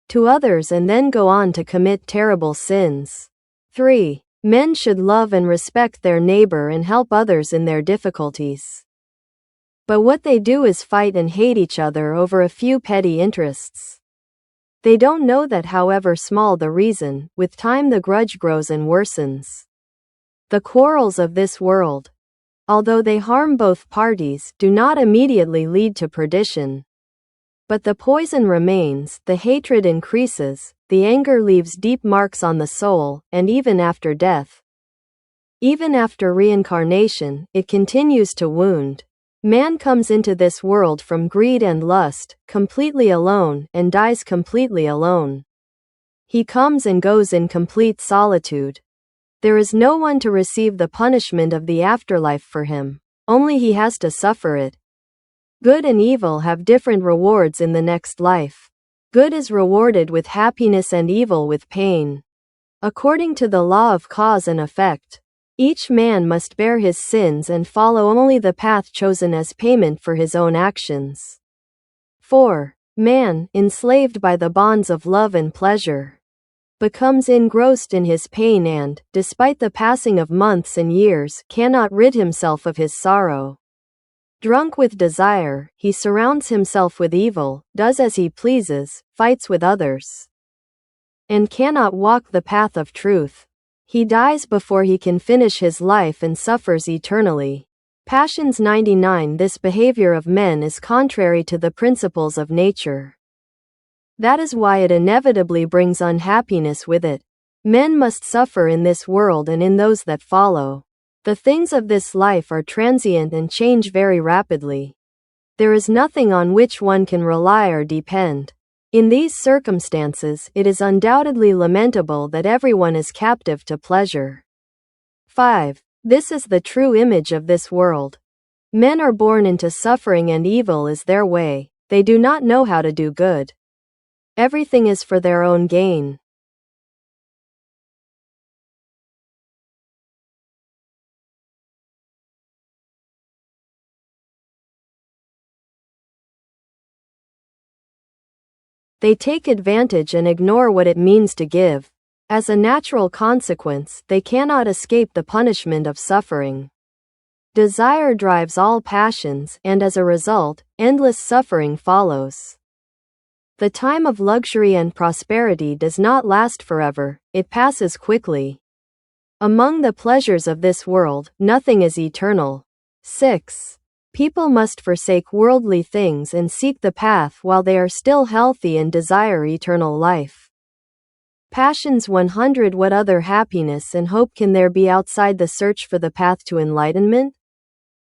to others and then go on to commit terrible sins. 3. Men should love and respect their neighbor and help others in their difficulties. But what they do is fight and hate each other over a few petty interests. They don't know that however small the reason, with time the grudge grows and worsens. The quarrels of this world, although they harm both parties, do not immediately lead to perdition. But the poison remains, the hatred increases, the anger leaves deep marks on the soul, and even after death, even after reincarnation, it continues to wound. Man comes into this world from greed and lust, completely alone, and dies completely alone. He comes and goes in complete solitude. There is no one to receive the punishment of the afterlife for him. Only he has to suffer it. Good and evil have different rewards in the next life. Good is rewarded with happiness and evil with pain. According to the law of cause and effect, each man must bear his sins and follow only the path chosen as payment for his own actions. 4. Man, enslaved by the bonds of love and pleasure, becomes engrossed in his pain and, despite the passing of months and years, cannot rid himself of his sorrow. Drunk with desire, he surrounds himself with evil, does as he pleases, fights with others, and cannot walk the path of truth. He dies before he can finish his life and suffers eternally. Passions 99. This behavior of men is contrary to the principles of nature. That is why it inevitably brings unhappiness with it. Men must suffer in this world and in those that follow. The things of this life are transient and change very rapidly. There is nothing on which one can rely or depend. In these circumstances, it is undoubtedly lamentable that everyone is captive to pleasure. 5. This is the true image of this world. Men are born into suffering and evil is their way. They do not know how to do good. Everything is for their own gain. They take advantage and ignore what it means to give. As a natural consequence, they cannot escape the punishment of suffering. Desire drives all passions, and as a result, endless suffering follows. The time of luxury and prosperity does not last forever, it passes quickly. Among the pleasures of this world, nothing is eternal. 6. People must forsake worldly things and seek the path while they are still healthy and desire eternal life. Passions 100. What other happiness and hope can there be outside the search for the path to enlightenment?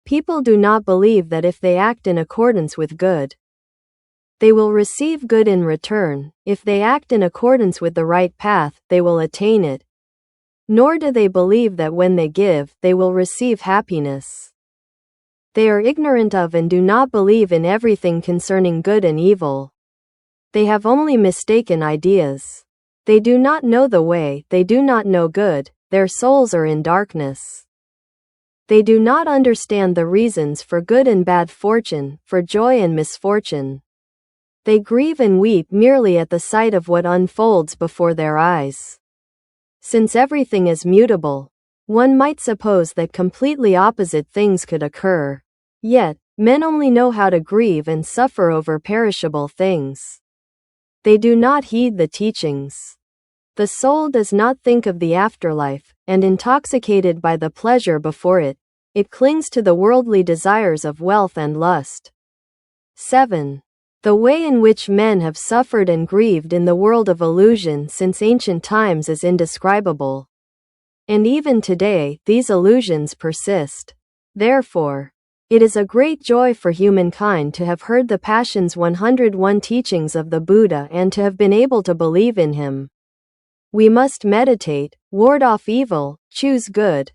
People do not believe that if they act in accordance with good, they will receive good in return. If they act in accordance with the right path, they will attain it. Nor do they believe that when they give, they will receive happiness. They are ignorant of and do not believe in everything concerning good and evil. They have only mistaken ideas. They do not know the way, they do not know good, their souls are in darkness. They do not understand the reasons for good and bad fortune, for joy and misfortune. They grieve and weep merely at the sight of what unfolds before their eyes. Since everything is mutable, one might suppose that completely opposite things could occur. Yet, men only know how to grieve and suffer over perishable things. They do not heed the teachings. The soul does not think of the afterlife, and intoxicated by the pleasure before it, it clings to the worldly desires of wealth and lust. 7. The way in which men have suffered and grieved in the world of illusion since ancient times is indescribable. And even today, these illusions persist. Therefore, it is a great joy for humankind to have heard the Passions 101 teachings of the Buddha and to have been able to believe in him. We must meditate, ward off evil, choose good,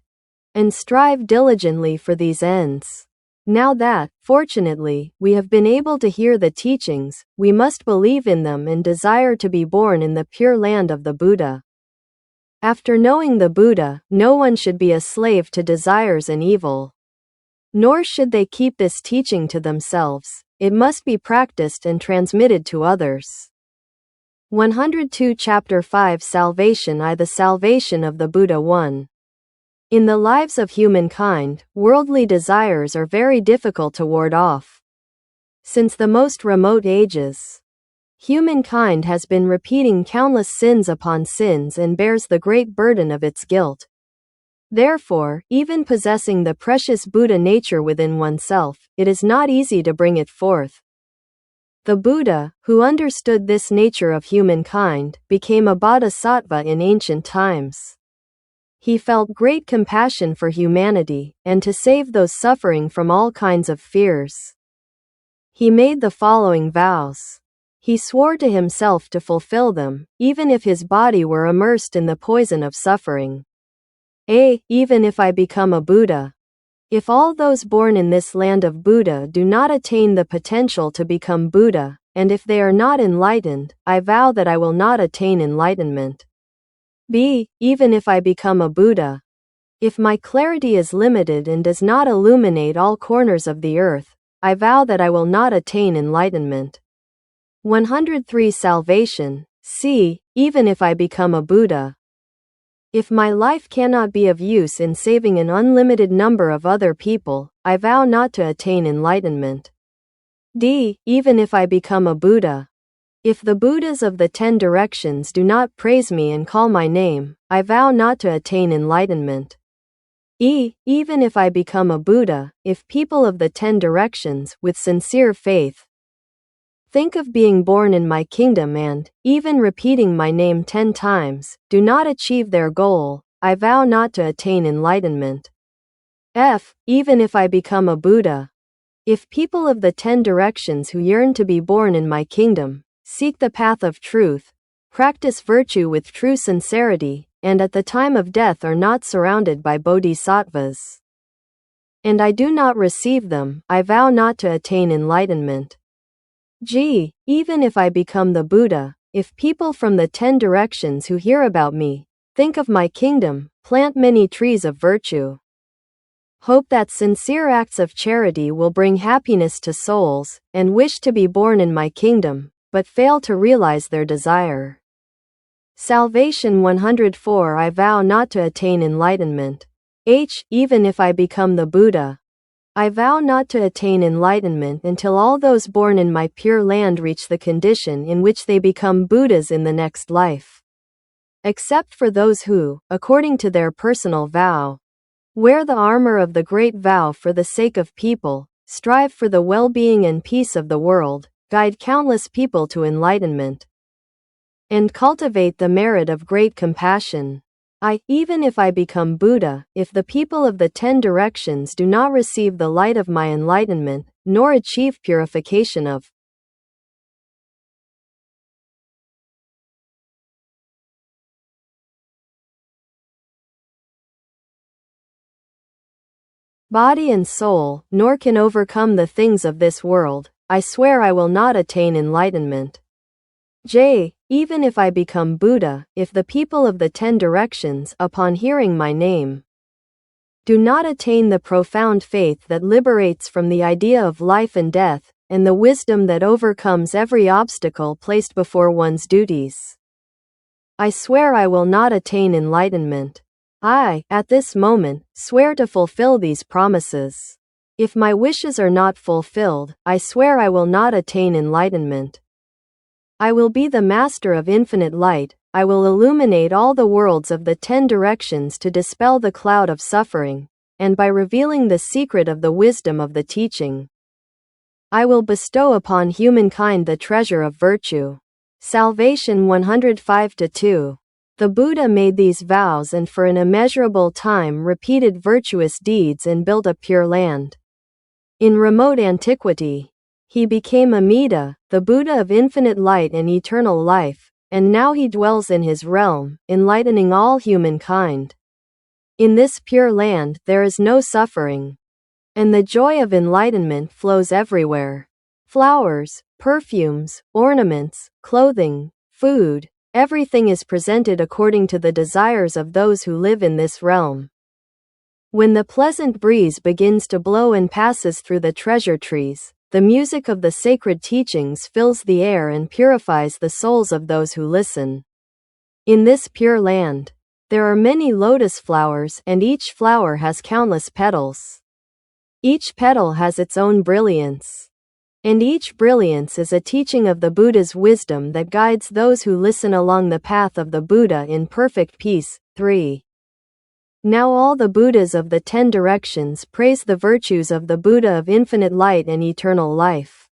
and strive diligently for these ends. Now that, fortunately, we have been able to hear the teachings, we must believe in them and desire to be born in the pure land of the Buddha. After knowing the Buddha, no one should be a slave to desires and evil. Nor should they keep this teaching to themselves. It must be practiced and transmitted to others. 102 Chapter 5 Salvation I The Salvation of the Buddha 1. In the lives of humankind, worldly desires are very difficult to ward off. Since the most remote ages, humankind has been repeating countless sins upon sins and bears the great burden of its guilt. Therefore, even possessing the precious Buddha nature within oneself, it is not easy to bring it forth. The Buddha, who understood this nature of humankind, became a bodhisattva in ancient times. He felt great compassion for humanity, and to save those suffering from all kinds of fears, he made the following vows. He swore to himself to fulfill them, even if his body were immersed in the poison of suffering. Even if I become a Buddha. If all those born in this land of Buddha do not attain the potential to become Buddha, and if they are not enlightened, I vow that I will not attain enlightenment. Even if I become a Buddha. If my clarity is limited and does not illuminate all corners of the earth, I vow that I will not attain enlightenment. 103 Salvation C. Even if I become a Buddha. If my life cannot be of use in saving an unlimited number of other people, I vow not to attain enlightenment. Even if I become a Buddha. If the Buddhas of the 10 directions do not praise me and call my name, I vow not to attain enlightenment. Even if I become a Buddha, if people of the 10 directions, with sincere faith, think of being born in my kingdom and, even repeating my name 10 times, do not achieve their goal, I vow not to attain enlightenment. Even if I become a Buddha. If people of the 10 directions who yearn to be born in my kingdom, seek the path of truth, practice virtue with true sincerity, and at the time of death are not surrounded by bodhisattvas, and I do not receive them, I vow not to attain enlightenment. Even if I become the Buddha, if people from the 10 directions who hear about me, think of my kingdom, plant many trees of virtue, hope that sincere acts of charity will bring happiness to souls, and wish to be born in my kingdom, but fail to realize their desire. Salvation 104 I vow not to attain enlightenment. Even if I become the Buddha, I vow not to attain enlightenment until all those born in my pure land reach the condition in which they become Buddhas in the next life. Except for those who, according to their personal vow, wear the armor of the great vow for the sake of people, strive for the well-being and peace of the world, guide countless people to enlightenment, and cultivate the merit of great compassion. Even if I become Buddha, if the people of the 10 directions do not receive the light of my enlightenment, nor achieve purification of body and soul, nor can overcome the things of this world, I swear I will not attain enlightenment. Even if I become Buddha, if the people of the 10 directions, upon hearing my name, do not attain the profound faith that liberates from the idea of life and death, and the wisdom that overcomes every obstacle placed before one's duties, I swear I will not attain enlightenment. I, at this moment, swear to fulfill these promises. If my wishes are not fulfilled, I swear I will not attain enlightenment. I will be the master of infinite light, I will illuminate all the worlds of the 10 directions to dispel the cloud of suffering, and by revealing the secret of the wisdom of the teaching, I will bestow upon humankind the treasure of virtue. Salvation 105-2. The Buddha made these vows and for an immeasurable time repeated virtuous deeds and built a pure land. In remote antiquity, he became Amida, the Buddha of infinite light and eternal life, and now he dwells in his realm, enlightening all humankind. In this pure land there is no suffering, and the joy of enlightenment flows everywhere. Flowers, perfumes, ornaments, clothing, food, everything is presented according to the desires of those who live in this realm. When the pleasant breeze begins to blow and passes through the treasure trees, the music of the sacred teachings fills the air and purifies the souls of those who listen. In this pure land, there are many lotus flowers, and each flower has countless petals. Each petal has its own brilliance, and each brilliance is a teaching of the Buddha's wisdom that guides those who listen along the path of the Buddha in perfect peace. 3. Now all the Buddhas of the 10 directions praise the virtues of the Buddha of infinite light and eternal life.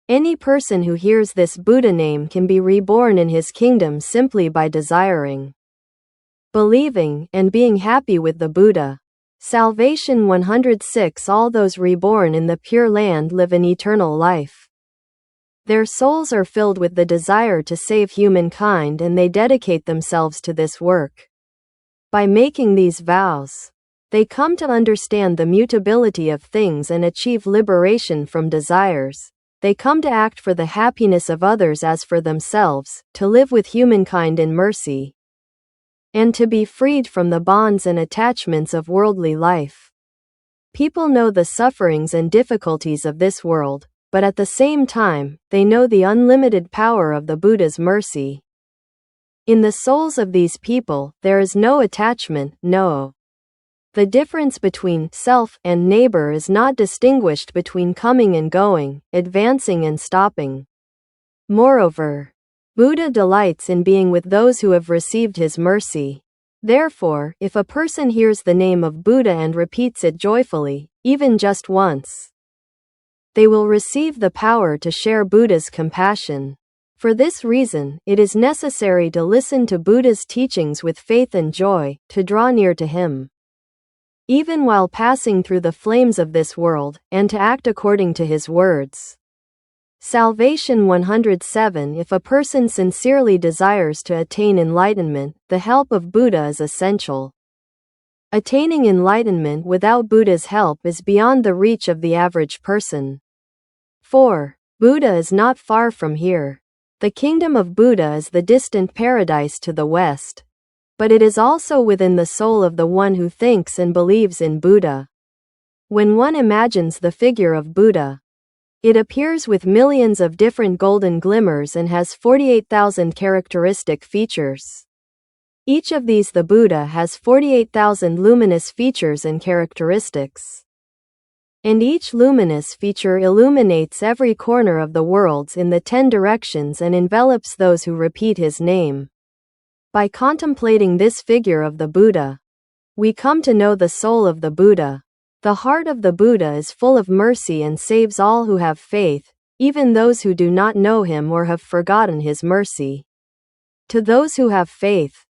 Any person who hears this Buddha name can be reborn in his kingdom simply by desiring, believing, and being happy with the Buddha. Salvation 106 All those reborn in the pure land live an eternal life. Their souls are filled with the desire to save humankind and they dedicate themselves to this work. By making these vows, they come to understand the mutability of things and achieve liberation from desires. They come to act for the happiness of others as for themselves, to live with humankind in mercy, and to be freed from the bonds and attachments of worldly life. People know the sufferings and difficulties of this world, but at the same time, they know the unlimited power of the Buddha's mercy. In the souls of these people, there is no attachment, no. The difference between self and neighbor is not distinguished between coming and going, advancing and stopping. Moreover, Buddha delights in being with those who have received his mercy. Therefore, if a person hears the name of Buddha and repeats it joyfully, even just once, they will receive the power to share Buddha's compassion. For this reason, it is necessary to listen to Buddha's teachings with faith and joy, to draw near to him. even while passing through the flames of this world, and to act according to his words. Salvation 107. If a person sincerely desires to attain enlightenment, the help of Buddha is essential. Attaining enlightenment without Buddha's help is beyond the reach of the average person. 4. Buddha is not far from here. The kingdom of Buddha is the distant paradise to the west. But it is also within the soul of the one who thinks and believes in Buddha. When one imagines the figure of Buddha, it appears with millions of different golden glimmers and has 48,000 characteristic features. Each of these, the Buddha, has 48,000 luminous features and characteristics. And each luminous feature illuminates every corner of the worlds in the 10 directions and envelops those who repeat his name. By contemplating this figure of the Buddha, we come to know the soul of the Buddha. The heart of the Buddha is full of mercy and saves all who have faith, even those who do not know him or have forgotten his mercy. To those who have faith,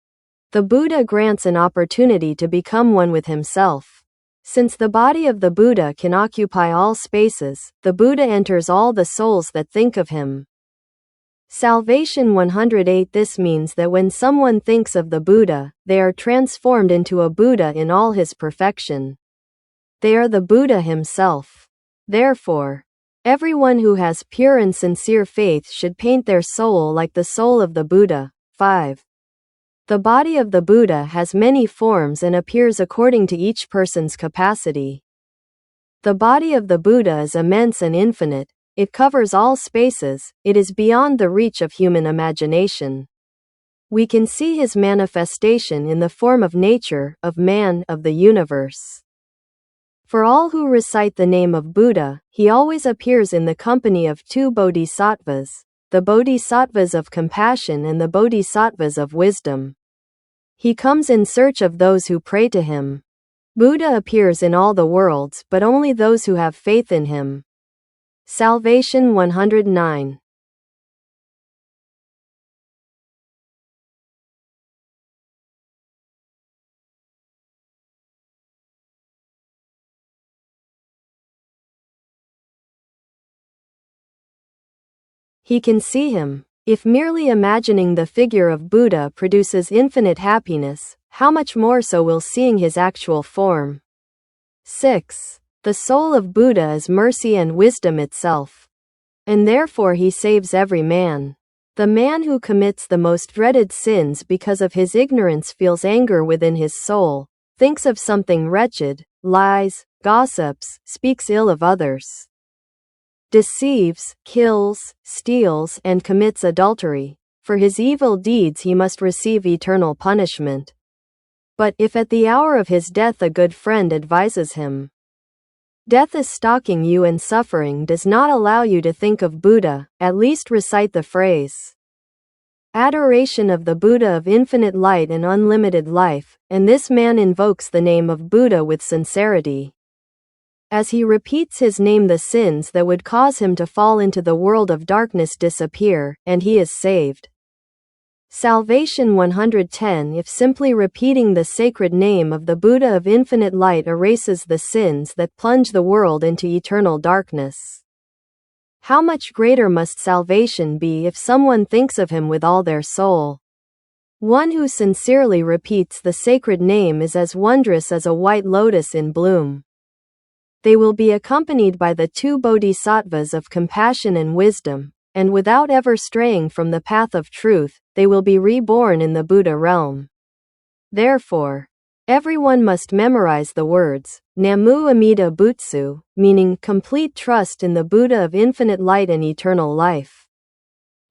the Buddha grants an opportunity to become one with himself. Since the body of the Buddha can occupy all spaces, the Buddha enters all the souls that think of him. Salvation 108. This means that when someone thinks of the Buddha, they are transformed into a Buddha in all his perfection. They are the Buddha himself. Therefore, everyone who has pure and sincere faith should paint their soul like the soul of the Buddha. 5. The body of the Buddha has many forms and appears according to each person's capacity. The body of the Buddha is immense and infinite. It covers all spaces. It is beyond the reach of human imagination. We can see his manifestation in the form of nature, of man, of the universe. For all who recite the name of Buddha, he always appears in the company of 2 bodhisattvas, the bodhisattvas of compassion and the bodhisattvas of wisdom. He comes in search of those who pray to him. Buddha appears in all the worlds, but only those who have faith in him. Salvation 109. He can see him. If merely imagining the figure of Buddha produces infinite happiness, how much more so will seeing his actual form. 6. The soul of Buddha is mercy and wisdom itself. And therefore he saves every man. The man who commits the most dreaded sins because of his ignorance feels anger within his soul, thinks of something wretched, lies, gossips, speaks ill of others, deceives, kills, steals, and commits adultery. For his evil deeds he must receive eternal punishment. But if at the hour of his death a good friend advises him, death is stalking you and suffering does not allow you to think of Buddha, at least recite the phrase, adoration of the Buddha of infinite light and unlimited life, and this man invokes the name of Buddha with sincerity. As he repeats his name, the sins that would cause him to fall into the world of darkness disappear, and he is saved. Salvation 110. If simply repeating the sacred name of the Buddha of infinite light erases the sins that plunge the world into eternal darkness, how much greater must salvation be if someone thinks of him with all their soul? One who sincerely repeats the sacred name is as wondrous as a white lotus in bloom. They will be accompanied by the 2 bodhisattvas of compassion and wisdom, and without ever straying from the path of truth, they will be reborn in the Buddha realm. Therefore, everyone must memorize the words, Namu Amida Butsu, meaning complete trust in the Buddha of infinite light and eternal life.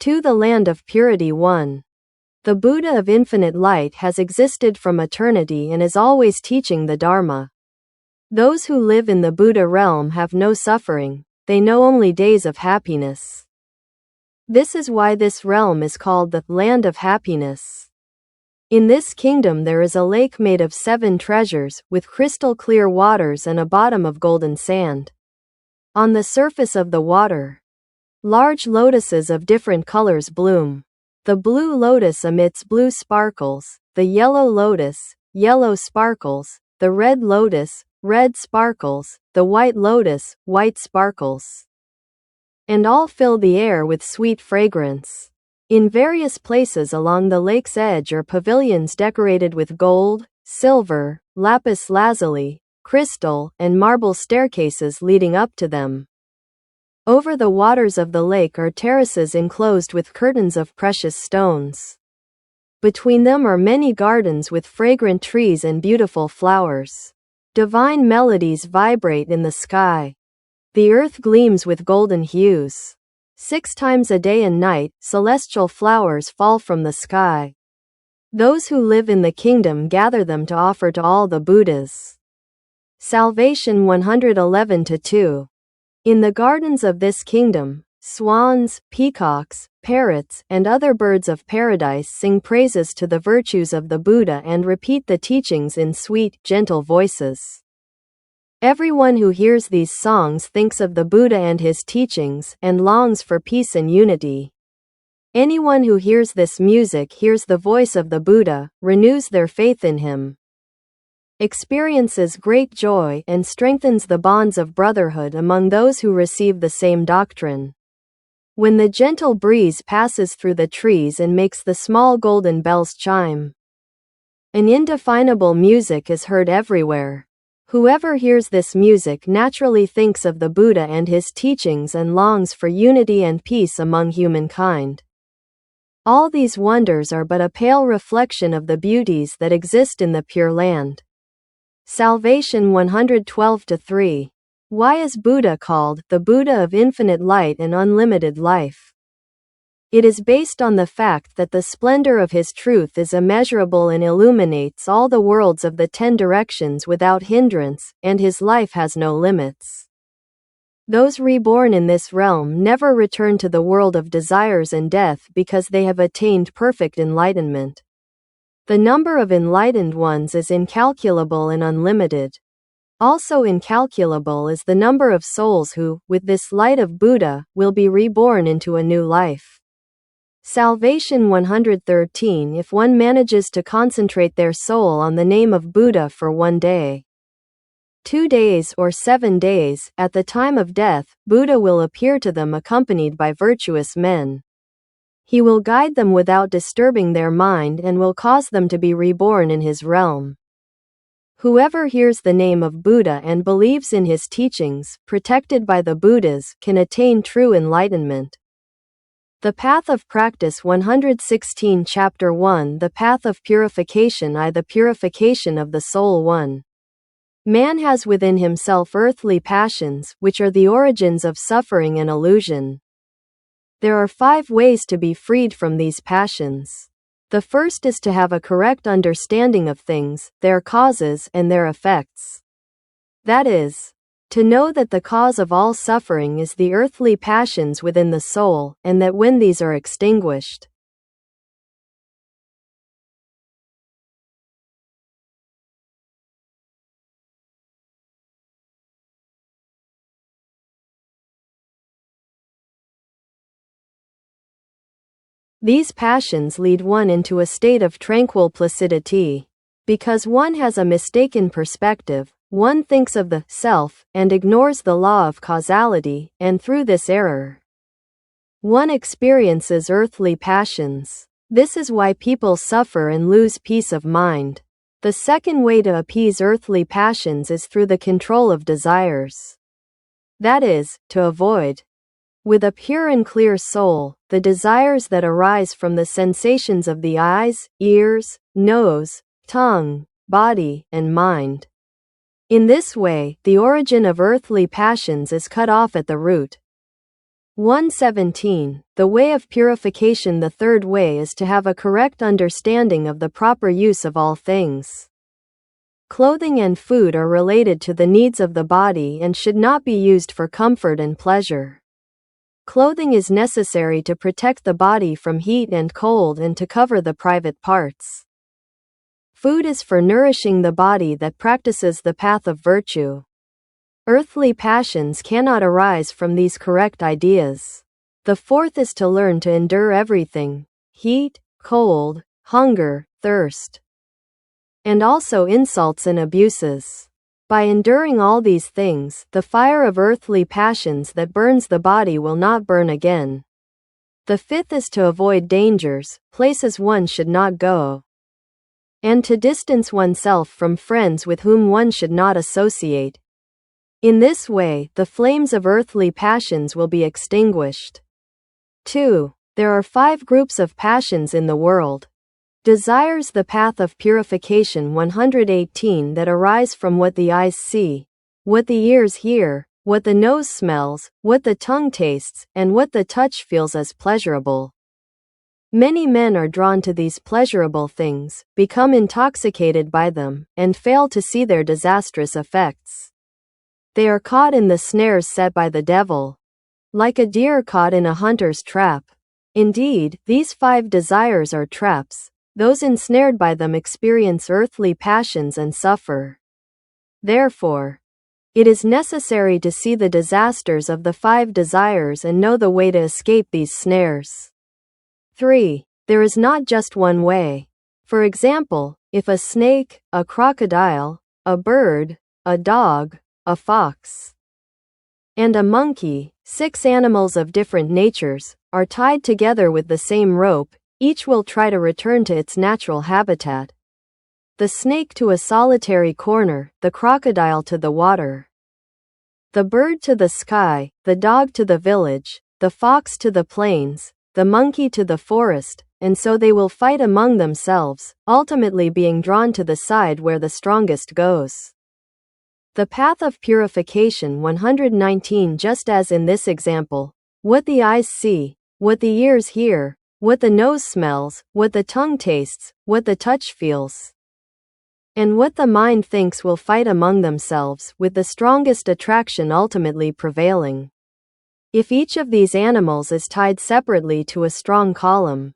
To the land of purity 1. The Buddha of infinite light has existed from eternity and is always teaching the Dharma. Those who live in the Buddha realm have no suffering, they know only days of happiness. This is why this realm is called the land of happiness. In this kingdom there is a lake made of 7 treasures, with crystal clear waters and a bottom of golden sand. On the surface of the water, large lotuses of different colors bloom. The blue lotus emits blue sparkles, the yellow lotus, yellow sparkles, the red lotus, red sparkles, the white lotus, white sparkles. And all fill the air with sweet fragrance. In various places along the lake's edge are pavilions decorated with gold, silver, lapis lazuli, crystal, and marble staircases leading up to them. Over the waters of the lake are terraces enclosed with curtains of precious stones. Between them are many gardens with fragrant trees and beautiful flowers. Divine melodies vibrate in the sky. The earth gleams with golden hues. 6 times a day and night, celestial flowers fall from the sky. Those who live in the kingdom gather them to offer to all the Buddhas. Salvation 111-2. In the gardens of this kingdom, swans, peacocks, parrots, and other birds of paradise sing praises to the virtues of the Buddha and repeat the teachings in sweet, gentle voices. Everyone who hears these songs thinks of the Buddha and his teachings, and longs for peace and unity. Anyone who hears this music hears the voice of the Buddha, renews their faith in him, experiences great joy, and strengthens the bonds of brotherhood among those who receive the same doctrine. When the gentle breeze passes through the trees and makes the small golden bells chime, an indefinable music is heard everywhere. Whoever hears this music naturally thinks of the Buddha and his teachings and longs for unity and peace among humankind. All these wonders are but a pale reflection of the beauties that exist in the Pure Land. Salvation 112-3. Why is Buddha called the Buddha of infinite light and unlimited life? It is based on the fact that the splendor of his truth is immeasurable and illuminates all the worlds of the 10 directions without hindrance, and his life has no limits. Those reborn in this realm never return to the world of desires and death because they have attained perfect enlightenment. The number of enlightened ones is incalculable and unlimited. Also incalculable is the number of souls who, with this light of Buddha, will be reborn into a new life. Salvation 113. If one manages to concentrate their soul on the name of Buddha for 1 day, 2 days, or 7 days, at the time of death, Buddha will appear to them accompanied by virtuous men. He will guide them without disturbing their mind and will cause them to be reborn in his realm. Whoever hears the name of Buddha and believes in his teachings, protected by the Buddhas, can attain true enlightenment. The Path of Practice 116 Chapter 1 The Path of Purification I The purification of the soul 1. Man has within himself earthly passions, which are the origins of suffering and illusion. There are 5 ways to be freed from these passions. The first is to have a correct understanding of things, their causes, and their effects. That is, to know that the cause of all suffering is the earthly passions within the soul, and that when these are extinguished, these passions lead one into a state of tranquil placidity. Because one has a mistaken perspective, one thinks of the self and ignores the law of causality, and through this error, one experiences earthly passions. This is why people suffer and lose peace of mind. The second way to appease earthly passions is through the control of desires. That is, to avoid, with a pure and clear soul, the desires that arise from the sensations of the eyes, ears, nose, tongue, body, and mind. In this way, the origin of earthly passions is cut off at the root. 117. The way of purification. The third way is to have a correct understanding of the proper use of all things. Clothing and food are related to the needs of the body and should not be used for comfort and pleasure. Clothing is necessary to protect the body from heat and cold and to cover the private parts. Food is for nourishing the body that practices the path of virtue. Earthly passions cannot arise from these correct ideas. The fourth is to learn to endure everything: heat, cold, hunger, thirst. and also insults and abuses. By enduring all these things, the fire of earthly passions that burns the body will not burn again. The fifth is to avoid dangers, places one should not go, and to distance oneself from friends with whom one should not associate. In this way, the flames of earthly passions will be extinguished. 2. There are 5 groups of passions in the world. Desires, the path of purification 118, that arise from what the eyes see, what the ears hear, what the nose smells, what the tongue tastes, and what the touch feels as pleasurable. Many men are drawn to these pleasurable things, become intoxicated by them, and fail to see their disastrous effects. They are caught in the snares set by the devil, like a deer caught in a hunter's trap. Indeed, these 5 desires are traps. Those ensnared by them experience earthly passions and suffer. Therefore, it is necessary to see the disasters of the 5 desires and know the way to escape these snares. 3. There is not just one way. For example, if a snake, a crocodile, a bird, a dog, a fox, and a monkey, 6 animals of different natures, are tied together with the same rope, each will try to return to its natural habitat. The snake to a solitary corner, the crocodile to the water, the bird to the sky, the dog to the village, the fox to the plains, the monkey to the forest, and so they will fight among themselves, ultimately being drawn to the side where the strongest goes. The path of purification 119. Just as in this example, what the eyes see, what the ears hear, what the nose smells, what the tongue tastes, what the touch feels, and what the mind thinks will fight among themselves, with the strongest attraction ultimately prevailing. If each of these animals is tied separately to a strong column,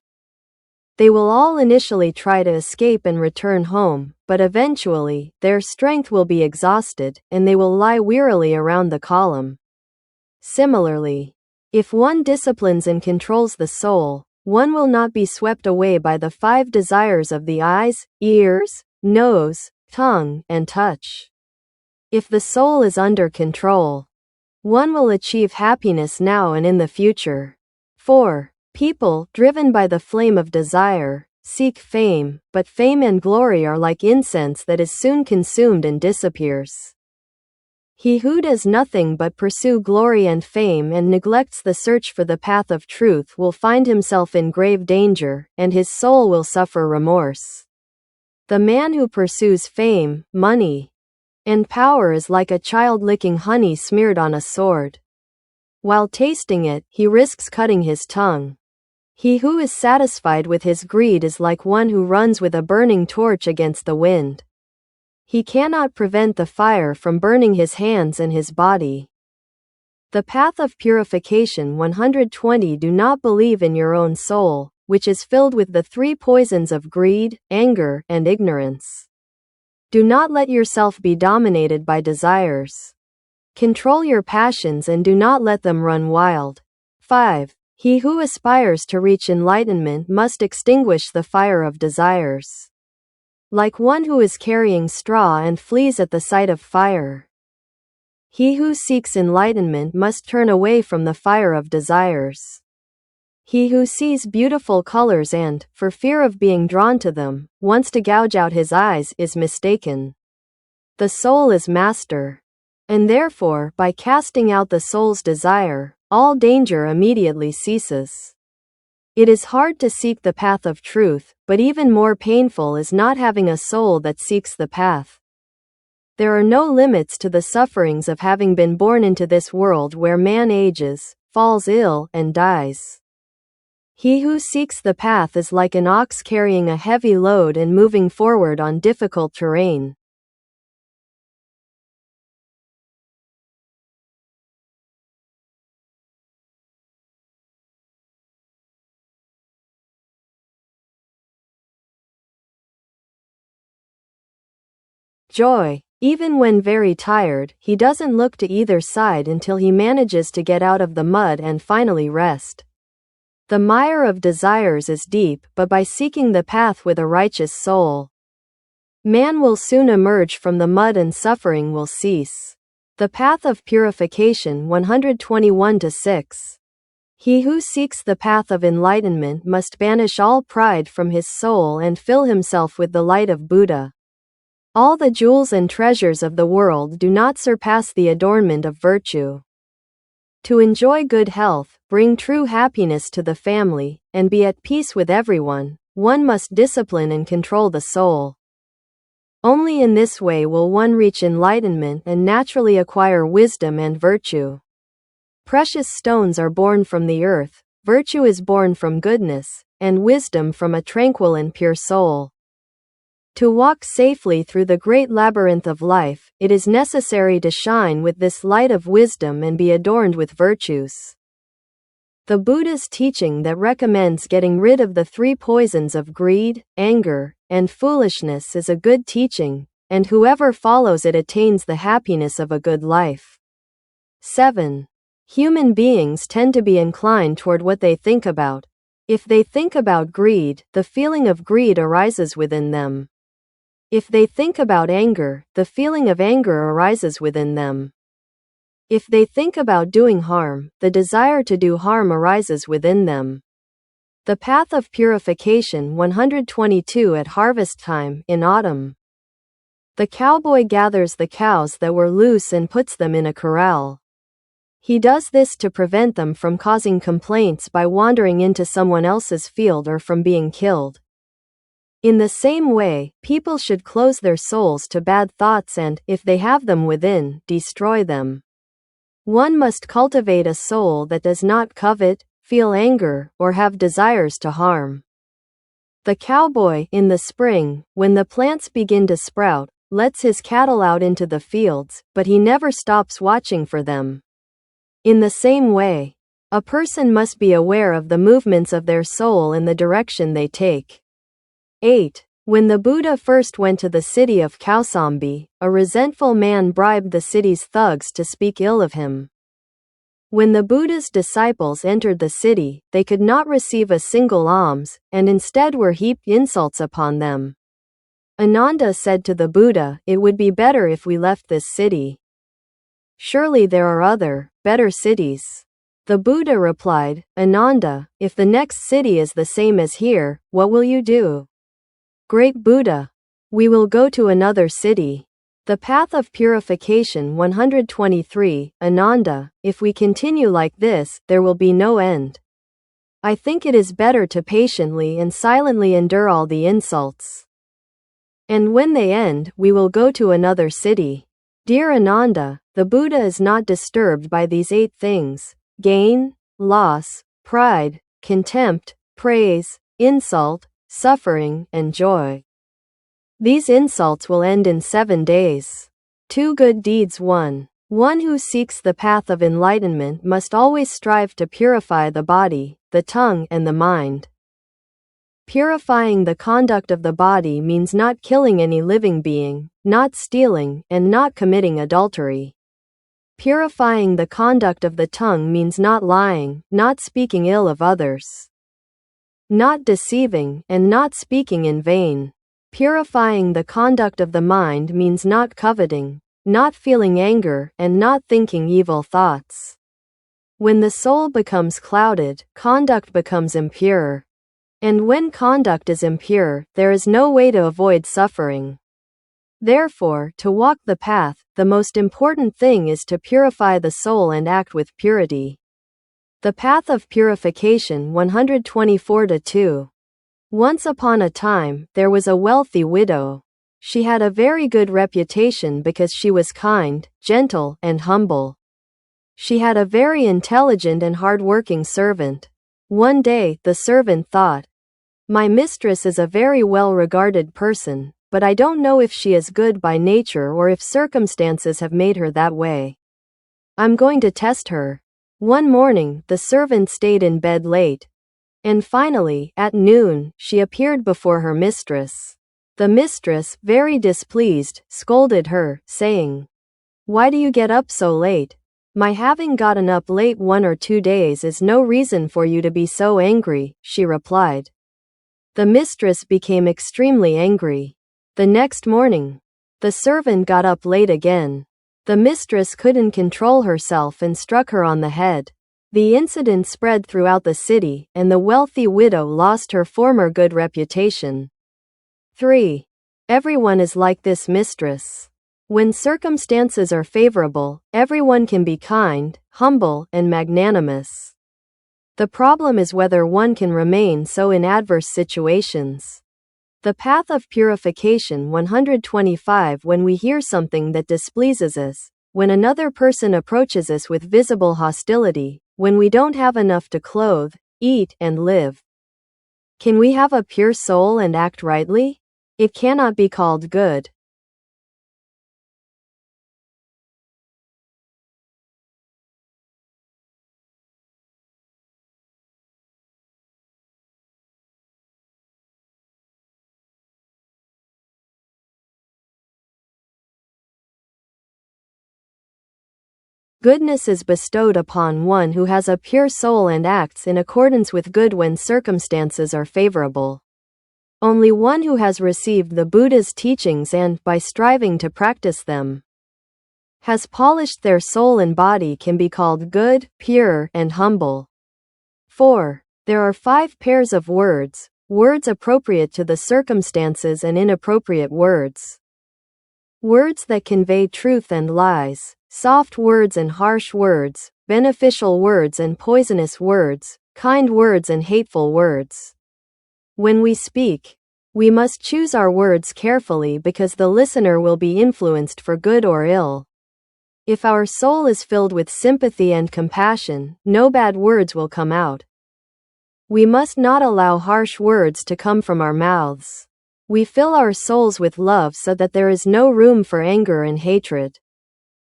they will all initially try to escape and return home, but eventually, their strength will be exhausted, and they will lie wearily around the column. Similarly, if one disciplines and controls the soul, one will not be swept away by the 5 desires of the eyes, ears, nose, tongue, and touch. If the soul is under control, one will achieve happiness now and in the future. 4. People, driven by the flame of desire, seek fame, but fame and glory are like incense that is soon consumed and disappears. He who does nothing but pursue glory and fame and neglects the search for the path of truth will find himself in grave danger, and his soul will suffer remorse. The man who pursues fame, money, and power is like a child licking honey smeared on a sword. While tasting it, he risks cutting his tongue. He who is satisfied with his greed is like one who runs with a burning torch against the wind. He cannot prevent the fire from burning his hands and his body. The path of purification 120. Do not believe in your own soul, which is filled with the 3 poisons of greed, anger, and ignorance. Do not let yourself be dominated by desires. Control your passions and do not let them run wild. 5. He who aspires to reach enlightenment must extinguish the fire of desires, like one who is carrying straw and flees at the sight of fire. He who seeks enlightenment must turn away from the fire of desires. He who sees beautiful colors and, for fear of being drawn to them, wants to gouge out his eyes is mistaken. The soul is master, and therefore, by casting out the soul's desire, all danger immediately ceases. It is hard to seek the path of truth, but even more painful is not having a soul that seeks the path. There are no limits to the sufferings of having been born into this world where man ages, falls ill, and dies. He who seeks the path is like an ox carrying a heavy load and moving forward on difficult terrain. Joy. Even when very tired, he doesn't look to either side until he manages to get out of the mud and finally rest. The mire of desires is deep, but by seeking the path with a righteous soul, Man will soon emerge from the mud and suffering will cease. The path of purification 121-6. He who seeks the path of enlightenment must banish all pride from his soul and fill himself with the light of Buddha. All the jewels and treasures of the world do not surpass the adornment of virtue. To enjoy good health, bring true happiness to the family, and be at peace with everyone, one must discipline and control the soul. Only in this way will one reach enlightenment and naturally acquire wisdom and virtue. Precious stones are born from the earth, virtue is born from goodness, and wisdom from a tranquil and pure soul. To walk safely through the great labyrinth of life, it is necessary to shine with this light of wisdom and be adorned with virtues. The Buddha's teaching that recommends getting rid of the three poisons of greed, anger, and foolishness is a good teaching, and whoever follows it attains the happiness of a good life. 7. Human beings tend to be inclined toward what they think about. If they think about greed, the feeling of greed arises within them. If they think about anger, the feeling of anger arises within them. If they think about doing harm, the desire to do harm arises within them. The path of purification 122 at harvest time, in autumn. The cowboy gathers the cows that were loose and puts them in a corral. He does this to prevent them from causing complaints by wandering into someone else's field or from being killed. In the same way, people should close their souls to bad thoughts and, if they have them within, destroy them. One must cultivate a soul that does not covet, feel anger, or have desires to harm. The cowboy, in the spring, when the plants begin to sprout, lets his cattle out into the fields, but he never stops watching for them. In the same way, a person must be aware of the movements of their soul and the direction they take. 8. When the Buddha first went to the city of Kausambi, a resentful man bribed the city's thugs to speak ill of him. When the Buddha's disciples entered the city, they could not receive a single alms, and instead were heaped insults upon them. Ananda said to the Buddha, "It would be better if we left this city. Surely there are other, better cities." The Buddha replied, "Ananda, if the next city is the same as here, what will you do?" "Great Buddha, we will go to another city." The path of purification 123, Ananda, if we continue like this, there will be no end. I think it is better to patiently and silently endure all the insults. And when they end, we will go to another city. Dear Ananda, the Buddha is not disturbed by these 8 things: gain, loss, pride, contempt, praise, insult, suffering, and joy. These insults will end in 7 days. 2 good deeds 1. One who seeks the path of enlightenment must always strive to purify the body, the tongue, and the mind. Purifying the conduct of the body means not killing any living being, not stealing, and not committing adultery. Purifying the conduct of the tongue means not lying, not speaking ill of others, not deceiving, and not speaking in vain. Purifying the conduct of the mind means not coveting, not feeling anger, and not thinking evil thoughts. When the soul becomes clouded, conduct becomes impure. And when conduct is impure, there is no way to avoid suffering. Therefore, to walk the path, the most important thing is to purify the soul and act with purity. The path of purification 124-2. Once upon a time, there was a wealthy widow. She had a very good reputation because she was kind, gentle, and humble. She had a very intelligent and hard-working servant. One day, the servant thought, "My mistress is a very well-regarded person, but I don't know if she is good by nature or if circumstances have made her that way. I'm going to test her." One morning, the servant stayed in bed late. And finally, at noon, she appeared before her mistress. The mistress, very displeased, scolded her, saying, "Why do you get up so late? My having gotten up late 1 or 2 days is no reason for you to be so angry," she replied. The mistress became extremely angry. The next morning, the servant got up late again. The mistress couldn't control herself and struck her on the head. The incident spread throughout the city, and the wealthy widow lost her former good reputation. 3. Everyone is like this mistress. When circumstances are favorable, everyone can be kind, humble, and magnanimous. The problem is whether one can remain so in adverse situations. The path of purification 125. When we hear something that displeases us, when another person approaches us with visible hostility, when we don't have enough to clothe, eat, and live. Can we have a pure soul and act rightly? It cannot be called good. Goodness is bestowed upon one who has a pure soul and acts in accordance with good when circumstances are favorable. Only one who has received the Buddha's teachings and, by striving to practice them, has polished their soul and body can be called good, pure, and humble. 4. There are 5 pairs of words, words appropriate to the circumstances and inappropriate words. Words that convey truth and lies, soft words and harsh words, beneficial words and poisonous words, kind words and hateful words. When we speak, we must choose our words carefully because the listener will be influenced for good or ill. If our soul is filled with sympathy and compassion, no bad words will come out. We must not allow harsh words to come from our mouths. We fill our souls with love so that there is no room for anger and hatred.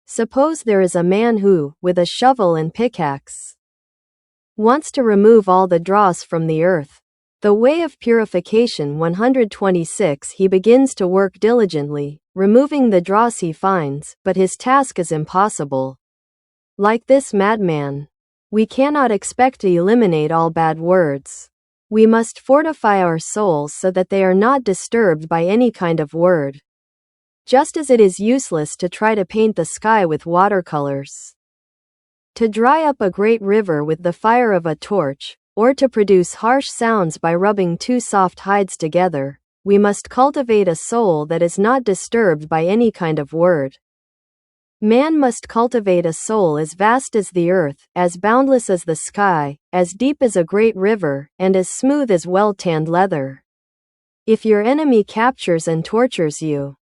Suppose there is a man who, with a shovel and pickaxe, wants to remove all the dross from the earth. The way of purification 126. He begins to work diligently, removing the dross he finds, but his task is impossible. Like this madman, we cannot expect to eliminate all bad words. We must fortify our souls so that they are not disturbed by any kind of word. Just as it is useless to try to paint the sky with watercolors, to dry up a great river with the fire of a torch, or to produce harsh sounds by rubbing 2 soft hides together, we must cultivate a soul that is not disturbed by any kind of word. Man must cultivate a soul as vast as the earth, as boundless as the sky, as deep as a great river, and as smooth as well-tanned leather. If your enemy captures and tortures you,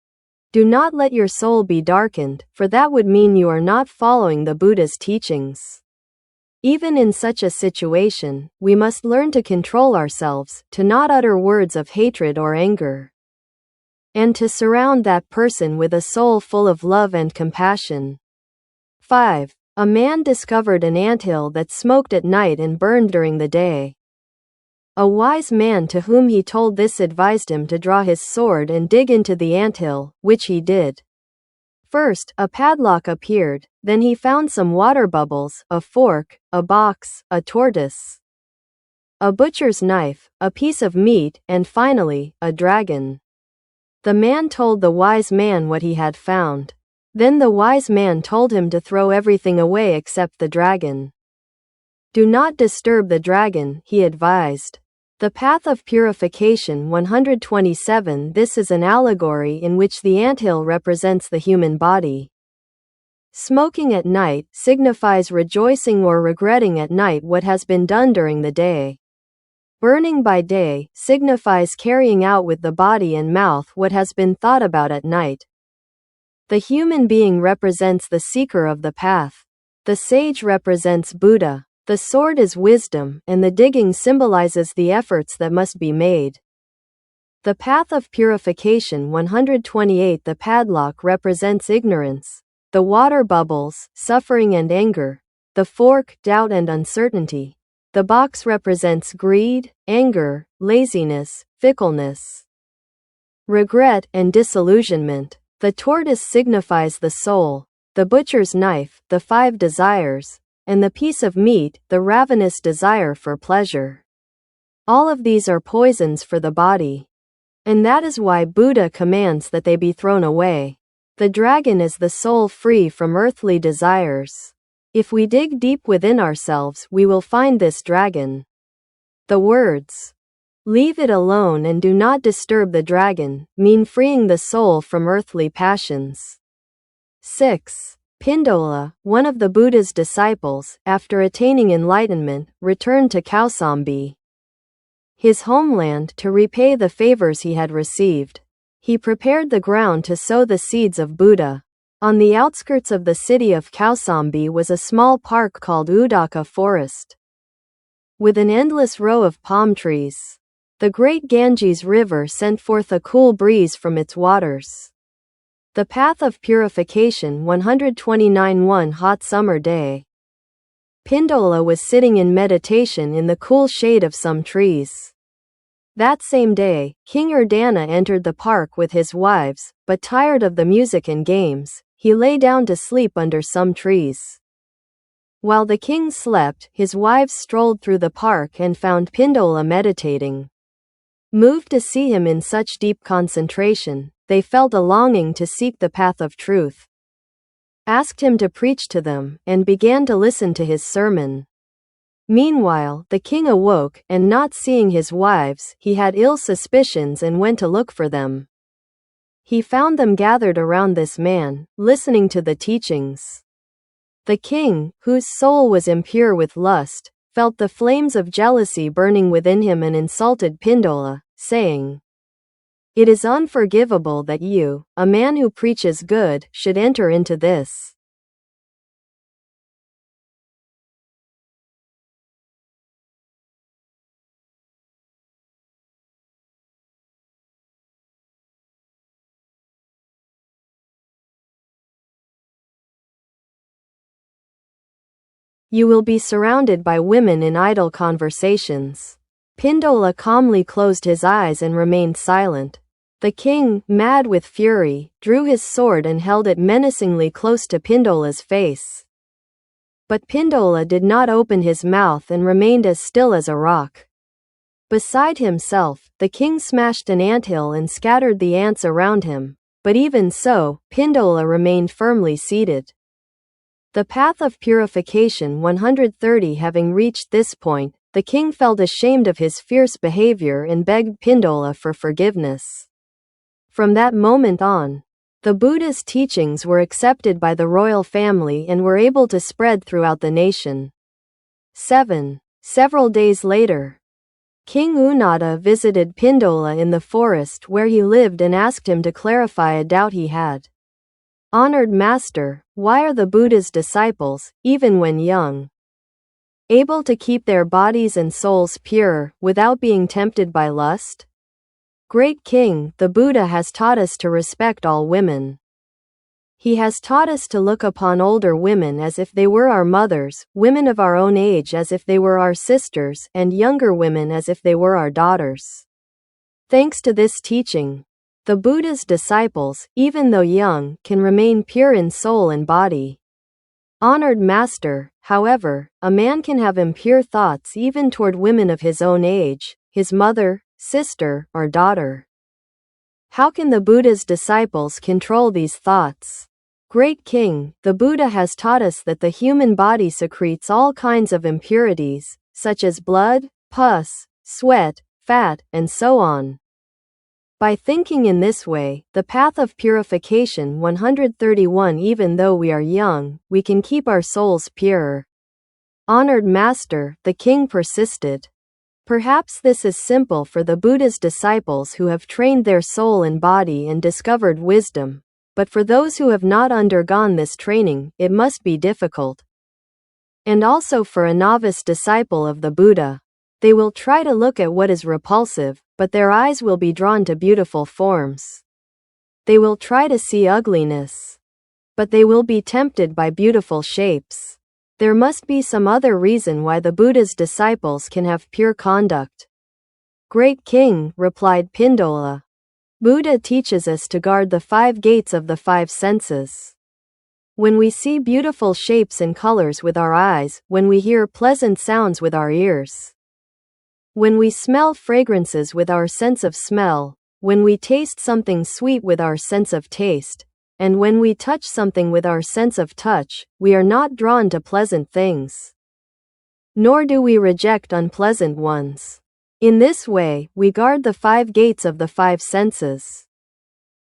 do not let your soul be darkened, for that would mean you are not following the Buddha's teachings. Even in such a situation, we must learn to control ourselves, to not utter words of hatred or anger, and to surround that person with a soul full of love and compassion. 5. A man discovered an anthill that smoked at night and burned during the day. A wise man to whom he told this advised him to draw his sword and dig into the anthill, which he did. First, a padlock appeared, then he found some water bubbles, a fork, a box, a tortoise, a butcher's knife, a piece of meat, and finally, a dragon. The man told the wise man what he had found. Then the wise man told him to throw everything away except the dragon. Do not disturb the dragon, he advised. The path of purification 127. This is an allegory in which the anthill represents the human body. Smoking at night signifies rejoicing or regretting at night what has been done during the day. Burning by day signifies carrying out with the body and mouth what has been thought about at night. The human being represents the seeker of the path. The sage represents Buddha. The sword is wisdom, and the digging symbolizes the efforts that must be made. The path of purification 128. The padlock represents ignorance. The water bubbles, suffering and anger. The fork, doubt and uncertainty. The box represents greed, anger, laziness, fickleness, regret, and disillusionment. The tortoise signifies the soul. The butcher's knife, the 5 desires, and the piece of meat, the ravenous desire for pleasure. All of these are poisons for the body. And that is why Buddha commands that they be thrown away. The dragon is the soul free from earthly desires. If we dig deep within ourselves, we will find this dragon. The words, "Leave it alone and do not disturb the dragon," mean freeing the soul from earthly passions. 6. Pindola, one of the Buddha's disciples, after attaining enlightenment, returned to Kausambi, his homeland, to repay the favors he had received. He prepared the ground to sow the seeds of Buddha. On the outskirts of the city of Kausambi was a small park called Udaka Forest, with an endless row of palm trees. The great Ganges River sent forth a cool breeze from its waters. The path of purification 129. One hot summer day, Pindola was sitting in meditation in the cool shade of some trees. That same day, King Urdana entered the park with his wives, but tired of the music and games, he lay down to sleep under some trees. While the king slept, his wives strolled through the park and found Pindola meditating. Moved to see him in such deep concentration, they felt a longing to seek the path of truth. Asked him to preach to them, and began to listen to his sermon. Meanwhile, the king awoke, and not seeing his wives, he had ill suspicions and went to look for them. He found them gathered around this man, listening to the teachings. The king, whose soul was impure with lust, felt the flames of jealousy burning within him and insulted Pindola, saying, "It is unforgivable that you, a man who preaches good, should enter into this." You will be surrounded by women in idle conversations. Pindola calmly closed his eyes and remained silent. The king, mad with fury, drew his sword and held it menacingly close to Pindola's face. But Pindola did not open his mouth and remained as still as a rock. Beside himself, the king smashed an anthill and scattered the ants around him, but even so, Pindola remained firmly seated. The path of purification 130. Having reached this point, the king felt ashamed of his fierce behavior and begged Pindola for forgiveness. From that moment on, the Buddha's teachings were accepted by the royal family and were able to spread throughout the nation. 7. Several days later, King Unada visited Pindola in the forest where he lived and asked him to clarify a doubt he had. "Honored Master, why are the Buddha's disciples, even when young, able to keep their bodies and souls pure, without being tempted by lust?" "Great King, the Buddha has taught us to respect all women. He has taught us to look upon older women as if they were our mothers, women of our own age as if they were our sisters, and younger women as if they were our daughters. Thanks to this teaching, the Buddha's disciples, even though young, can remain pure in soul and body. Honored Master, however, a man can have impure thoughts even toward women of his own age, his mother, sister, or daughter. How can the Buddha's disciples control these thoughts?" "Great King, the Buddha has taught us that the human body secretes all kinds of impurities, such as blood, pus, sweat, fat, and so on. By thinking in this way, the path of purification 131. Even though we are young, we can keep our souls pure." "Honored Master," the king persisted, "perhaps this is simple for the Buddha's disciples who have trained their soul and body and discovered wisdom, but for those who have not undergone this training, it must be difficult. And also for a novice disciple of the Buddha. They will try to look at what is repulsive, but their eyes will be drawn to beautiful forms. They will try to see ugliness, but they will be tempted by beautiful shapes. There must be some other reason why the Buddha's disciples can have pure conduct." "Great King," replied Pindola, "Buddha teaches us to guard the 5 gates of the 5 senses. When we see beautiful shapes and colors with our eyes, when we hear pleasant sounds with our ears, when we smell fragrances with our sense of smell, when we taste something sweet with our sense of taste, and when we touch something with our sense of touch, we are not drawn to pleasant things, nor do we reject unpleasant ones. In this way, we guard the 5 gates of the 5 senses.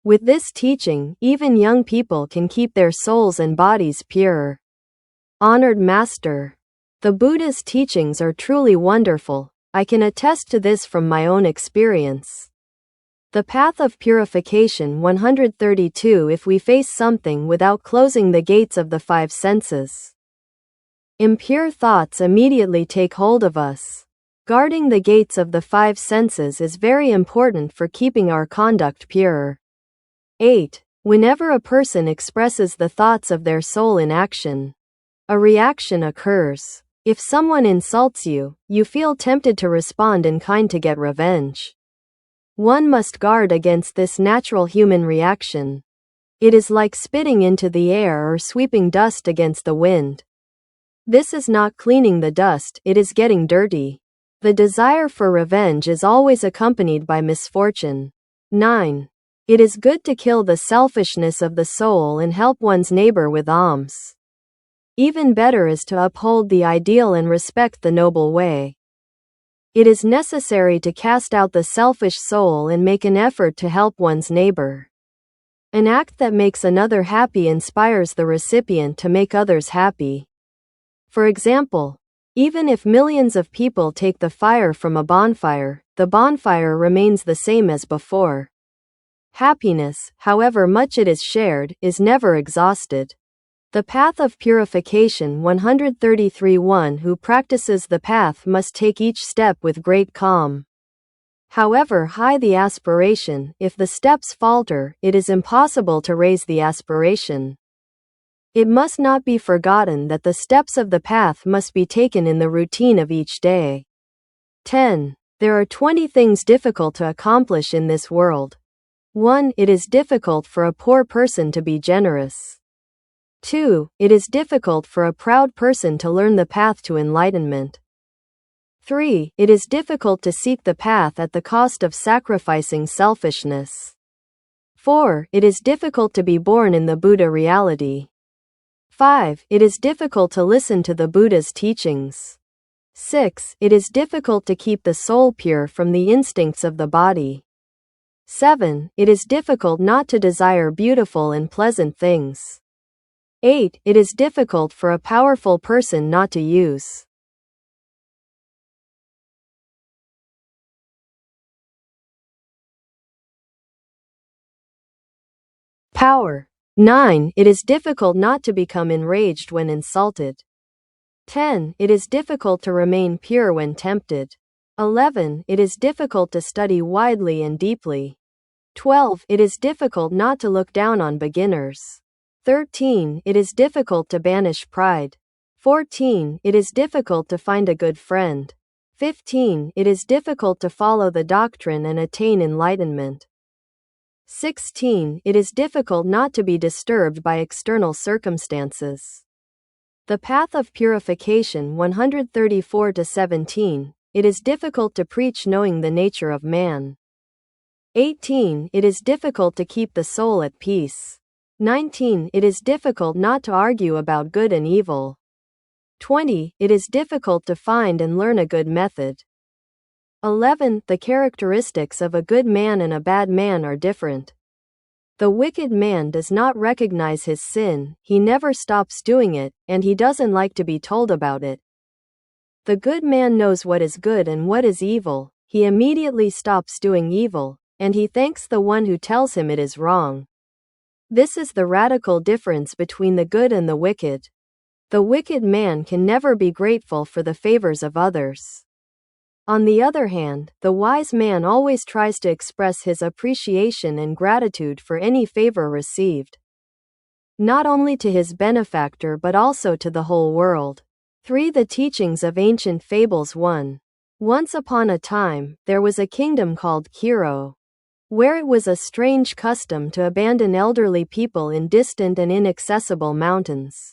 With this teaching, even young people can keep their souls and bodies pure. Honored Master, the Buddha's teachings are truly wonderful. I can attest to this from my own experience. The path of purification 132. If we face something without closing the gates of the 5 senses, impure thoughts immediately take hold of us. Guarding the gates of the 5 senses is very important for keeping our conduct pure. 8. Whenever a person expresses the thoughts of their soul in action, a reaction occurs. If someone insults you, you feel tempted to respond in kind to get revenge. One must guard against this natural human reaction. It is like spitting into the air or sweeping dust against the wind. This is not cleaning the dust, it is getting dirty. The desire for revenge is always accompanied by misfortune. 9. It is good to kill the selfishness of the soul and help one's neighbor with alms. Even better is to uphold the ideal and respect the noble way. It is necessary to cast out the selfish soul and make an effort to help one's neighbor. An act that makes another happy inspires the recipient to make others happy. For example, even if millions of people take the fire from a bonfire, the bonfire remains the same as before. Happiness, however much it is shared, is never exhausted. The path of purification 133. One who practices the path must take each step with great calm. However high the aspiration, if the steps falter, it is impossible to raise the aspiration. It must not be forgotten that the steps of the path must be taken in the routine of each day. 10. There are 20 things difficult to accomplish in this world. 1. It is difficult for a poor person to be generous. 2. It is difficult for a proud person to learn the path to enlightenment. 3. It is difficult to seek the path at the cost of sacrificing selfishness. 4. It is difficult to be born in the Buddha reality. 5. It is difficult to listen to the Buddha's teachings. 6. It is difficult to keep the soul pure from the instincts of the body. 7. It is difficult not to desire beautiful and pleasant things. 8. It is difficult for a powerful person not to use power. 9. It is difficult not to become enraged when insulted. 10. It is difficult to remain pure when tempted. 11. It is difficult to study widely and deeply. 12. It is difficult not to look down on beginners. 13. It is difficult to banish pride. 14. It is difficult to find a good friend. 15. It is difficult to follow the doctrine and attain enlightenment. 16. It is difficult not to be disturbed by external circumstances. The path of purification 134-17. It is difficult to preach knowing the nature of man. 18. It is difficult to keep the soul at peace. 19. It is difficult not to argue about good and evil. 20. It is difficult to find and learn a good method. 11. The characteristics of a good man and a bad man are different. The wicked man does not recognize his sin, he never stops doing it, and he doesn't like to be told about it. The good man knows what is good and what is evil, he immediately stops doing evil, and he thanks the one who tells him it is wrong. This is the radical difference between the good and the wicked. The wicked man can never be grateful for the favors of others. On the other hand, the wise man always tries to express his appreciation and gratitude for any favor received, not only to his benefactor but also to the whole world. 3. The teachings of ancient fables. 1. Once upon a time, there was a kingdom called Kiro, where it was a strange custom to abandon elderly people in distant and inaccessible mountains.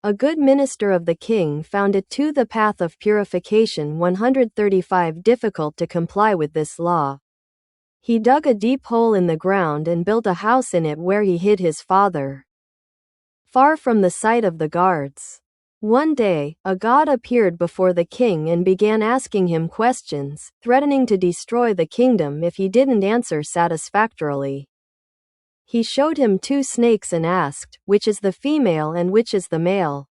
A good minister of the king found it to the path of purification 135 difficult to comply with this law. He dug a deep hole in the ground and built a house in it where he hid his father, far from the sight of the guards. One day, a god appeared before the king and began asking him questions, threatening to destroy the kingdom if he didn't answer satisfactorily. He showed him 2 snakes and asked, "Which is the female and which is the male?"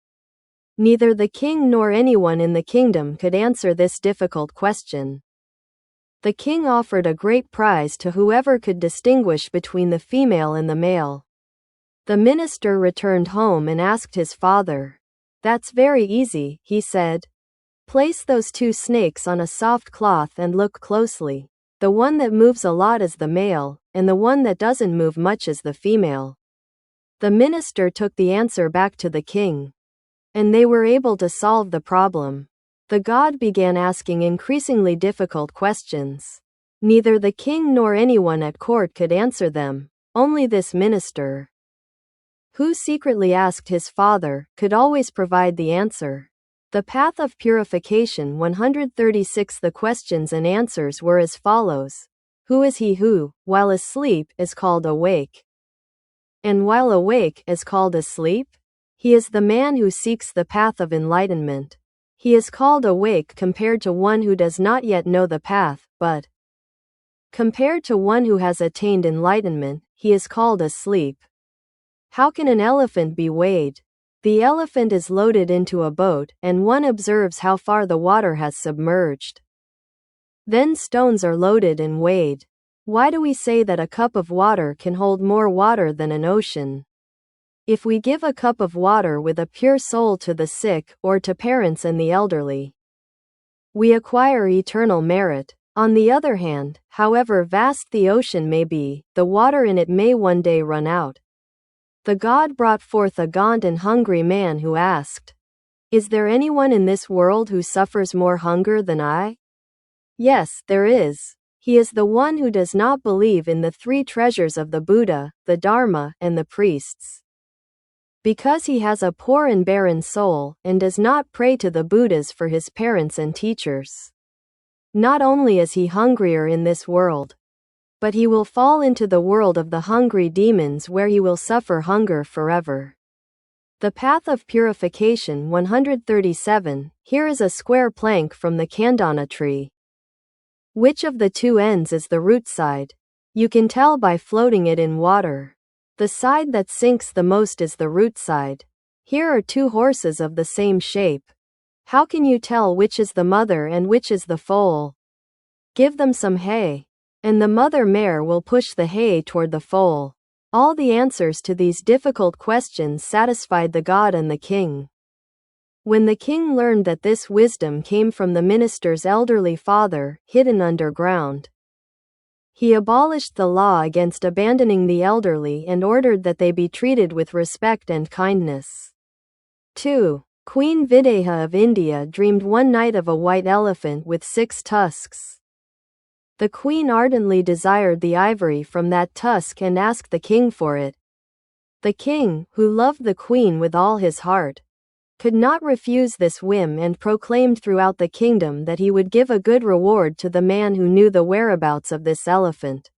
Neither the king nor anyone in the kingdom could answer this difficult question. The king offered a great prize to whoever could distinguish between the female and the male. The minister returned home and asked his father. "That's very easy," he said. "Place those 2 snakes on a soft cloth and look closely. The one that moves a lot is the male, and the one that doesn't move much is the female." The minister took the answer back to the king, and they were able to solve the problem. The god began asking increasingly difficult questions. Neither the king nor anyone at court could answer them, only this minister, who secretly asked his father, could always provide the answer. The path of purification 136. The questions and answers were as follows. Who is he who, while asleep, is called awake? And while awake, is called asleep? He is the man who seeks the path of enlightenment. He is called awake compared to one who does not yet know the path, but compared to one who has attained enlightenment, he is called asleep. How can an elephant be weighed? The elephant is loaded into a boat, and one observes how far the water has submerged. Then stones are loaded and weighed. Why do we say that a cup of water can hold more water than an ocean? If we give a cup of water with a pure soul to the sick, or to parents and the elderly, we acquire eternal merit. On the other hand, however vast the ocean may be, the water in it may one day run out. The god brought forth a gaunt and hungry man who asked, "Is there anyone in this world who suffers more hunger than I?" Yes, there is. He is the one who does not believe in the 3 treasures of the Buddha, the Dharma, and the priests. Because he has a poor and barren soul, and does not pray to the Buddhas for his parents and teachers. Not only is he hungrier in this world, but he will fall into the world of the hungry demons where he will suffer hunger forever. The path of purification 137. Here is a square plank from the Kandana tree. Which of the 2 ends is the root side? You can tell by floating it in water. The side that sinks the most is the root side. Here are 2 horses of the same shape. How can you tell which is the mother and which is the foal? Give them some hay, and the mother mare will push the hay toward the foal. All the answers to these difficult questions satisfied the god and the king. When the king learned that this wisdom came from the minister's elderly father, hidden underground, he abolished the law against abandoning the elderly and ordered that they be treated with respect and kindness. 2. Queen Videha of India dreamed one night of a white elephant with 6 tusks. The queen ardently desired the ivory from that tusk and asked the king for it. The king, who loved the queen with all his heart, could not refuse this whim and proclaimed throughout the kingdom that he would give a good reward to the man who knew the whereabouts of this elephant.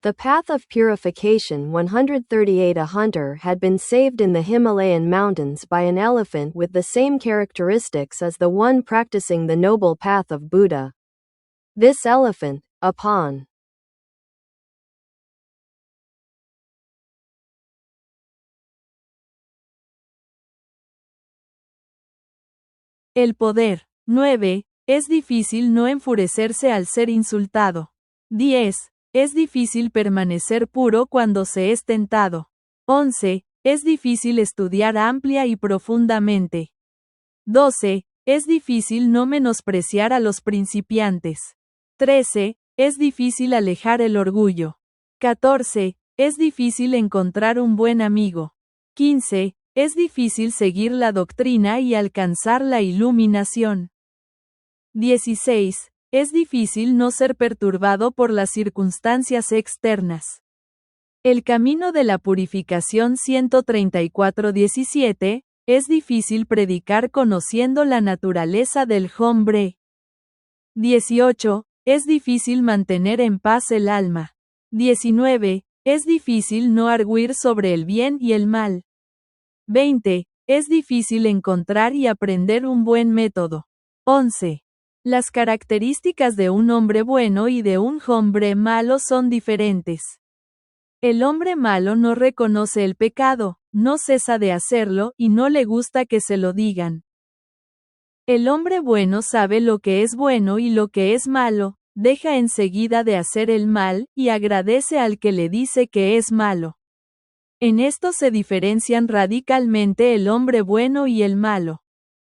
The path of purification 138. A hunter had been saved in the Himalayan mountains by an elephant with the same characteristics as the one practicing the noble path of Buddha. This elephant, upon el poder. 9. Es difícil no enfurecerse al ser insultado. 10. Es difícil permanecer puro cuando se es tentado. 11. Es difícil estudiar amplia y profundamente. 12. Es difícil no menospreciar a los principiantes. 13. Es difícil alejar el orgullo. 14. Es difícil encontrar un buen amigo. 15. Es difícil seguir la doctrina y alcanzar la iluminación. 16. Es difícil no ser perturbado por las circunstancias externas. El camino de la purificación 134:17. Es difícil predicar conociendo la naturaleza del hombre. 18. es difícil mantener en paz el alma. 19. Es difícil no arguir sobre el bien y el mal. 20. Es difícil encontrar y aprender un buen método. 11. Las características de un hombre bueno y de un hombre malo son diferentes. El hombre malo no reconoce el pecado, no cesa de hacerlo y no le gusta que se lo digan. El hombre bueno sabe lo que es bueno y lo que es malo, deja enseguida de hacer el mal y agradece al que le dice que es malo. En esto se diferencian radicalmente el hombre bueno y el malo.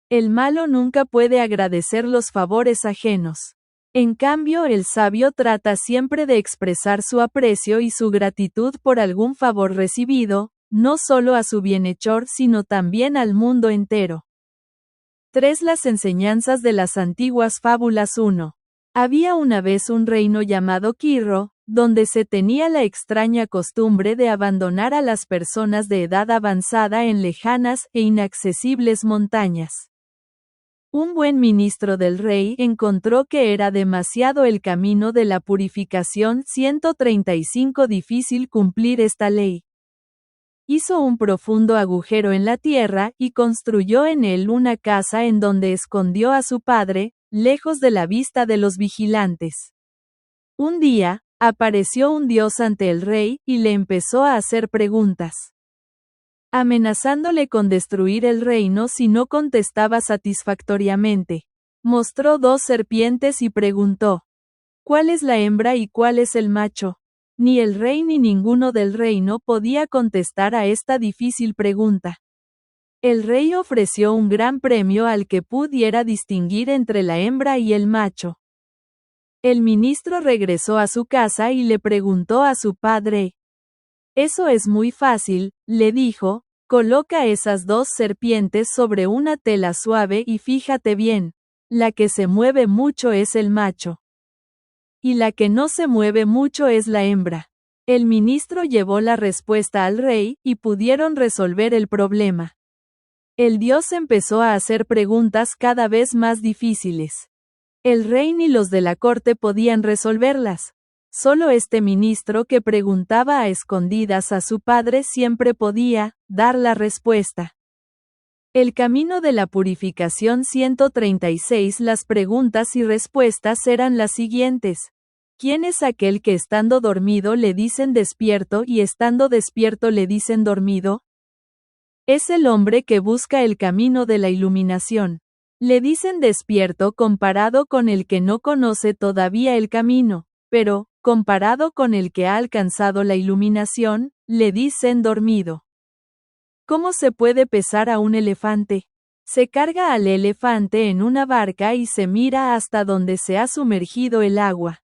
El malo nunca puede agradecer los favores ajenos. En cambio, el sabio trata siempre de expresar su aprecio y su gratitud por algún favor recibido, no solo a su bienhechor sino también al mundo entero. 3. Las enseñanzas de las antiguas fábulas. 1. Había una vez un reino llamado Quirro, donde se tenía la extraña costumbre de abandonar a las personas de edad avanzada en lejanas e inaccesibles montañas. Un buen ministro del rey encontró que era demasiado el camino de la purificación 135 difícil cumplir esta ley. Hizo un profundo agujero en la tierra y construyó en él una casa en donde escondió a su padre, lejos de la vista de los vigilantes. Un día, apareció un dios ante el rey y le empezó a hacer preguntas, amenazándole con destruir el reino si no contestaba satisfactoriamente. Mostró 2 serpientes y preguntó, ¿cuál es la hembra y cuál es el macho? Ni el rey ni ninguno del reino podía contestar a esta difícil pregunta. El rey ofreció un gran premio al que pudiera distinguir entre la hembra y el macho. El ministro regresó a su casa y le preguntó a su padre, «Eso es muy fácil», le dijo, «coloca esas 2 serpientes sobre una tela suave y fíjate bien, la que se mueve mucho es el macho. Y la que no se mueve mucho es la hembra». El ministro llevó la respuesta al rey y pudieron resolver el problema. El dios empezó a hacer preguntas cada vez más difíciles. El rey ni los de la corte podían resolverlas. Solo este ministro que preguntaba a escondidas a su padre siempre podía dar la respuesta. El camino de la purificación 136. Las preguntas y respuestas eran las siguientes. ¿Quién es aquel que estando dormido le dicen despierto y estando despierto le dicen dormido? Es el hombre que busca el camino de la iluminación. Le dicen despierto comparado con el que no conoce todavía el camino, pero, comparado con el que ha alcanzado la iluminación, le dicen dormido. ¿Cómo se puede pesar a un elefante? Se carga al elefante en una barca y se mira hasta donde se ha sumergido el agua.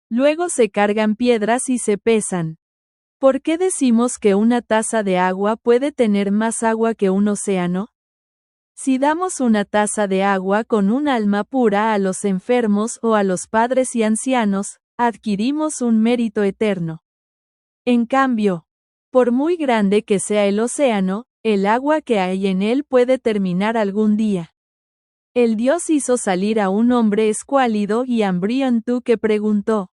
Luego se cargan piedras y se pesan. ¿Por qué decimos que una taza de agua puede tener más agua que un océano? Si damos una taza de agua con un alma pura a los enfermos o a los padres y ancianos, adquirimos un mérito eterno. En cambio, por muy grande que sea el océano, el agua que hay en él puede terminar algún día. El Dios hizo salir a un hombre escuálido y hambriento que preguntó,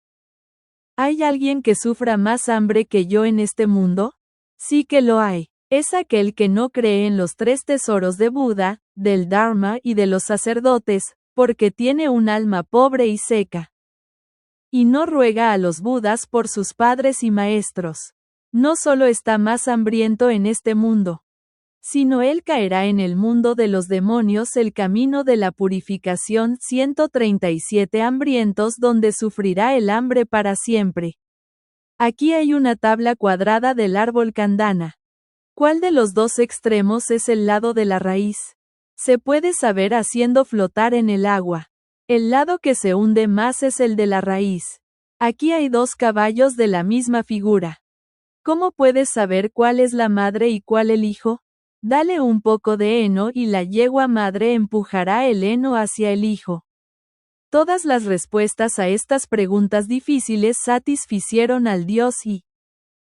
¿hay alguien que sufra más hambre que yo en este mundo? Sí que lo hay. Es aquel que no cree en los 3 tesoros de Buda, del Dharma y de los sacerdotes, porque tiene un alma pobre y seca. Y no ruega a los Budas por sus padres y maestros. No solo está más hambriento en este mundo, sino él caerá en el mundo de los demonios, el camino de la purificación 137 hambrientos donde sufrirá el hambre para siempre. Aquí hay una tabla cuadrada del árbol candana. ¿Cuál de los 2 extremos es el lado de la raíz? Se puede saber haciendo flotar en el agua. El lado que se hunde más es el de la raíz. Aquí hay 2 caballos de la misma figura. ¿Cómo puedes saber cuál es la madre y cuál el hijo? Dale un poco de heno y la yegua madre empujará el heno hacia el hijo. Todas las respuestas a estas preguntas difíciles satisficieron al Dios y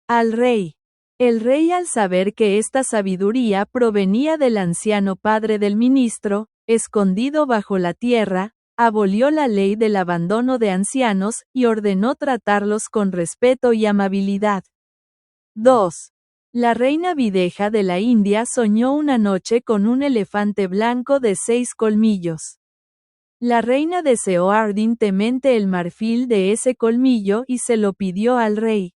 al rey. El rey, al saber que esta sabiduría provenía del anciano padre del ministro, escondido bajo la tierra, abolió la ley del abandono de ancianos y ordenó tratarlos con respeto y amabilidad. 2. La reina Videja de la India soñó una noche con un elefante blanco de 6 colmillos. La reina deseó ardientemente el marfil de ese colmillo y se lo pidió al rey.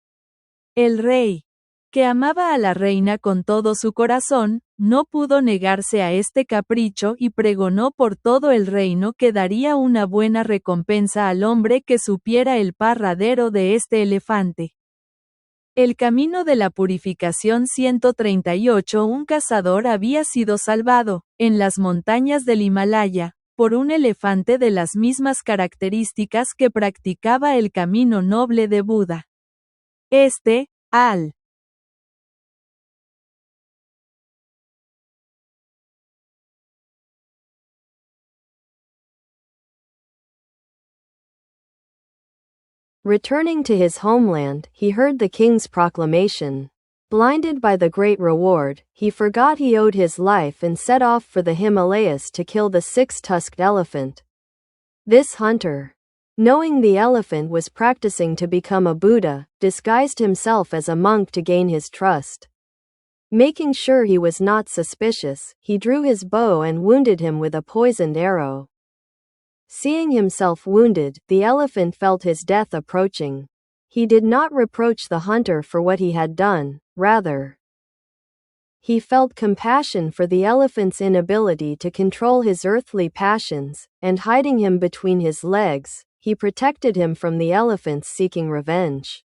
El rey, que amaba a la reina con todo su corazón, no pudo negarse a este capricho y pregonó por todo el reino que daría una buena recompensa al hombre que supiera el paradero de este elefante. El camino de la purificación 138. Un cazador había sido salvado, en las montañas del Himalaya, por un elefante de las mismas características que practicaba el camino noble de Buda. Al. Returning to his homeland, he heard the king's proclamation. Blinded by the great reward, he forgot he owed his life and set off for the Himalayas to kill the 6-tusked elephant. This hunter, knowing the elephant was practicing to become a Buddha, disguised himself as a monk to gain his trust. Making sure he was not suspicious, he drew his bow and wounded him with a poisoned arrow. Seeing himself wounded, the elephant felt his death approaching. He did not reproach the hunter for what he had done, rather, he felt compassion for the elephant's inability to control his earthly passions, and hiding him between his legs, he protected him from the elephants seeking revenge.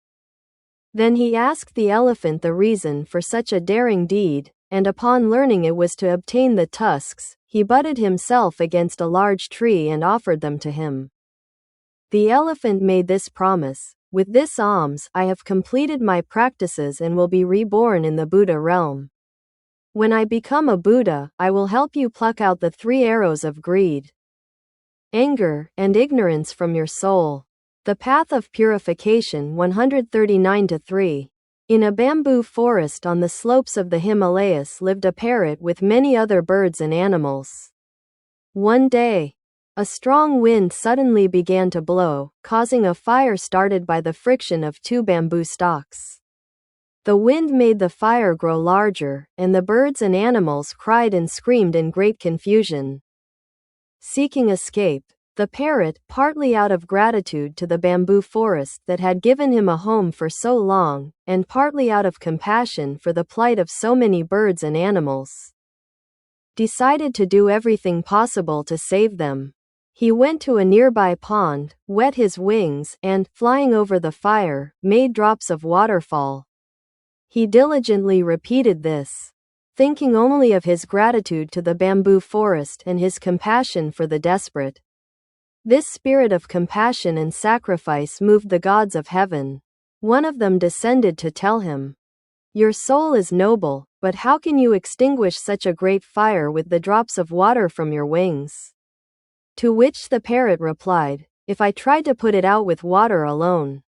Then he asked the elephant the reason for such a daring deed, and upon learning it was to obtain the tusks, he butted himself against a large tree and offered them to him. The elephant made this promise: "With this alms, I have completed my practices and will be reborn in the Buddha realm. When I become a Buddha, I will help you pluck out the 3 arrows of greed, anger, and ignorance from your soul." The Path of Purification 139-3. In a bamboo forest on the slopes of the Himalayas lived a parrot with many other birds and animals. One day, a strong wind suddenly began to blow, causing a fire started by the friction of 2 bamboo stalks. The wind made the fire grow larger, and the birds and animals cried and screamed in great confusion. Seeking escape, the parrot, partly out of gratitude to the bamboo forest that had given him a home for so long, and partly out of compassion for the plight of so many birds and animals, decided to do everything possible to save them. He went to a nearby pond, wet his wings, and, flying over the fire, made drops of water fall. He diligently repeated this, thinking only of his gratitude to the bamboo forest and his compassion for the desperate. This spirit of compassion and sacrifice moved the gods of heaven. One of them descended to tell him, "Your soul is noble, but how can you extinguish such a great fire with the drops of water from your wings?" To which the parrot replied, "If I tried to put it out with water alone,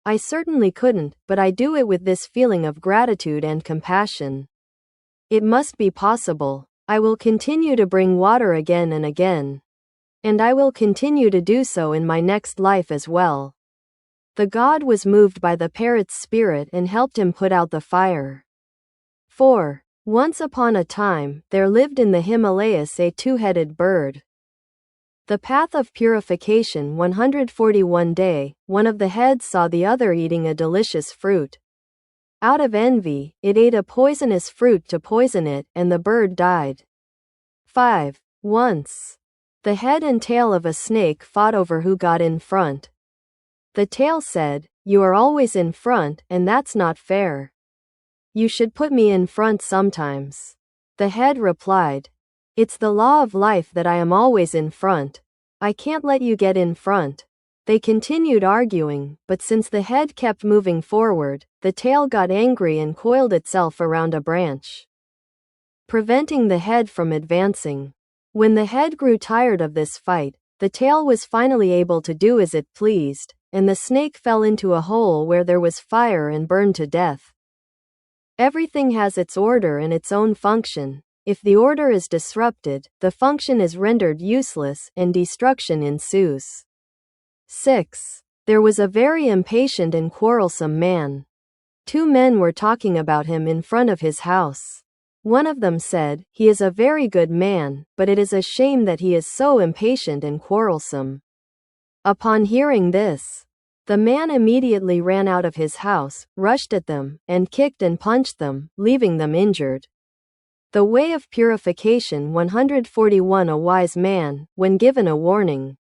I certainly couldn't, but I do it with this feeling of gratitude and compassion. It must be possible. I will continue to bring water again and again. And I will continue to do so in my next life as well." The god was moved by the parrot's spirit and helped him put out the fire. 4. Once upon a time, there lived in the Himalayas a 2-headed bird. The Path of Purification 141 day, one of the heads saw the other eating a delicious fruit. Out of envy, it ate a poisonous fruit to poison it, and the bird died. 5. Once, the head and tail of a snake fought over who got in front. The tail said, "You are always in front, and that's not fair. You should put me in front sometimes." The head replied, "It's the law of life that I am always in front. I can't let you get in front." They continued arguing, but since the head kept moving forward, the tail got angry and coiled itself around a branch, preventing the head from advancing. When the head grew tired of this fight, the tail was finally able to do as it pleased, and the snake fell into a hole where there was fire and burned to death. Everything has its order and its own function. If the order is disrupted, the function is rendered useless, and destruction ensues. 6. There was a very impatient and quarrelsome man. 2 men were talking about him in front of his house. One of them said, "He is a very good man, but it is a shame that he is so impatient and quarrelsome." Upon hearing this, the man immediately ran out of his house, rushed at them, and kicked and punched them, leaving them injured. The way of purification 141. A wise man, when given a warning,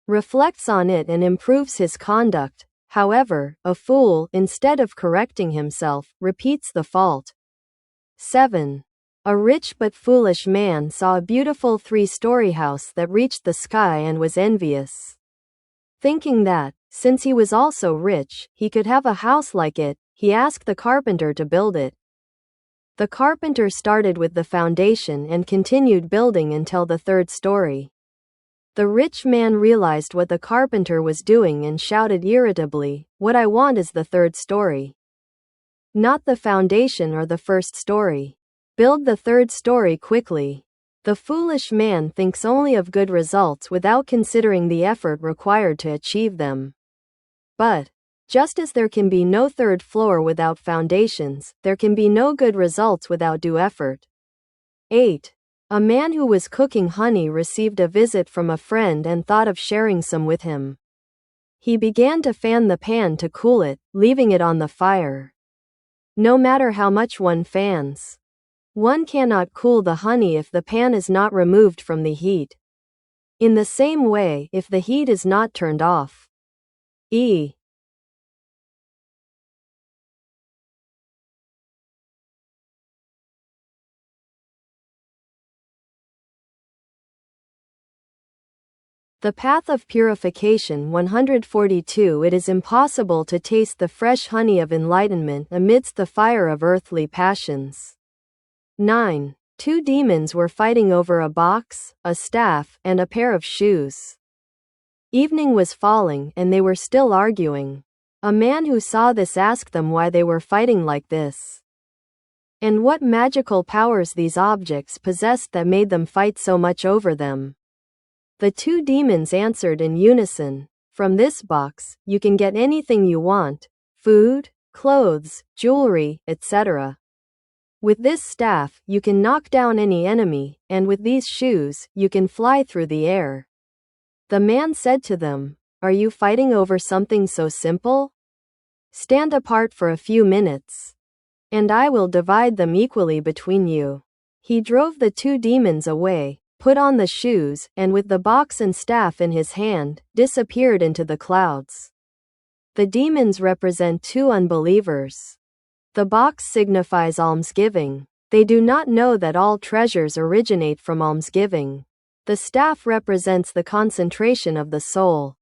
reflects on it and improves his conduct. However, a fool, instead of correcting himself, repeats the fault. 7. A rich but foolish man saw a beautiful 3-story house that reached the sky and was envious. Thinking that, since he was also rich, he could have a house like it, he asked the carpenter to build it. The carpenter started with the foundation and continued building until the 3rd story. The rich man realized what the carpenter was doing and shouted irritably, "What I want is the 3rd story. Not the foundation or the 1st story. Build the 3rd story quickly." The foolish man thinks only of good results without considering the effort required to achieve them. But, just as there can be no 3rd floor without foundations, there can be no good results without due effort. 8. A man who was cooking honey received a visit from a friend and thought of sharing some with him. He began to fan the pan to cool it, leaving it on the fire. No matter how much one fans, one cannot cool the honey if the pan is not removed from the heat. In the same way, if the heat is not turned off, The path of purification 142. It is impossible to taste the fresh honey of enlightenment amidst the fire of earthly passions. 9. 2 demons were fighting over a box, a staff, and a pair of shoes. Evening was falling, and they were still arguing. A man who saw this asked them why they were fighting like this, and what magical powers these objects possessed that made them fight so much over them. The 2 demons answered in unison, "From this box, you can get anything you want: food, clothes, jewelry, etc. With this staff, you can knock down any enemy, and with these shoes, you can fly through the air." The man said to them, "Are you fighting over something so simple? Stand apart for a few minutes, and I will divide them equally between you." He drove the 2 demons away, put on the shoes, and with the box and staff in his hand, disappeared into the clouds. The demons represent 2 unbelievers. The box signifies almsgiving. They do not know that all treasures originate from almsgiving. The staff represents the concentration of the soul.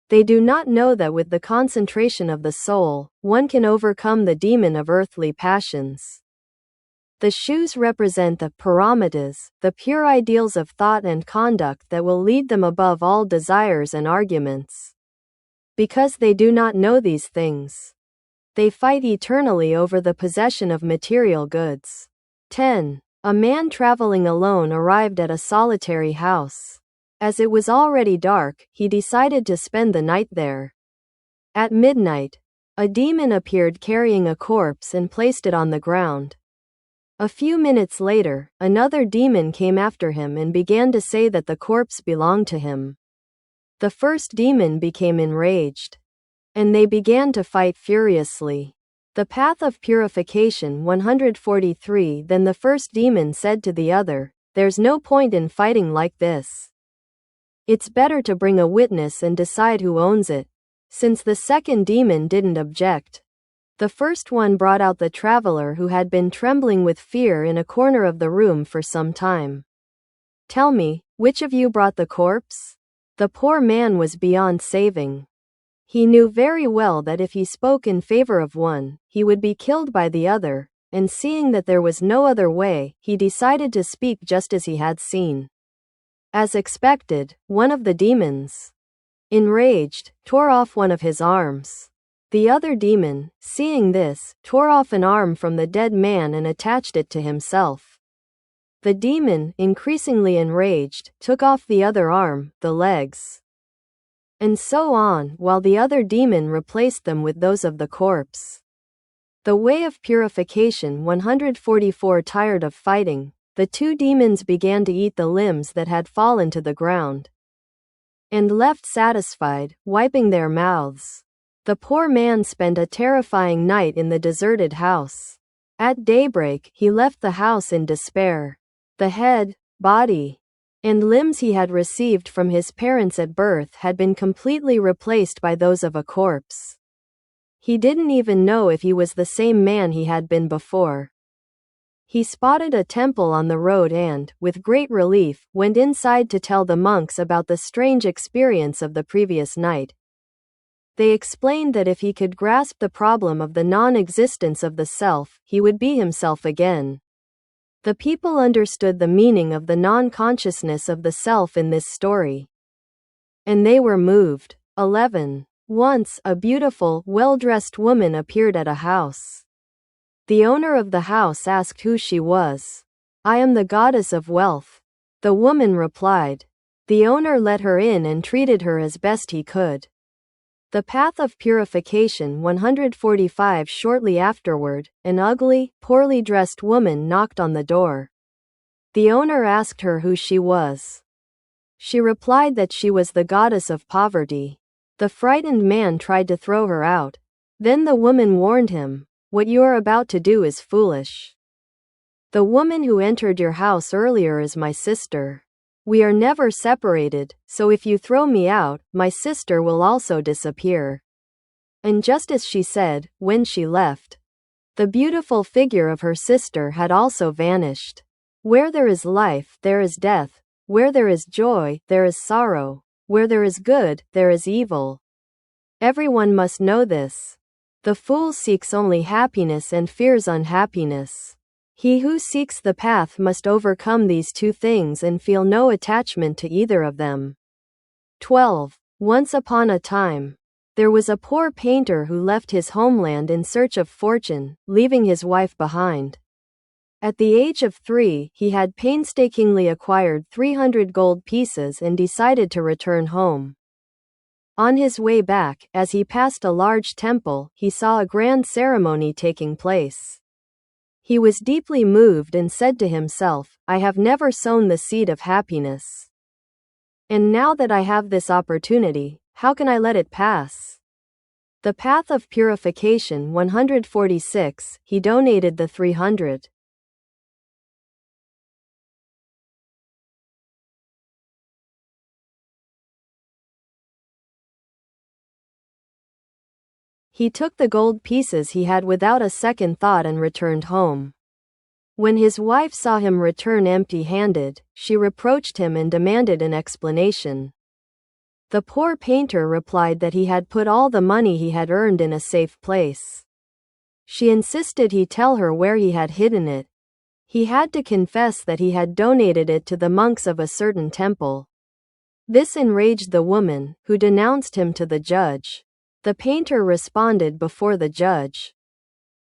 They do not know that with the concentration of the soul, one can overcome the demon of earthly passions. The shoes represent the paramitas, the pure ideals of thought and conduct that will lead them above all desires and arguments. Because they do not know these things, they fight eternally over the possession of material goods. 10. A man traveling alone arrived at a solitary house. As it was already dark, he decided to spend the night there. At midnight, a demon appeared carrying a corpse and placed it on the ground. A few minutes later, another demon came after him and began to say that the corpse belonged to him. The first demon became enraged, and they began to fight furiously. The path of purification 143. Then the first demon said to the other, "There's no point in fighting like this. It's better to bring a witness and decide who owns it." Since the second demon didn't object, the first one brought out the traveler who had been trembling with fear in a corner of the room for some time. "Tell me, which of you brought the corpse?" The poor man was beyond saving. He knew very well that if he spoke in favor of one, he would be killed by the other, and seeing that there was no other way, he decided to speak just as he had seen. As expected, one of the demons, enraged, tore off one of his arms. The other demon, seeing this, tore off an arm from the dead man and attached it to himself. The demon, increasingly enraged, took off the other arm, the legs, and so on, while the other demon replaced them with those of the corpse. The way of purification 144. Tired of fighting, the two demons began to eat the limbs that had fallen to the ground, and left satisfied, wiping their mouths. The poor man spent a terrifying night in the deserted house. At daybreak, he left the house in despair. The head, body, and limbs he had received from his parents at birth had been completely replaced by those of a corpse. He didn't even know if he was the same man he had been before. He spotted a temple on the road and, with great relief, went inside to tell the monks about the strange experience of the previous night. They explained that if he could grasp the problem of the non-existence of the self, he would be himself again. The people understood the meaning of the non-consciousness of the self in this story, and they were moved. 11. Once, a beautiful, well-dressed woman appeared at a house. The owner of the house asked who she was. "I am the goddess of wealth," the woman replied. The owner let her in and treated her as best he could. The path of purification 145. Shortly afterward, an ugly, poorly dressed woman knocked on the door. The owner asked her who she was. She replied that she was the goddess of poverty. The frightened man tried to throw her out. Then the woman warned him, "What you are about to do is foolish. The woman who entered your house earlier is my sister. We are never separated, so if you throw me out, my sister will also disappear." And just as she said, when she left, the beautiful figure of her sister had also vanished. Where there is life, there is death. Where there is joy, there is sorrow. Where there is good, there is evil. Everyone must know this. The fool seeks only happiness and fears unhappiness. He who seeks the path must overcome these two things and feel no attachment to either of them. 12. Once upon a time, there was a poor painter who left his homeland in search of fortune, leaving his wife behind. At the age of 3, he had painstakingly acquired 300 gold pieces and decided to return home. On his way back, as he passed a large temple, he saw a grand ceremony taking place. He was deeply moved and said to himself, "I have never sown the seed of happiness. And now that I have this opportunity, how can I let it pass?" The path of purification 146, he donated the 300. He took the gold pieces he had without a second thought and returned home. When his wife saw him return empty-handed, she reproached him and demanded an explanation. The poor painter replied that he had put all the money he had earned in a safe place. She insisted he tell her where he had hidden it. He had to confess that he had donated it to the monks of a certain temple. This enraged the woman, who denounced him to the judge. The painter responded before the judge,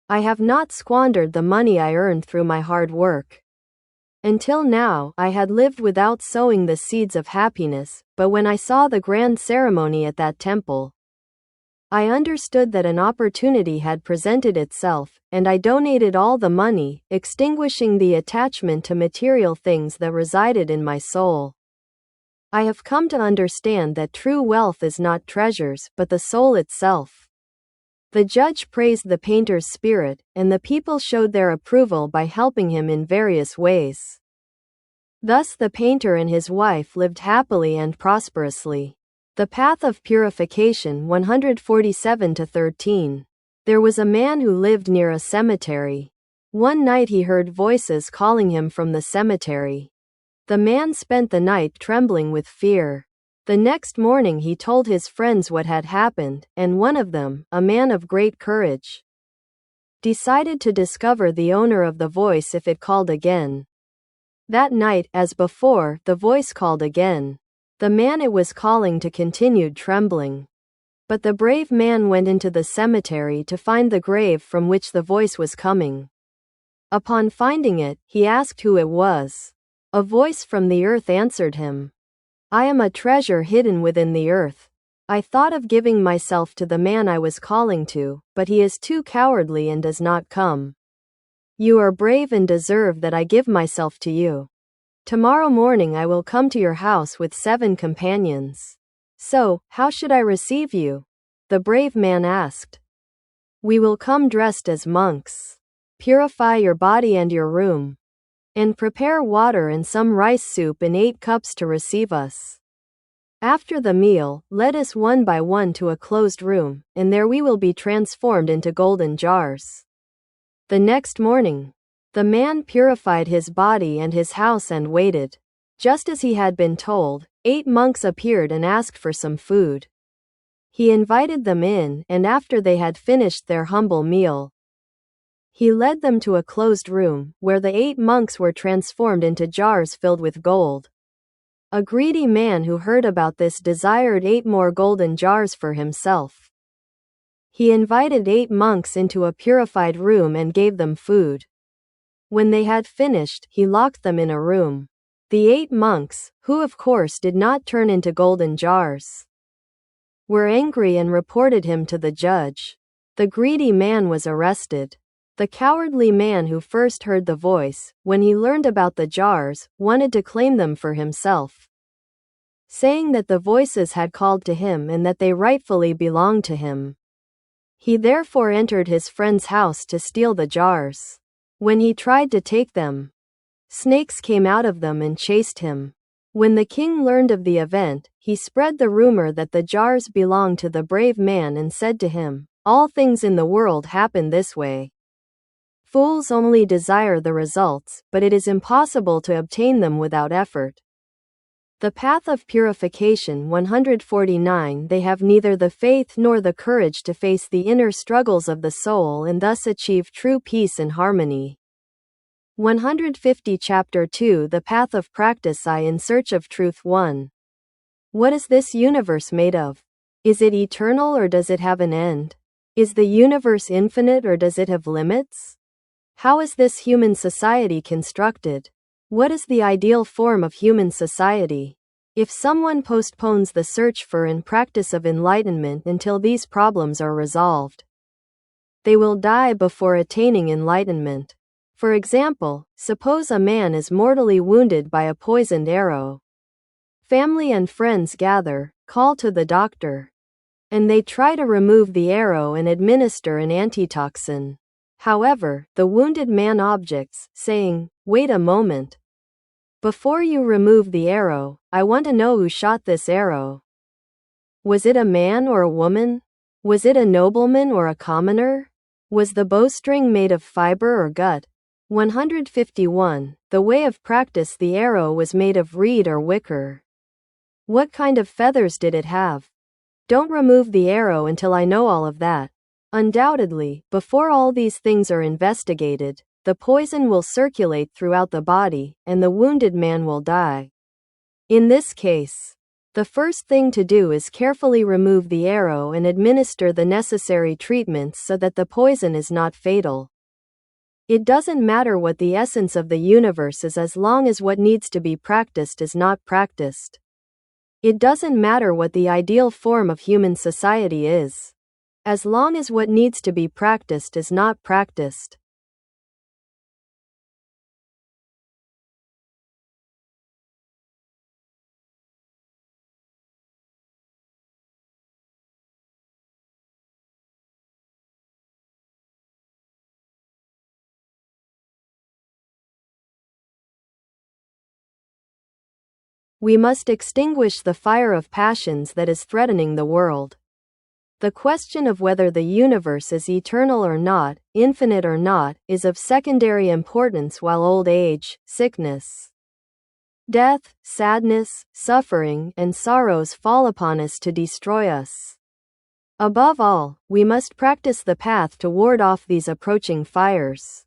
"I have not squandered the money I earned through my hard work. Until now, I had lived without sowing the seeds of happiness, but when I saw the grand ceremony at that temple, I understood that an opportunity had presented itself, and I donated all the money, extinguishing the attachment to material things that resided in my soul. I have come to understand that true wealth is not treasures, but the soul itself." The judge praised the painter's spirit, and the people showed their approval by helping him in various ways. Thus the painter and his wife lived happily and prosperously. The path of purification 147-13. There was a man who lived near a cemetery. One night he heard voices calling him from the cemetery. The man spent the night trembling with fear. The next morning he told his friends what had happened, and one of them, a man of great courage, decided to discover the owner of the voice if it called again. That night, as before, the voice called again. The man it was calling to continued trembling. But the brave man went into the cemetery to find the grave from which the voice was coming. Upon finding it, he asked who it was. A voice from the earth answered him. I am a treasure hidden within the earth. I thought of giving myself to the man I was calling to, but he is too cowardly and does not come. You are brave and deserve that I give myself to you. Tomorrow morning I will come to your house with 7 companions. So, how should I receive you? The brave man asked. We will come dressed as monks. Purify your body and your room. And prepare water and some rice soup in 8 cups to receive us. After the meal, let us one by one to a closed room, and there we will be transformed into golden jars. The next morning, the man purified his body and his house and waited. Just as he had been told, 8 monks appeared and asked for some food. He invited them in, and after they had finished their humble meal, he led them to a closed room, where the 8 monks were transformed into jars filled with gold. A greedy man who heard about this desired 8 more golden jars for himself. He invited 8 monks into a purified room and gave them food. When they had finished, he locked them in a room. The 8 monks, who of course did not turn into golden jars, were angry and reported him to the judge. The greedy man was arrested. The cowardly man who first heard the voice, when he learned about the jars, wanted to claim them for himself, saying that the voices had called to him and that they rightfully belonged to him. He therefore entered his friend's house to steal the jars. When he tried to take them, snakes came out of them and chased him. When the king learned of the event, he spread the rumor that the jars belonged to the brave man and said to him, all things in the world happen this way. Fools only desire the results, but it is impossible to obtain them without effort. The path of purification 149. They have neither the faith nor the courage to face the inner struggles of the soul and thus achieve true peace and harmony. 150 Chapter 2 The Path of Practice I in Search of Truth 1. What is this universe made of? Is it eternal or does it have an end? Is the universe infinite or does it have limits? How is this human society constructed? What is the ideal form of human society? If someone postpones the search for and practice of enlightenment until these problems are resolved, they will die before attaining enlightenment. For example, suppose a man is mortally wounded by a poisoned arrow. Family and friends gather, call to the doctor, and they try to remove the arrow and administer an antitoxin. However, the wounded man objects, saying, wait a moment. Before you remove the arrow, I want to know who shot this arrow. Was it a man or a woman? Was it a nobleman or a commoner? Was the bowstring made of fiber or gut? 151. The way of practice. The arrow was made of reed or wicker. What kind of feathers did it have? Don't remove the arrow until I know all of that. Undoubtedly, before all these things are investigated, the poison will circulate throughout the body, and the wounded man will die. In this case, the first thing to do is carefully remove the arrow and administer the necessary treatments so that the poison is not fatal. It doesn't matter what the essence of the universe is as long as what needs to be practiced is not practiced. It doesn't matter what the ideal form of human society is, as long as what needs to be practiced is not practiced. We must extinguish the fire of passions that is threatening the world. The question of whether the universe is eternal or not, infinite or not, is of secondary importance while old age, sickness, death, sadness, suffering, and sorrows fall upon us to destroy us. Above all, we must practice the path to ward off these approaching fires.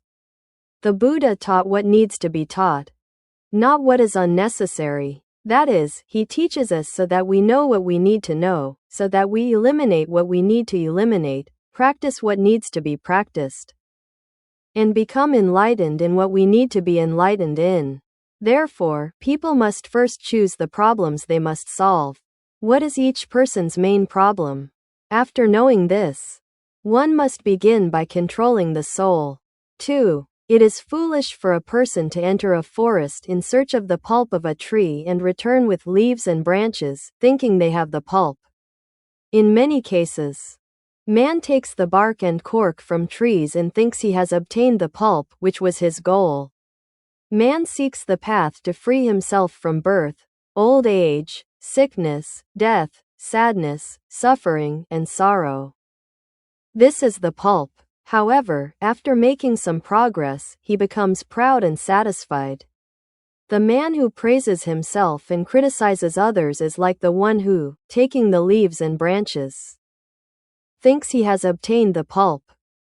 The Buddha taught what needs to be taught, not what is unnecessary. That is, he teaches us so that we know what we need to know, so that we eliminate what we need to eliminate, practice what needs to be practiced. and become enlightened in what we need to be enlightened in. Therefore, people must first choose the problems they must solve. What is each person's main problem? After knowing this, one must begin by controlling the soul. 2. It is foolish for a person to enter a forest in search of the pulp of a tree and return with leaves and branches, thinking they have the pulp. In many cases, man takes the bark and cork from trees and thinks he has obtained the pulp, which was his goal. Man seeks the path to free himself from birth, old age, sickness, death, sadness, suffering, and sorrow. This is the pulp. However, after making some progress, he becomes proud and satisfied. The man who praises himself and criticizes others is like the one who, taking the leaves and branches, thinks he has obtained the pulp.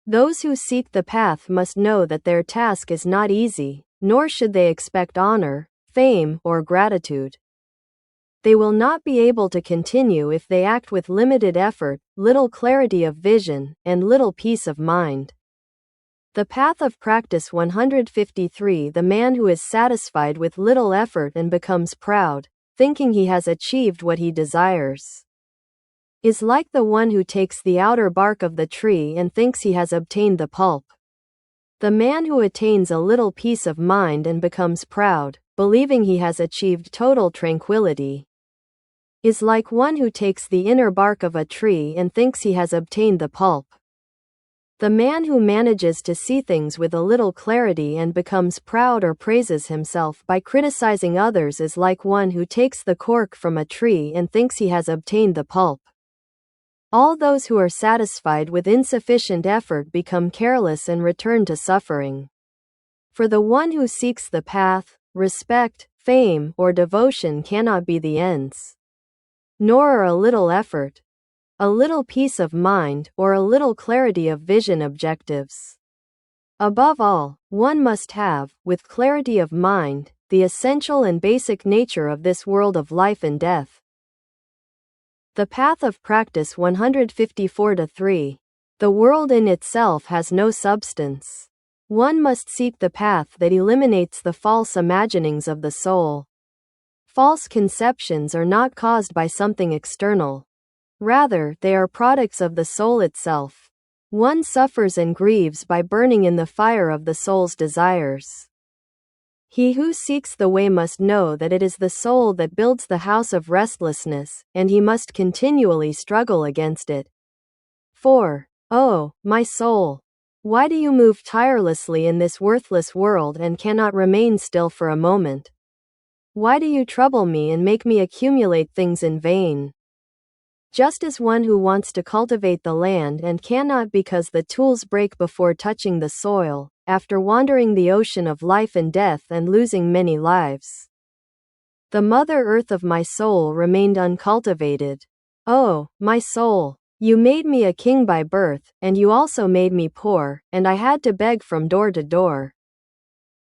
Those who seek the path must know that their task is not easy, nor should they expect honor, fame, or gratitude. They will not be able to continue if they act with limited effort, little clarity of vision, and little peace of mind. The Path of Practice 153. The man who is satisfied with little effort and becomes proud, thinking he has achieved what he desires, is like the one who takes the outer bark of the tree and thinks he has obtained the pulp. The man who attains a little peace of mind and becomes proud, believing he has achieved total tranquility, is like one who takes the inner bark of a tree and thinks he has obtained the pulp. The man who manages to see things with a little clarity and becomes proud or praises himself by criticizing others is like one who takes the cork from a tree and thinks he has obtained the pulp. All those who are satisfied with insufficient effort become careless and return to suffering. For the one who seeks the path, respect, fame, or devotion cannot be the ends, nor are a little effort, a little peace of mind, or a little clarity of vision objectives. Above all, one must have, with clarity of mind, the essential and basic nature of this world of life and death. The Path of Practice 154-3. The world in itself has no substance. One must seek the path that eliminates the false imaginings of the soul. False conceptions are not caused by something external. Rather, they are products of the soul itself. One suffers and grieves by burning in the fire of the soul's desires. He who seeks the way must know that it is the soul that builds the house of restlessness, and he must continually struggle against it. 4. Oh, my soul! Why do you move tirelessly in this worthless world and cannot remain still for a moment? Why do you trouble me and make me accumulate things in vain? Just as one who wants to cultivate the land and cannot because the tools break before touching the soil, after wandering the ocean of life and death and losing many lives. The Mother Earth of my soul remained uncultivated. Oh, my soul! You made me a king by birth, and you also made me poor, and I had to beg from door to door.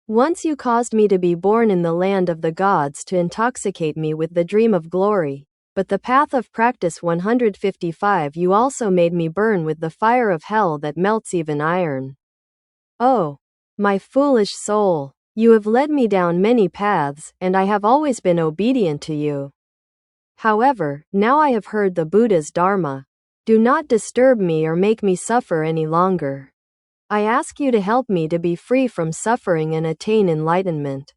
Once you caused me to be born in the land of the gods to intoxicate me with the dream of glory. But the Path of Practice 155 you also made me burn with the fire of hell that melts even iron. Oh, my foolish soul! You have led me down many paths, and I have always been obedient to you. However, now I have heard the Buddha's Dharma. Do not disturb me or make me suffer any longer. I ask you to help me to be free from suffering and attain enlightenment.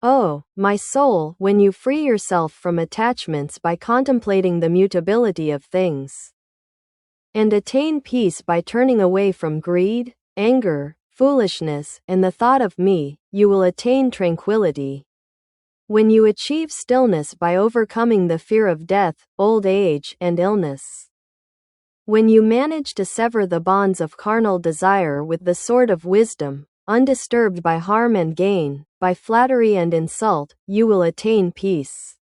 Oh, my soul, when you free yourself from attachments by contemplating the mutability of things, and attain peace by turning away from greed, anger, foolishness, and the thought of me, you will attain tranquility. When you achieve stillness by overcoming the fear of death, old age, and illness. When you manage to sever the bonds of carnal desire with the sword of wisdom, undisturbed by harm and gain, by flattery and insult, you will attain peace.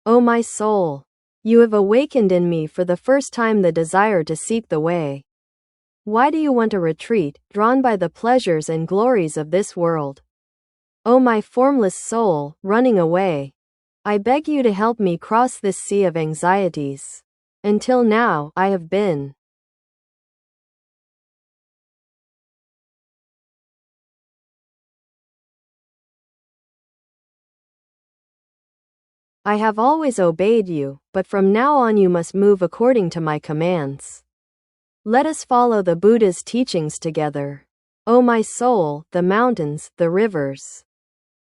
O my soul! You have awakened in me for the first time the desire to seek the way. Why do you want to retreat, drawn by the pleasures and glories of this world? O my formless soul, running away! I beg you to help me cross this sea of anxieties. Until now, I have been I have always obeyed you, but from now on you must move according to my commands. Let us follow the Buddha's teachings together. O my soul, the mountains, the rivers,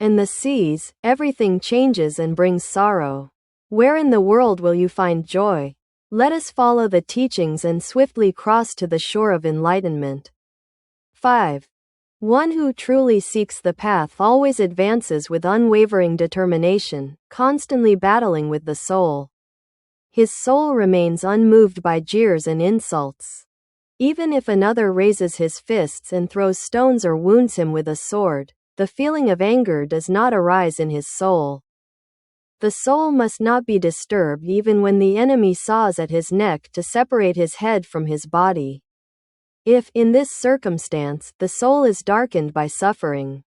and the seas, everything changes and brings sorrow. Where in the world will you find joy? Let us follow the teachings and swiftly cross to the shore of enlightenment. 5. One who truly seeks the path always advances with unwavering determination, constantly battling with the soul. His soul remains unmoved by jeers and insults. Even if another raises his fists and throws stones or wounds him with a sword, the feeling of anger does not arise in his soul. The soul must not be disturbed even when the enemy saws at his neck to separate his head from his body. If, in this circumstance, the soul is darkened by suffering,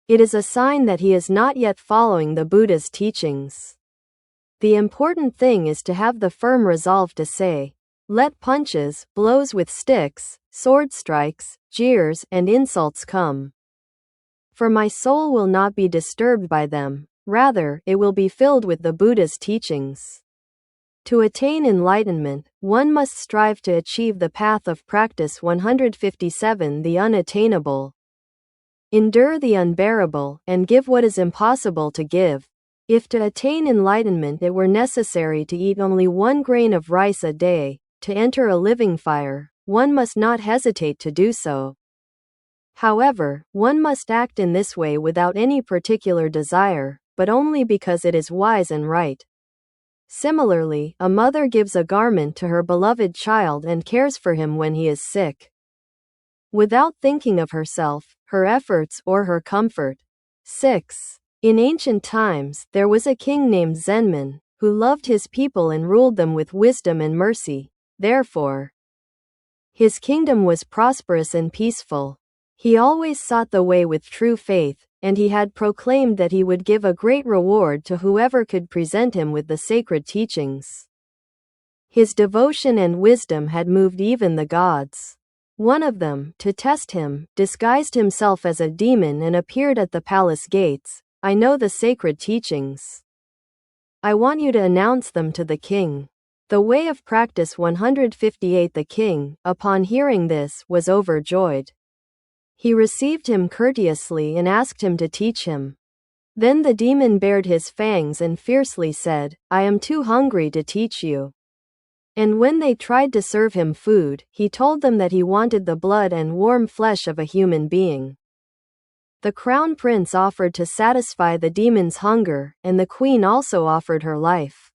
it is a sign that he is not yet following the Buddha's teachings. The important thing is to have the firm resolve to say, let punches, blows with sticks, sword strikes, jeers, and insults come. For my soul will not be disturbed by them, rather, it will be filled with the Buddha's teachings. To attain enlightenment, one must strive to achieve the path of practice 157, the unattainable. Endure the unbearable, and give what is impossible to give. If to attain enlightenment it were necessary to eat only 1 grain of rice a day, to enter a living fire, one must not hesitate to do so. However, one must act in this way without any particular desire, but only because it is wise and right. Similarly, a mother gives a garment to her beloved child and cares for him when he is sick, without thinking of herself, her efforts, or her comfort. 6. In ancient times, there was a king named Zenman, who loved his people and ruled them with wisdom and mercy. Therefore, his kingdom was prosperous and peaceful. He always sought the way with true faith, and he had proclaimed that he would give a great reward to whoever could present him with the sacred teachings. His devotion and wisdom had moved even the gods. One of them, to test him, disguised himself as a demon and appeared at the palace gates. I know the sacred teachings. I want you to announce them to the king. The way of practice 158. The king, upon hearing this, was overjoyed. He received him courteously and asked him to teach him. Then the demon bared his fangs and fiercely said, I am too hungry to teach you. And when they tried to serve him food, he told them that he wanted the blood and warm flesh of a human being. The crown prince offered to satisfy the demon's hunger, and the queen also offered her life.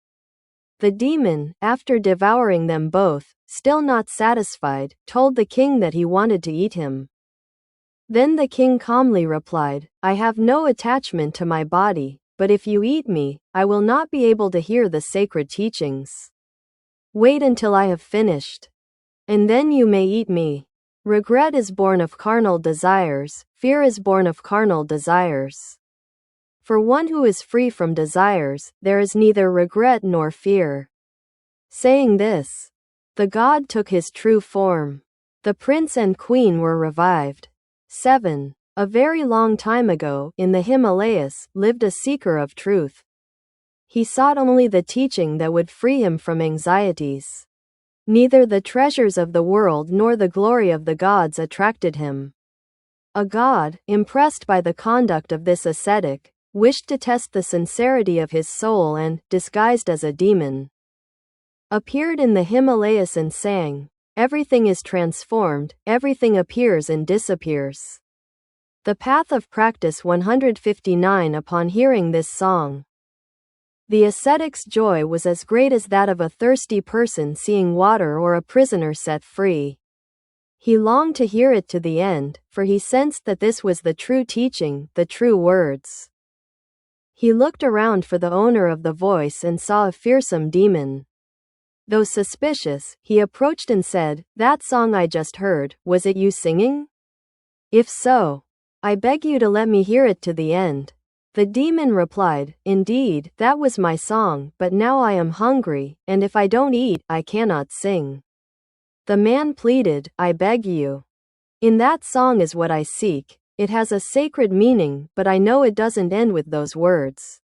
The demon, after devouring them both, still not satisfied, told the king that he wanted to eat him. Then the king calmly replied, I have no attachment to my body, but if you eat me, I will not be able to hear the sacred teachings. Wait until I have finished, and then you may eat me. Regret is born of carnal desires, fear is born of carnal desires. For one who is free from desires, there is neither regret nor fear. Saying this, the god took his true form. The prince and queen were revived. 7. A very long time ago, in the Himalayas, lived a seeker of truth. He sought only the teaching that would free him from anxieties. Neither the treasures of the world nor the glory of the gods attracted him. A god, impressed by the conduct of this ascetic, wished to test the sincerity of his soul and, disguised as a demon, appeared in the Himalayas and sang, everything is transformed, everything appears and disappears. The path of practice 159. Upon hearing this song, the ascetic's joy was as great as that of a thirsty person seeing water or a prisoner set free. He longed to hear it to the end, for he sensed that this was the true teaching, the true words. He looked around for the owner of the voice and saw a fearsome demon. Though suspicious, he approached and said, That song I just heard, was it you singing? If so, I beg you to let me hear it to the end. The demon replied, Indeed, that was my song, but now I am hungry, and if I don't eat, I cannot sing. The man pleaded, I beg you. In that song is what I seek. It has a sacred meaning, but I know it doesn't end with those words.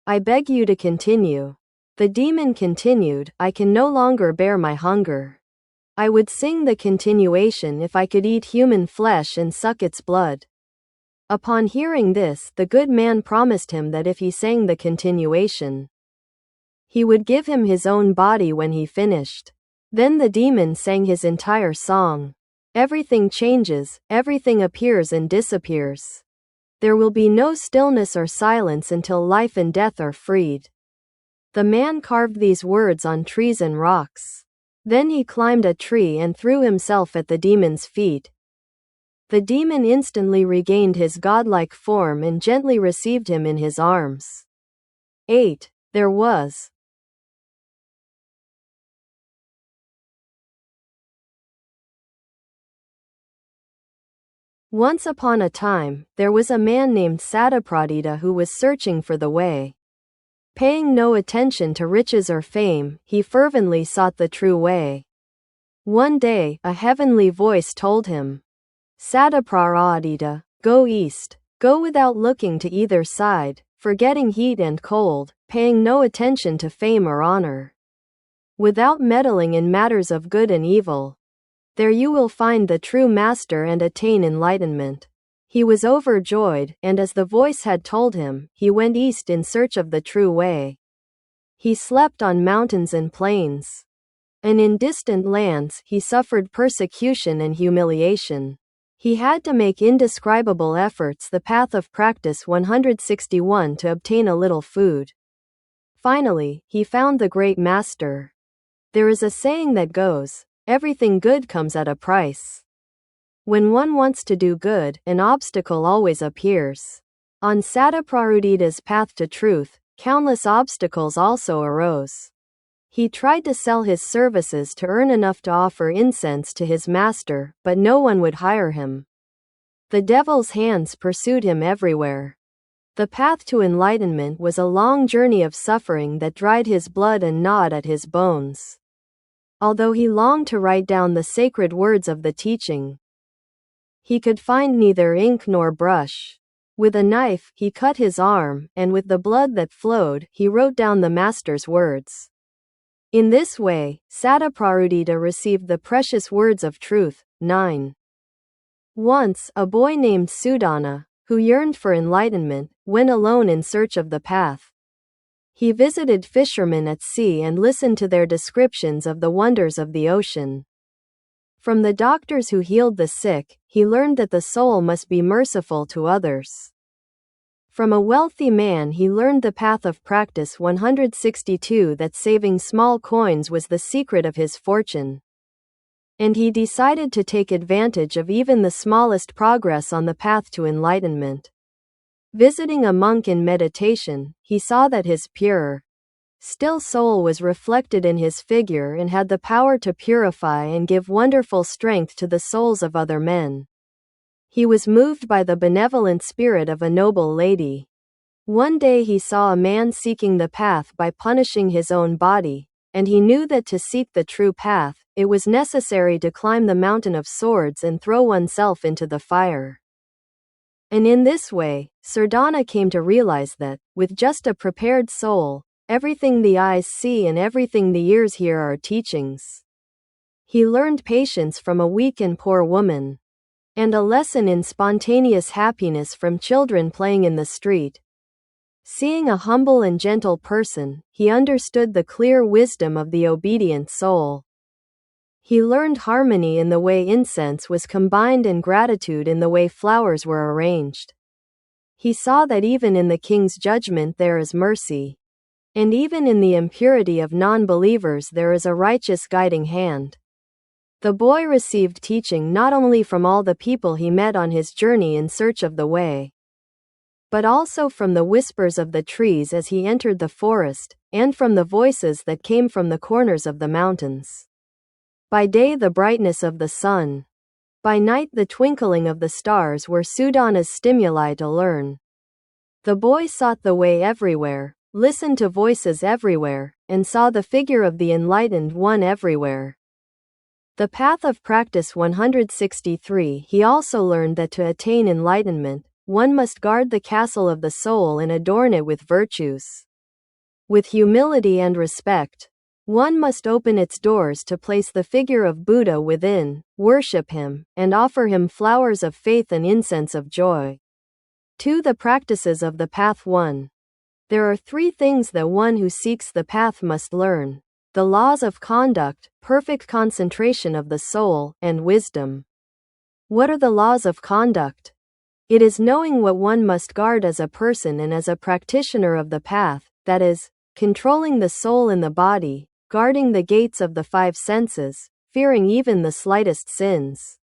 I beg you to continue. The demon continued, I can no longer bear my hunger. I would sing the continuation if I could eat human flesh and suck its blood. Upon hearing this, the good man promised him that if he sang the continuation, he would give him his own body when he finished. Then the demon sang his entire song. Everything changes, everything appears and disappears. There will be no stillness or silence until life and death are freed. The man carved these words on trees and rocks. Then he climbed a tree and threw himself at the demon's feet. The demon instantly regained his godlike form and gently received him in his arms. 8. There was once upon a time, there was a man named Satapradita who was searching for the way. Paying no attention to riches or fame, he fervently sought the true way. One day, a heavenly voice told him, Satapradita, go east. Go without looking to either side, forgetting heat and cold, paying no attention to fame or honor. Without meddling in matters of good and evil. There you will find the true master and attain enlightenment. He was overjoyed, and as the voice had told him, he went east in search of the true way. He slept on mountains and plains. And in distant lands, he suffered persecution and humiliation. He had to make indescribable efforts, the path of practice 161, to obtain a little food. Finally, he found the great master. There is a saying that goes, everything good comes at a price. When one wants to do good, an obstacle always appears. On Satapradita's path to truth, countless obstacles also arose. He tried to sell his services to earn enough to offer incense to his master, but no one would hire him. The devil's hands pursued him everywhere. The path to enlightenment was a long journey of suffering that dried his blood and gnawed at his bones. Although he longed to write down the sacred words of the teaching, he could find neither ink nor brush. With a knife, he cut his arm, and with the blood that flowed, he wrote down the master's words. In this way, Satapradita received the precious words of truth. 9. Once, a boy named Sudana, who yearned for enlightenment, went alone in search of the path. He visited fishermen at sea and listened to their descriptions of the wonders of the ocean. From the doctors who healed the sick, he learned that the soul must be merciful to others. From a wealthy man he learned the path of practice 162, that saving small coins was the secret of his fortune. And he decided to take advantage of even the smallest progress on the path to enlightenment. Visiting a monk in meditation, he saw that his pure, still soul was reflected in his figure and had the power to purify and give wonderful strength to the souls of other men. He was moved by the benevolent spirit of a noble lady. One day he saw a man seeking the path by punishing his own body, and he knew that to seek the true path, it was necessary to climb the mountain of swords and throw oneself into the fire. And in this way, Surdana came to realize that, with just a prepared soul, everything the eyes see and everything the ears hear are teachings. He learned patience from a weak and poor woman, and a lesson in spontaneous happiness from children playing in the street. Seeing a humble and gentle person, he understood the clear wisdom of the obedient soul. He learned harmony in the way incense was combined and gratitude in the way flowers were arranged. He saw that even in the king's judgment there is mercy. And even in the impurity of non-believers there is a righteous guiding hand. The boy received teaching not only from all the people he met on his journey in search of the way, but also from the whispers of the trees as he entered the forest, and from the voices that came from the corners of the mountains. By day the brightness of the sun, by night the twinkling of the stars were Sudana's stimuli to learn. The boy sought the way everywhere, listened to voices everywhere, and saw the figure of the enlightened one everywhere. The path of practice 163. He also learned that to attain enlightenment, one must guard the castle of the soul and adorn it with virtues. With humility and respect, one must open its doors to place the figure of Buddha within, worship him, and offer him flowers of faith and incense of joy. 2. The practices of the path. 1. There are 3 things that one who seeks the path must learn: the laws of conduct, perfect concentration of the soul, and wisdom. What are the laws of conduct? It is knowing what one must guard as a person and as a practitioner of the path, that is, controlling the soul and the body, guarding the gates of the 5 senses, fearing even the slightest sins,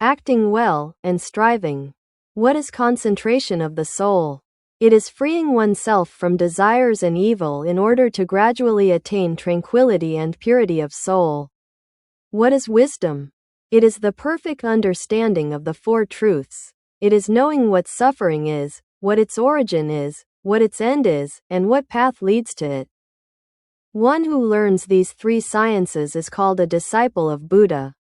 acting well, and striving. What is concentration of the soul? It is freeing oneself from desires and evil in order to gradually attain tranquility and purity of soul. What is wisdom? It is the perfect understanding of the 4 truths. It is knowing what suffering is, what its origin is, what its end is, and what path leads to it. One who learns these 3 sciences is called a disciple of Buddha.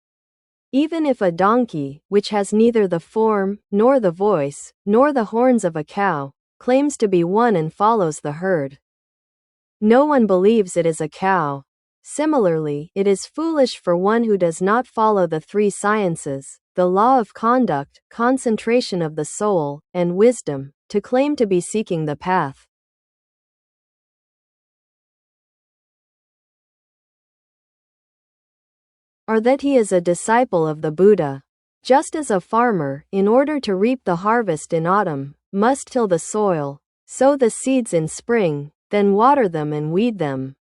Even if a donkey, which has neither the form, nor the voice, nor the horns of a cow, claims to be one and follows the herd, no one believes it is a cow. Similarly, it is foolish for one who does not follow the 3 sciences, the law of conduct, concentration of the soul, and wisdom, to claim to be seeking the path. Or that he is a disciple of the Buddha. Just as a farmer, in order to reap the harvest in autumn, must till the soil, sow the seeds in spring, then water them and weed them,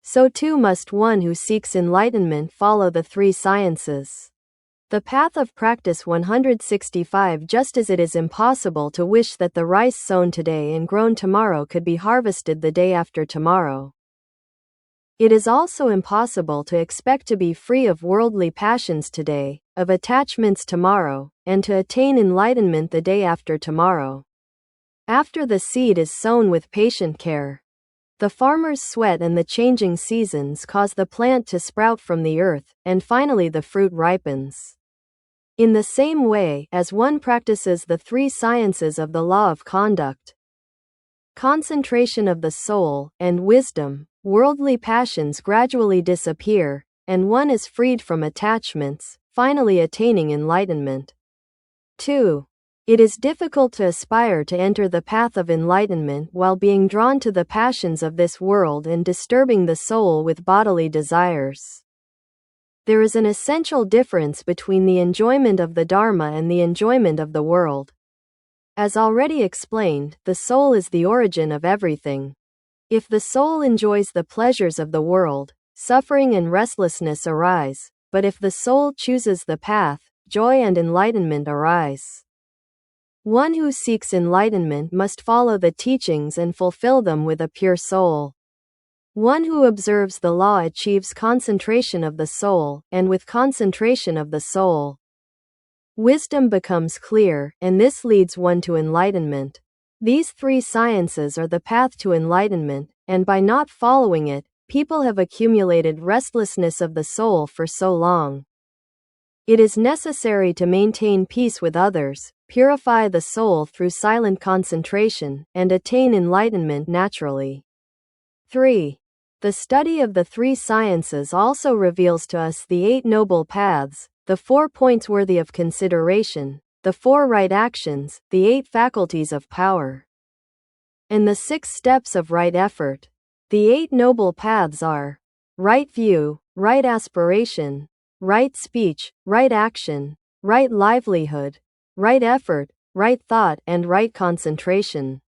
so too must one who seeks enlightenment follow the 3 sciences. The path of practice. 165. Just as it is impossible to wish that the rice sown today and grown tomorrow could be harvested the day after tomorrow, it is also impossible to expect to be free of worldly passions today, of attachments tomorrow, and to attain enlightenment the day after tomorrow. After the seed is sown with patient care, the farmer's sweat and the changing seasons cause the plant to sprout from the earth, and finally the fruit ripens. In the same way, as one practices the 3 sciences of the law of conduct, concentration of the soul, and wisdom, worldly passions gradually disappear, and one is freed from attachments, finally attaining enlightenment. 2. It is difficult to aspire to enter the path of enlightenment while being drawn to the passions of this world and disturbing the soul with bodily desires. There is an essential difference between the enjoyment of the Dharma and the enjoyment of the world. As already explained, the soul is the origin of everything. If the soul enjoys the pleasures of the world, suffering and restlessness arise, but if the soul chooses the path, joy and enlightenment arise. One who seeks enlightenment must follow the teachings and fulfill them with a pure soul. One who observes the law achieves concentration of the soul, and with concentration of the soul, wisdom becomes clear, and this leads one to enlightenment. These 3 sciences are the path to enlightenment, and by not following it, people have accumulated restlessness of the soul for so long. It is necessary to maintain peace with others, purify the soul through silent concentration, and attain enlightenment naturally. 3. The study of the 3 sciences also reveals to us the 8 noble paths, the 4 points worthy of consideration, the 4 right actions, the 8 faculties of power, and the 6 steps of right effort. The 8 noble paths are right view, right aspiration, right speech, right action, right livelihood, right effort, right thought, and right concentration.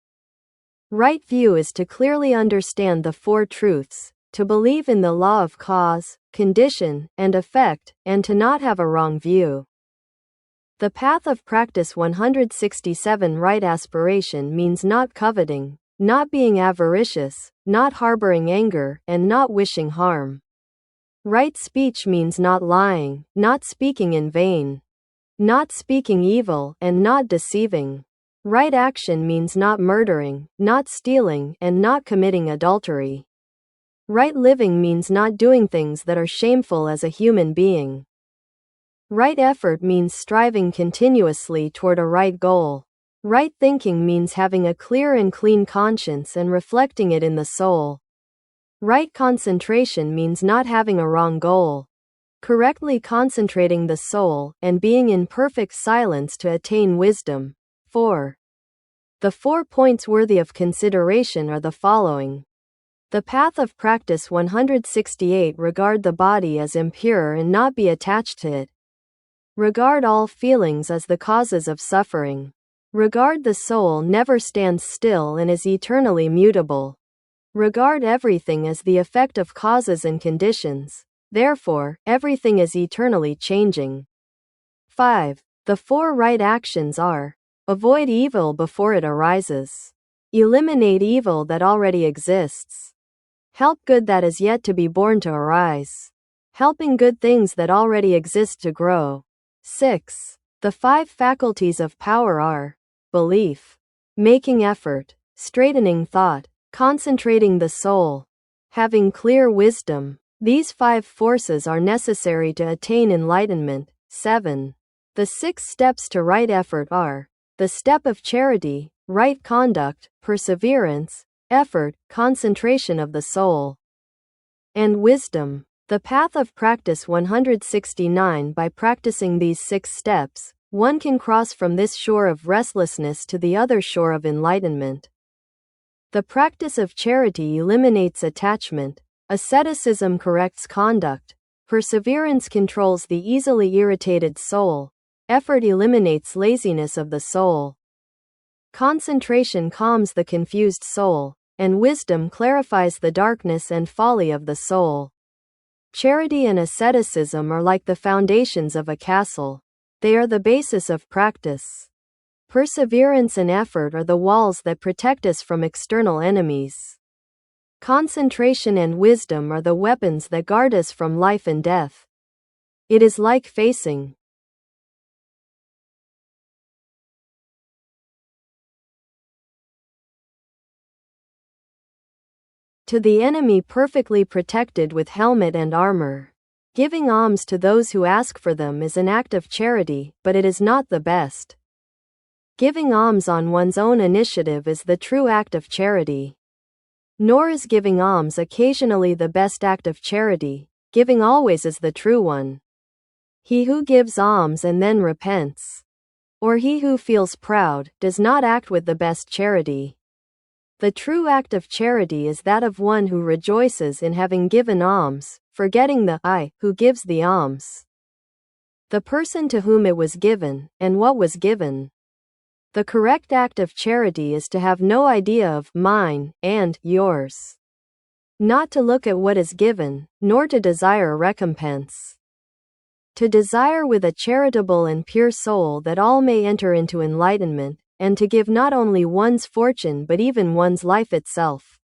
Right view is to clearly understand the 4 truths, to believe in the law of cause, condition, and effect, and to not have a wrong view. The path of practice. 167. Right aspiration means not coveting, not being avaricious, not harboring anger, and not wishing harm. Right speech means not lying, not speaking in vain, not speaking evil, and not deceiving. Right action means not murdering, not stealing, and not committing adultery. Right living means not doing things that are shameful as a human being. Right effort means striving continuously toward a right goal. Right thinking means having a clear and clean conscience and reflecting it in the soul. Right concentration means not having a wrong goal. Correctly concentrating the soul, and being in perfect silence to attain wisdom. 4. The 4 points worthy of consideration are the following. The path of practice 168. Regard the body as impure and not be attached to it. Regard all feelings as the causes of suffering. Regard the soul never stands still and is eternally mutable. Regard everything as the effect of causes and conditions. Therefore, everything is eternally changing. 5. The 4 right actions are: avoid evil before it arises. Eliminate evil that already exists. Help good that is yet to be born to arise. Helping good things that already exist to grow. 6. The 5 faculties of power are: belief, making effort, straightening thought, concentrating the soul, having clear wisdom. These 5 forces are necessary to attain enlightenment. 7. The 6 steps to right effort are: the step of charity, right conduct, perseverance, effort, concentration of the soul, and wisdom. The path of practice 169. By practicing these 6 steps, one can cross from this shore of restlessness to the other shore of enlightenment. The practice of charity eliminates attachment. Asceticism corrects conduct. Perseverance controls the easily irritated soul. Effort eliminates laziness of the soul. Concentration calms the confused soul, and wisdom clarifies the darkness and folly of the soul. Charity and asceticism are like the foundations of a castle. They are the basis of practice. Perseverance and effort are the walls that protect us from external enemies. Concentration and wisdom are the weapons that guard us from life and death. It is like facing to the enemy perfectly protected with helmet and armor. Giving alms to those who ask for them is an act of charity, but it is not the best. Giving alms on one's own initiative is the true act of charity. Nor is giving alms occasionally the best act of charity. Giving always is the true one. He who gives alms and then repents, or he who feels proud, does not act with the best charity. The true act of charity is that of one who rejoices in having given alms, forgetting the I who gives the alms, the person to whom it was given, and what was given. The correct act of charity is to have no idea of mine and yours. Not to look at what is given, nor to desire a recompense. To desire with a charitable and pure soul that all may enter into enlightenment, and to give not only one's fortune but even one's life itself.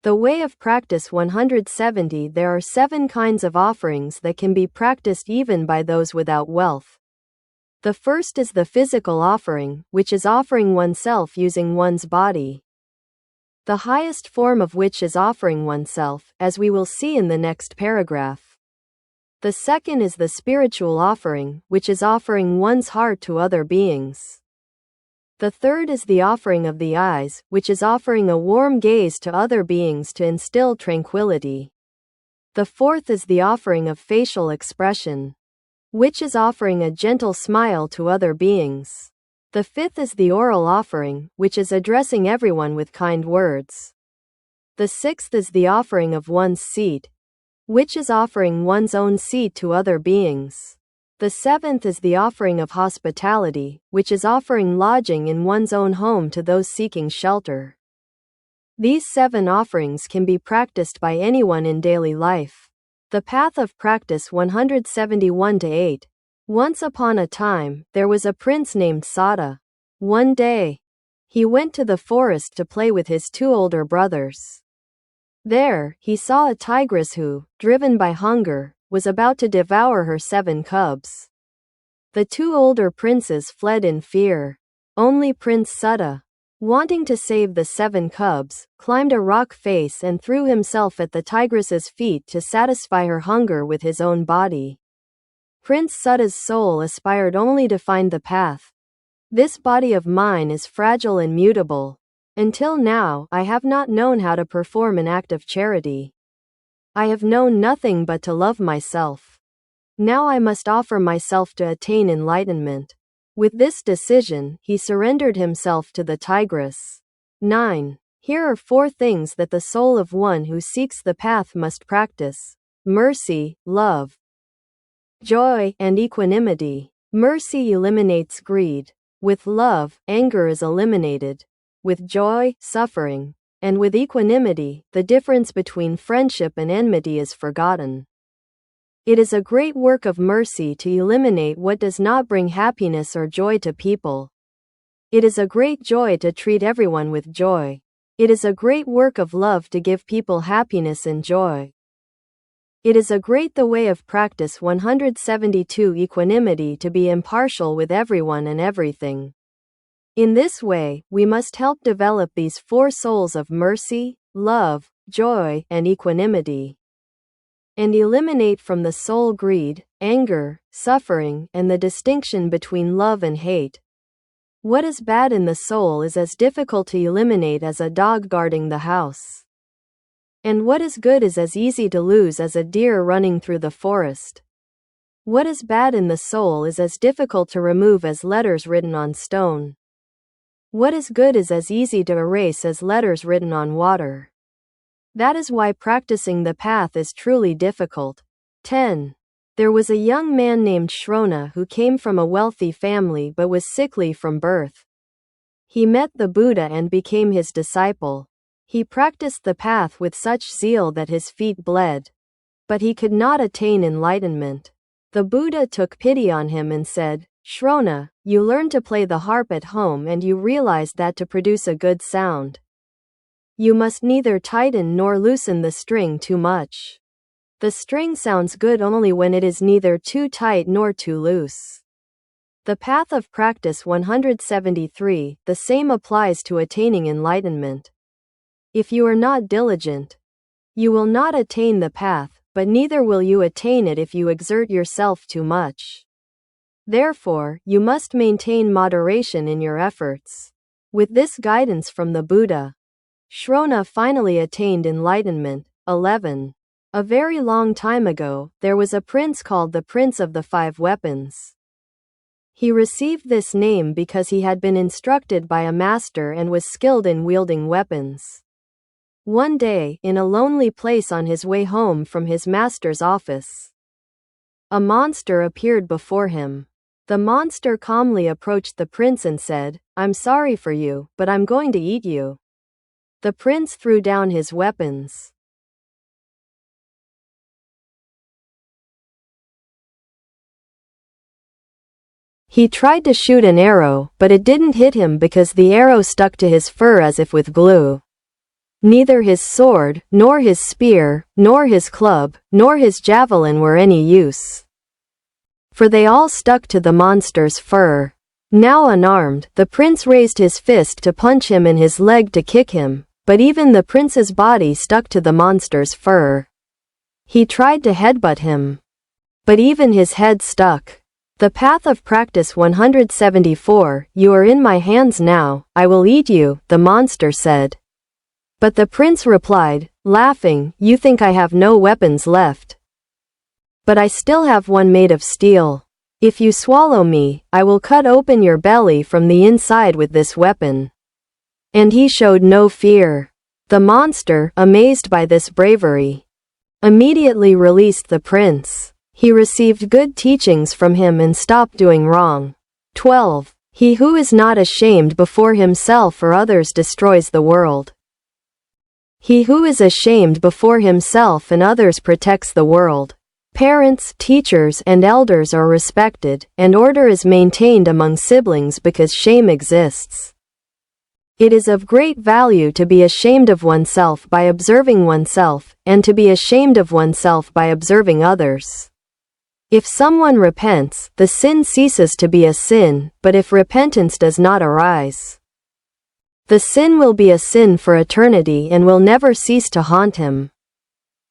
The way of practice 170. There are 7 kinds of offerings that can be practiced even by those without wealth. The first is the physical offering, which is offering oneself using one's body. The highest form of which is offering oneself, as we will see in the next paragraph. The second is the spiritual offering, which is offering one's heart to other beings. The third is the offering of the eyes, which is offering a warm gaze to other beings to instill tranquility. The fourth is the offering of facial expression, which is offering a gentle smile to other beings. The fifth is the oral offering, which is addressing everyone with kind words. The sixth is the offering of one's seat, which is offering one's own seat to other beings. The seventh is the offering of hospitality, which is offering lodging in one's own home to those seeking shelter. These 7 offerings can be practiced by anyone in daily life. The path of practice 171-8. Once upon a time, there was a prince named Sada. One day, he went to the forest to play with his 2 older brothers. There, he saw a tigress who, driven by hunger, was about to devour her 7 cubs. The 2 older princes fled in fear. Only Prince Sada, wanting to save the 7 cubs, climbed a rock face and threw himself at the tigress's feet to satisfy her hunger with his own body. Prince Sada's soul aspired only to find the path. This body of mine is fragile and mutable. Until now, I have not known how to perform an act of charity. I have known nothing but to love myself. Now I must offer myself to attain enlightenment. With this decision, he surrendered himself to the tigress. 9. Here are 4 things that the soul of one who seeks the path must practice: mercy, love, joy, and equanimity. Mercy eliminates greed. With love, anger is eliminated. With joy, suffering. And with equanimity, the difference between friendship and enmity is forgotten. It is a great work of mercy to eliminate what does not bring happiness or joy to people. It is a great joy to treat everyone with joy. It is a great work of love to give people happiness and joy. It is a great the way of practice 172 equanimity to be impartial with everyone and everything. In this way, we must help develop these 4 souls of mercy, love, joy, and equanimity. And eliminate from the soul greed, anger, suffering, and the distinction between love and hate. What is bad in the soul is as difficult to eliminate as a dog guarding the house. And what is good is as easy to lose as a deer running through the forest. What is bad in the soul is as difficult to remove as letters written on stone. What is good is as easy to erase as letters written on water. That is why practicing the path is truly difficult. 10. There was a young man named Shrona who came from a wealthy family but was sickly from birth. He met the Buddha and became his disciple. He practiced the path with such zeal that his feet bled. But he could not attain enlightenment. The Buddha took pity on him and said, "Shrona, you learned to play the harp at home and you realized that to produce a good sound, you must neither tighten nor loosen the string too much. The string sounds good only when it is neither too tight nor too loose." The path of practice 173, the same applies to attaining enlightenment. If you are not diligent, you will not attain the path, but neither will you attain it if you exert yourself too much. Therefore, you must maintain moderation in your efforts. With this guidance from the Buddha, Shrona finally attained enlightenment. 11. A very long time ago, there was a prince called the Prince of the 5 Weapons. He received this name because he had been instructed by a master and was skilled in wielding weapons. One day, in a lonely place on his way home from his master's office, a monster appeared before him. The monster calmly approached the prince and said, "I'm sorry for you, but I'm going to eat you." The prince threw down his weapons. He tried to shoot an arrow, but it didn't hit him because the arrow stuck to his fur as if with glue. Neither his sword, nor his spear, nor his club, nor his javelin were any use, for they all stuck to the monster's fur. Now unarmed, the prince raised his fist to punch him and his leg to kick him, but even the prince's body stuck to the monster's fur. He tried to headbutt him, but even his head stuck. The path of practice 174, you are in my hands now, I will eat you, the monster said. But the prince replied, laughing, you think I have no weapons left. But I still have one made of steel. If you swallow me, I will cut open your belly from the inside with this weapon. And he showed no fear. The monster, amazed by this bravery, immediately released the prince. He received good teachings from him and stopped doing wrong. 12. He who is not ashamed before himself or others destroys the world. He who is ashamed before himself and others protects the world. Parents, teachers, and elders are respected, and order is maintained among siblings because shame exists. It is of great value to be ashamed of oneself by observing oneself, and to be ashamed of oneself by observing others. If someone repents, the sin ceases to be a sin, but if repentance does not arise, the sin will be a sin for eternity and will never cease to haunt him.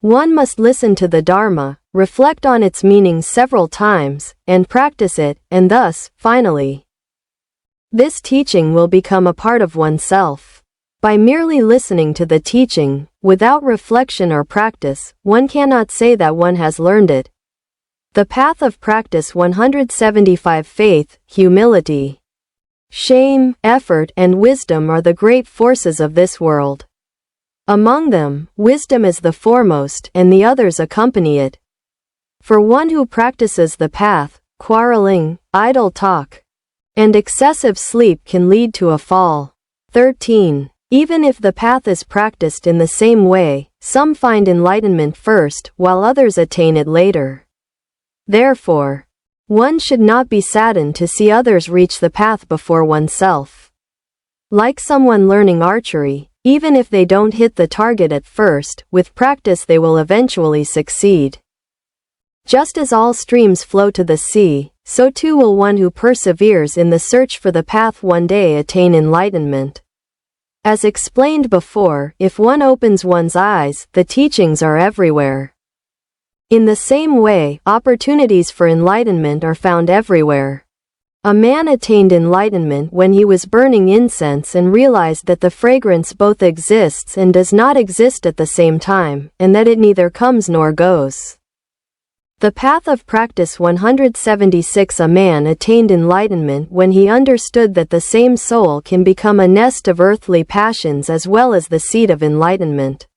One must listen to the Dharma, reflect on its meaning several times, and practice it, and thus, finally, This teaching will become a part of oneself. By merely listening to the teaching, without reflection or practice, one cannot say that one has learned it. The path of practice 175. Faith, humility, shame, effort, and wisdom are the great forces of this world. Among them, wisdom is the foremost, and the others accompany it. For one who practices the path, quarreling, idle talk, and excessive sleep can lead to a fall. 13. Even if the path is practiced in the same way, some find enlightenment first, while others attain it later. Therefore, one should not be saddened to see others reach the path before oneself. Like someone learning archery, even if they don't hit the target at first, with practice they will eventually succeed. Just as all streams flow to the sea, so too will one who perseveres in the search for the path one day attain enlightenment. As explained before, if one opens one's eyes, the teachings are everywhere. In the same way, opportunities for enlightenment are found everywhere. A man attained enlightenment when he was burning incense and realized that the fragrance both exists and does not exist at the same time, and that it neither comes nor goes. The path of practice 176. A man attained enlightenment when he understood that the same soul can become a nest of earthly passions as well as the seat of enlightenment.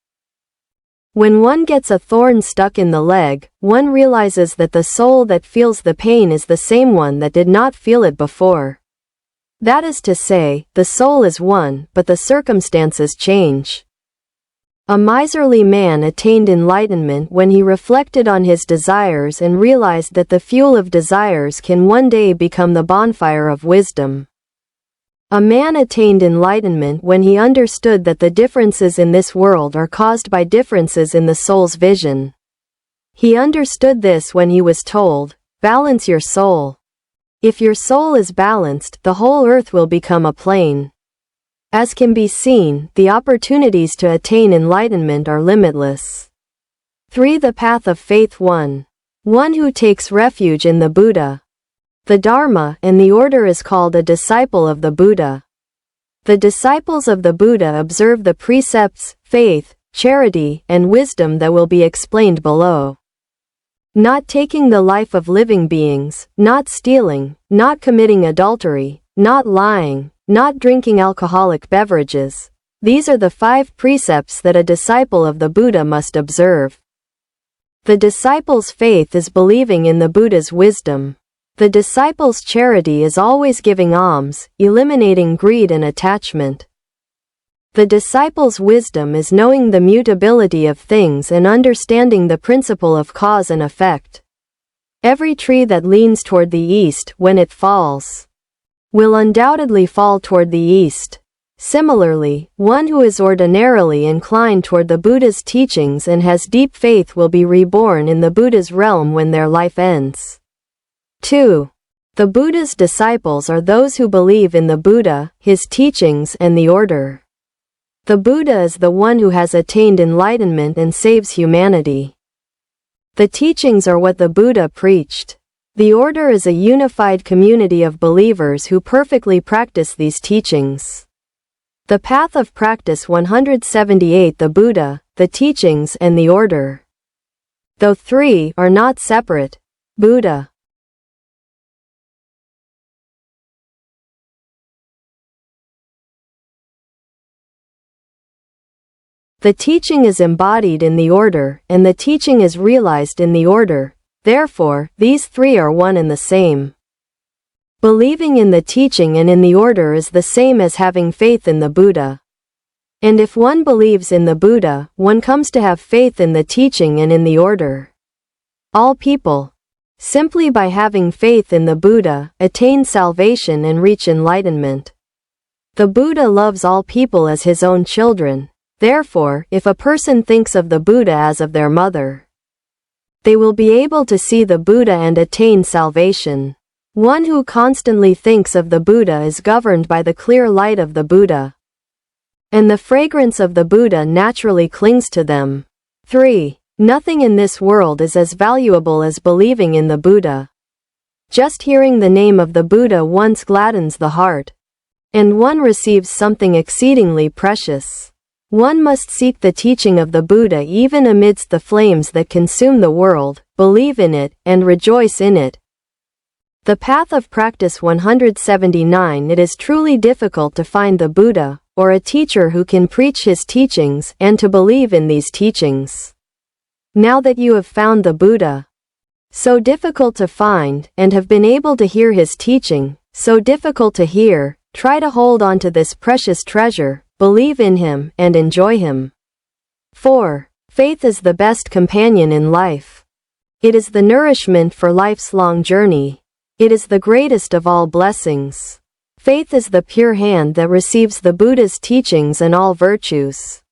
When one gets a thorn stuck in the leg, one realizes that the soul that feels the pain is the same one that did not feel it before. That is to say, the soul is one, but the circumstances change. A miserly man attained enlightenment when he reflected on his desires and realized that the fuel of desires can one day become the bonfire of wisdom. A man attained enlightenment when he understood that the differences in this world are caused by differences in the soul's vision. He understood this when he was told, "Balance your soul. If your soul is balanced, the whole earth will become a plain." As can be seen, the opportunities to attain enlightenment are limitless. 3. The path of faith 1. One who takes refuge in the Buddha, the Dharma, and the order is called a disciple of the Buddha. The disciples of the Buddha observe the precepts, faith, charity, and wisdom that will be explained below. Not taking the life of living beings, not stealing, not committing adultery, not lying, not drinking alcoholic beverages. These are the 5 precepts that a disciple of the Buddha must observe. The disciple's faith is believing in the Buddha's wisdom. The disciple's charity is always giving alms, eliminating greed and attachment. The disciple's wisdom is knowing the mutability of things and understanding the principle of cause and effect. Every tree that leans toward the east, when it falls, will undoubtedly fall toward the east. Similarly, one who is ordinarily inclined toward the Buddha's teachings and has deep faith will be reborn in the Buddha's realm when their life ends. 2. The Buddha's disciples are those who believe in the Buddha, his teachings, and the order. The Buddha is the one who has attained enlightenment and saves humanity. The teachings are what the Buddha preached. The order is a unified community of believers who perfectly practice these teachings. The path of practice 178. The Buddha, the teachings, and the order. Though 3 are not separate, Buddha, the teaching is embodied in the order, and the teaching is realized in the order. Therefore, these 3 are one and the same. Believing in the teaching and in the order is the same as having faith in the Buddha. And if one believes in the Buddha, one comes to have faith in the teaching and in the order. All people, simply by having faith in the Buddha, attain salvation and reach enlightenment. The Buddha loves all people as his own children. Therefore, if a person thinks of the Buddha as of their mother, they will be able to see the Buddha and attain salvation. One who constantly thinks of the Buddha is governed by the clear light of the Buddha, and the fragrance of the Buddha naturally clings to them. 3. Nothing in this world is as valuable as believing in the Buddha. Just hearing the name of the Buddha once gladdens the heart. and one receives something exceedingly precious. One must seek the teaching of the Buddha even amidst the flames that consume the world, believe in it, and rejoice in it. The Path of Practice 179. It is truly difficult to find the Buddha, or a teacher who can preach his teachings, and to believe in these teachings. Now that you have found the Buddha, so difficult to find, and have been able to hear his teaching, so difficult to hear, try to hold on to this precious treasure, believe in him, and enjoy him. 4. Faith is the best companion in life. It is the nourishment for life's long journey. It is the greatest of all blessings. Faith is the pure hand that receives the Buddha's teachings and all virtues.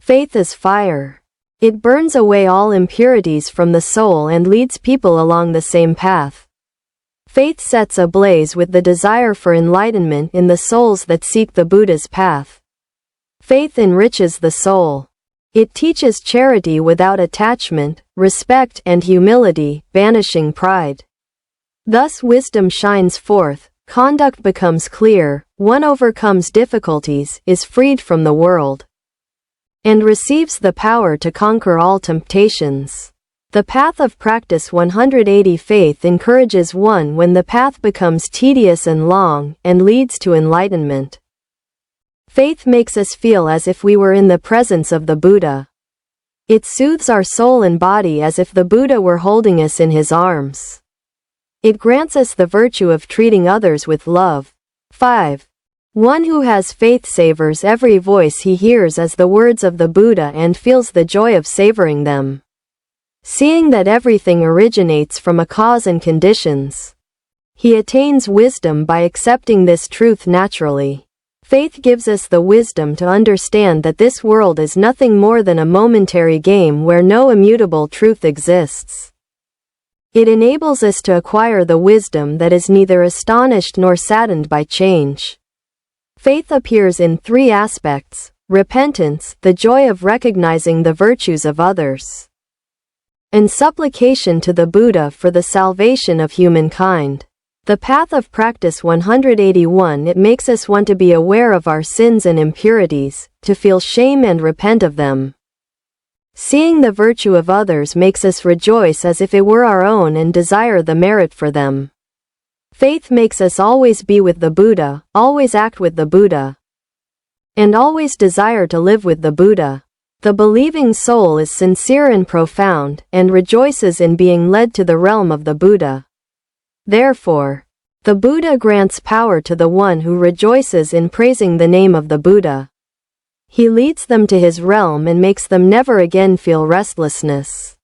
Faith is fire. It burns away all impurities from the soul and leads people along the same path. Faith sets ablaze with the desire for enlightenment in the souls that seek the Buddha's path. Faith enriches the soul. It teaches charity without attachment, respect and humility, banishing pride. Thus wisdom shines forth, conduct becomes clear, one overcomes difficulties, is freed from the world, and receives the power to conquer all temptations. The Path of Practice 180. Faith encourages one when the path becomes tedious and long, and leads to enlightenment. Faith makes us feel as if we were in the presence of the Buddha. It soothes our soul and body as if the Buddha were holding us in his arms. It grants us the virtue of treating others with love. 5. One who has faith savors every voice he hears as the words of the Buddha and feels the joy of savoring them. Seeing that everything originates from a cause and conditions, he attains wisdom by accepting this truth naturally. Faith gives us the wisdom to understand that this world is nothing more than a momentary game where no immutable truth exists. It enables us to acquire the wisdom that is neither astonished nor saddened by change. Faith appears in 3 aspects: repentance, the joy of recognizing the virtues of others, and supplication to the Buddha for the salvation of humankind. The Path of Practice 181. It makes us want to be aware of our sins and impurities, to feel shame and repent of them. Seeing the virtue of others makes us rejoice as if it were our own and desire the merit for them. Faith makes us always be with the Buddha, always act with the Buddha, and always desire to live with the Buddha. The believing soul is sincere and profound, and rejoices in being led to the realm of the Buddha. Therefore, the Buddha grants power to the one who rejoices in praising the name of the Buddha. He leads them to his realm and makes them never again feel restlessness.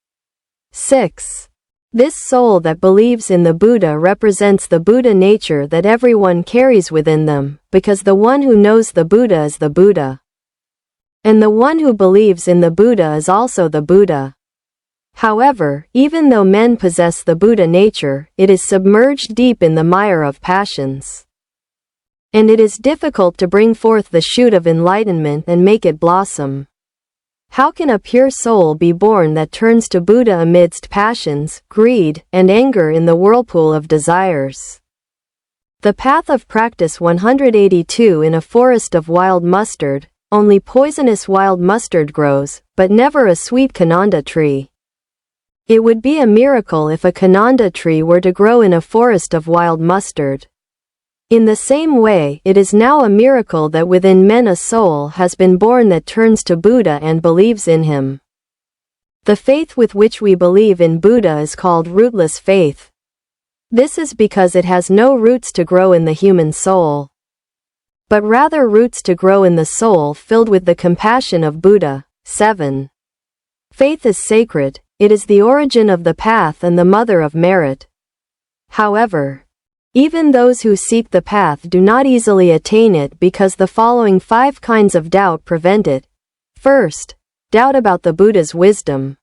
6. This soul that believes in the Buddha represents the Buddha nature that everyone carries within them, because the one who knows the Buddha is the Buddha, and the one who believes in the Buddha is also the Buddha. However, even though men possess the Buddha nature, it is submerged deep in the mire of passions, and it is difficult to bring forth the shoot of enlightenment and make it blossom. How can a pure soul be born that turns to Buddha amidst passions, greed, and anger in the whirlpool of desires? The Path of Practice 182. In a forest of wild mustard, only poisonous wild mustard grows, but never a sweet Kananda tree. It would be a miracle if a Kananda tree were to grow in a forest of wild mustard. In the same way, it is now a miracle that within men a soul has been born that turns to Buddha and believes in him. The faith with which we believe in Buddha is called rootless faith. This is because it has no roots to grow in the human soul, but rather roots to grow in the soul filled with the compassion of Buddha. 7. Faith is sacred. It is the origin of the path and the mother of merit. However, even those who seek the path do not easily attain it because the following 5 kinds of doubt prevent it. First, doubt about the Buddha's wisdom.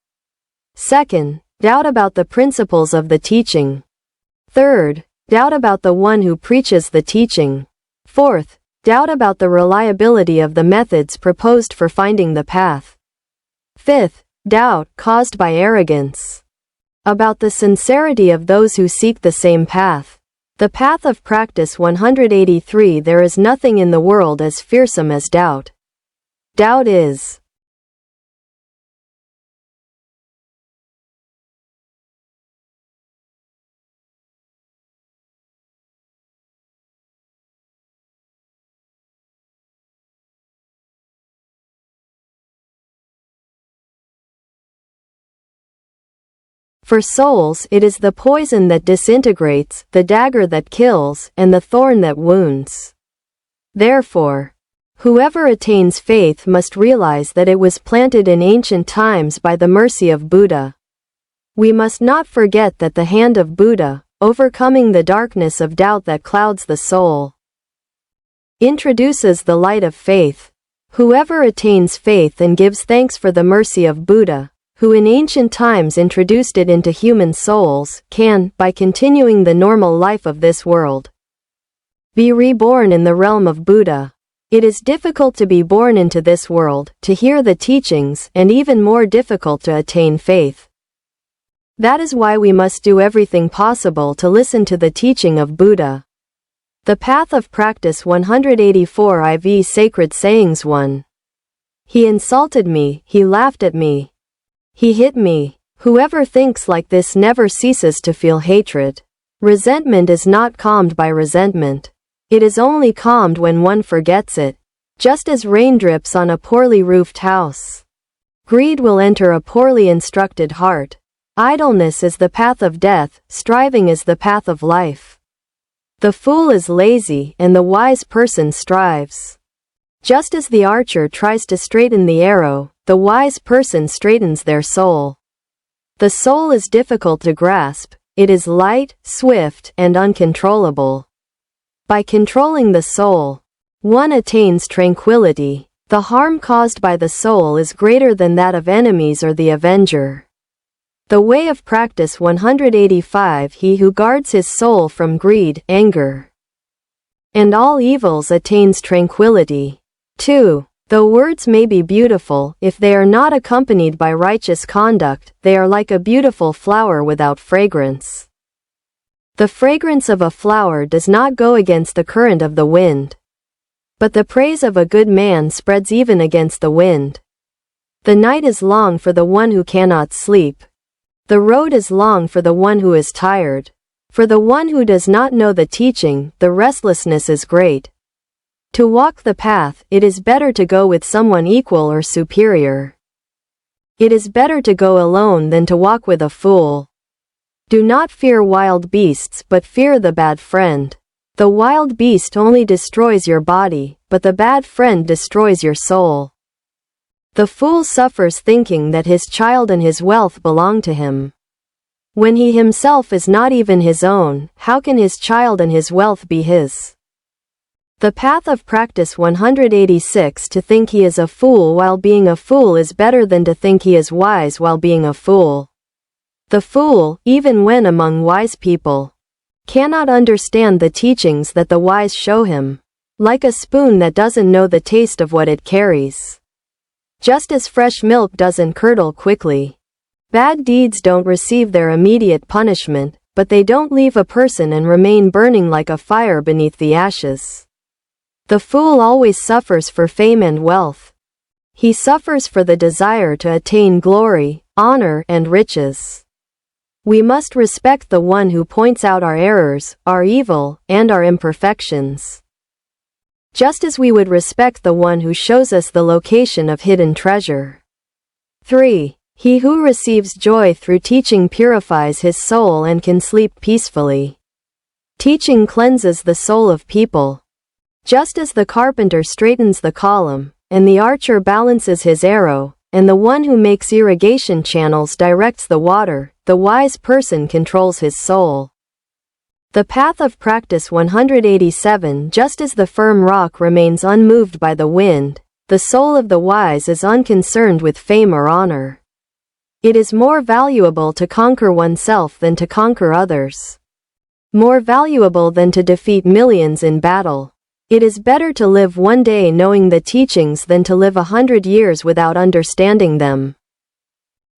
Second, doubt about the principles of the teaching. Third, doubt about the one who preaches the teaching. Fourth, doubt about the reliability of the methods proposed for finding the path. Fifth, doubt caused by arrogance about the sincerity of those who seek the same path. The path of practice 183. There is nothing in the world as fearsome as doubt. Doubt is For souls, it is the poison that disintegrates, the dagger that kills, and the thorn that wounds. Therefore, whoever attains faith must realize that it was planted in ancient times by the mercy of Buddha. We must not forget that the hand of Buddha, overcoming the darkness of doubt that clouds the soul, introduces the light of faith. Whoever attains faith and gives thanks for the mercy of Buddha, who in ancient times introduced it into human souls, can, by continuing the normal life of this world, be reborn in the realm of Buddha. It is difficult to be born into this world, to hear the teachings, and even more difficult to attain faith. That is why we must do everything possible to listen to the teaching of Buddha. The path of practice 184 IV Sacred Sayings 1. He insulted me, he laughed at me. He hit me. Whoever thinks like this never ceases to feel hatred. Resentment is not calmed by resentment. It is only calmed when one forgets it, just as raindrops on a poorly roofed house. Greed will enter a poorly instructed heart. Idleness is the path of death, striving is the path of life. The fool is lazy, and the wise person strives. Just as the archer tries to straighten the arrow, the wise person straightens their soul. The soul is difficult to grasp, it is light, swift, and uncontrollable. By controlling the soul, one attains tranquility. The harm caused by the soul is greater than that of enemies or the avenger. The way of practice 185. He who guards his soul from greed, anger, and all evils attains tranquility. 2. Though words may be beautiful, if they are not accompanied by righteous conduct, they are like a beautiful flower without fragrance. The fragrance of a flower does not go against the current of the wind. But the praise of a good man spreads even against the wind. The night is long for the one who cannot sleep. The road is long for the one who is tired. For the one who does not know the teaching, the restlessness is great. To walk the path, it is better to go with someone equal or superior. It is better to go alone than to walk with a fool. Do not fear wild beasts, but fear the bad friend. The wild beast only destroys your body, but the bad friend destroys your soul. The fool suffers thinking that his child and his wealth belong to him. When he himself is not even his own, how can his child and his wealth be his? The path of practice 186. To think he is a fool while being a fool is better than to think he is wise while being a fool. The fool, even when among wise people, cannot understand the teachings that the wise show him. Like a spoon that doesn't know the taste of what it carries. Just as fresh milk doesn't curdle quickly. Bad deeds don't receive their immediate punishment, but they don't leave a person and remain burning like a fire beneath the ashes. The fool always suffers for fame and wealth. He suffers for the desire to attain glory, honor, and riches. We must respect the one who points out our errors, our evil, and our imperfections. Just as we would respect the one who shows us the location of hidden treasure. 3. He who receives joy through teaching purifies his soul and can sleep peacefully. Teaching cleanses the soul of people. Just as the carpenter straightens the column, and the archer balances his arrow, and the one who makes irrigation channels directs the water, the wise person controls his soul. The path of practice 187. Just as the firm rock remains unmoved by the wind, the soul of the wise is unconcerned with fame or honor. It is more valuable to conquer oneself than to conquer others. More valuable than to defeat millions in battle. It is better to live one day knowing the teachings than to live 100 years without understanding them.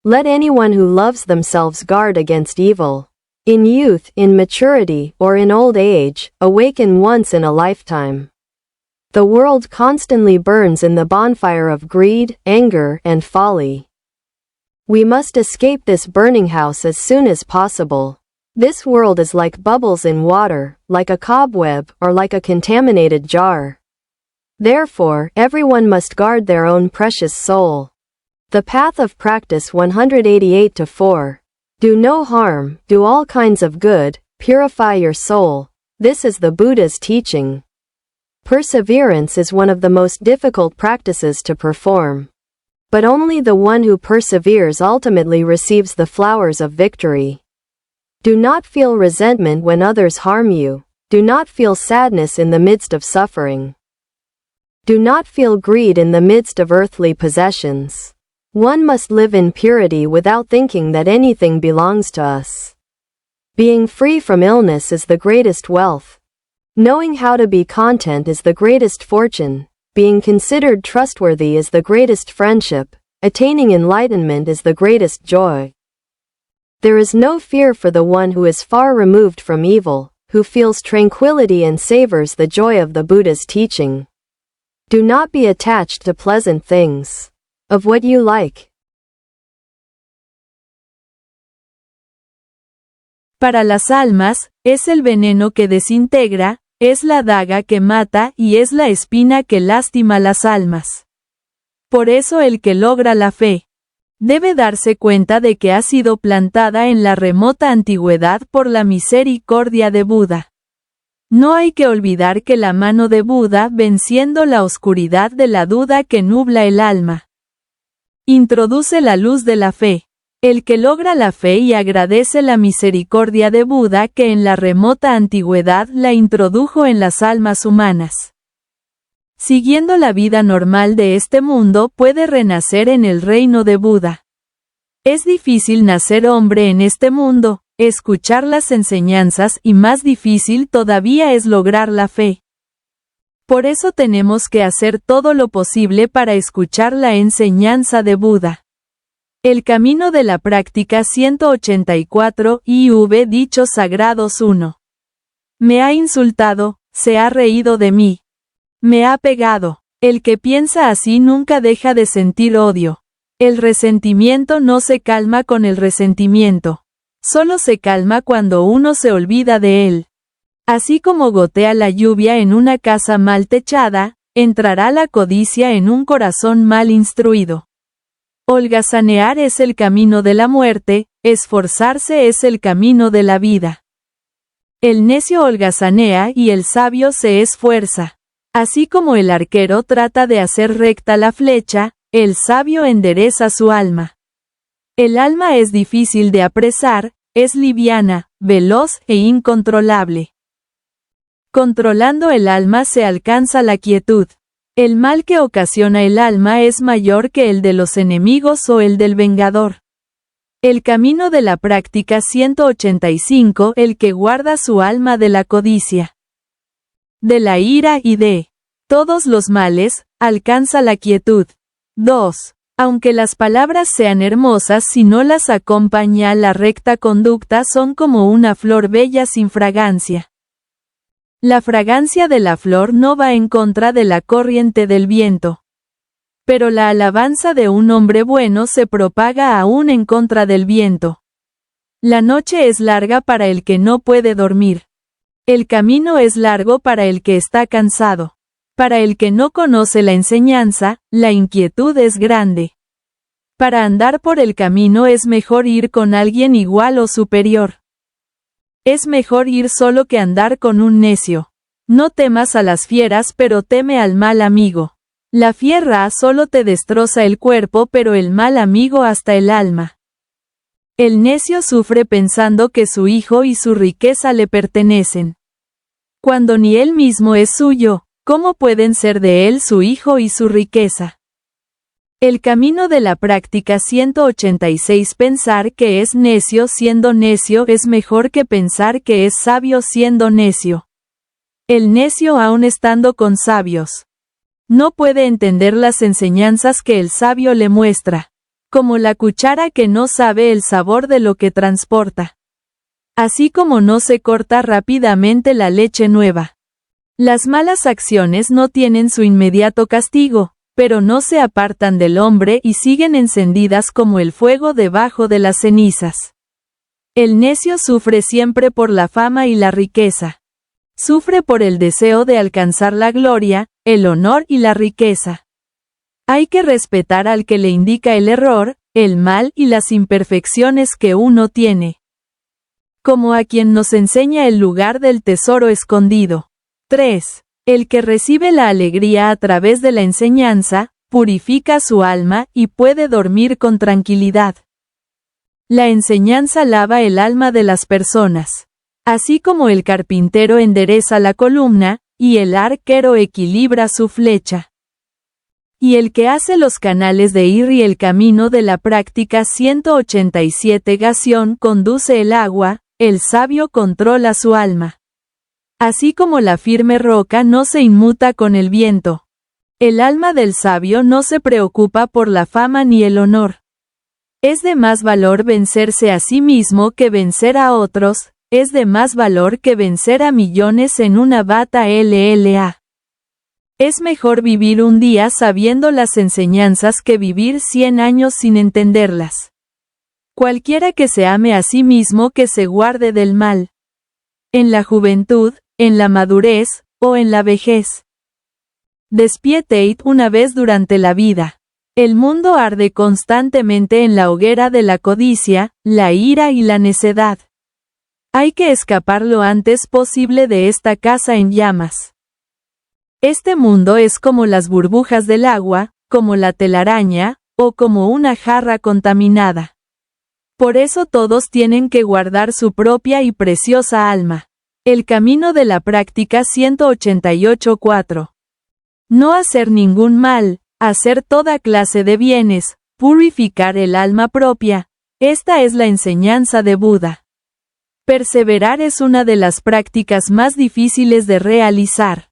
Let anyone who loves themselves guard against evil. In youth, in maturity, or in old age, awaken once in a lifetime. The world constantly burns in the bonfire of greed, anger, and folly. We must escape this burning house as soon as possible. This world is like bubbles in water, like a cobweb, or like a contaminated jar. Therefore, everyone must guard their own precious soul. The Path of Practice 188-4. Do no harm, do all kinds of good, purify your soul. This is the Buddha's teaching. Perseverance is one of the most difficult practices to perform. But only the one who perseveres ultimately receives the flowers of victory. Do not feel resentment when others harm you. Do not feel sadness in the midst of suffering. Do not feel greed in the midst of earthly possessions. One must live in purity without thinking that anything belongs to us. Being free from illness is the greatest wealth. Knowing how to be content is the greatest fortune. Being considered trustworthy is the greatest friendship. Attaining enlightenment is the greatest joy. There is no fear for the one who is far removed from evil, who feels tranquility and savors the joy of the Buddha's teaching. Do not be attached to pleasant things. Of what you like. Para las almas, es el veneno que desintegra, es la daga que mata y es la espina que lastima las almas. Por eso el que logra la fe, debe darse cuenta de que ha sido plantada en la remota antigüedad por la misericordia de Buda. No hay que olvidar que la mano de Buda venciendo la oscuridad de la duda que nubla el alma. Introduce la luz de la fe. El que logra la fe y agradece la misericordia de Buda que en la remota antigüedad la introdujo en las almas humanas. Siguiendo la vida normal de este mundo puede renacer en el reino de Buda. Es difícil nacer hombre en este mundo, escuchar las enseñanzas y más difícil todavía es lograr la fe. Por eso tenemos que hacer todo lo posible para escuchar la enseñanza de Buda. El camino de la práctica 184 IV Dichos Sagrados 1. Me ha insultado, se ha reído de mí. Me ha pegado. El que piensa así nunca deja de sentir odio. El resentimiento no se calma con el resentimiento. Solo se calma cuando uno se olvida de él. Así como gotea la lluvia en una casa mal techada, entrará la codicia en un corazón mal instruido. Holgazanear es el camino de la muerte, esforzarse es el camino de la vida. El necio holgazanea y el sabio se esfuerza. Así como el arquero trata de hacer recta la flecha, el sabio endereza su alma. El alma es difícil de apresar, es liviana, veloz e incontrolable. Controlando el alma se alcanza la quietud. El mal que ocasiona el alma es mayor que el de los enemigos o el del vengador. El camino de la práctica 185 El que guarda su alma de la codicia, de la ira y de todos los males, alcanza la quietud. 2. Aunque las palabras sean hermosas si no las acompaña la recta conducta son como una flor bella sin fragancia. La fragancia de la flor no va en contra de la corriente del viento. Pero la alabanza de un hombre bueno se propaga aún en contra del viento. La noche es larga para el que no puede dormir. El camino es largo para el que está cansado. Para el que no conoce la enseñanza, la inquietud es grande. Para andar por el camino es mejor ir con alguien igual o superior. Es mejor ir solo que andar con un necio. No temas a las fieras pero teme al mal amigo. La fiera solo te destroza el cuerpo pero el mal amigo hasta el alma. El necio sufre pensando que su hijo y su riqueza le pertenecen. Cuando ni él mismo es suyo, ¿cómo pueden ser de él su hijo y su riqueza? El camino de la práctica 186 Pensar que es necio siendo necio es mejor que pensar que es sabio siendo necio. El necio aun estando con sabios no puede entender las enseñanzas que el sabio le muestra, como la cuchara que no sabe el sabor de lo que transporta. Así como no se corta rápidamente la leche nueva. Las malas acciones no tienen su inmediato castigo, pero no se apartan del hombre y siguen encendidas como el fuego debajo de las cenizas. El necio sufre siempre por la fama y la riqueza. Sufre por el deseo de alcanzar la gloria, el honor y la riqueza. Hay que respetar al que le indica el error, el mal y las imperfecciones que uno tiene. Como a quien nos enseña el lugar del tesoro escondido. 3. El que recibe la alegría a través de la enseñanza, purifica su alma y puede dormir con tranquilidad. La enseñanza lava el alma de las personas. Así como el carpintero endereza la columna, y el arquero equilibra su flecha. Y el que hace los canales de ir y el camino de la práctica 187 gación conduce el agua, el sabio controla su alma. Así como la firme roca no se inmuta con el viento. El alma del sabio no se preocupa por la fama ni el honor. Es de más valor vencerse a sí mismo que vencer a otros, es de más valor que vencer a millones en una bata LLA. Es mejor vivir un día sabiendo las enseñanzas que vivir 100 años sin entenderlas. Cualquiera que se ame a sí mismo que se guarde del mal. En la juventud, en la madurez, o en la vejez. Despierted una vez durante la vida. El mundo arde constantemente en la hoguera de la codicia, la ira y la necedad. Hay que escapar lo antes posible de esta casa en llamas. Este mundo es como las burbujas del agua, como la telaraña, o como una jarra contaminada. Por eso todos tienen que guardar su propia y preciosa alma. El camino de la práctica 188.4. No hacer ningún mal, hacer toda clase de bienes, purificar el alma propia. Esta es la enseñanza de Buda. Perseverar es una de las prácticas más difíciles de realizar.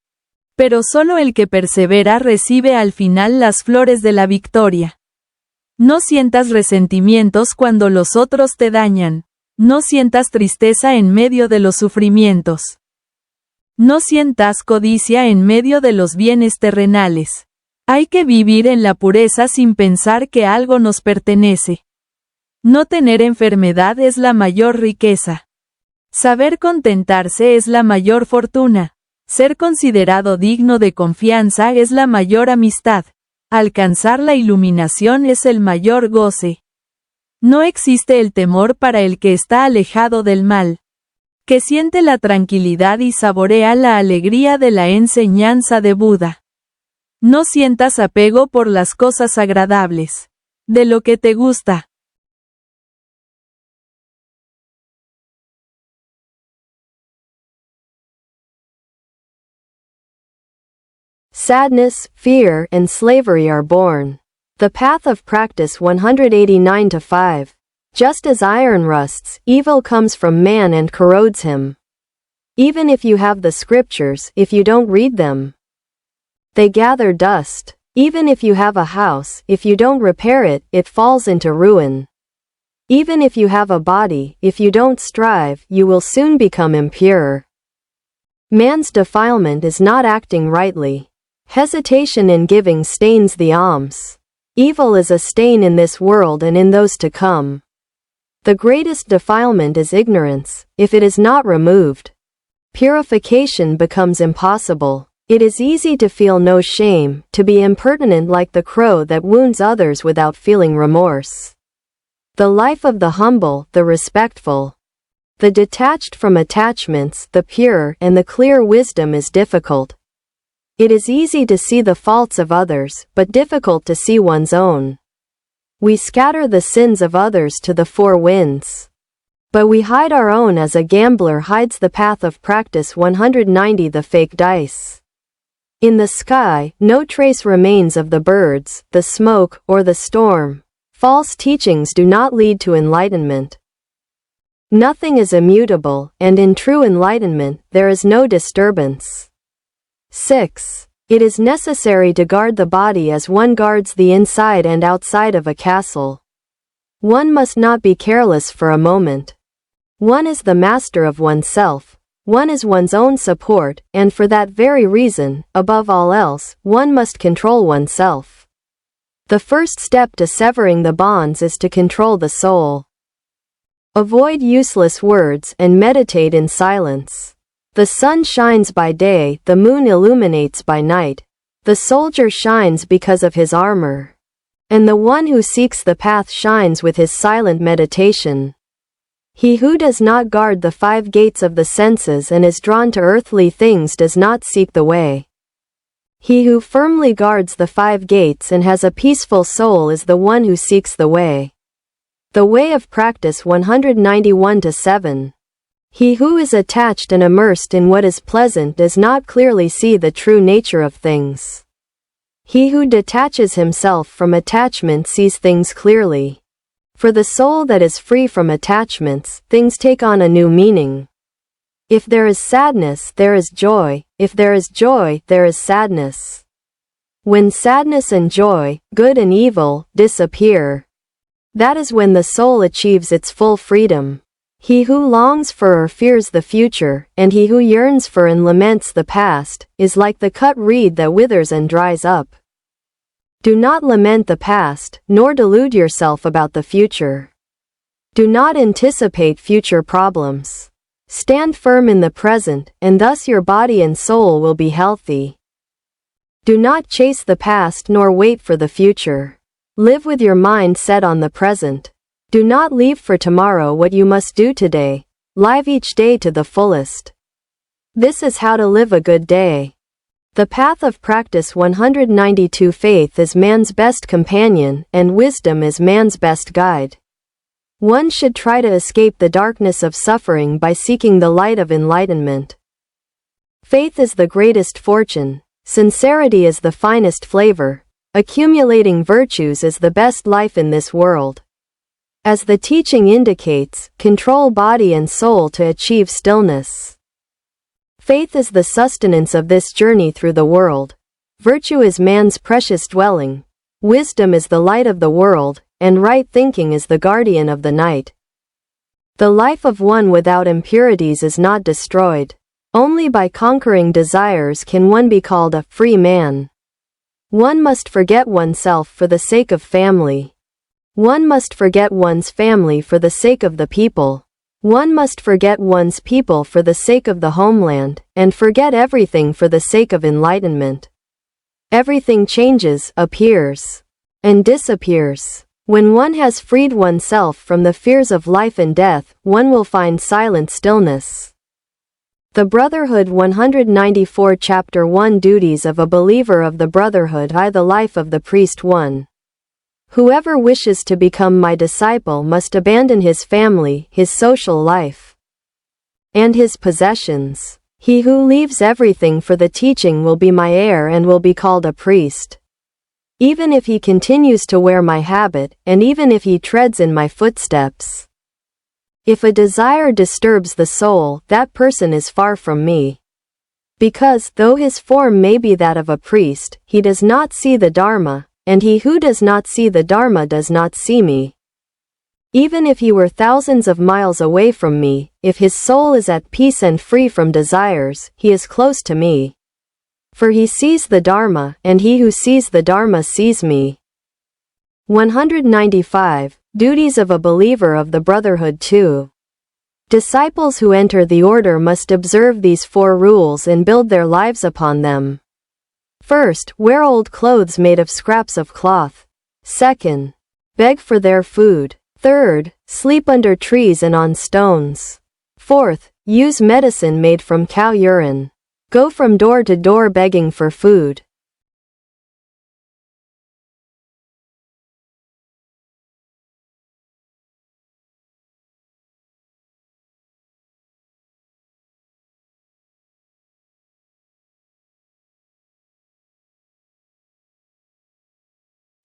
Pero solo el que persevera recibe al final las flores de la victoria. No sientas resentimientos cuando los otros te dañan. No sientas tristeza en medio de los sufrimientos. No sientas codicia en medio de los bienes terrenales. Hay que vivir en la pureza sin pensar que algo nos pertenece. No tener enfermedad es la mayor riqueza. Saber contentarse es la mayor fortuna. Ser considerado digno de confianza es la mayor amistad. Alcanzar la iluminación es el mayor goce. No existe el temor para el que está alejado del mal. Que siente la tranquilidad y saborea la alegría de la enseñanza de Buda. No sientas apego por las cosas agradables. De lo que te gusta. Sadness, fear, and slavery are born. The Path of Practice 189-5. Just as iron rusts, evil comes from man and corrodes him. Even if you have the scriptures, if you don't read them, they gather dust. Even if you have a house, if you don't repair it, it falls into ruin. Even if you have a body, if you don't strive, you will soon become impure. Man's defilement is not acting rightly. Hesitation in giving stains the alms. Evil is a stain in this world and in those to come. The greatest defilement is ignorance. If it is not removed, purification becomes impossible. It is easy to feel no shame, to be impertinent like the crow that wounds others without feeling remorse. The life of the humble, the respectful, the detached from attachments, the pure, and the clear wisdom is difficult. It is easy to see the faults of others, but difficult to see one's own. We scatter the sins of others to the four winds. But we hide our own as a gambler hides the Path of Practice 190 the fake dice. In the sky, no trace remains of the birds, the smoke, or the storm. False teachings do not lead to enlightenment. Nothing is immutable, and in true enlightenment, there is no disturbance. 6. It is necessary to guard the body as one guards the inside and outside of a castle. One must not be careless for a moment. One is the master of oneself. One is one's own support, and for that very reason, above all else, one must control oneself. The first step to severing the bonds is to control the soul. Avoid useless words and meditate in silence. The sun shines by day, the moon illuminates by night. The soldier shines because of his armor. And the one who seeks the path shines with his silent meditation. He who does not guard the 5 gates of the senses and is drawn to earthly things does not seek the way. He who firmly guards the 5 gates and has a peaceful soul is the one who seeks the way. The Way of Practice 191-7. He who is attached and immersed in what is pleasant does not clearly see the true nature of things. He who detaches himself from attachment sees things clearly. For the soul that is free from attachments, things take on a new meaning. If there is sadness, there is joy. If there is joy, there is sadness. When sadness and joy, good and evil, disappear, that is when the soul achieves its full freedom. He who longs for or fears the future, and he who yearns for and laments the past, is like the cut reed that withers and dries up. Do not lament the past, nor delude yourself about the future. Do not anticipate future problems. Stand firm in the present, and thus your body and soul will be healthy. Do not chase the past nor wait for the future. Live with your mind set on the present. Do not leave for tomorrow what you must do today. Live each day to the fullest. This is how to live a good day. The path of practice 192. Faith is man's best companion, and wisdom is man's best guide. One should try to escape the darkness of suffering by seeking the light of enlightenment. Faith is the greatest fortune. Sincerity is the finest flavor. Accumulating virtues is the best life in this world. As the teaching indicates, control body and soul to achieve stillness. Faith is the sustenance of this journey through the world. Virtue is man's precious dwelling. Wisdom is the light of the world, and right thinking is the guardian of the night. The life of one without impurities is not destroyed. Only by conquering desires can one be called a free man. One must forget oneself for the sake of family. One must forget one's family for the sake of the people. One must forget one's people for the sake of the homeland, and forget everything for the sake of enlightenment. Everything changes, appears, and disappears. When one has freed oneself from the fears of life and death, one will find silent stillness. The Brotherhood 194 Chapter 1 Duties of a Believer of the Brotherhood I The Life of the Priest 1. Whoever wishes to become my disciple must abandon his family, his social life, and his possessions. He who leaves everything for the teaching will be my heir and will be called a priest. Even if he continues to wear my habit, and even if he treads in my footsteps. If a desire disturbs the soul, that person is far from me. Because, though his form may be that of a priest, he does not see the Dharma, and he who does not see the Dharma does not see me. Even if he were thousands of miles away from me, if his soul is at peace and free from desires, he is close to me. For he sees the Dharma, and he who sees the Dharma sees me. 195. Duties of a Believer of the Brotherhood 2. Disciples who enter the order must observe these 4 rules and build their lives upon them. First, wear old clothes made of scraps of cloth. Second, beg for their food. Third, sleep under trees and on stones. Fourth, use medicine made from cow urine. Go from door to door begging for food.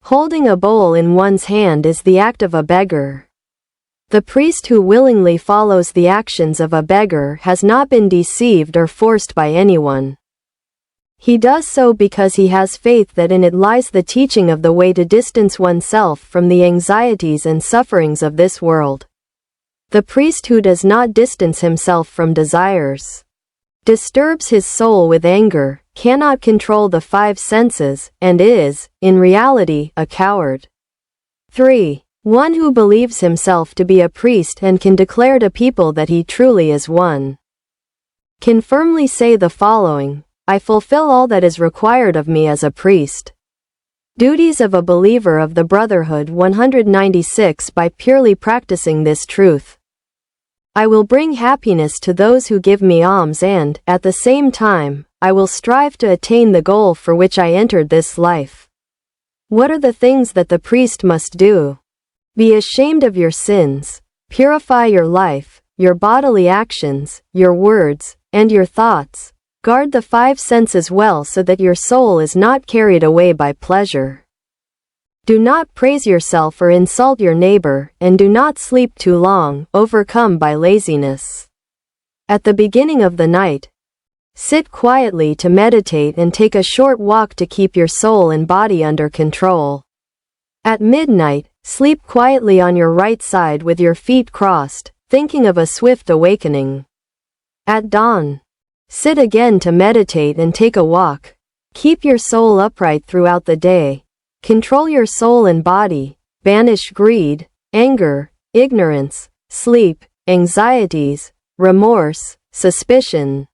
Holding a bowl in one's hand is the act of a beggar. The priest who willingly follows the actions of a beggar has not been deceived or forced by anyone. He does so because he has faith that in it lies the teaching of the way to distance oneself from the anxieties and sufferings of this world. The priest who does not distance himself from desires, disturbs his soul with anger, cannot control the five senses, and is, in reality, a coward. 3. One who believes himself to be a priest and can declare to people that he truly is one, can firmly say the following: I fulfill all that is required of me as a priest. Duties of a believer of the Brotherhood 196. By purely practicing this truth, I will bring happiness to those who give me alms and, at the same time, I will strive to attain the goal for which I entered this life. What are the things that the priest must do? Be ashamed of your sins, purify your life, your bodily actions, your words, and your thoughts. Guard the five senses well so that your soul is not carried away by pleasure. Do not praise yourself or insult your neighbor, and do not sleep too long, overcome by laziness. At the beginning of the night, sit quietly to meditate and take a short walk to keep your soul and body under control. At midnight, sleep quietly on your right side with your feet crossed, thinking of a swift awakening. At dawn, sit again to meditate and take a walk. Keep your soul upright throughout the day. Control your soul and body, banish greed, anger, ignorance, sleep, anxieties, remorse, suspicion,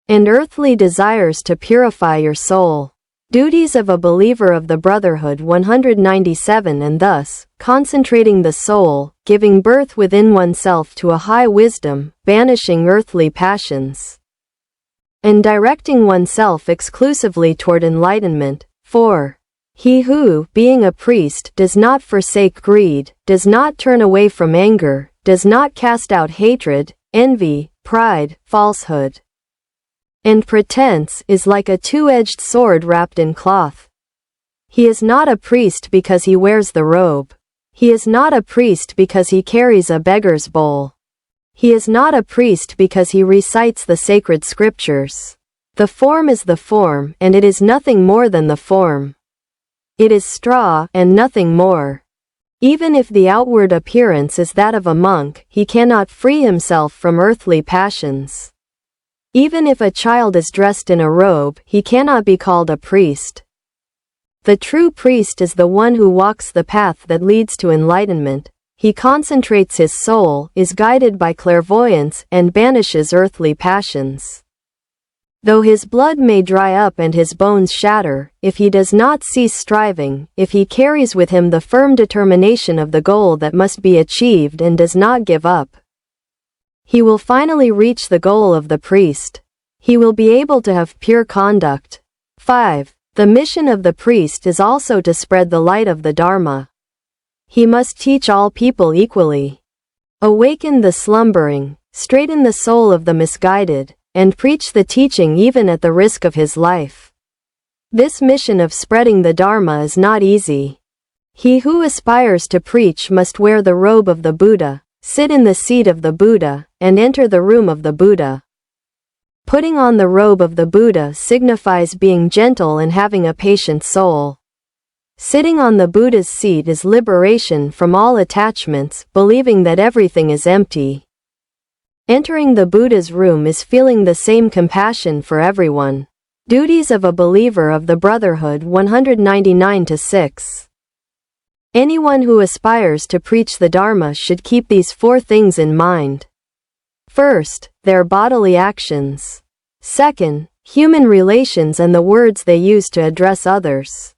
and earthly desires to purify your soul. Duties of a believer of the Brotherhood 197. And thus, concentrating the soul, giving birth within oneself to a high wisdom, banishing earthly passions, and directing oneself exclusively toward enlightenment. 4. He who, being a priest, does not forsake greed, does not turn away from anger, does not cast out hatred, envy, pride, falsehood, and pretense, is like a two-edged sword wrapped in cloth. He is not a priest because he wears the robe. He is not a priest because he carries a beggar's bowl. He is not a priest because he recites the sacred scriptures. The form is the form, and it is nothing more than the form. It is straw, and nothing more. Even if the outward appearance is that of a monk, he cannot free himself from earthly passions. Even if a child is dressed in a robe, he cannot be called a priest. The true priest is the one who walks the path that leads to enlightenment. He concentrates his soul, is guided by clairvoyance, and banishes earthly passions. Though his blood may dry up and his bones shatter, if he does not cease striving, if he carries with him the firm determination of the goal that must be achieved and does not give up, he will finally reach the goal of the priest. He will be able to have pure conduct. 5. The mission of the priest is also to spread the light of the Dharma. He must teach all people equally, awaken the slumbering, straighten the soul of the misguided, and preach the teaching even at the risk of his life. This mission of spreading the Dharma is not easy. He who aspires to preach must wear the robe of the Buddha, sit in the seat of the Buddha, and enter the room of the Buddha. Putting on the robe of the Buddha signifies being gentle and having a patient soul. Sitting on the Buddha's seat is liberation from all attachments, believing that everything is empty. Entering the Buddha's room is feeling the same compassion for everyone. Duties of a believer of the Brotherhood 199-6. Anyone who aspires to preach the Dharma should keep these 4 things in mind. First, their bodily actions. Second, human relations and the words they use to address others.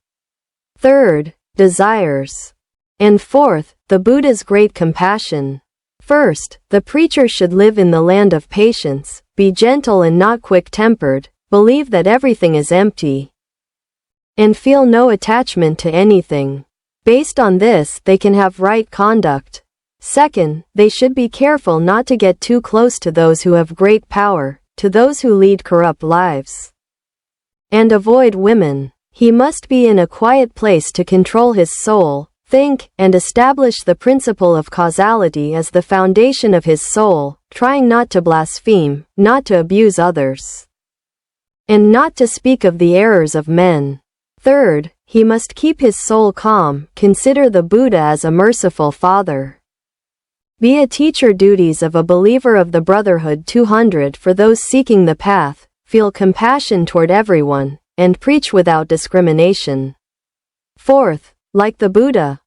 Third, desires. And fourth, the Buddha's great compassion. First, the preacher should live in the land of patience, be gentle and not quick-tempered, believe that everything is empty, and feel no attachment to anything. Based on this, they can have right conduct. Second, they should be careful not to get too close to those who have great power, to those who lead corrupt lives, and avoid women. He must be in a quiet place to control his soul, think, and establish the principle of causality as the foundation of his soul, trying not to blaspheme, not to abuse others, and not to speak of the errors of men. Third, he must keep his soul calm, consider the Buddha as a merciful father, Be a teacher. Duties of a believer of the Brotherhood. 200 For those seeking the path, feel compassion toward everyone, and preach without discrimination. Fourth, like the Buddha,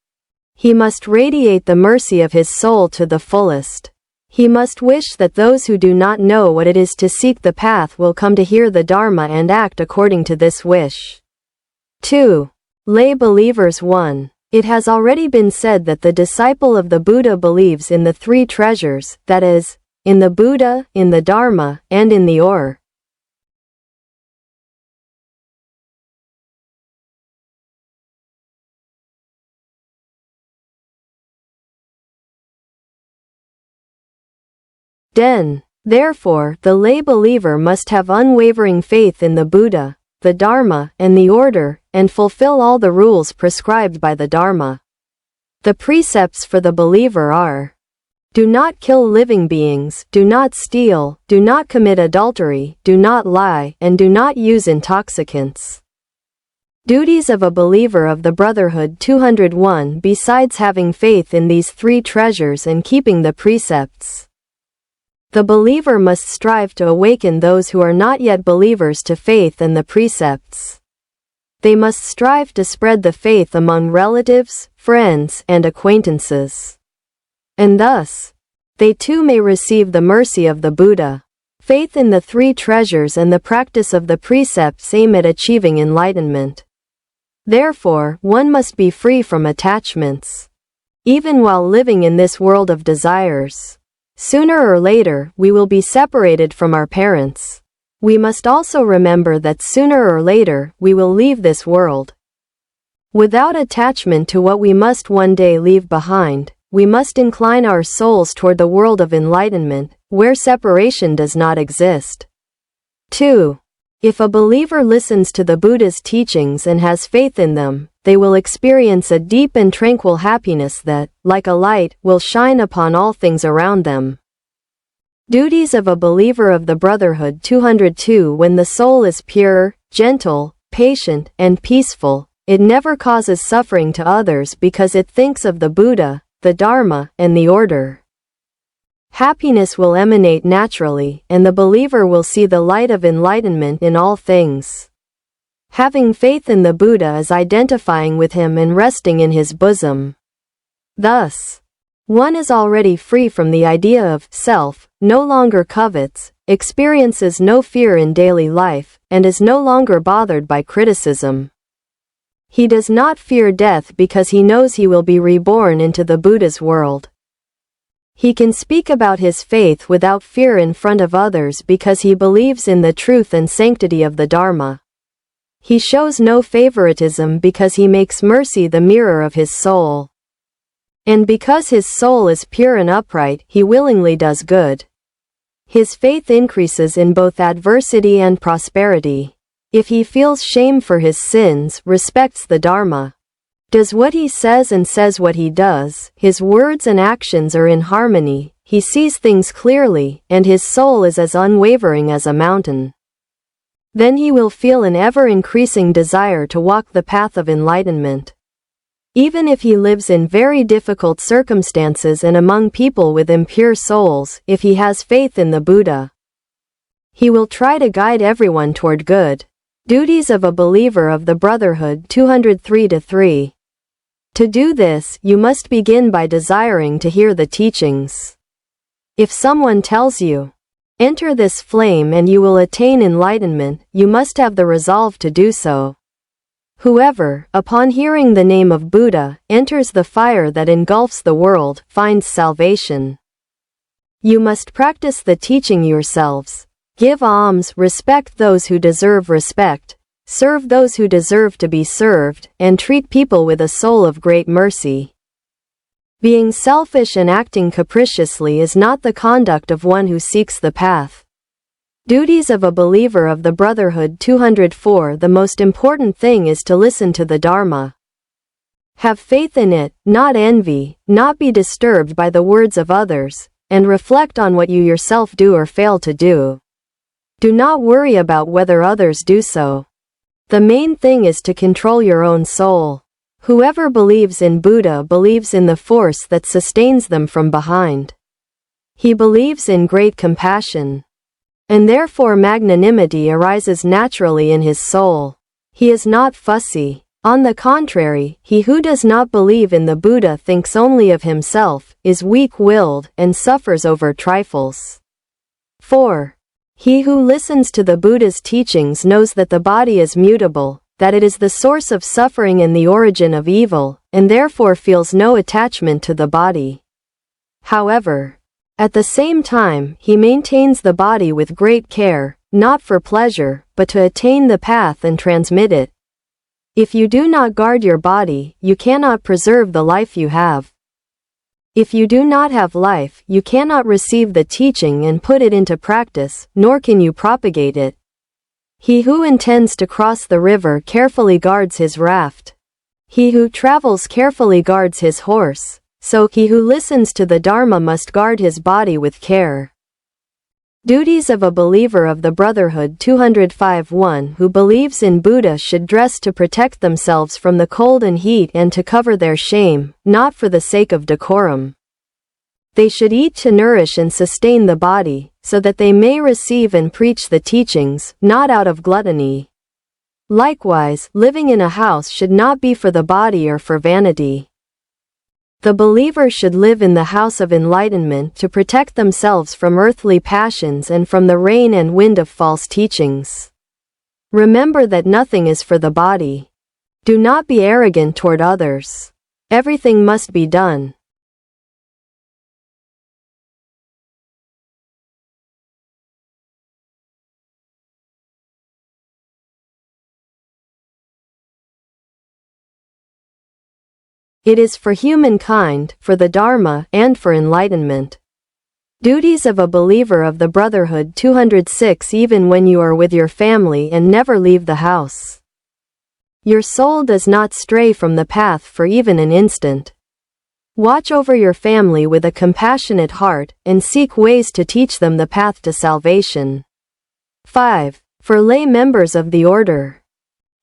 he must radiate the mercy of his soul to the fullest. He must wish that those who do not know what it is to seek the path will come to hear the Dharma and act according to this wish. 2. Lay believers. 1. It has already been said that the disciple of the Buddha believes in the three treasures, that is, in the Buddha, in the Dharma, and in the Or. Den. Therefore, the lay believer must have unwavering faith in the Buddha, the Dharma, and the order, and fulfill all the rules prescribed by the Dharma. The precepts for the believer are: do not kill living beings, do not steal, do not commit adultery, do not lie, and do not use intoxicants. Duties of a believer of the Brotherhood. 201 Besides having faith in these three treasures and keeping the precepts, the believer must strive to awaken those who are not yet believers to faith and the precepts. They must strive to spread the faith among relatives, friends, and acquaintances. And thus, they too may receive the mercy of the Buddha. Faith in the three treasures and the practice of the precepts aim at achieving enlightenment. Therefore, one must be free from attachments, even while living in this world of desires. Sooner or later, we will be separated from our parents. We must also remember that sooner or later, we will leave this world. Without attachment to what we must one day leave behind, we must incline our souls toward the world of enlightenment, where separation does not exist. 2. If a believer listens to the Buddha's teachings and has faith in them, they will experience a deep and tranquil happiness that, like a light, will shine upon all things around them. Duties of a believer of the Brotherhood. 202 When the soul is pure, gentle, patient, and peaceful, it never causes suffering to others because it thinks of the Buddha, the Dharma, and the order. Happiness will emanate naturally, and the believer will see the light of enlightenment in all things. Having faith in the Buddha is identifying with him and resting in his bosom. Thus, one is already free from the idea of self, no longer covets, experiences no fear in daily life, and is no longer bothered by criticism. He does not fear death because he knows he will be reborn into the Buddha's world. He can speak about his faith without fear in front of others because he believes in the truth and sanctity of the Dharma. He shows no favoritism because he makes mercy the mirror of his soul. And because his soul is pure and upright, he willingly does good. His faith increases in both adversity and prosperity. If he feels shame for his sins, respects the Dharma, does what he says and says what he does, his words and actions are in harmony, he sees things clearly, and his soul is as unwavering as a mountain, then he will feel an ever-increasing desire to walk the path of enlightenment. Even if he lives in very difficult circumstances and among people with impure souls, if he has faith in the Buddha, he will try to guide everyone toward good. Duties of a believer of the Brotherhood. 203-3. To do this, you must begin by desiring to hear the teachings. If someone tells you, enter this flame and you will attain enlightenment, you must have the resolve to do so. Whoever, upon hearing the name of Buddha, enters the fire that engulfs the world, finds salvation. You must practice the teaching yourselves. Give alms, respect those who deserve respect, serve those who deserve to be served, and treat people with a soul of great mercy. Being selfish and acting capriciously is not the conduct of one who seeks the path. Duties of a believer of the Brotherhood. 204 The most important thing is to listen to the Dharma. Have faith in it, not envy, not be disturbed by the words of others, and reflect on what you yourself do or fail to do. Do not worry about whether others do so. The main thing is to control your own soul. Whoever believes in Buddha believes in the force that sustains them from behind. He believes in great compassion, and therefore magnanimity arises naturally in his soul. He is not fussy. On the contrary, he who does not believe in the Buddha thinks only of himself, is weak-willed, and suffers over trifles. 4. He who listens to the Buddha's teachings knows that the body is mutable, that it is the source of suffering and the origin of evil, and therefore feels no attachment to the body. However, at the same time, he maintains the body with great care, not for pleasure, but to attain the path and transmit it. If you do not guard your body, you cannot preserve the life you have. If you do not have life, you cannot receive the teaching and put it into practice, nor can you propagate it. He who intends to cross the river carefully guards his raft. He who travels carefully guards his horse. So he who listens to the Dharma must guard his body with care. Duties of a believer of the Brotherhood 205. One who believes in Buddha should dress to protect themselves from the cold and heat and to cover their shame, not for the sake of decorum. They should eat to nourish and sustain the body, so that they may receive and preach the teachings, not out of gluttony. Likewise, living in a house should not be for the body or for vanity. The believer should live in the house of enlightenment to protect themselves from earthly passions and from the rain and wind of false teachings. Remember that nothing is for the body. Do not be arrogant toward others. Everything must be done. It is for humankind, for the Dharma, and for enlightenment. Duties of a believer of the Brotherhood 206. Even when you are with your family and never leave the house, your soul does not stray from the path for even an instant. Watch over your family with a compassionate heart, and seek ways to teach them the path to salvation. 5. For lay members of the order,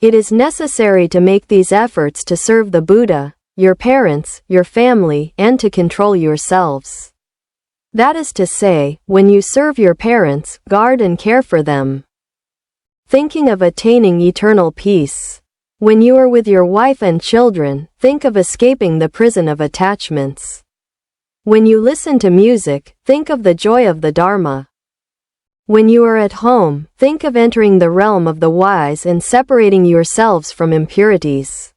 it is necessary to make these efforts to serve the Buddha, your parents, your family, and to control yourselves. That is to say, when you serve your parents, guard and care for them. Thinking of attaining eternal peace. When you are with your wife and children, think of escaping the prison of attachments. When you listen to music, think of the joy of the Dharma. When you are at home, think of entering the realm of the wise and separating yourselves from impurities.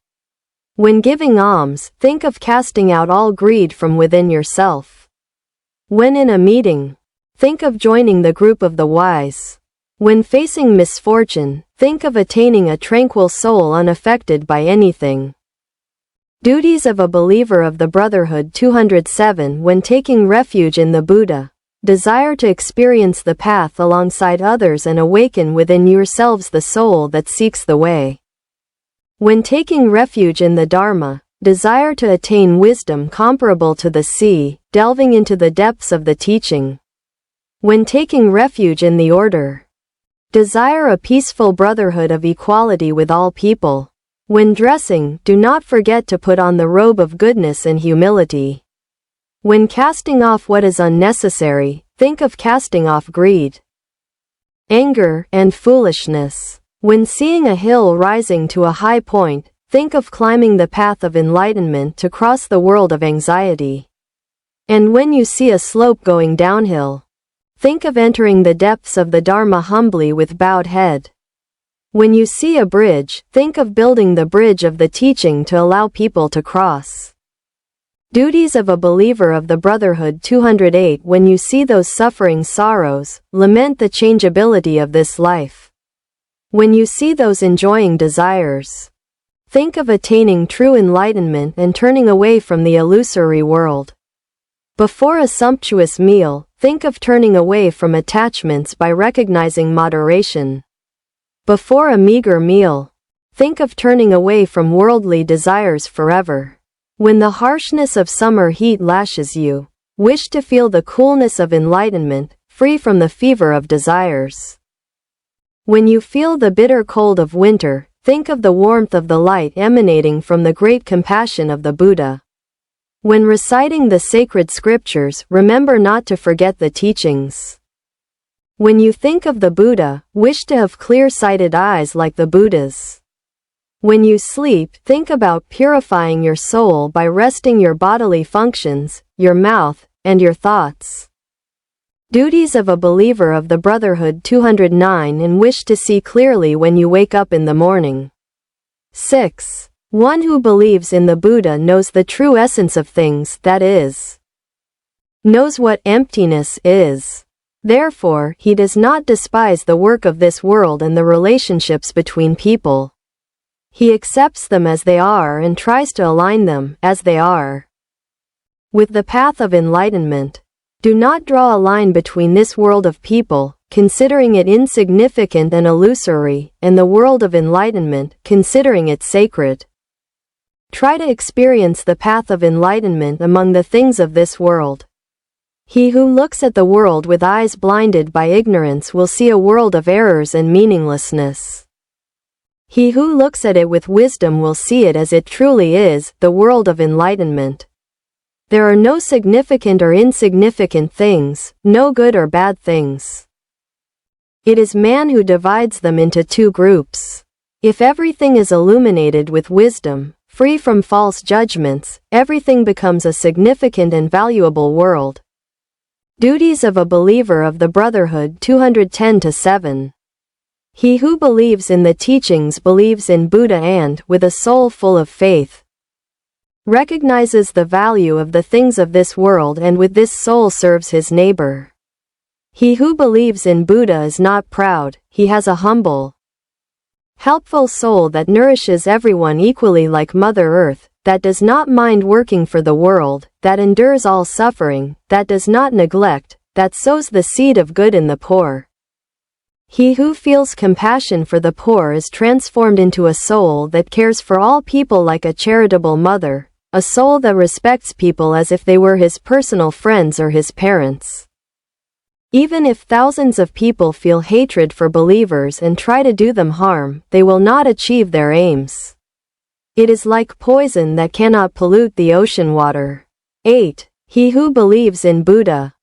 When giving alms, think of casting out all greed from within yourself. When in a meeting, think of joining the group of the wise. When facing misfortune, think of attaining a tranquil soul unaffected by anything. Duties of a believer of the Brotherhood 207. When taking refuge in the Buddha, desire to experience the path alongside others and awaken within yourselves the soul that seeks the way. When taking refuge in the Dharma, desire to attain wisdom comparable to the sea, delving into the depths of the teaching. When taking refuge in the order, desire a peaceful brotherhood of equality with all people. When dressing, do not forget to put on the robe of goodness and humility. When casting off what is unnecessary, think of casting off greed, anger, and foolishness. When seeing a hill rising to a high point, think of climbing the path of enlightenment to cross the world of anxiety. And when you see a slope going downhill, think of entering the depths of the Dharma humbly with bowed head. When you see a bridge, think of building the bridge of the teaching to allow people to cross. Duties of a believer of the Brotherhood 208. When you see those suffering sorrows, lament the changeability of this life. When you see those enjoying desires, think of attaining true enlightenment and turning away from the illusory world. Before a sumptuous meal, think of turning away from attachments by recognizing moderation. Before a meager meal, think of turning away from worldly desires forever. When the harshness of summer heat lashes you, wish to feel the coolness of enlightenment, free from the fever of desires. When you feel the bitter cold of winter, think of the warmth of the light emanating from the great compassion of the Buddha. When reciting the sacred scriptures, remember not to forget the teachings. When you think of the Buddha, wish to have clear-sighted eyes like the Buddha's. When you sleep, think about purifying your soul by resting your bodily functions, your mouth, and your thoughts. Duties of a believer of the Brotherhood 209 and wish to see clearly when you wake up in the morning. 6. One who believes in the Buddha knows the true essence of things, that is, knows what emptiness is. Therefore, he does not despise the work of this world and the relationships between people. He accepts them as they are and tries to align them, as they are, with the path of enlightenment. Do not draw a line between this world of people, considering it insignificant and illusory, and the world of enlightenment, considering it sacred. Try to experience the path of enlightenment among the things of this world. He who looks at the world with eyes blinded by ignorance will see a world of errors and meaninglessness. He who looks at it with wisdom will see it as it truly is, the world of enlightenment. There are no significant or insignificant things, no good or bad things. It is man who divides them into two groups. If everything is illuminated with wisdom, free from false judgments, everything becomes a significant and valuable world. Duties of a believer of the Brotherhood 210-7. He who believes in the teachings believes in Buddha and, with a soul full of faith, recognizes the value of the things of this world and with this soul serves his neighbor. He who believes in Buddha is not proud, he has a humble, helpful soul that nourishes everyone equally like Mother Earth, that does not mind working for the world, that endures all suffering, that does not neglect, that sows the seed of good in the poor. He who feels compassion for the poor is transformed into a soul that cares for all people like a charitable mother, a soul that respects people as if they were his personal friends or his parents. Even if thousands of people feel hatred for believers and try to do them harm, they will not achieve their aims. It is like poison that cannot pollute the ocean water. 8. He who believes in Buddha,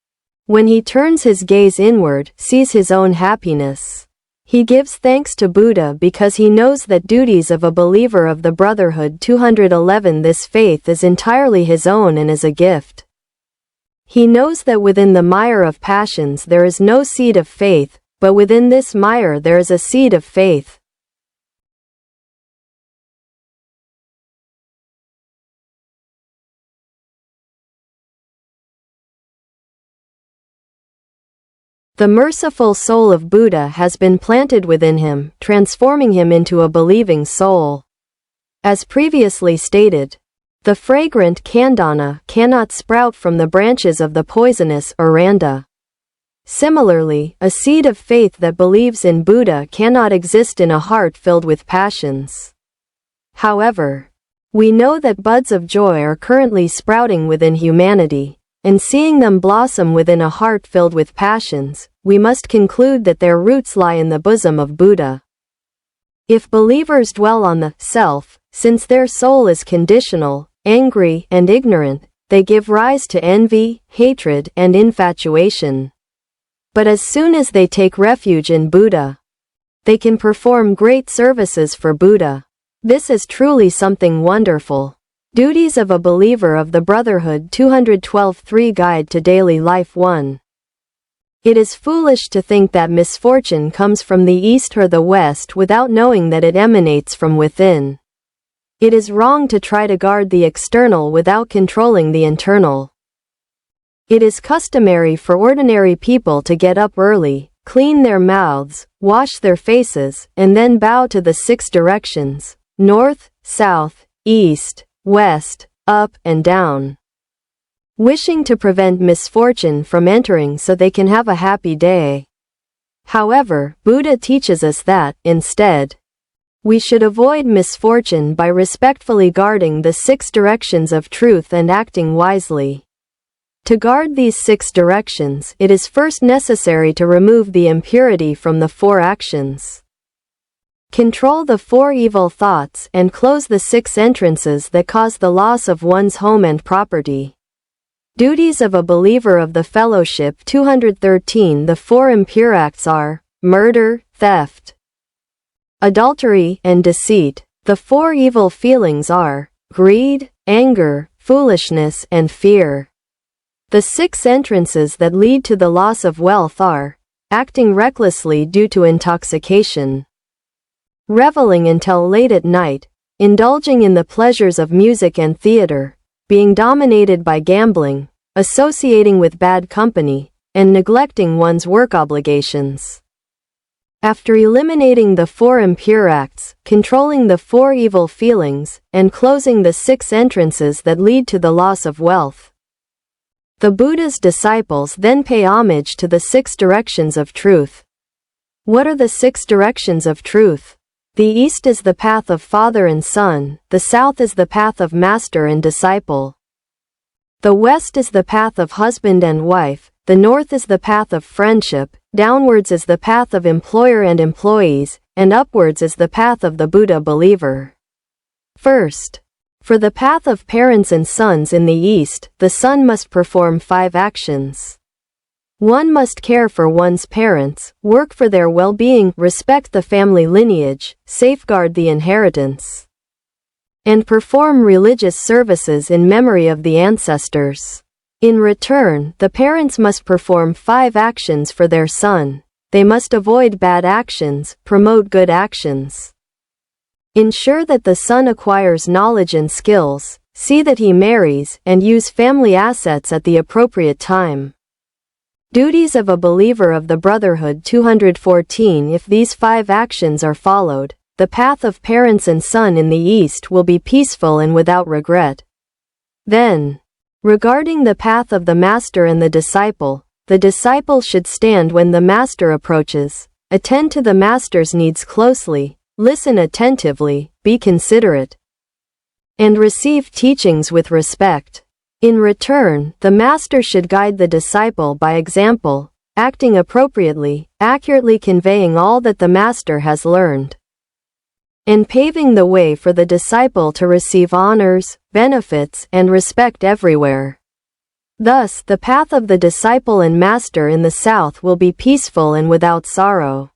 when he turns his gaze inward, sees his own happiness. He gives thanks to Buddha because he knows that duties of a believer of the Brotherhood 211. This faith is entirely his own and is a gift. He knows that within the mire of passions there is no seed of faith, but within this mire there is a seed of faith. The merciful soul of Buddha has been planted within him, transforming him into a believing soul. As previously stated, the fragrant kandana cannot sprout from the branches of the poisonous aranda. Similarly, a seed of faith that believes in Buddha cannot exist in a heart filled with passions. However, we know that buds of joy are currently sprouting within humanity, and seeing them blossom within a heart filled with passions, we must conclude that their roots lie in the bosom of Buddha. If believers dwell on the self, since their soul is conditional, angry, and ignorant, they give rise to envy, hatred, and infatuation. But as soon as they take refuge in Buddha, they can perform great services for Buddha. This is truly something wonderful. Duties of a believer of the Brotherhood 212-3 Guide to Daily Life 1. It is foolish to think that misfortune comes from the east or the west without knowing that it emanates from within. It is wrong to try to guard the external without controlling the internal. It is customary for ordinary people to get up early, clean their mouths, wash their faces, and then bow to the 6 directions: north, south, east, west, up, and down, wishing to prevent misfortune from entering so they can have a happy day. However, Buddha teaches us that, instead, we should avoid misfortune by respectfully guarding the 6 directions of truth and acting wisely. To guard these 6 directions, it is first necessary to remove the impurity from the 4 actions. control the 4 evil thoughts, and close the 6 entrances that cause the loss of one's home and property. Duties of a believer of the Fellowship 213. The 4 impure acts are murder, theft, adultery, and deceit. The 4 evil feelings are greed, anger, foolishness, and fear. The 6 entrances that lead to the loss of wealth are acting recklessly due to intoxication, reveling until late at night, indulging in the pleasures of music and theater, being dominated by gambling, associating with bad company, and neglecting one's work obligations. After eliminating the 4 impure acts, controlling the 4 evil feelings, and closing the 6 entrances that lead to the loss of wealth, the Buddha's disciples then pay homage to the 6 directions of truth. What are the 6 directions of truth? The east is the path of father and son, the south is the path of master and disciple, the west is the path of husband and wife, the north is the path of friendship, downwards is the path of employer and employees, and upwards is the path of the Buddha believer. First, for the path of parents and sons in the east, the son must perform 5 actions. 1 must care for one's parents, work for their well-being, respect the family lineage, safeguard the inheritance, and perform religious services in memory of the ancestors. In return, the parents must perform 5 actions for their son. They must avoid bad actions, promote good actions, ensure that the son acquires knowledge and skills, see that he marries, and use family assets at the appropriate time. Duties of a believer of the Brotherhood 214. If these 5 actions are followed, the path of parents and son in the East will be peaceful and without regret. Then, regarding the path of the master and the disciple should stand when the master approaches, attend to the master's needs closely, listen attentively, be considerate, and receive teachings with respect. In return, the master should guide the disciple by example, acting appropriately, accurately conveying all that the master has learned, and paving the way for the disciple to receive honors, benefits, and respect everywhere. Thus, the path of the disciple and master in the south will be peaceful and without sorrow.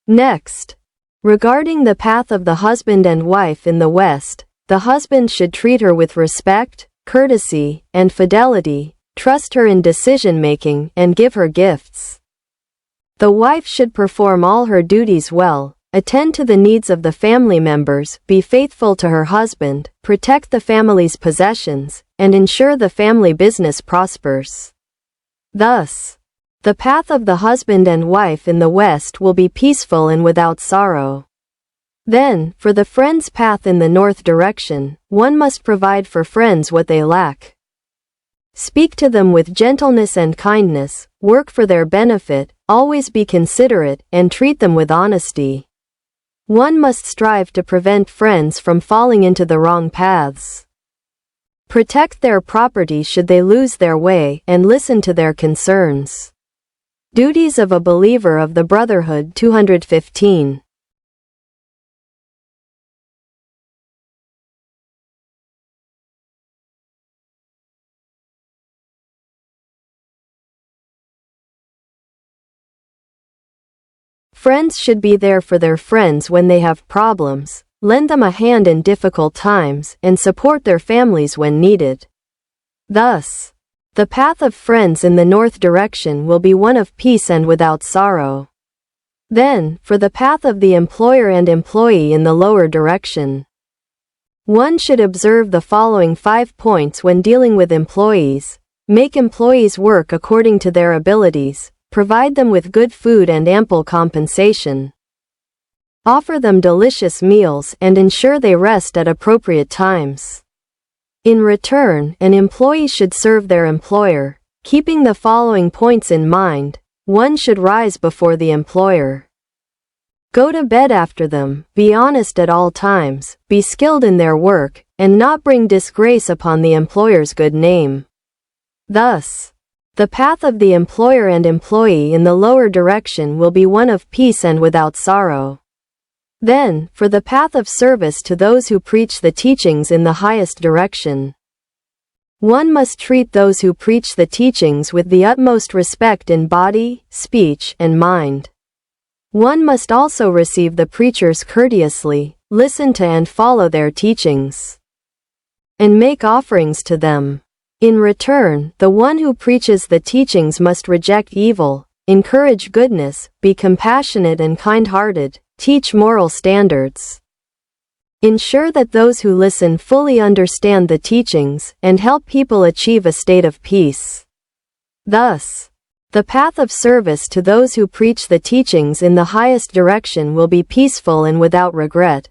Next, regarding the path of the husband and wife in the west, the husband should treat her with respect, courtesy, and fidelity, trust her in decision-making, and give her gifts. The wife should perform all her duties well, attend to the needs of the family members, be faithful to her husband, protect the family's possessions, and ensure the family business prospers. Thus, the path of the husband and wife in the West will be peaceful and without sorrow. Then, for the friend's path in the north direction, one must provide for friends what they lack. Speak to them with gentleness and kindness, work for their benefit, always be considerate, and treat them with honesty. One must strive to prevent friends from falling into the wrong paths. Protect their property should they lose their way, and listen to their concerns. Duties of a believer of the Brotherhood 215. Friends should be there for their friends when they have problems, lend them a hand in difficult times, and support their families when needed. Thus, the path of friends in the north direction will be one of peace and without sorrow. Then, for the path of the employer and employee in the lower direction, one should observe the following 5 points when dealing with employees. Make employees work according to their abilities. Provide them with good food and ample compensation. Offer them delicious meals and ensure they rest at appropriate times. In return, an employee should serve their employer, keeping the following points in mind. 1 should rise before the employer. Go to bed after them, be honest at all times, be skilled in their work, and not bring disgrace upon the employer's good name. Thus, the path of the employer and employee in the lower direction will be one of peace and without sorrow. Then, for the path of service to those who preach the teachings in the highest direction. One must treat those who preach the teachings with the utmost respect in body, speech, and mind. One must also receive the preachers courteously, listen to and follow their teachings, and make offerings to them. In return, the one who preaches the teachings must reject evil, encourage goodness, be compassionate and kind-hearted, teach moral standards, ensure that those who listen fully understand the teachings, and help people achieve a state of peace. Thus, the path of service to those who preach the teachings in the highest direction will be peaceful and without regret.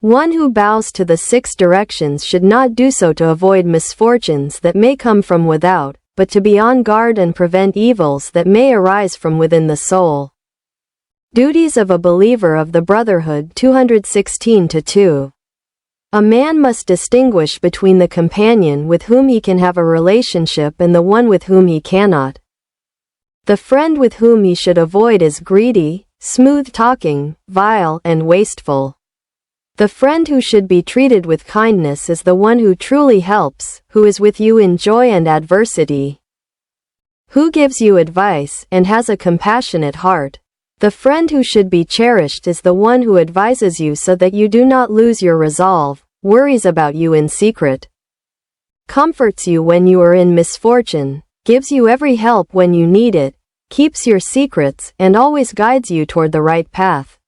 One who bows to the 6 directions should not do so to avoid misfortunes that may come from without, but to be on guard and prevent evils that may arise from within the soul. Duties of a believer of the Brotherhood 216-2. A man must distinguish between the companion with whom he can have a relationship and the one with whom he cannot. The friend with whom he should avoid is greedy, smooth-talking, vile, and wasteful. The friend who should be treated with kindness is the one who truly helps, who is with you in joy and adversity, who gives you advice and has a compassionate heart. The friend who should be cherished is the one who advises you so that you do not lose your resolve, worries about you in secret, comforts you when you are in misfortune, gives you every help when you need it, keeps your secrets, and always guides you toward the right path.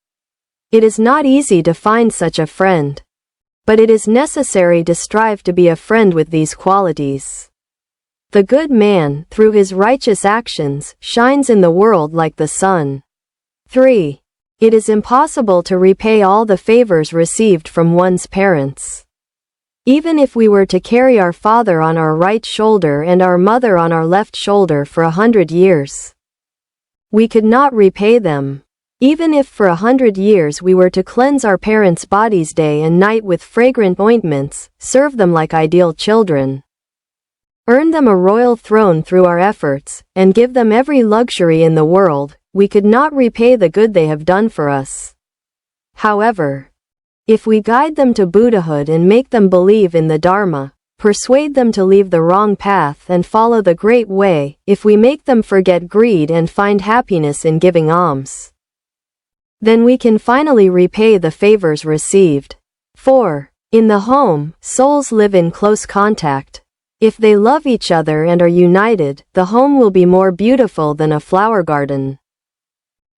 It is not easy to find such a friend, but it is necessary to strive to be a friend with these qualities. The good man, through his righteous actions, shines in the world like the sun. 3. It is impossible to repay all the favors received from one's parents. Even if we were to carry our father on our right shoulder and our mother on our left shoulder for 100 years, we could not repay them. Even if for 100 years we were to cleanse our parents' bodies day and night with fragrant ointments, serve them like ideal children, earn them a royal throne through our efforts, and give them every luxury in the world, we could not repay the good they have done for us. However, if we guide them to Buddhahood and make them believe in the Dharma, persuade them to leave the wrong path and follow the great way, if we make them forget greed and find happiness in giving alms, then we can finally repay the favors received. 4. In the home, souls live in close contact. If they love each other and are united, the home will be more beautiful than a flower garden.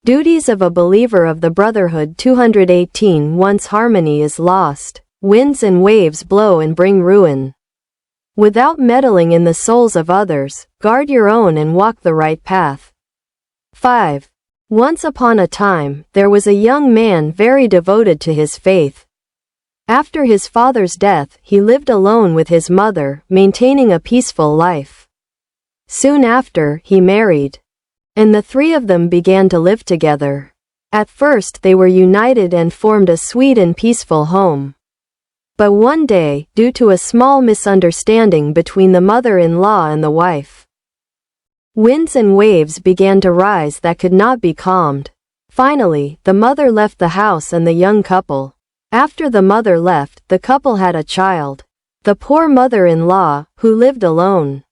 Duties of a believer of the Brotherhood 218. Once harmony is lost, winds and waves blow and bring ruin. Without meddling in the souls of others, guard your own and walk the right path. 5. Once upon a time, there was a young man very devoted to his faith. After his father's death, he lived alone with his mother, maintaining a peaceful life. Soon after, he married, and the 3 of them began to live together. At first they were united and formed a sweet and peaceful home. But one day, due to a small misunderstanding between the mother-in-law and the wife, winds and waves began to rise that could not be calmed. Finally, the mother left the house and the young couple. After the mother left, the couple had a child. The poor mother-in-law, who lived alone,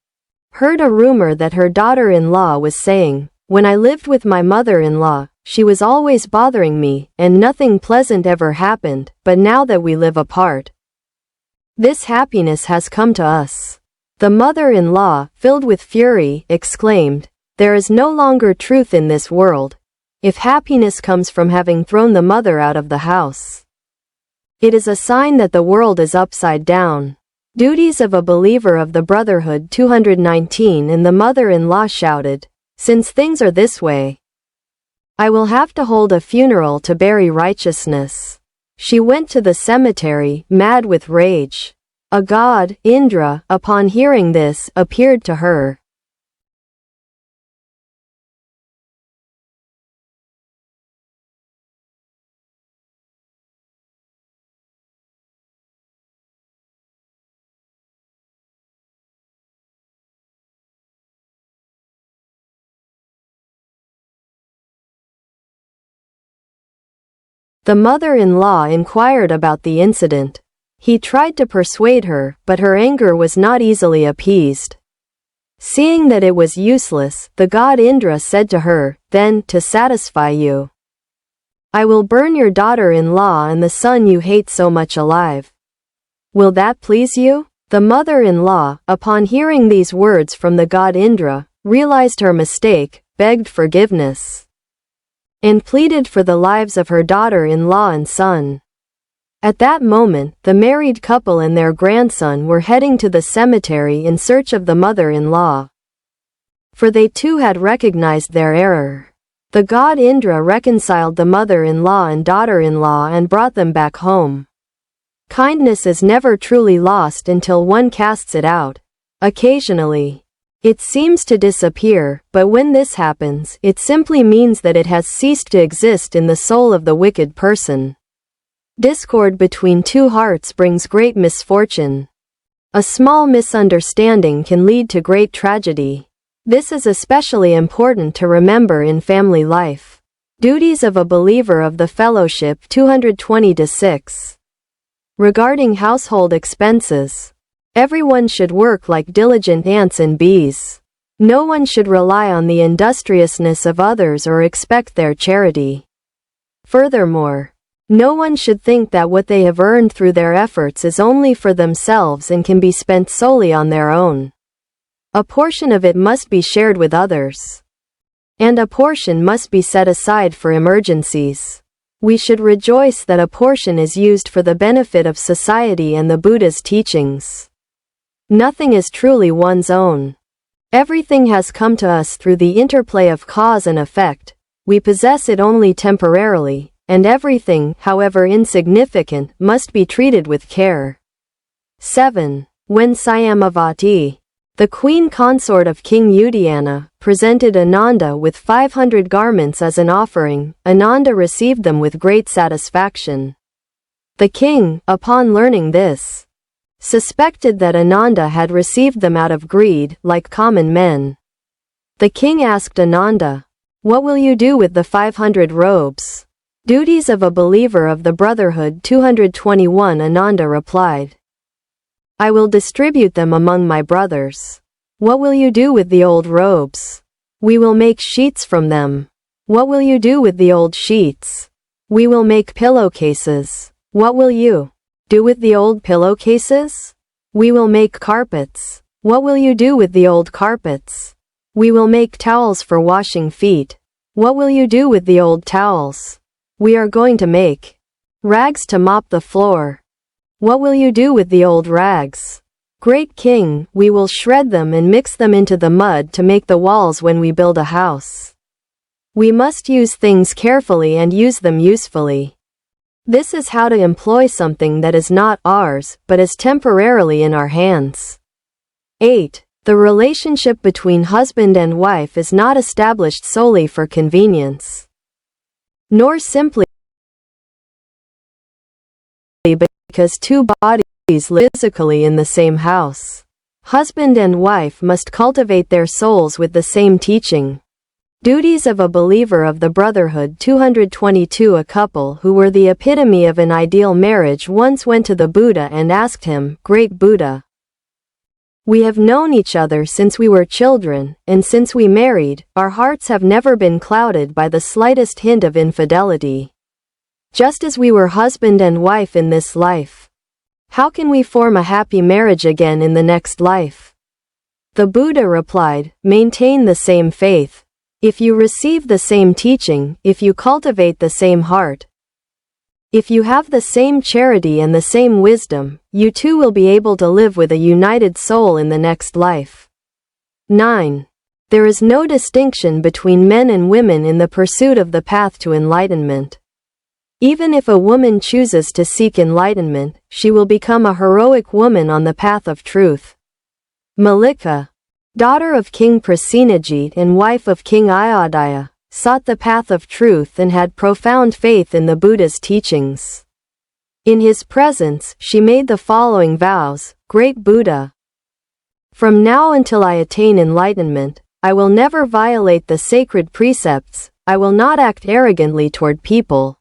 heard a rumor that her daughter-in-law was saying, "When I lived with my mother-in-law, she was always bothering me, and nothing pleasant ever happened, but now that we live apart, this happiness has come to us." The mother-in-law, filled with fury, exclaimed, "There is no longer truth in this world. If happiness comes from having thrown the mother out of the house, it is a sign that the world is upside down." Duties of a believer of the Brotherhood 219. And the mother-in-law shouted, "Since things are this way, I will have to hold a funeral to bury righteousness." She went to the cemetery, mad with rage. A god, Indra, upon hearing this, appeared to her. The mother-in-law inquired about the incident. He tried to persuade her, but her anger was not easily appeased. Seeing that it was useless, the god Indra said to her, "Then, to satisfy you, I will burn your daughter-in-law and the son you hate so much alive. Will that please you?" The mother-in-law, upon hearing these words from the god Indra, realized her mistake, begged forgiveness, and pleaded for the lives of her daughter-in-law and son. At that moment, the married couple and their grandson were heading to the cemetery in search of the mother-in-law, for they too had recognized their error. The god Indra reconciled the mother-in-law and daughter-in-law and brought them back home. Kindness is never truly lost until one casts it out. Occasionally, it seems to disappear, but when this happens, it simply means that it has ceased to exist in the soul of the wicked person. Discord between two hearts brings great misfortune. A small misunderstanding can lead to great tragedy. This is especially important to remember in family life. Duties of a believer of the fellowship 220-6. Regarding household expenses, everyone should work like diligent ants and bees. No one should rely on the industriousness of others or expect their charity. Furthermore, no one should think that what they have earned through their efforts is only for themselves and can be spent solely on their own. A portion of it must be shared with others, and a portion must be set aside for emergencies. We should rejoice that a portion is used for the benefit of society and the Buddha's teachings. Nothing is truly one's own. Everything has come to us through the interplay of cause and effect. We possess it only temporarily, and everything, however insignificant, must be treated with care. 7. When Syamavati, the queen consort of King Udayana, presented Ananda with 500 garments as an offering, Ananda received them with great satisfaction. The king, upon learning this, suspected that Ananda had received them out of greed, like common men. The king asked Ananda, "What will you do with the 500 robes?" Duties of a believer of the Brotherhood 221. Ananda replied, "I will distribute them among my brothers." "What will you do with the old robes?" "We will make sheets from them." "What will you do with the old sheets?" "We will make pillowcases." "What will you do with the old pillowcases?" "We will make carpets." "What will you do with the old carpets?" "We will make towels for washing feet." "What will you do with the old towels?" "We are going to make rags to mop the floor." "What will you do with the old rags?" "Great king, we will shred them and mix them into the mud to make the walls when we build a house. We must use things carefully and use them usefully. This is how to employ something that is not ours, but is temporarily in our hands. 8. The relationship between husband and wife is not established solely for convenience, nor simply because two bodies live physically in the same house. Husband and wife must cultivate their souls with the same teaching. Duties of a believer of the Brotherhood 222. A couple who were the epitome of an ideal marriage once went to the Buddha and asked him, "Great Buddha, we have known each other since we were children, and since we married, our hearts have never been clouded by the slightest hint of infidelity. Just as we were husband and wife in this life, how can we form a happy marriage again in the next life?" The Buddha replied, "Maintain the same faith. If you receive the same teaching, if you cultivate the same heart, if you have the same charity and the same wisdom, you too will be able to live with a united soul in the next life." 9. There is no distinction between men and women in the pursuit of the path to enlightenment. Even if a woman chooses to seek enlightenment, she will become a heroic woman on the path of truth. Malika, daughter of King Prasenajit and wife of King Ayodhya, sought the path of truth and had profound faith in the Buddha's teachings. In his presence, she made the following vows: "Great Buddha, from now until I attain enlightenment, I will never violate the sacred precepts, I will not act arrogantly toward people,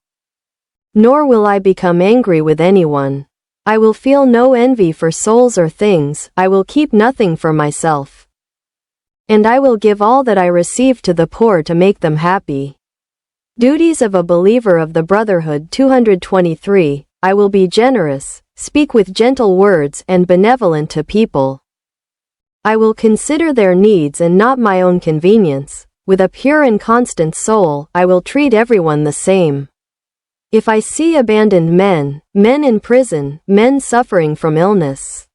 Nor will I become angry with anyone. I will feel no envy for souls or things, I will keep nothing for myself. And I will give all that I receive to the poor to make them happy. Duties of a believer of the Brotherhood 223, I will be generous, speak with gentle words and benevolent to people. I will consider their needs and not my own convenience. With a pure and constant soul, I will treat everyone the same. If I see abandoned men, men in prison, men suffering from illness,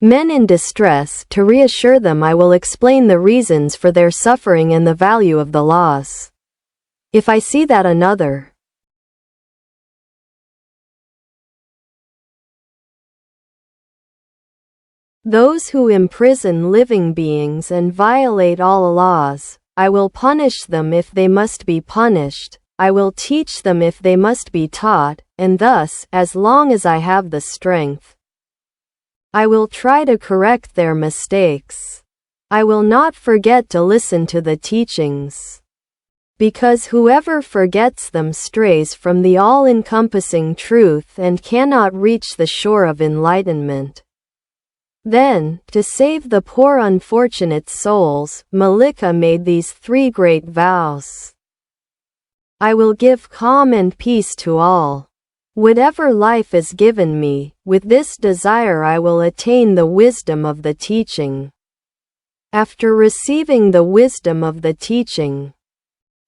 men in distress, to reassure them I will explain the reasons for their suffering and the value of the laws. If I see that another those who imprison living beings and violate all laws, I will punish them if they must be punished, I will teach them if they must be taught, and thus, as long as I have the strength, I will try to correct their mistakes. I will not forget to listen to the teachings, because whoever forgets them strays from the all-encompassing truth and cannot reach the shore of enlightenment. Then, to save the poor unfortunate souls, Malika made these 3 great vows. I will give calm and peace to all. Whatever life is given me, with this desire I will attain the wisdom of the teaching. After receiving the wisdom of the teaching,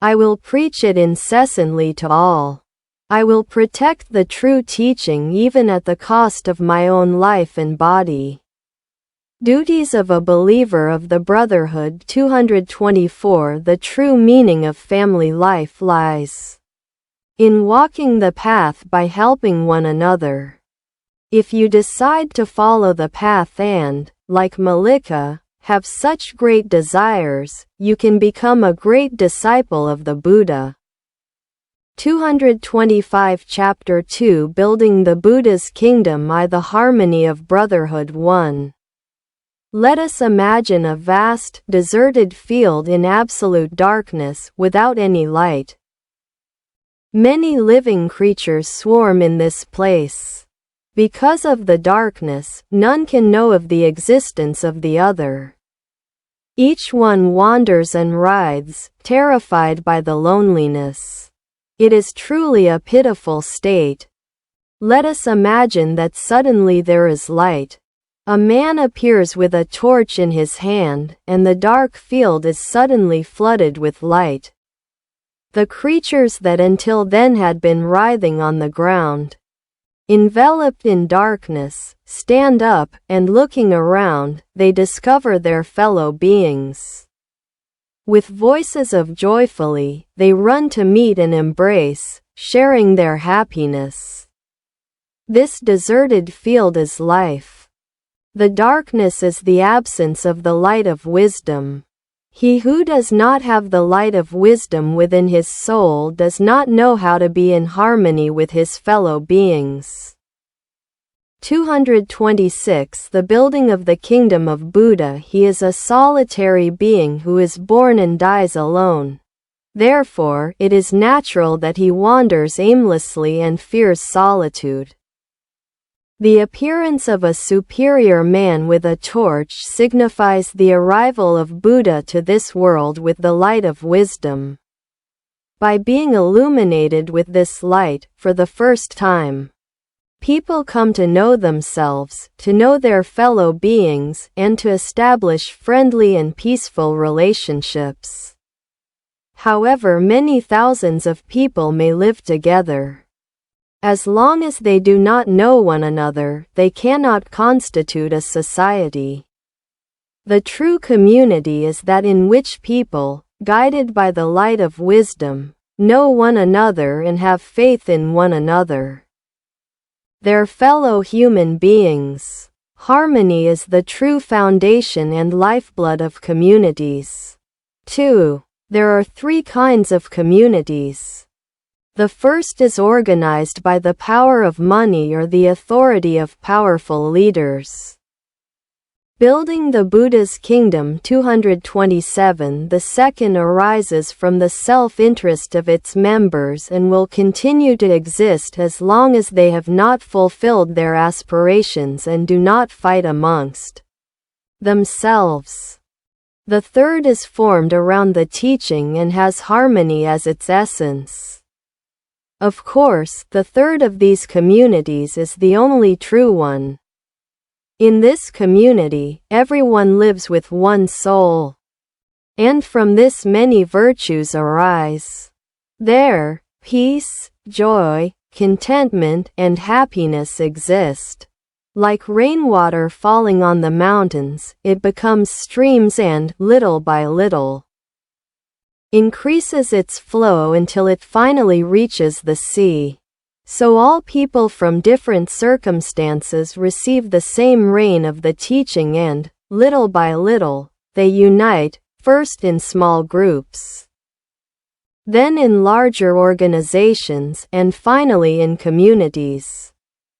I will preach it incessantly to all. I will protect the true teaching even at the cost of my own life and body. Duties of a believer of the Brotherhood 224. The true meaning of family life lies in walking the path by helping one another. If you decide to follow the path and, like Malika, have such great desires, you can become a great disciple of the Buddha. 225 Chapter 2 Building the Buddha's Kingdom I. The Harmony of Brotherhood 1. Let us imagine a vast, deserted field in absolute darkness, without any light. Many living creatures swarm in this place. Because of the darkness, none can know of the existence of the other. Each one wanders and writhes, terrified by the loneliness. It is truly a pitiful state. Let us imagine that suddenly there is light. A man appears with a torch in his hand, and the dark field is suddenly flooded with light. The creatures that until then had been writhing on the ground, enveloped in darkness, stand up, and looking around, they discover their fellow beings. With voices of joyfully, they run to meet and embrace, sharing their happiness. This deserted field is life. The darkness is the absence of the light of wisdom. He who does not have the light of wisdom within his soul does not know how to be in harmony with his fellow beings. 226 The building of the kingdom of Buddha. He is a solitary being who is born and dies alone. Therefore, it is natural that he wanders aimlessly and fears solitude. The appearance of a superior man with a torch signifies the arrival of Buddha to this world with the light of wisdom. By being illuminated with this light, for the first time, people come to know themselves, to know their fellow beings, and to establish friendly and peaceful relationships. However many thousands of people may live together, as long as they do not know one another, they cannot constitute a society. The true community is that in which people, guided by the light of wisdom, know one another and have faith in one another. Their fellow human beings. Harmony is the true foundation and lifeblood of communities. 2. There are 3 kinds of communities. The first is organized by the power of money or the authority of powerful leaders. Building the Buddha's Kingdom 227. The second arises from the self-interest of its members and will continue to exist as long as they have not fulfilled their aspirations and do not fight amongst themselves. The third is formed around the teaching and has harmony as its essence. Of course, the third of these communities is the only true one. In this community, everyone lives with one soul. And from this many virtues arise. There, peace, joy, contentment, and happiness exist. Like rainwater falling on the mountains, it becomes streams and, little by little, increases its flow until it finally reaches the sea. So all people from different circumstances receive the same rain of the teaching and, little by little, they unite, first in small groups, then in larger organizations, and finally in communities,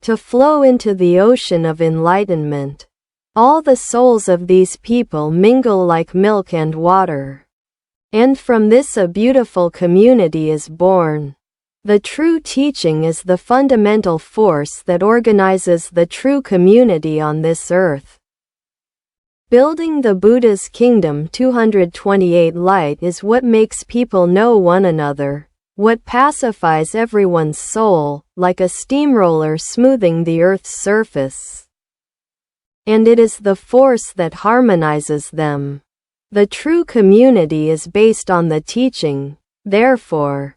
to flow into the ocean of enlightenment. All the souls of these people mingle like milk and water. And from this a beautiful community is born. The true teaching is the fundamental force that organizes the true community on this earth. Building the Buddha's Kingdom 228. Light is what makes people know one another, what pacifies everyone's soul, like a steamroller smoothing the earth's surface. And it is the force that harmonizes them. The true community is based on the teaching, therefore,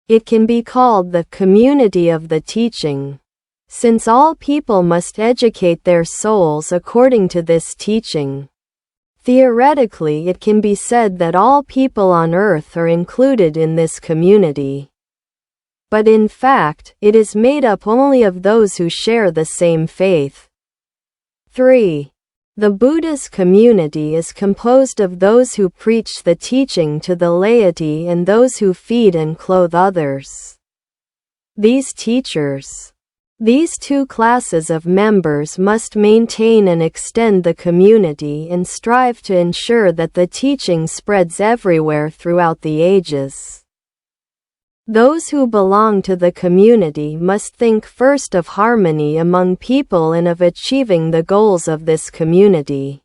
it can be called the community of the teaching. Since all people must educate their souls according to this teaching. Theoretically, it can be said that all people on earth are included in this community. But in fact, it is made up only of those who share the same faith. 3. The Buddha's community is composed of those who preach the teaching to the laity and those who feed and clothe others. These teachers. These two classes of members must maintain and extend the community and strive to ensure that the teaching spreads everywhere throughout the ages. Those who belong to the community must think first of harmony among people and of achieving the goals of this community.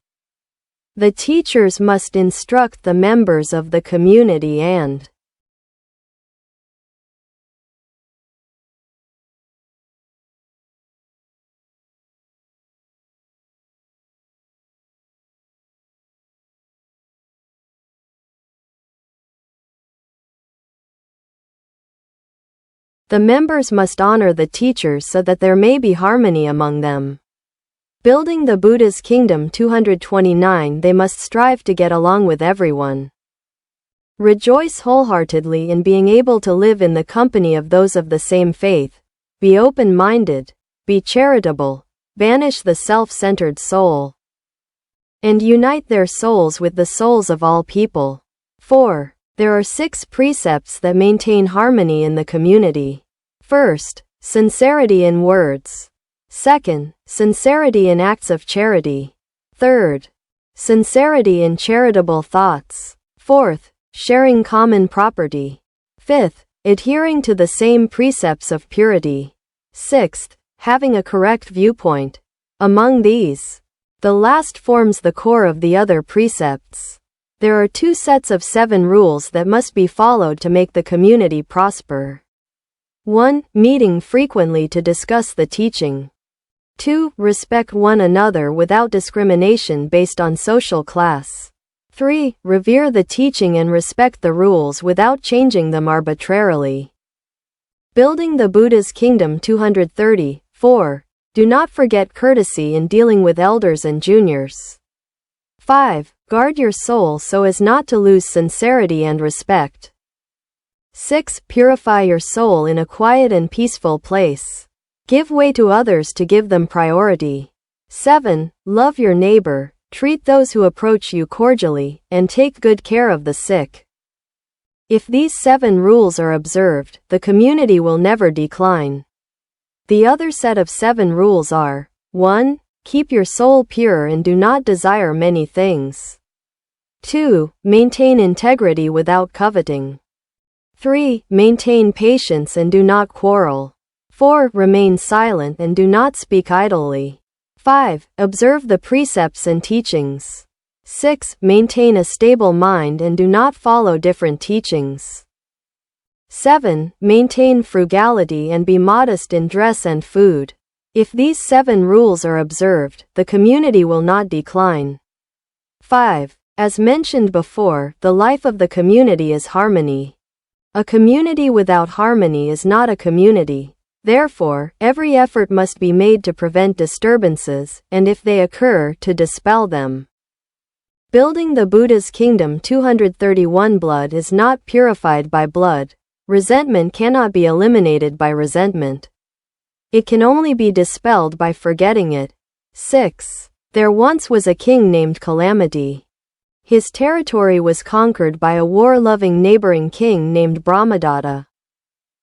The teachers must instruct the members of the community and the members must honor the teachers so that there may be harmony among them. Building the Buddha's Kingdom 229. They must strive to get along with everyone. Rejoice wholeheartedly in being able to live in the company of those of the same faith. Be open-minded. Be charitable. Banish the self-centered soul. And unite their souls with the souls of all people. 4. There are 6 precepts that maintain harmony in the community. First, sincerity in words. Second, sincerity in acts of charity. Third, sincerity in charitable thoughts. Fourth, sharing common property. Fifth, adhering to the same precepts of purity. Sixth, having a correct viewpoint. Among these, the last forms the core of the other precepts. There are 2 sets of 7 rules that must be followed to make the community prosper. 1. Meeting frequently to discuss the teaching. 2. Respect one another without discrimination based on social class. 3. Revere the teaching and respect the rules without changing them arbitrarily. Building the Buddha's Kingdom 230. 4. Do not forget courtesy in dealing with elders and juniors. 5. Guard your soul so as not to lose sincerity and respect. 6. Purify your soul in a quiet and peaceful place. Give way to others to give them priority. 7. Love your neighbor, treat those who approach you cordially, and take good care of the sick. If these 7 rules are observed, the community will never decline. The other set of 7 rules are: 1. Keep your soul pure and do not desire many things. 2. Maintain integrity without coveting. 3. Maintain patience and do not quarrel. 4. Remain silent and do not speak idly. 5. Observe the precepts and teachings. 6. Maintain a stable mind and do not follow different teachings. 7. Maintain frugality and be modest in dress and food. If these 7 rules are observed, the community will not decline. 5. As mentioned before, the life of the community is harmony. A community without harmony is not a community. Therefore, every effort must be made to prevent disturbances, and if they occur, to dispel them. Building the Buddha's kingdom. 231. Blood is not purified by blood. Resentment cannot be eliminated by resentment. It can only be dispelled by forgetting it. 6. There once was a king named Calamity. His territory was conquered by a war-loving neighboring king named Brahmadatta.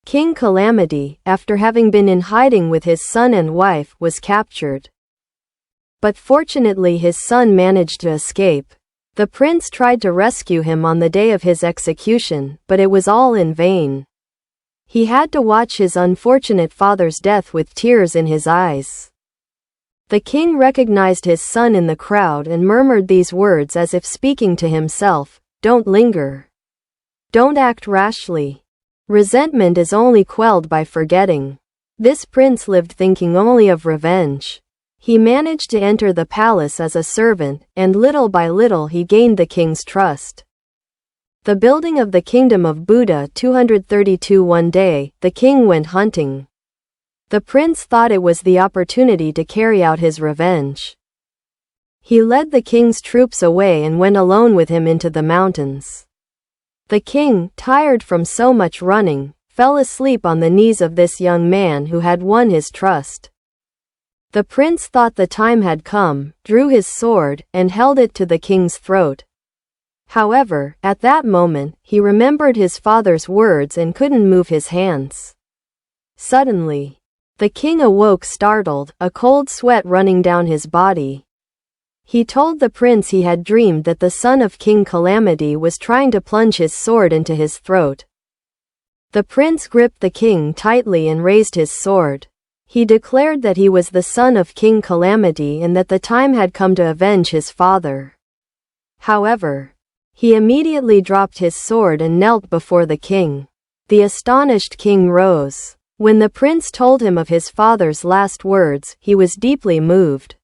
King Calamity, after having been in hiding with his son and wife, was captured. But fortunately his son managed to escape. The prince tried to rescue him on the day of his execution, but it was all in vain. He had to watch his unfortunate father's death with tears in his eyes. The king recognized his son in the crowd and murmured these words as if speaking to himself, "Don't linger. Don't act rashly. Resentment is only quelled by forgetting." This prince lived thinking only of revenge. He managed to enter the palace as a servant, and little by little he gained the king's trust. The building of the kingdom of Buddha. 232. One day, the king went hunting. The prince thought it was the opportunity to carry out his revenge. He led the king's troops away and went alone with him into the mountains. The king, tired from so much running, fell asleep on the knees of this young man who had won his trust. The prince thought the time had come, drew his sword, and held it to the king's throat. However, at that moment, he remembered his father's words and couldn't move his hands. Suddenly, the king awoke startled, a cold sweat running down his body. He told the prince he had dreamed that the son of King Calamity was trying to plunge his sword into his throat. The prince gripped the king tightly and raised his sword. He declared that he was the son of King Calamity and that the time had come to avenge his father. However, he immediately dropped his sword and knelt before the king. The astonished king rose. When the prince told him of his father's last words, he was deeply moved.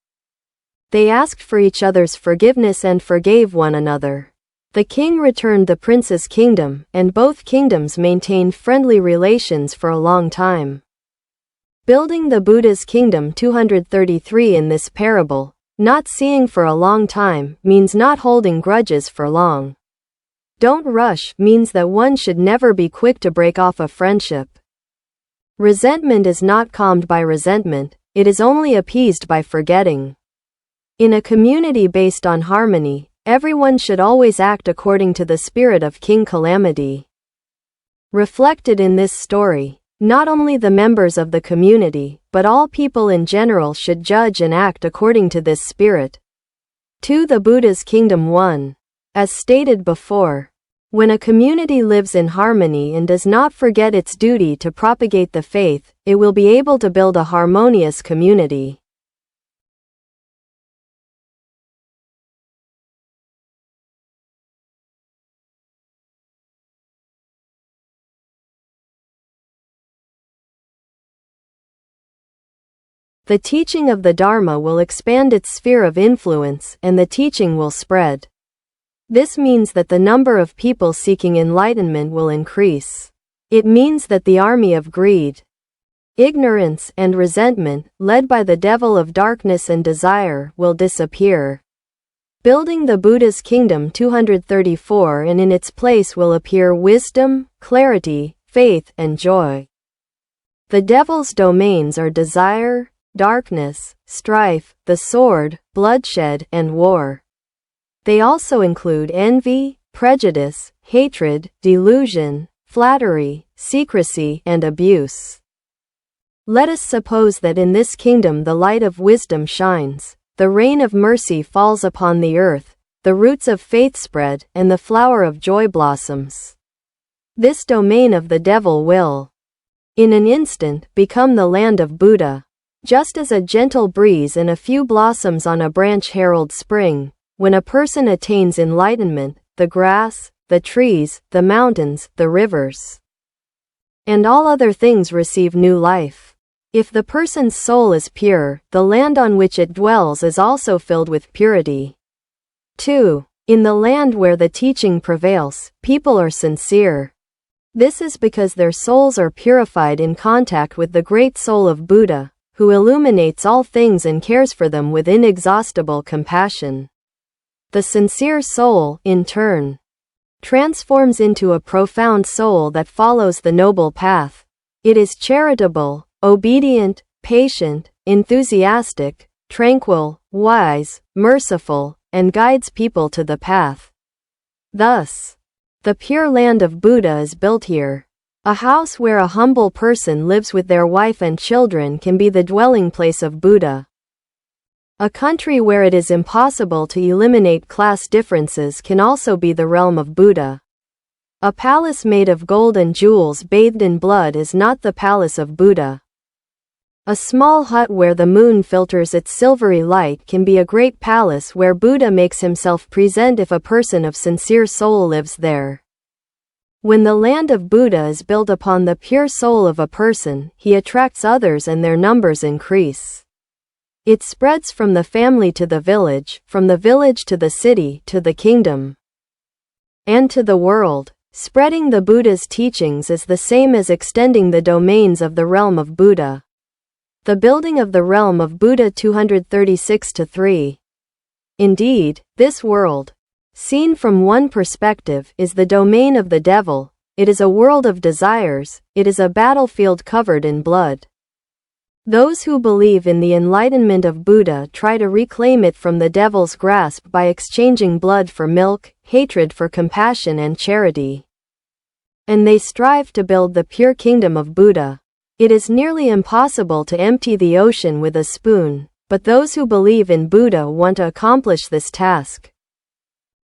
They asked for each other's forgiveness and forgave one another. The king returned the prince's kingdom, and both kingdoms maintained friendly relations for a long time. Building the Buddha's kingdom. 233. In this parable, not seeing for a long time means not holding grudges for long. Don't rush means that one should never be quick to break off a friendship. Resentment is not calmed by resentment, it is only appeased by forgetting. In a community based on harmony, everyone should always act according to the spirit of King Calamity. Reflected in this story, not only the members of the community, but all people in general should judge and act according to this spirit. 2. The Buddha's kingdom. 1. As stated before, when a community lives in harmony and does not forget its duty to propagate the faith, it will be able to build a harmonious community. The teaching of the Dharma will expand its sphere of influence, and the teaching will spread. This means that the number of people seeking enlightenment will increase. It means that the army of greed, ignorance, and resentment, led by the devil of darkness and desire, will disappear. Building the Buddha's kingdom. 234. And in its place will appear wisdom, clarity, faith, and joy. The devil's domains are desire, darkness, strife, the sword, bloodshed, and war. They also include envy, prejudice, hatred, delusion, flattery, secrecy, and abuse. Let us suppose that in this kingdom the light of wisdom shines, the rain of mercy falls upon the earth, the roots of faith spread, and the flower of joy blossoms. This domain of the devil will, in an instant, become the land of Buddha. Just as a gentle breeze and a few blossoms on a branch herald spring, when a person attains enlightenment, the grass, the trees, the mountains, the rivers, and all other things receive new life. If the person's soul is pure, the land on which it dwells is also filled with purity. 2. In the land where the teaching prevails, people are sincere. This is because their souls are purified in contact with the great soul of Buddha, who illuminates all things and cares for them with inexhaustible compassion. The sincere soul, in turn, transforms into a profound soul that follows the noble path. It is charitable, obedient, patient, enthusiastic, tranquil, wise, merciful, and guides people to the path. Thus, the pure land of Buddha is built here. A house where a humble person lives with their wife and children can be the dwelling place of Buddha. A country where it is impossible to eliminate class differences can also be the realm of Buddha. A palace made of gold and jewels bathed in blood is not the palace of Buddha. A small hut where the moon filters its silvery light can be a great palace where Buddha makes himself present if a person of sincere soul lives there. When the land of Buddha is built upon the pure soul of a person, he attracts others and their numbers increase. It spreads from the family to the village, from the village to the city, to the kingdom, and to the world. Spreading the Buddha's teachings is the same as extending the domains of the realm of Buddha. The building of the realm of Buddha 236-3. Indeed, this world, seen from one perspective, is the domain of the devil. It is a world of desires, it is a battlefield covered in blood. Those who believe in the enlightenment of Buddha try to reclaim it from the devil's grasp by exchanging blood for milk, hatred for compassion and charity. And they strive to build the pure kingdom of Buddha. It is nearly impossible to empty the ocean with a spoon, but those who believe in Buddha want to accomplish this task,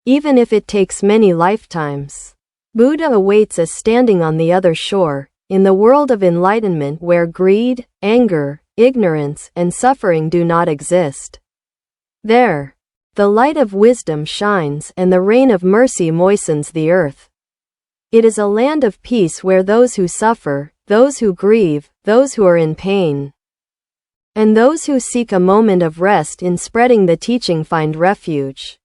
even if it takes many lifetimes. Buddha awaits us standing on the other shore, in the world of enlightenment where greed, anger, ignorance, and suffering do not exist. There, the light of wisdom shines and the rain of mercy moistens the earth. It is a land of peace where those who suffer, those who grieve, those who are in pain, and those who seek a moment of rest in spreading the teaching find refuge.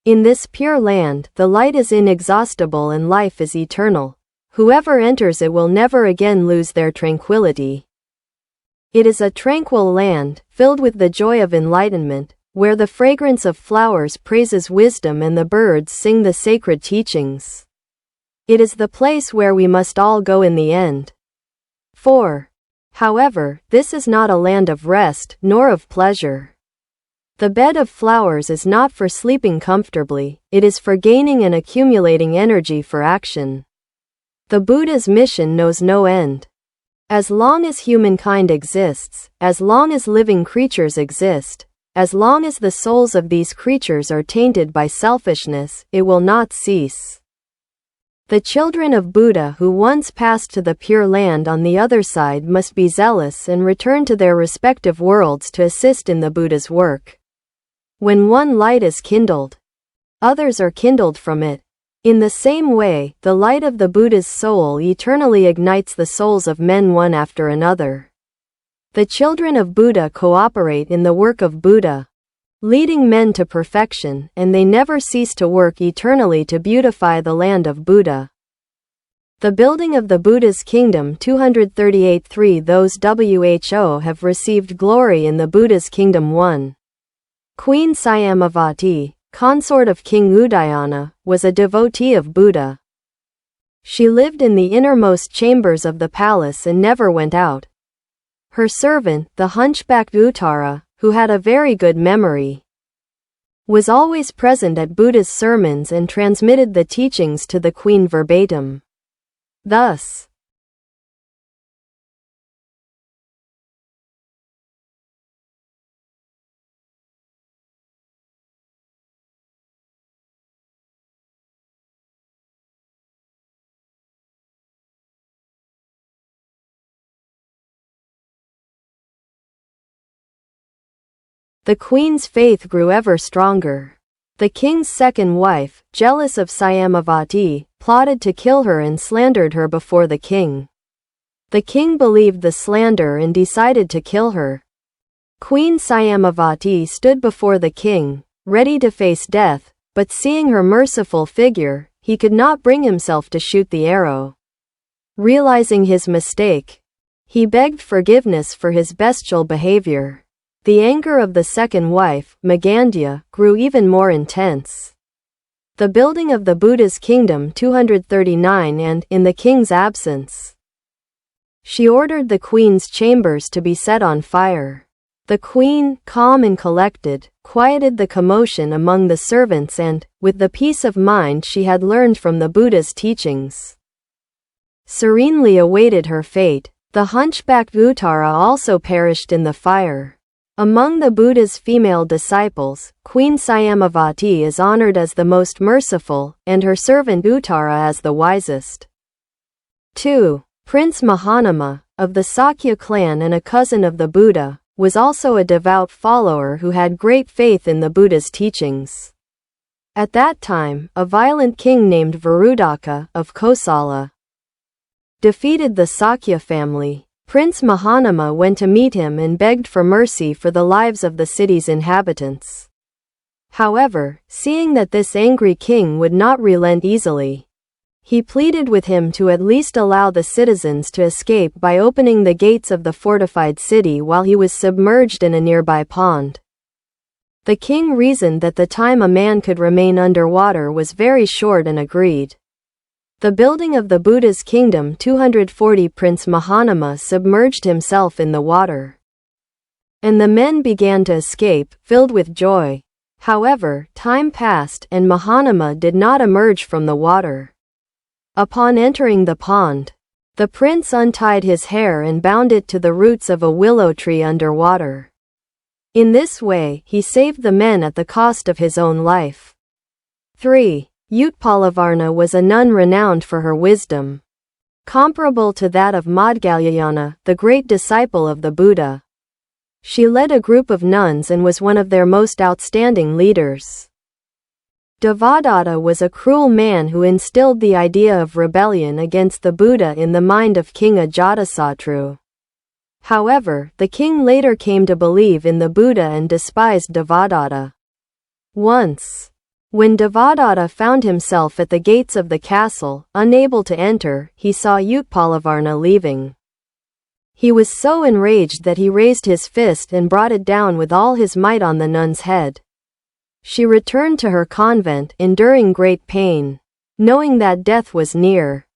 In this pure land, the light is inexhaustible and life is eternal. Whoever enters it will never again lose their tranquility. It is a tranquil land, filled with the joy of enlightenment, where the fragrance of flowers praises wisdom and the birds sing the sacred teachings. It is the place where we must all go in the end. 4. However, this is not a land of rest, nor of pleasure. The bed of flowers is not for sleeping comfortably, it is for gaining and accumulating energy for action. The Buddha's mission knows no end. As long as humankind exists, as long as living creatures exist, as long as the souls of these creatures are tainted by selfishness, it will not cease. The children of Buddha who once passed to the pure land on the other side must be zealous and return to their respective worlds to assist in the Buddha's work. When one light is kindled, others are kindled from it. In the same way, the light of the Buddha's soul eternally ignites the souls of men one after another. The children of Buddha cooperate in the work of Buddha, leading men to perfection, and they never cease to work eternally to beautify the land of Buddha. The building of the Buddha's kingdom 238-3. Those who have received glory in the Buddha's kingdom 1. Queen Syamavati, consort of King Udayana, was a devotee of Buddha. She lived in the innermost chambers of the palace and never went out. Her servant, the hunchback Uttara, who had a very good memory, was always present at Buddha's sermons and transmitted the teachings to the queen verbatim. Thus, The queen's faith grew ever stronger. The king's second wife, jealous of Syamavati, plotted to kill her and slandered her before the king. The king believed the slander and decided to kill her. Queen Syamavati stood before the king, ready to face death, but seeing her merciful figure, he could not bring himself to shoot the arrow. Realizing his mistake, he begged forgiveness for his bestial behavior. The anger of the second wife, Magandhya, grew even more intense. The building of the Buddha's kingdom 239 and, in the king's absence, she ordered the queen's chambers to be set on fire. The queen, calm and collected, quieted the commotion among the servants and, with the peace of mind she had learned from the Buddha's teachings, serenely awaited her fate. The hunchbacked Uttara also perished in the fire. Among the Buddha's female disciples, Queen Syamavati is honored as the most merciful, and her servant Uttara as the wisest. 2. Prince Mahanama, of the Sakya clan and a cousin of the Buddha, was also a devout follower who had great faith in the Buddha's teachings. At that time, a violent king named Virudaka, of Kosala, defeated the Sakya family. Prince Mahanama went to meet him and begged for mercy for the lives of the city's inhabitants. However, seeing that this angry king would not relent easily, he pleaded with him to at least allow the citizens to escape by opening the gates of the fortified city while he was submerged in a nearby pond. The king reasoned that the time a man could remain underwater was very short and agreed. The building of the Buddha's kingdom 240. Prince Mahanama submerged himself in the water, and the men began to escape, filled with joy. However, time passed and Mahanama did not emerge from the water. Upon entering the pond, the prince untied his hair and bound it to the roots of a willow tree underwater. In this way, he saved the men at the cost of his own life. 3. Utpalavarna was a nun renowned for her wisdom, comparable to that of Maudgalyayana, the great disciple of the Buddha. She led a group of nuns and was one of their most outstanding leaders. Devadatta was a cruel man who instilled the idea of rebellion against the Buddha in the mind of King Ajatasattu. However, the king later came to believe in the Buddha and despised Devadatta. Once, when Devadatta found himself at the gates of the castle, unable to enter, he saw Utpalavarna leaving. He was so enraged that he raised his fist and brought it down with all his might on the nun's head. She returned to her convent, enduring great pain. Knowing that death was near,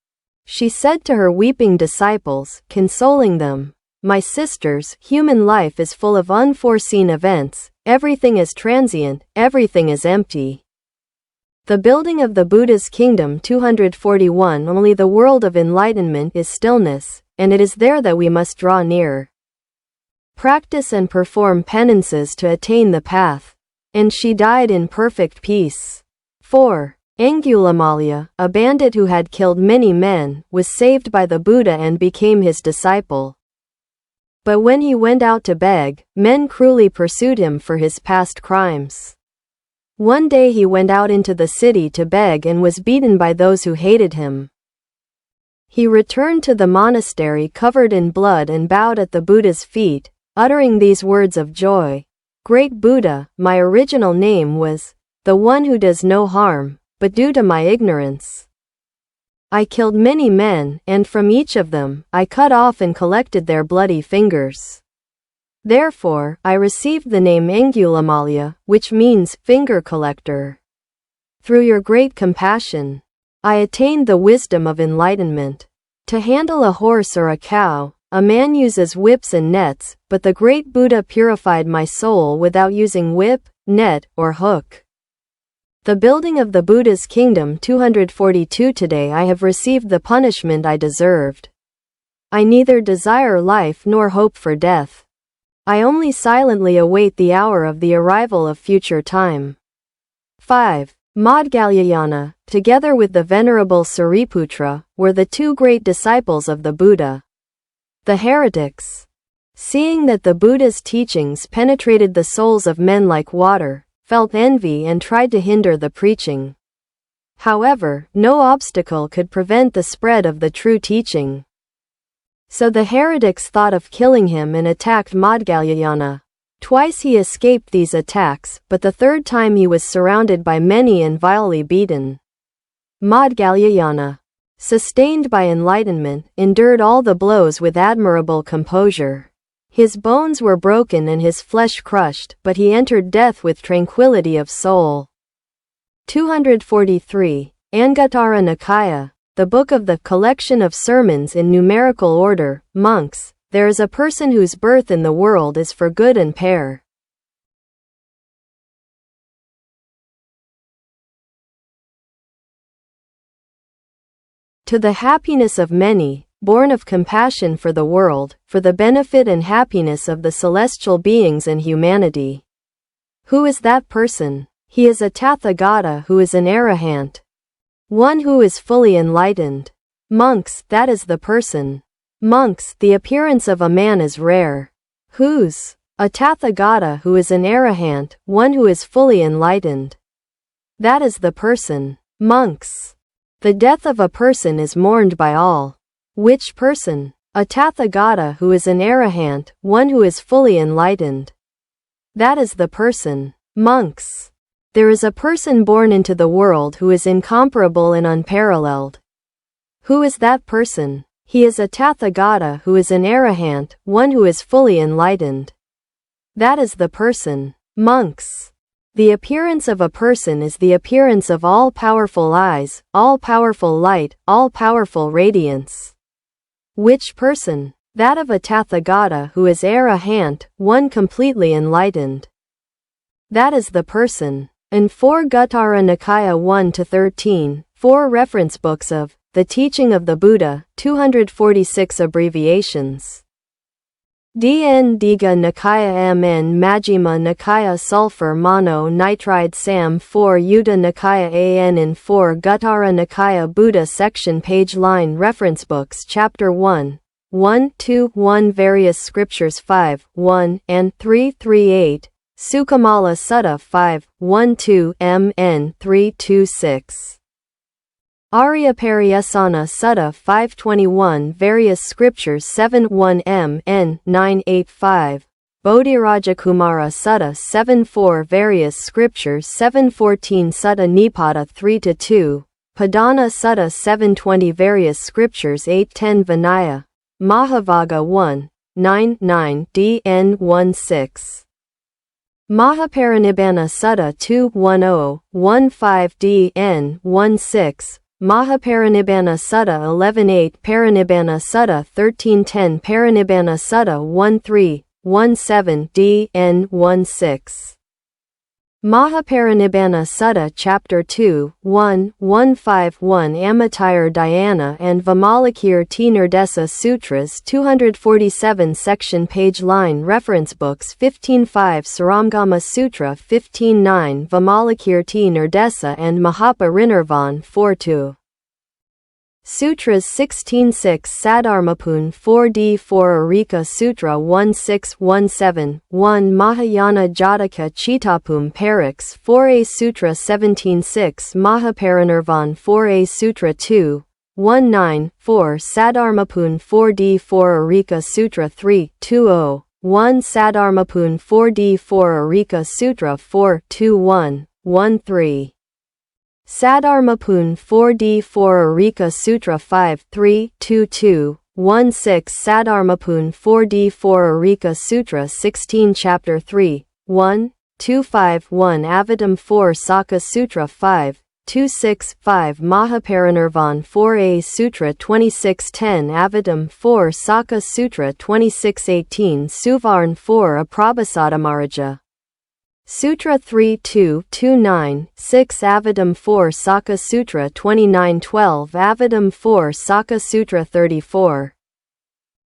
she said to her weeping disciples, consoling them, "My sisters, human life is full of unforeseen events, everything is transient, everything is empty." The building of the Buddha's kingdom 241. Only the world of enlightenment is stillness, and it is there that we must draw near, practice and perform penances to attain the path. And she died in perfect peace. 4. Angulimalaya, a bandit who had killed many men, was saved by the Buddha and became his disciple. But when he went out to beg, men cruelly pursued him for his past crimes. One day he went out into the city to beg and was beaten by those who hated him. He returned to the monastery covered in blood and bowed at the Buddha's feet, uttering these words of joy. "Great Buddha, my original name was the one who does no harm, but due to my ignorance, I killed many men, and from each of them, I cut off and collected their bloody fingers. Therefore, I received the name Angulimalaya, which means finger collector. Through your great compassion, I attained the wisdom of enlightenment. To handle a horse or a cow, a man uses whips and nets, but the great Buddha purified my soul without using whip, net, or hook." The building of the Buddha's kingdom 242. Today I have received the punishment I deserved. I neither desire life nor hope for death. I only silently await the hour of the arrival of future time. 5. Maudgalyayana, together with the Venerable Sariputra, were the two great disciples of the Buddha. The heretics seeing that the Buddha's teachings penetrated the souls of men like water, felt envy and tried to hinder the preaching. However, no obstacle could prevent the spread of the true teaching. So the heretics thought of killing him and attacked Maudgalyayana. Twice he escaped these attacks, but the third time he was surrounded by many and vilely beaten. Maudgalyayana, sustained by enlightenment, endured all the blows with admirable composure. His bones were broken and his flesh crushed, but he entered death with tranquility of soul. 243. Anguttara Nikaya, the book of the collection of sermons in numerical order. Monks, there is a person whose birth in the world is for good and pair. To the happiness of many, born of compassion for the world, for the benefit and happiness of the celestial beings and humanity. Who is that person? He is a Tathagata who is an arahant. One who is fully enlightened. Monks, that is the person. Monks, the appearance of a man is rare. Whose? A Tathagata who is an arahant, one who is fully enlightened. That is the person. Monks. The death of a person is mourned by all. Which person? A Tathagata who is an arahant, one who is fully enlightened. That is the person. Monks. There is a person born into the world who is incomparable and unparalleled. Who is that person? He is a Tathagata who is an arahant, one who is fully enlightened. That is the person. Monks. The appearance of a person is the appearance of all-powerful eyes, all-powerful light, all-powerful radiance. Which person? That of a Tathagata who is arahant, one completely enlightened. That is the person. In 4 Guttara Nikaya 1-13, 4 reference books of The Teaching of the Buddha, 246 abbreviations. DN Diga Nikaya MN Majjhima Nikaya Sulfur Mono Nitride Sam 4 Yuddha Nikaya AN in 4 Guttara Nikaya Buddha Section Page Line Reference Books Chapter 1, 1-2-1 Various Scriptures 5, 1 and 3-3-8 Sukhamala Sutta 5, 1-2 MN 3-2-6 Aryapariyasana Sutta 521 Various Scriptures 7-1 MN 9-8-5 Bodhirajakumara Sutta 7-4 Various Scriptures 7-14 Sutta Nipata 3-2 Padana Sutta 7-20 Various Scriptures 8-10 Vinaya Mahavagga 1, 9-9 DN 1-6 Mahaparinibbana Sutta 2-10, 1-5 DN 1-6 Mahaparinibbana Sutta 11-8 Parinibbana Sutta 13-10 Parinibbana Sutta 1-3, 1-7 DN 1-6 Mahaparinibbana Sutta Chapter 2, 1, 151 Amitayur Dhyana and Vimalakir T. Nirdesa Sutras 247 Section Page Line Reference Books 15-5 Saramgama Sutra 15-9 Vimalakir T. Nirdesa and Mahaparinirvan 4-2 Sutras 16-6 Saddharmapun 4d 4 Arika Sutra 1617, 1 Mahayana Jataka Chitapum Parix 4a Sutra 17-6 Mahaparinirvan 4a Sutra 2, 1-9, 4 Saddharmapun 4d 4 Arika Sutra 3-2-0, 1 Saddharmapun 4d 4 Arika Sutra 4-2-1, 1-3 Saddharmapun 4d 4 Arika Sutra 5-3-2-2, 1-6 Saddharmapun 4d 4 Arika Sutra 16 Chapter 3, 1, 2-5-1 Avadam 4 Saka Sutra 5, 2-6-5 Mahaparinirvan 4a Sutra 26-10 Avadam 4 Saka Sutra 26-18 Suvarn 4 Aprabhasadamaraja Sutra 3-2-29, 6 Avadam 4 Saka Sutra 29-12 Avadam 4 Saka Sutra 34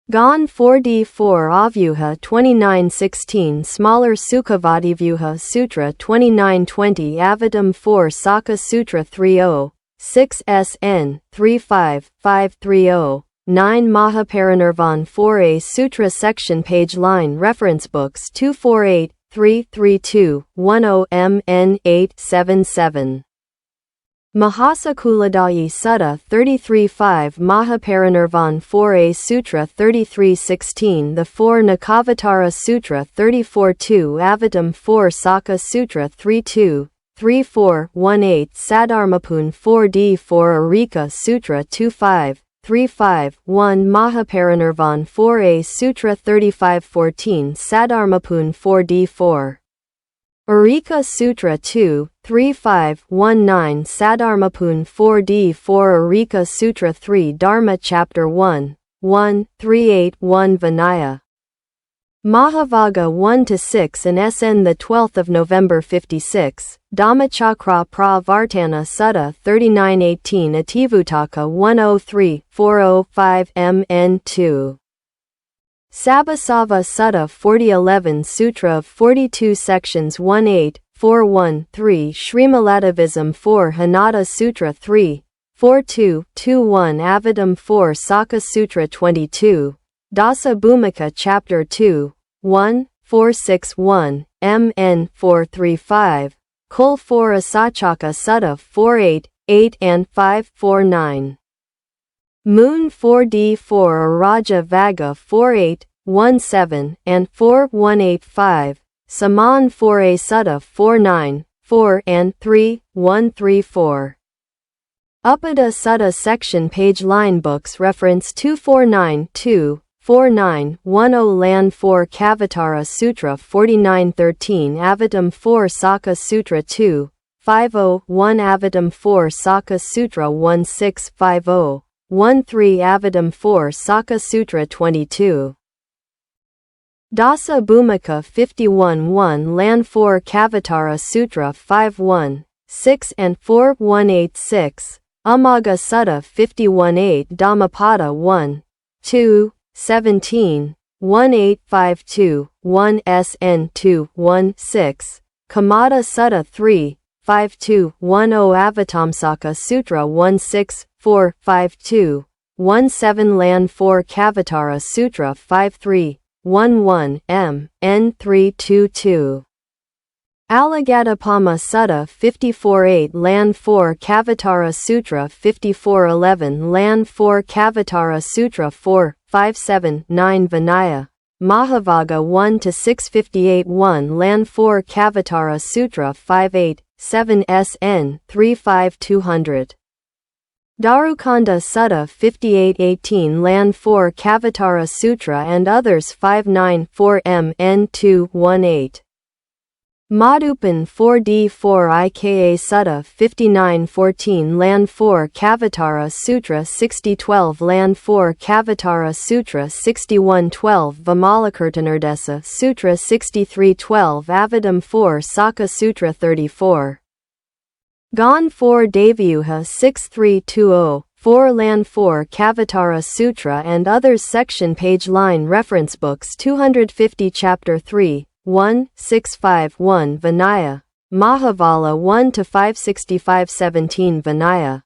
Gan 4d 4 Avyuha 29-16 Smaller Sukhavadivyuha Sutra 29-20 Avadam 4 Saka Sutra 30, 6 SN 35-530 9 Mahaparinirvan 4a Sutra Section Page Line Reference Books 248, 332, 10 MN 877. Mahasakuladayi Sutta 33.5 Mahaparinirvan 4a Sutra 33.16 The 4 Nakavatara Sutra 34.2 Avatam 4 Saka Sutra 3.2, 3.4.18 Saddharmapun 4d 4 Arika Sutra 2.5, 3.5, 1 Mahaparinirvan 4a Sutra 35.14 Saddharmapun 4d 4. Arika Sutra 2, 3.5.19 Saddharmapun 4d 4 Arika Sutra 3 Dharma Chapter 1, 1, 381 Vinaya. Mahavagga 1-6 and SN 12 November 56, Dhammachakra Pravartana Sutta 3918 Ativutaka 103.405 MN 2. Sabbasava Sutta 4011 Sutra of 42 Sections 18, 413 Srimalatavism 4 Hanada Sutra 3, 42, 21 Avadam 4 Saka Sutra 22, Dasa Bhumika Chapter 2, 1, 461, MN 435, Kul 4 Asachaka Sutta 48, 8 and 549. Moon 4d 4 Araja Vaga 48, 17 and 4185, Saman 4a Sutta 49, 4 and 3, 134. Upada Sutta Section Page Line Books Reference 249-2, 4910 Lan 4 Kavatara Sutra 4913 Avatam 4 Saka Sutra 2, 501 Avatam 4 Saka Sutra 1650, 13 Avatam 4 Saka Sutra 22. Dasa Bhumika 51-1 Lan 4 Kavatara Sutra 5-1, 6 and 4-186, Amaga Sutta 51-8 Dhammapada 1, 2, 17, 1852, 1 SN 2, 1, 6, Kamada Sutta 3, 5-2, 10 Avatamsaka Sutra 1-6, 4, 5-2, 1-7 Lan 4 Kavatara Sutra 5-3, 1-1 M, N 3-2-2. Alagadapama Sutta 54-8 Lan 4 Kavatara Sutra 54-11 Lan 4 Kavatara Sutra 4, 5-7-9 Vinaya. Mahavagga 1-658-1 Lan 4 Kavatara Sutra 5-8, 7 SN 3-5-200. Darukanda Sutta 58-18 Lan 4 Kavatara Sutra and others 5-9-4 MN 2-1-8. Madhupan 4d4 IKA Sutta 59-14 Lan 4 Kavatara Sutra 60-12 Lan 4 Kavatara Sutra 61-12 Vimalakirtanardesa Sutra 63-12 Avadam 4 Saka Sutra 34. Gan 4 Devyuha 6320, 4 Lan 4 Kavatara Sutra and others Section Page Line Reference Books 250 Chapter 3, 1, 651 Vinaya. Mahavala 1-565-17 Vinaya.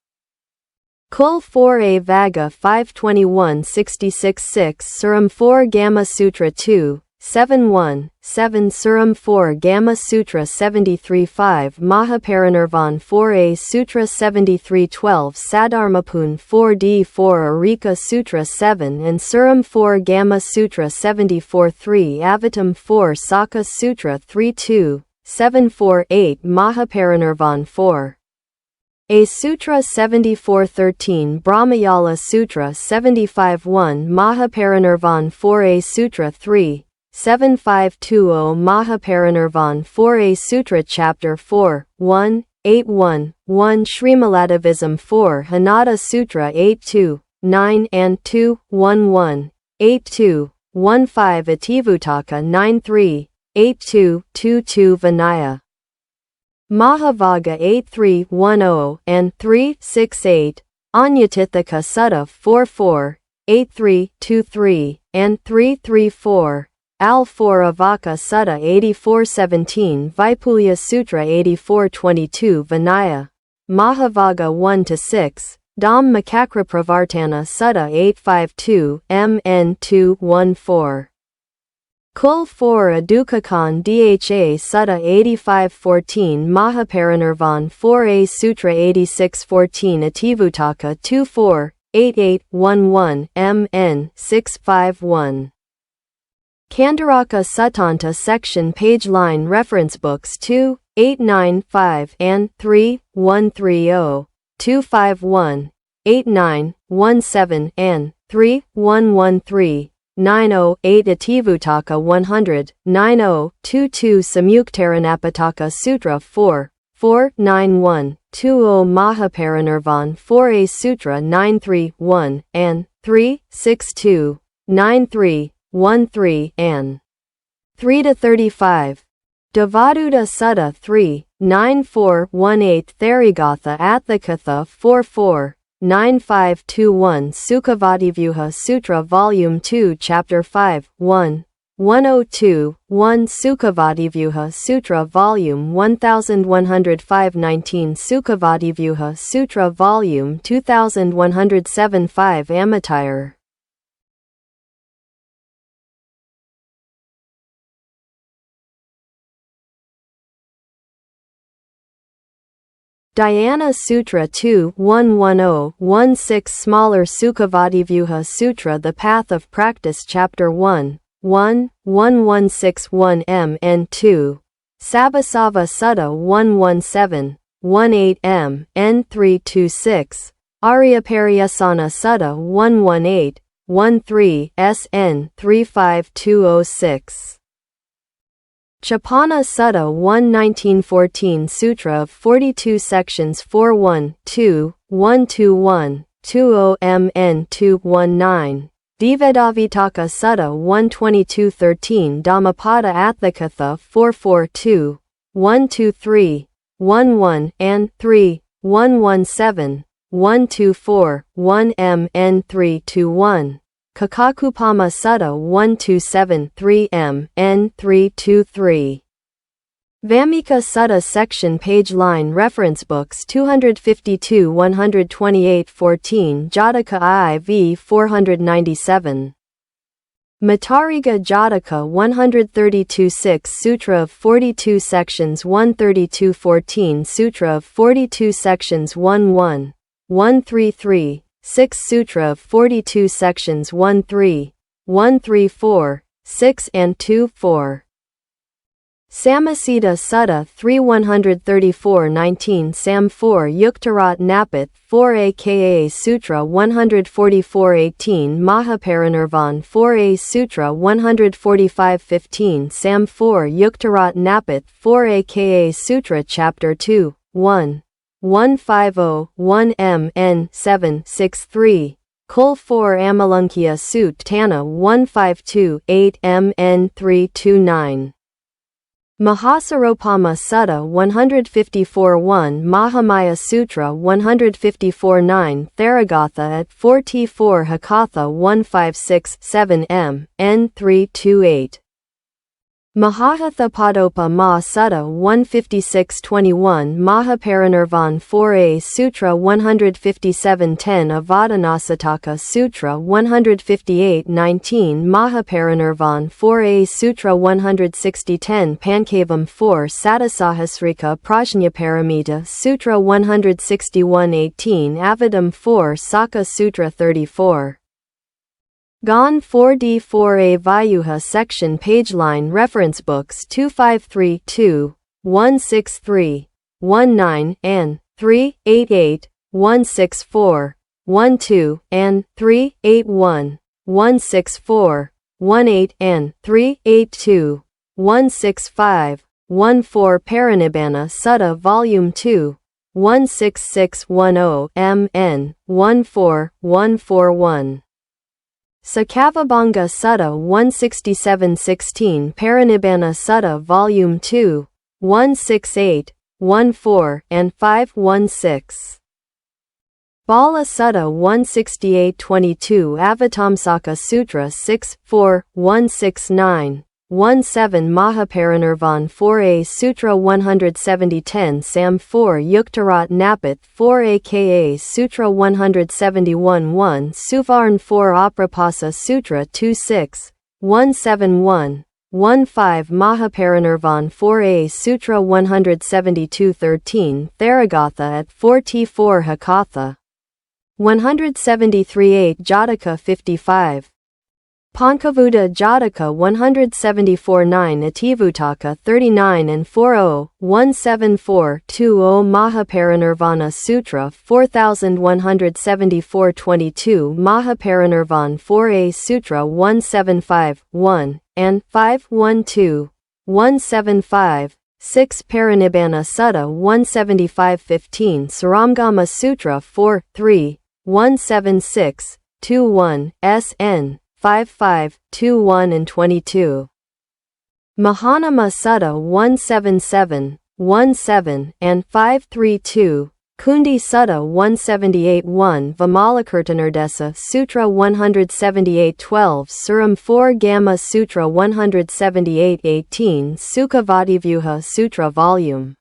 Kul 4a Vaga 521-66-6 Suram 4 Gamma Sutra 2, 7-1, 7 Suram 4 Gamma Sutra 73-5 Mahaparinirvan 4a Sutra 73-12 Saddharmapun 4d 4 Arika Sutra 7 and Suram 4 Gamma Sutra 74-3 Avatam 4 Saka Sutra 3-2, 7-4-8 Mahaparinirvan 4. A Sutra 74-13 Brahmayala Sutra 75-1 Mahaparinirvan 4a Sutra 3, 7520 Mahaparinirvan 4a Sutra Chapter 4, 1, 8-1, 1 Srimalatavism 4 Hanada Sutra 8-2, 9 and 2, 1-1, 8-2, 1-5 Ativutaka 9-3, 8-2, 2-2 Vinaya. Mahavagga 8-3-10 and 3-6-8, Anyatithaka Sutta 4-4, 8-3-2-3, and 3-3-4, Al 4 Avaka Sutta 84-17 Vaipulya Sutra 84-22 Vinaya. Mahavagga 1-6, Dham Makakrapravartana Sutta 852 MN 214. Kul 4 Adukakan Dha Sutta 8514 Mahaparinirvan 4a Sutra 8614 Ativutaka 248811 MN 651. Kandaraka Suttanta Section Page Line Reference Books 2, 895 and 3, 130, 251, 8917 and 3, 113. 908 Ativutaka 100, 9022 Samyuktaranapataka Sutra 4, 491, 20 Mahaparinirvan 4a Sutra 931, and 362, 9313, and 3-35. Devaduta Sutta 3, 9418 Therigatha Atthakatha 44, 9521 Sukhavativyuha Sutra Volume 2 Chapter 5, 1, 102, 1 Sukhavativyuha Sutra Volume 1105 19 Sukhavativyuha Sutra Volume 2107 5 Amitire. Dhyana Sutra 2, 110, 16 Smaller Sukhavativyuha Sutra The Path of Practice Chapter 1, 1, 1161 MN 2. Sabbasava Sutta 117, 18 M, N 326. Aryapariyasana Sutta 118, 13 SN 35206. Chapana Sutta 1 1914 Sutra of 42 Sections 41, 2, 121, 20 MN 219. Divedavitaka Sutta 122 13 Dhammapada Atthakatha 442, 123, 11 and 3, 117, 124, 1 MN 321. Kakakupama Sutta 127 3 M, N 323. Vamika Sutta Section Page Line Reference Books 252 128 14 Jataka IV 497. Matariga Jataka 132 6 Sutra of 42 Sections 132 14 Sutra of 42 Sections 1 1, 133. 6 Sutra of 42 Sections 1 3, 134, 6 and 2 4. Samasiddha Sutta 3 134 19 Sam 4 Yuktarat Napat 4 aka Sutra 144 18 Mahaparinirvan 4a Sutra 145 15 Sam 4 Yuktarat Napat 4 aka Sutra Chapter 2, 1. 150, 1 MN 763. Kul 4 Amalunkiya Sut Tana 152, 8 MN 329. Mahasaropama Sutta 154 1 Mahamaya Sutra 154 9 Theragatha at 44 Hakatha 156 7 M, N 328. Mahahatha Padopa Ma Sutta 156 21 Mahaparinirvan 4a Sutra 157 10 Avadanasataka Sutra 158 19 Mahaparinirvan 4a Sutra 160 10 Pankavam 4 Satasahasrika Prajnaparamita Sutra 161 18 Avadam 4 Saka Sutra 34. Gan 4D4A Vyuha Section Page Line Reference Books 2532, 163, 19 and 388, 164, 12 and 381, 164, 18 and 382, 165, 14 Parinibbana Sutta Volume 2, 16610 MN 14141. Sakavabhanga Sutta 167-16 Parinibbana Sutta Volume 2, 168, 14, and 516. Bala Sutta 168-22 Avatamsaka Sutra 6, 4, 169, 17 Mahaparinirvan 4a Sutra 170 Sam 4 Yuktarat Napat 4 aka Sutra 171 1 Suvarn 4 Aprapasa Sutra 26 171 15 Mahaparinirvan 4a Sutra 172 13 Theragatha at 4t4 Hakatha 173 8 Jataka 55 Pankavuda Jataka 174 9 Ativutaka 39 and 40 174 20 Mahaparinirvana Sutra 4174 22 Mahaparinirvan 4a Sutra 175 1 and 512 175 6 Parinibbana Sutta 175 15 Saramgama Sutra 4 3 176 21 SN 55 21 and 22 Mahanama Sutta 177 17 and 532 Kundi Sutta 178 1 Vimalakirtanardesa Sutra 178 12 Suram 4 Gamma Sutra 178 18 Sukhavativyuha Sutra Volume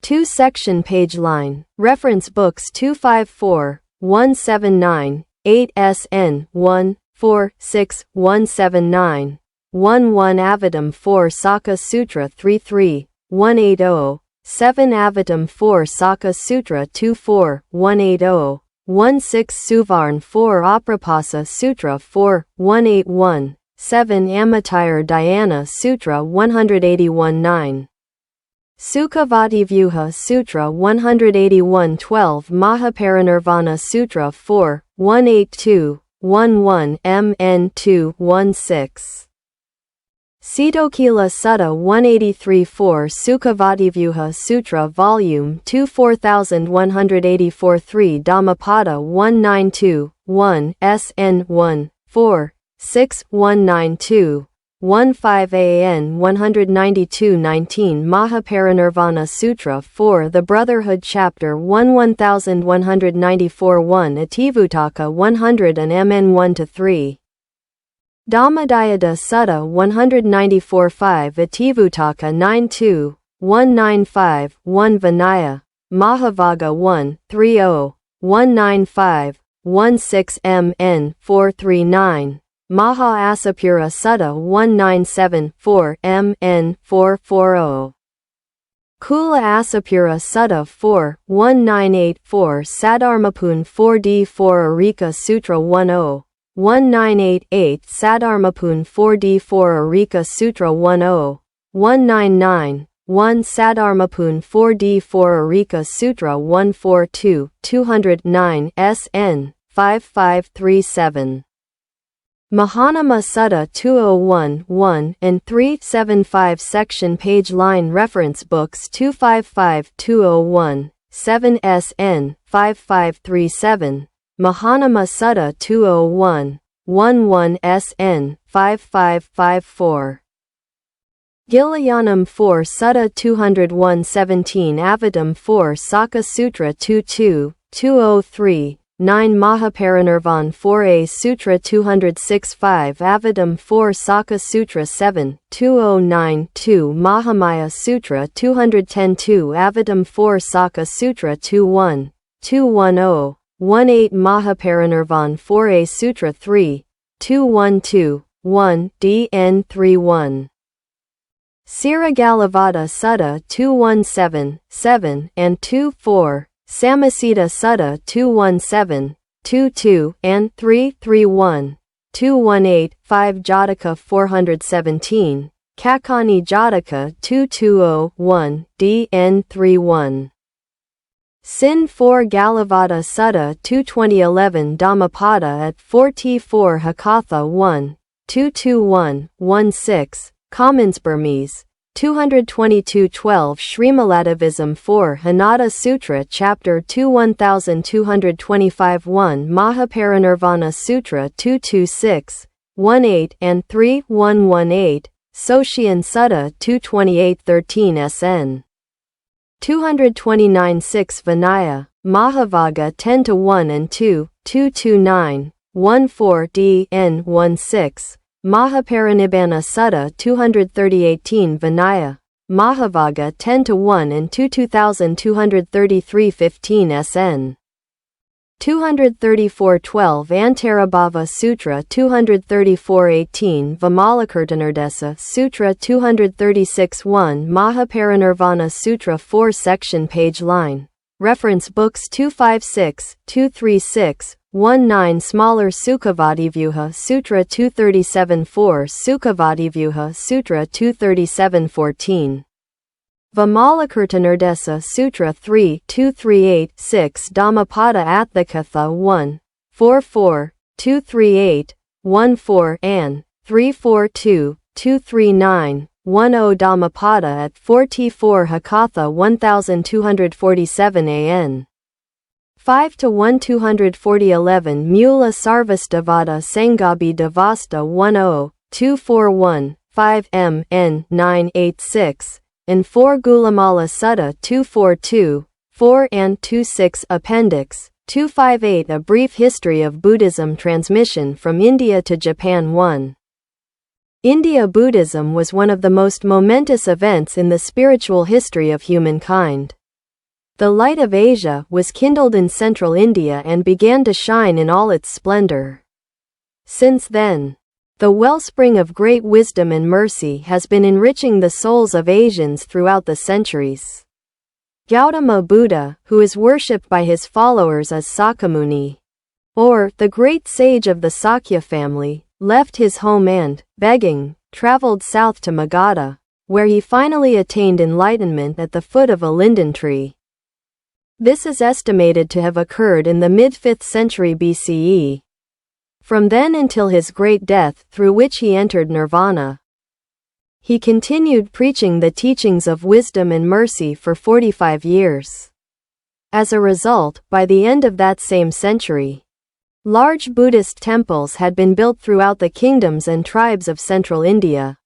2 Section Page Line Reference Books 254 179 8 SN 1 4 6 179 11 Avatam 4 Saka Sutra 33 180 7 Avatam 4 Saka Sutra 24 180 16 Suvarn 4 Aprapasa Sutra 4 181 7 Amitayur Dhyana Sutra 181 9 Sukhavativyuha Sutra 181 12 Mahaparinirvana Sutra 4 182 11 MN 2 16 Sitokila Sutta 183 4 Sukhavativyuha Sutra Volume 2 4184 3 Dhammapada 192 1 SN 1 4 6 192 15 AN 192 19 Mahaparinirvana Sutra 4 The Brotherhood Chapter 1194 1 Ativutaka 100 and MN 1 to 3 Dhammadayada Sutta 194 5 Ativutaka 92 195 1 Vinaya Mahavaga 1 30 195 16 MN 439 Maha Asapura Sutta 197 4 MN 440 Kula Asapura Sutta 4 1984 Saddharmapun 4D 4 Arika Sutra 10 1988 Saddharmapun 4D 4 Arika Sutra 10 199 1 Saddharmapun 4D 4 Arika Sutra 142 209 SN 5537 Mahanama Sutta 201 1 and 375 Section Page Line Reference Books 255 201 7 SN 5537 Mahanama Sutta 201 11 SN 5554 Gilayanam 4 Sutta 201 17 Avatam 4 Saka Sutra 22 203 9 Mahaparinirvan 4a Sutra 206 5 Avatam 4 Saka Sutra 7 209 2 Mahamaya Sutra 210 2 Avatam 4 Saka Sutra 21 210 18 Mahaparinirvan 4a Sutra 3 212 1 DN 31 Siragalavada Sutta 217 7 and 24 Samasiddha Sutta 217, 22 and 331, 218, 5 Jataka 417, Kakani Jataka 220, 1, DN 31. Sin 4 Galavada Sutta 22011 Dhammapada at 4T4 Hakatha 1, 221, 16, Commons Burmese. 222-12 Srimalatavism 4 Hanada Sutra Chapter 21225 1 Mahaparinirvana Sutra 226, 18 and 3118 Soshian Sutta 228-13 SN 229-6 Vinaya Mahavaga 10-1 and 2, 229, 14 DN 16 Mahaparinibbana Sutta 230:18 Vinaya, Mahavaga 10:1 and 2233:15 SN. 234:12 Antarabhava Sutra 234:18 Vimalakirtanardesa Sutra 236:1 Mahaparinirvana Sutra 4 Section Page Line. Reference Books 256, 236, 19 Smaller Sukhavativyuha Sutra 237:4 Sukhavativyuha Sutra 237:14 Vimalakirtanardesa Sutra 3, 238-6 Dhammapada Atthakatha 1, 44, 238-14 and 342, 239, 10 Dhammapada at 44 Hakatha 1247 AN 5-1 240-11 Mula Sarvastivada Sangabi Devasta 10, 241, 5 M N 986 and 4 Gulamala Sutta 242, 4 and 26 Appendix 258 A Brief History of Buddhism Transmission from India to Japan 1. India Buddhism was one of the most momentous events in the spiritual history of humankind. The light of Asia was kindled in central India and began to shine in all its splendor. Since then, the wellspring of great wisdom and mercy has been enriching the souls of Asians throughout the centuries. Gautama Buddha, who is worshipped by his followers as Sakyamuni, or the great sage of the Sakya family, left his home and, begging, traveled south to Magadha, where he finally attained enlightenment at the foot of a linden tree. This is estimated to have occurred in the mid-5th century BCE. From then until his great death, through which he entered nirvana, he continued preaching the teachings of wisdom and mercy for 45 years. As a result, by the end of that same century, large Buddhist temples had been built throughout the kingdoms and tribes of central India.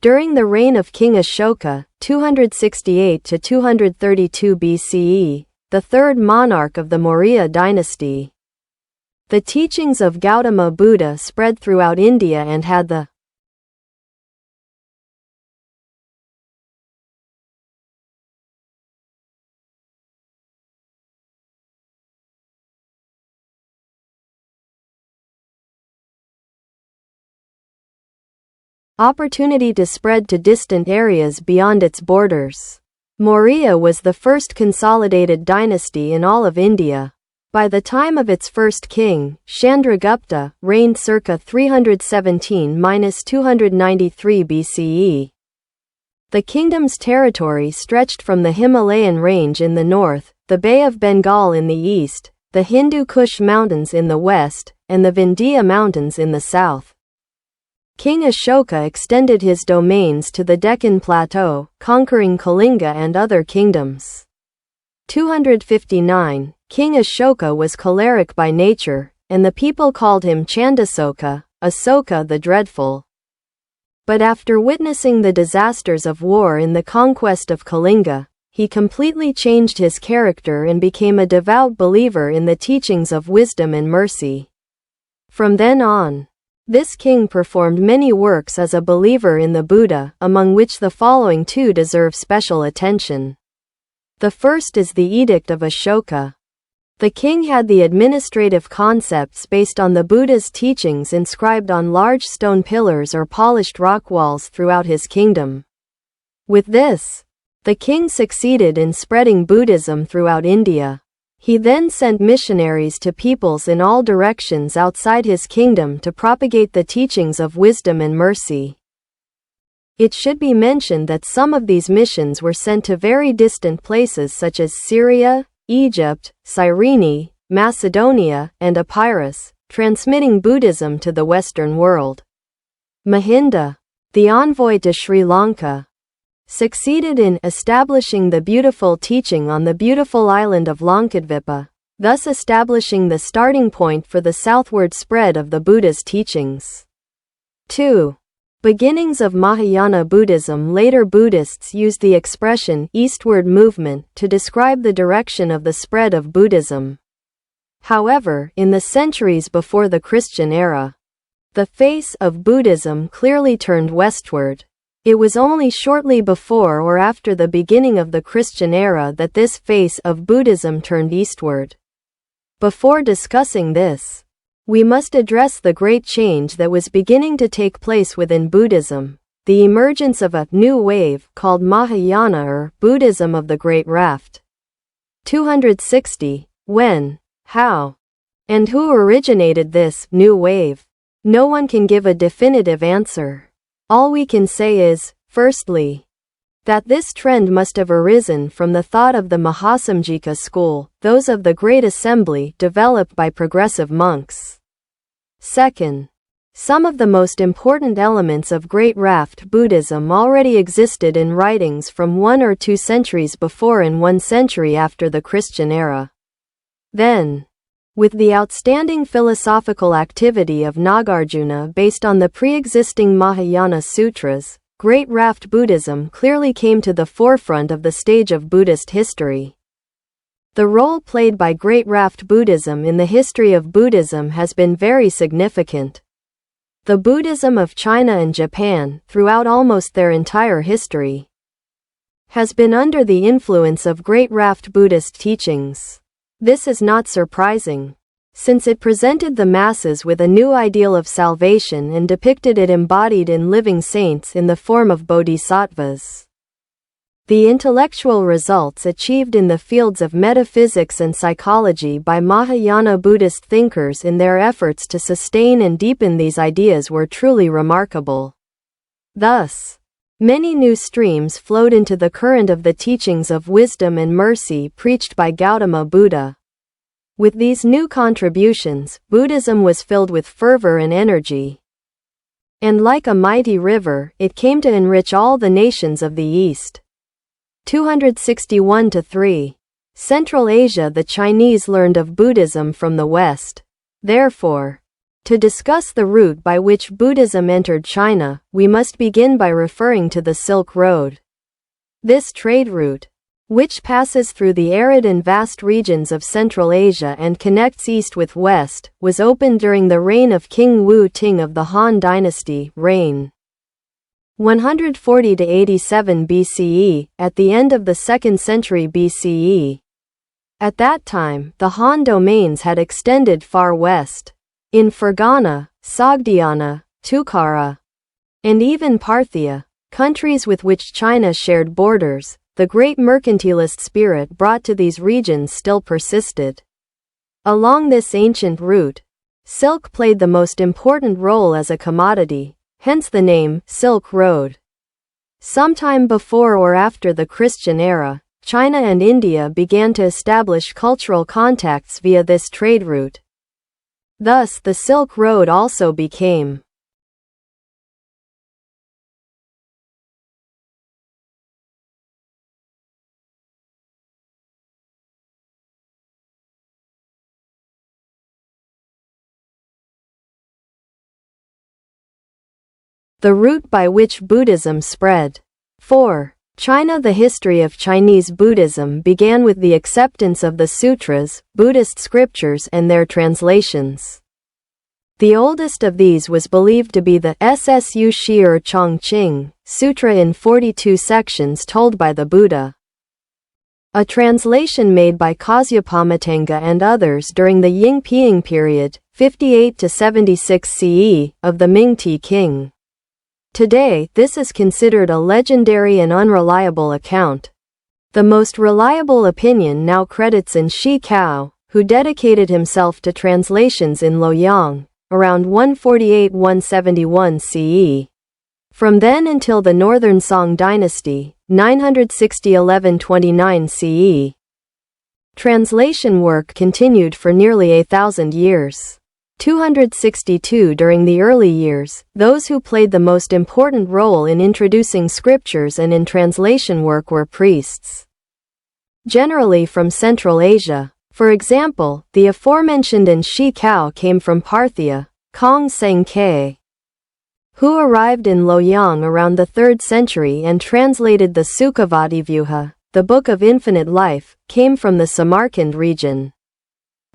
During the reign of King Ashoka, 268 to 232 BCE, the third monarch of the Maurya dynasty, the teachings of Gautama Buddha spread throughout India and had the opportunity to spread to distant areas beyond its borders. Maurya was the first consolidated dynasty in all of India. By the time of its first king, Chandragupta, reigned circa 317–293 BCE. The kingdom's territory stretched from the Himalayan range in the north, the Bay of Bengal in the east, the Hindu Kush Mountains in the west, and the Vindhya Mountains in the south. King Ashoka extended his domains to the Deccan Plateau, conquering Kalinga and other kingdoms. 259. King Ashoka was choleric by nature, and the people called him Chandasoka, Asoka the Dreadful. But after witnessing the disasters of war in the conquest of Kalinga, he completely changed his character and became a devout believer in the teachings of wisdom and mercy. From then on, this king performed many works as a believer in the Buddha, among which the following two deserve special attention. The first is the Edict of Ashoka. The king had the administrative concepts based on the Buddha's teachings inscribed on large stone pillars or polished rock walls throughout his kingdom. With this, the king succeeded in spreading Buddhism throughout India. He then sent missionaries to peoples in all directions outside his kingdom to propagate the teachings of wisdom and mercy. It should be mentioned that some of these missions were sent to very distant places such as Syria, Egypt, Cyrene, Macedonia, and Epirus, transmitting Buddhism to the Western world. Mahinda, the envoy to Sri Lanka, succeeded in establishing the beautiful teaching on the beautiful island of Lankadvipa, thus establishing the starting point for the southward spread of the Buddha's teachings. 2. Beginnings of Mahayana Buddhism. Later Buddhists used the expression eastward movement to describe the direction of the spread of Buddhism. However, in the centuries before the Christian era, The face of Buddhism clearly turned westward. It was only shortly before or after the beginning of the Christian era that this face of Buddhism turned eastward. Before discussing this, we must address the great change that was beginning to take place within Buddhism, the emergence of a new wave called Mahayana or Buddhism of the Great Raft. 260. When, how, and who originated this new wave? No one can give a definitive answer. All we can say is, firstly, that this trend must have arisen from the thought of the Mahasamjika school, those of the Great Assembly developed by progressive monks. Second, some of the most important elements of Great Raft Buddhism already existed in writings from 1 or 2 centuries before and 1 century after the Christian era. Then, with the outstanding philosophical activity of Nagarjuna based on the pre-existing Mahayana Sutras, Great Raft Buddhism clearly came to the forefront of the stage of Buddhist history. The role played by Great Raft Buddhism in the history of Buddhism has been very significant. The Buddhism of China and Japan, throughout almost their entire history, has been under the influence of Great Raft Buddhist teachings. This is not surprising, since it presented the masses with a new ideal of salvation and depicted it embodied in living saints in the form of bodhisattvas. The intellectual results achieved in the fields of metaphysics and psychology by Mahayana Buddhist thinkers in their efforts to sustain and deepen these ideas were truly remarkable. Thus, many new streams flowed into the current of the teachings of wisdom and mercy preached by Gautama Buddha. With these new contributions, Buddhism was filled with fervor and energy. And like a mighty river, it came to enrich all the nations of the East. 261-3. Central Asia. The Chinese learned of Buddhism from the West. Therefore, to discuss the route by which Buddhism entered China, we must begin by referring to the Silk Road. This trade route, which passes through the arid and vast regions of Central Asia and connects east with west, was opened during the reign of King Wu Ting of the Han Dynasty, reign 140–87 BCE, at the end of the 2nd century BCE. At that time, the Han domains had extended far west. In Fergana, Sogdiana, Tukhara, and even Parthia, countries with which China shared borders, the great mercantilist spirit brought to these regions still persisted. Along this ancient route, silk played the most important role as a commodity, hence the name Silk Road. Sometime before or after the Christian era, China and India began to establish cultural contacts via this trade route. Thus, the Silk Road also became the route by which Buddhism spread. 4. China. The history of Chinese Buddhism began with the acceptance of the sutras, Buddhist scriptures and their translations. The oldest of these was believed to be the Ssu Shi or Chongqing Sutra in 42 sections told by the Buddha. A translation made by Kasyapamatenga and others during the Yingpiing period, 58–76 CE, of the Ming-Ti king. Today, this is considered a legendary and unreliable account. The most reliable opinion now credits in Shi Cao, who dedicated himself to translations in Luoyang, around 148–171 CE. From then until the Northern Song dynasty, 960–1129 CE. Translation work continued for nearly 1,000 years. 262. During the early years, those who played the most important role in introducing scriptures and in translation work were priests. Generally from Central Asia. For example, the aforementioned and Shi Cao came from Parthia, Kong Seng Ke, who arrived in Luoyang around the 3rd century and translated the Sukhavativyuha, the Book of Infinite Life, came from the Samarkand region.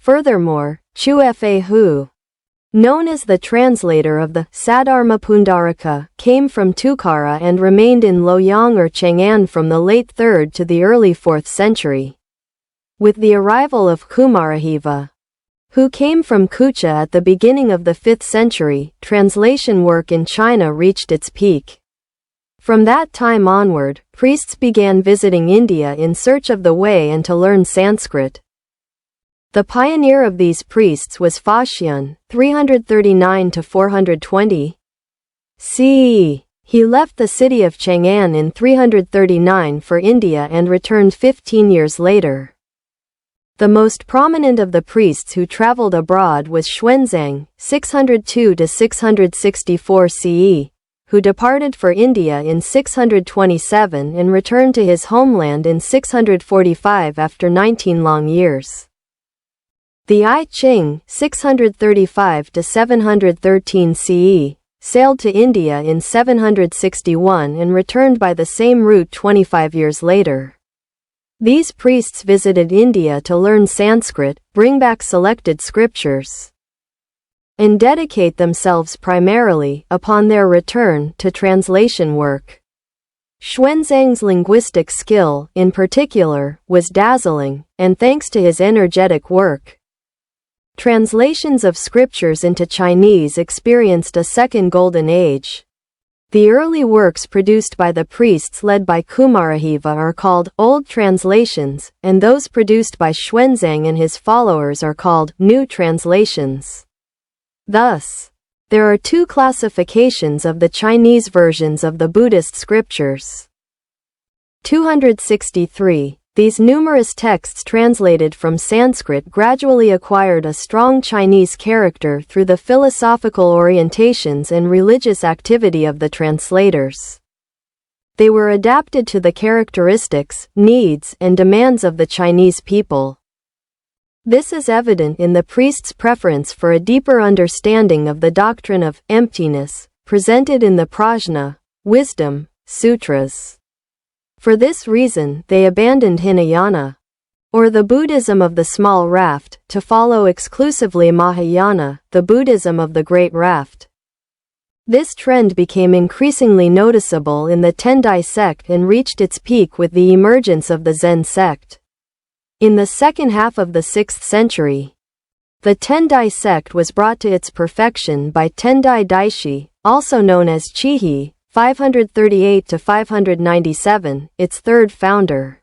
Furthermore, Chu Fa Hu, known as the translator of the Saddharma Pundarika, came from Tukkara and remained in Loyang or Chang'an from the late 3rd to the early 4th century. With the arrival of Kumarajiva, who came from Kucha at the beginning of the 5th century, translation work in China reached its peak. From that time onward, priests began visiting India in search of the way and to learn Sanskrit. The pioneer of these priests was Faxian, 339 to 420 CE. He left the city of Chang'an in 339 for India and returned 15 years later. The most prominent of the priests who traveled abroad was Xuanzang, 602 to 664 CE, who departed for India in 627 and returned to his homeland in 645 after 19 long years. The I Ching, 635 to 713 CE, sailed to India in 761 and returned by the same route 25 years later. These priests visited India to learn Sanskrit, bring back selected scriptures, and dedicate themselves primarily, upon their return, to translation work. Xuanzang's linguistic skill, in particular, was dazzling, and thanks to his energetic work, translations of scriptures into Chinese experienced a second golden age. The early works produced by the priests led by Kumarajiva are called Old Translations, and those produced by Xuanzang and his followers are called New Translations. Thus, there are two classifications of the Chinese versions of the Buddhist scriptures. 263. These numerous texts translated from Sanskrit gradually acquired a strong Chinese character through the philosophical orientations and religious activity of the translators. They were adapted to the characteristics, needs, and demands of the Chinese people. This is evident in the priest's preference for a deeper understanding of the doctrine of emptiness, presented in the Prajna, wisdom, sutras. For this reason, they abandoned Hinayana, or the Buddhism of the small raft, to follow exclusively Mahayana, the Buddhism of the great raft. This trend became increasingly noticeable in the Tendai sect and reached its peak with the emergence of the Zen sect. In the second half of the 6th century, the Tendai sect was brought to its perfection by Tendai Daishi, also known as Chihi, 538 to 597, its third founder.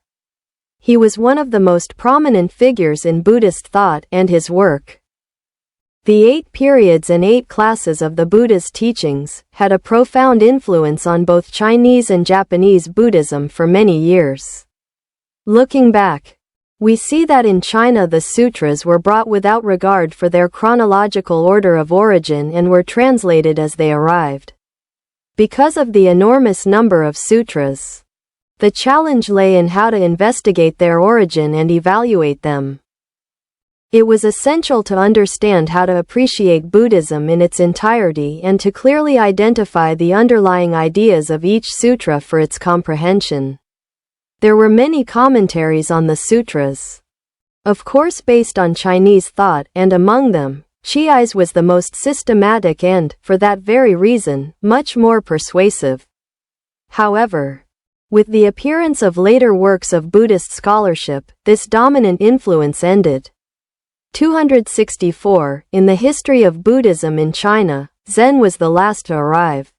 He was one of the most prominent figures in Buddhist thought and his work. The 8 periods and 8 classes of the Buddha's teachings had a profound influence on both Chinese and Japanese Buddhism for many years. Looking back, we see that in China the sutras were brought without regard for their chronological order of origin and were translated as they arrived. Because of the enormous number of sutras, the challenge lay in how to investigate their origin and evaluate them. It was essential to understand how to appreciate Buddhism in its entirety and to clearly identify the underlying ideas of each sutra for its comprehension. There were many commentaries on the sutras, of course based on Chinese thought, and among them, Chi's was the most systematic and, for that very reason, much more persuasive. However, with the appearance of later works of Buddhist scholarship, this dominant influence ended. 264. In the history of Buddhism in China, Zen was the last to arrive.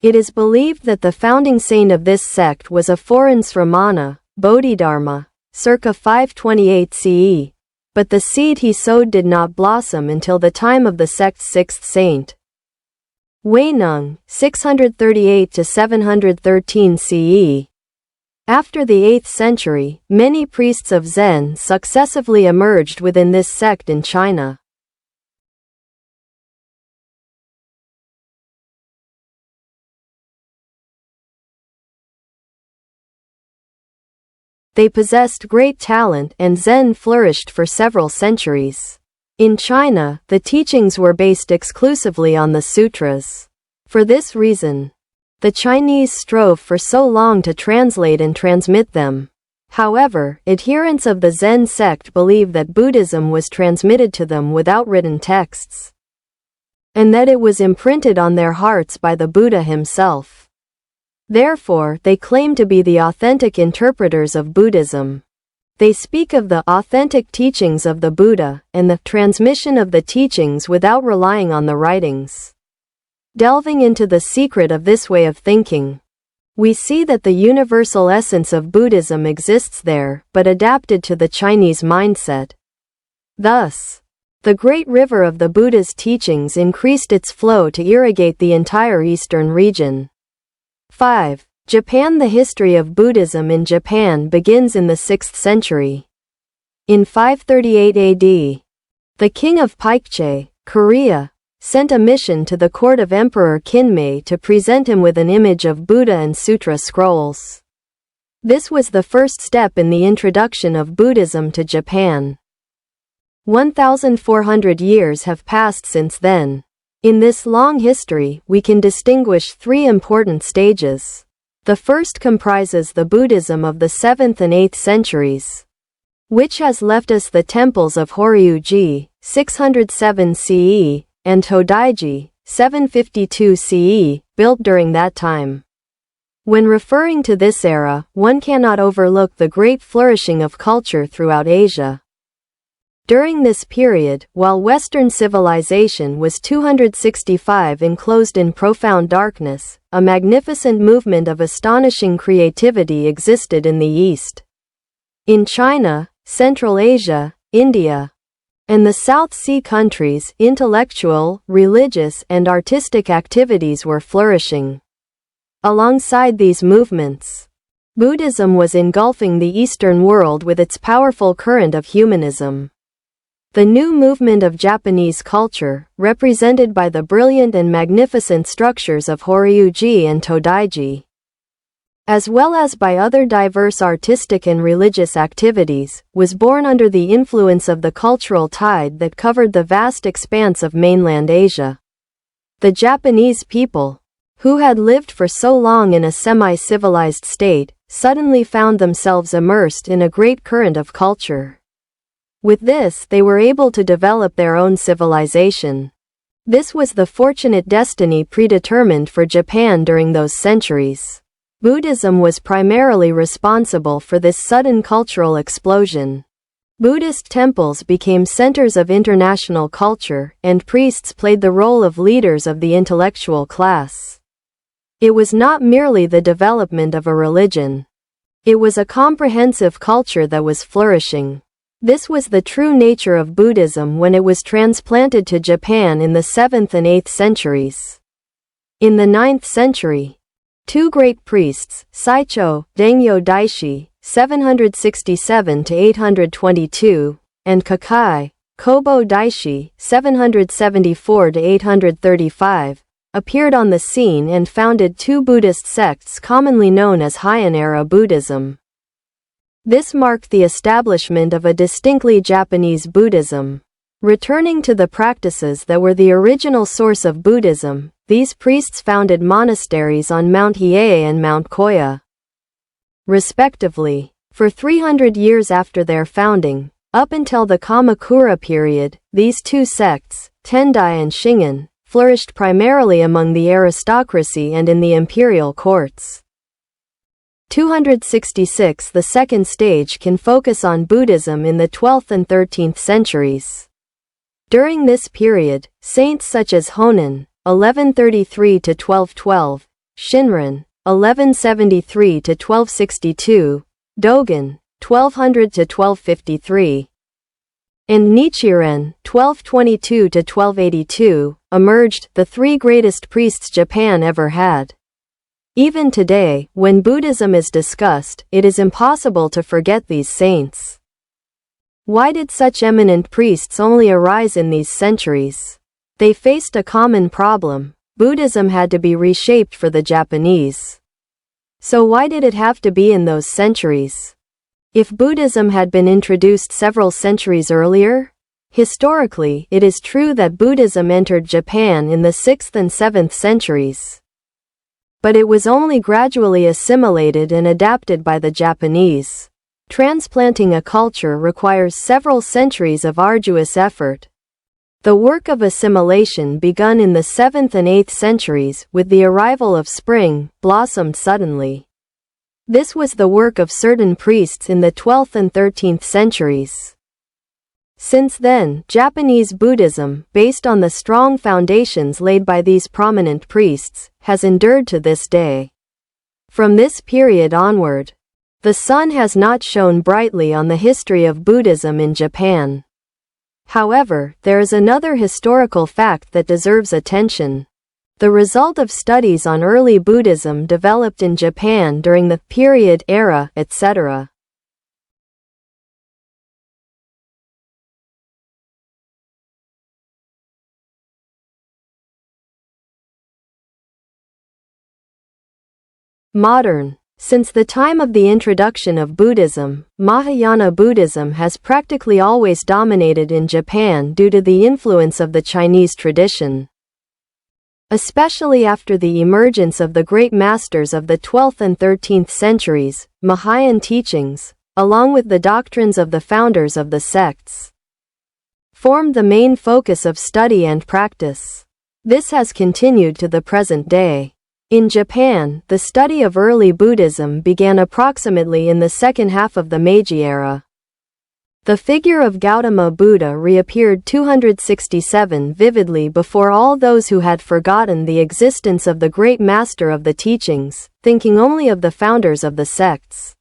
It is believed that the founding saint of this sect was a foreign Sramana, Bodhidharma, circa 528 CE, but the seed he sowed did not blossom until the time of the sect's 6th saint, Weineng, 638 to 713 CE. After the 8th century, many priests of Zen successively emerged within this sect in China. They possessed great talent and Zen flourished for several centuries. In China, the teachings were based exclusively on the sutras. For this reason, the Chinese strove for so long to translate and transmit them. However, adherents of the Zen sect believe that Buddhism was transmitted to them without written texts. and that it was imprinted on their hearts by the Buddha himself. Therefore, they claim to be the authentic interpreters of Buddhism. They speak of the authentic teachings of the Buddha and the transmission of the teachings without relying on the writings. Delving into the secret of this way of thinking, we see that the universal essence of Buddhism exists there, but adapted to the Chinese mindset. Thus, the great river of the Buddha's teachings increased its flow to irrigate the entire eastern region. 5. Japan. The history of Buddhism in Japan begins in the 6th century. In 538 AD, the king of Paikche, Korea, sent a mission to the court of Emperor Kinmei to present him with an image of Buddha and sutra scrolls. This was the first step in the introduction of Buddhism to Japan. 1,400 years have passed since then. In this long history, we can distinguish three important stages. The first comprises the Buddhism of the 7th and 8th centuries, which has left us the temples of Horyuji, 607 CE, and Todaiji, 752 CE, built during that time. When referring to this era, one cannot overlook the great flourishing of culture throughout Asia. During this period, while Western civilization was 265 enclosed in profound darkness, a magnificent movement of astonishing creativity existed in the East. In China, Central Asia, India, and the South Sea countries, intellectual, religious, and artistic activities were flourishing. Alongside these movements, Buddhism was engulfing the Eastern world with its powerful current of humanism. The new movement of Japanese culture, represented by the brilliant and magnificent structures of Horyuji and Todaiji, as well as by other diverse artistic and religious activities, was born under the influence of the cultural tide that covered the vast expanse of mainland Asia. The Japanese people, who had lived for so long in a semi-civilized state, suddenly found themselves immersed in a great current of culture. With this, they were able to develop their own civilization. This was the fortunate destiny predetermined for Japan during those centuries. Buddhism was primarily responsible for this sudden cultural explosion. Buddhist temples became centers of international culture, and priests played the role of leaders of the intellectual class. It was not merely the development of a religion. It was a comprehensive culture that was flourishing. This was the true nature of Buddhism when it was transplanted to Japan in the 7th and 8th centuries. In the 9th century, two great priests, Saicho, Dengyo Daishi, 767–822, and Kakai, Kobo Daishi, 774–835, appeared on the scene and founded two Buddhist sects commonly known as Heian-era Buddhism. This marked the establishment of a distinctly Japanese Buddhism. Returning to the practices that were the original source of Buddhism, these priests founded monasteries on Mount Hiei and Mount Koya, respectively. For 300 years after their founding, up until the Kamakura period, these two sects, Tendai and Shingen, flourished primarily among the aristocracy and in the imperial courts. 266. The second stage can focus on Buddhism in the 12th and 13th centuries. During this period, saints such as Honen, 1133–1212, Shinran, 1173–1262, Dogen, 1200–1253, and Nichiren, 1222–1282, emerged, the three greatest priests Japan ever had. Even today, when Buddhism is discussed, it is impossible to forget these saints. Why did such eminent priests only arise in these centuries? They faced a common problem. Buddhism had to be reshaped for the Japanese. So why did it have to be in those centuries? If Buddhism had been introduced several centuries earlier? Historically, it is true that Buddhism entered Japan in the 6th and 7th centuries. But it was only gradually assimilated and adapted by the Japanese. Transplanting a culture requires several centuries of arduous effort. The work of assimilation begun in the 7th and 8th centuries with the arrival of spring, blossomed suddenly. This was the work of certain priests in the 12th and 13th centuries. Since then, Japanese Buddhism, based on the strong foundations laid by these prominent priests, has endured to this day. From this period onward, the sun has not shone brightly on the history of Buddhism in Japan. However, there is another historical fact that deserves attention. The result of studies on early Buddhism developed in Japan during the period, era, etc. Modern. Since the time of the introduction of Buddhism, Mahayana Buddhism has practically always dominated in Japan due to the influence of the Chinese tradition. Especially after the emergence of the great masters of the 12th and 13th centuries, Mahayana teachings, along with the doctrines of the founders of the sects, formed the main focus of study and practice. This has continued to the present day. In Japan, the study of early Buddhism began approximately in the second half of the Meiji era. The figure of Gautama Buddha reappeared 267 vividly before all those who had forgotten the existence of the great master of the teachings, thinking only of the founders of the sects.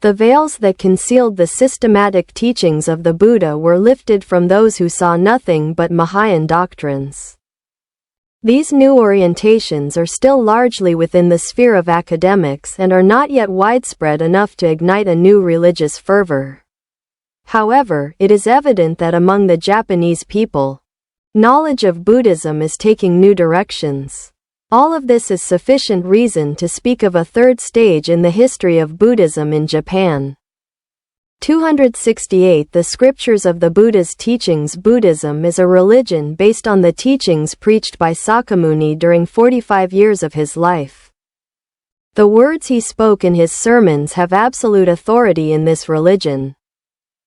The veils that concealed the systematic teachings of the Buddha were lifted from those who saw nothing but Mahayana doctrines. These new orientations are still largely within the sphere of academics and are not yet widespread enough to ignite a new religious fervor. However, it is evident that among the Japanese people, knowledge of Buddhism is taking new directions. All of this is sufficient reason to speak of a third stage in the history of Buddhism in Japan. 268 The Scriptures of the Buddha's Teachings. Buddhism is a religion based on the teachings preached by Sakyamuni during 45 years of his life. The words he spoke in his sermons have absolute authority in this religion.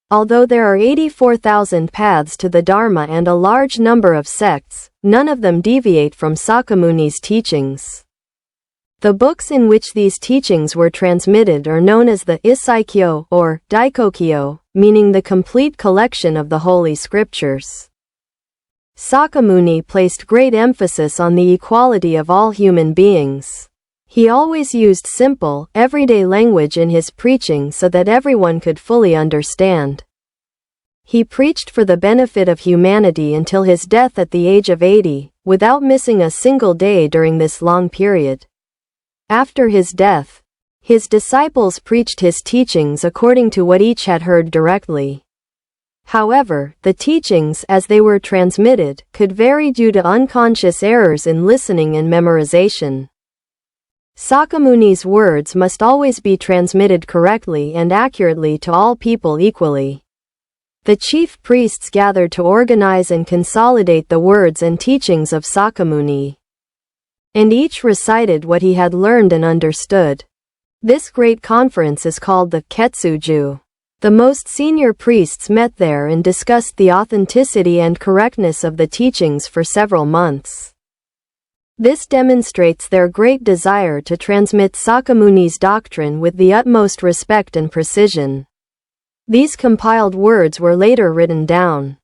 Although there are 84,000 paths to the Dharma and a large number of sects, none of them deviate from Sakyamuni's teachings. The books in which these teachings were transmitted are known as the Isaikyo or Daikokyo, meaning the complete collection of the Holy Scriptures. Sakyamuni placed great emphasis on the equality of all human beings. He always used simple, everyday language in his preaching so that everyone could fully understand. He preached for the benefit of humanity until his death at the age of 80, without missing a single day during this long period. After his death, his disciples preached his teachings according to what each had heard directly. However, the teachings as they were transmitted could vary due to unconscious errors in listening and memorization. Sakyamuni's words must always be transmitted correctly and accurately to all people equally. The chief priests gathered to organize and consolidate the words and teachings of Sakyamuni, and each recited what he had learned and understood. This great conference is called the Ketsuju. The most senior priests met there and discussed the authenticity and correctness of the teachings for several months. This demonstrates their great desire to transmit Sakyamuni's doctrine with the utmost respect and precision. These compiled words were later written down.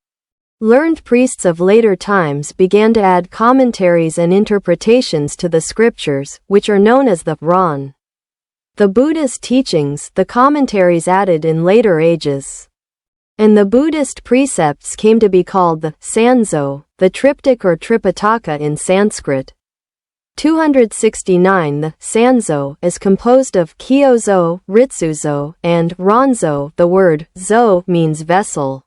Learned priests of later times began to add commentaries and interpretations to the scriptures, which are known as the Ran. The Buddha's teachings, the commentaries added in later ages. And the Buddhist precepts came to be called the Sanzo, the triptych or Tripitaka in Sanskrit. 269 The Sanzo is composed of Kyozo, Ritsuzo, and Ranzo. The word zo means vessel.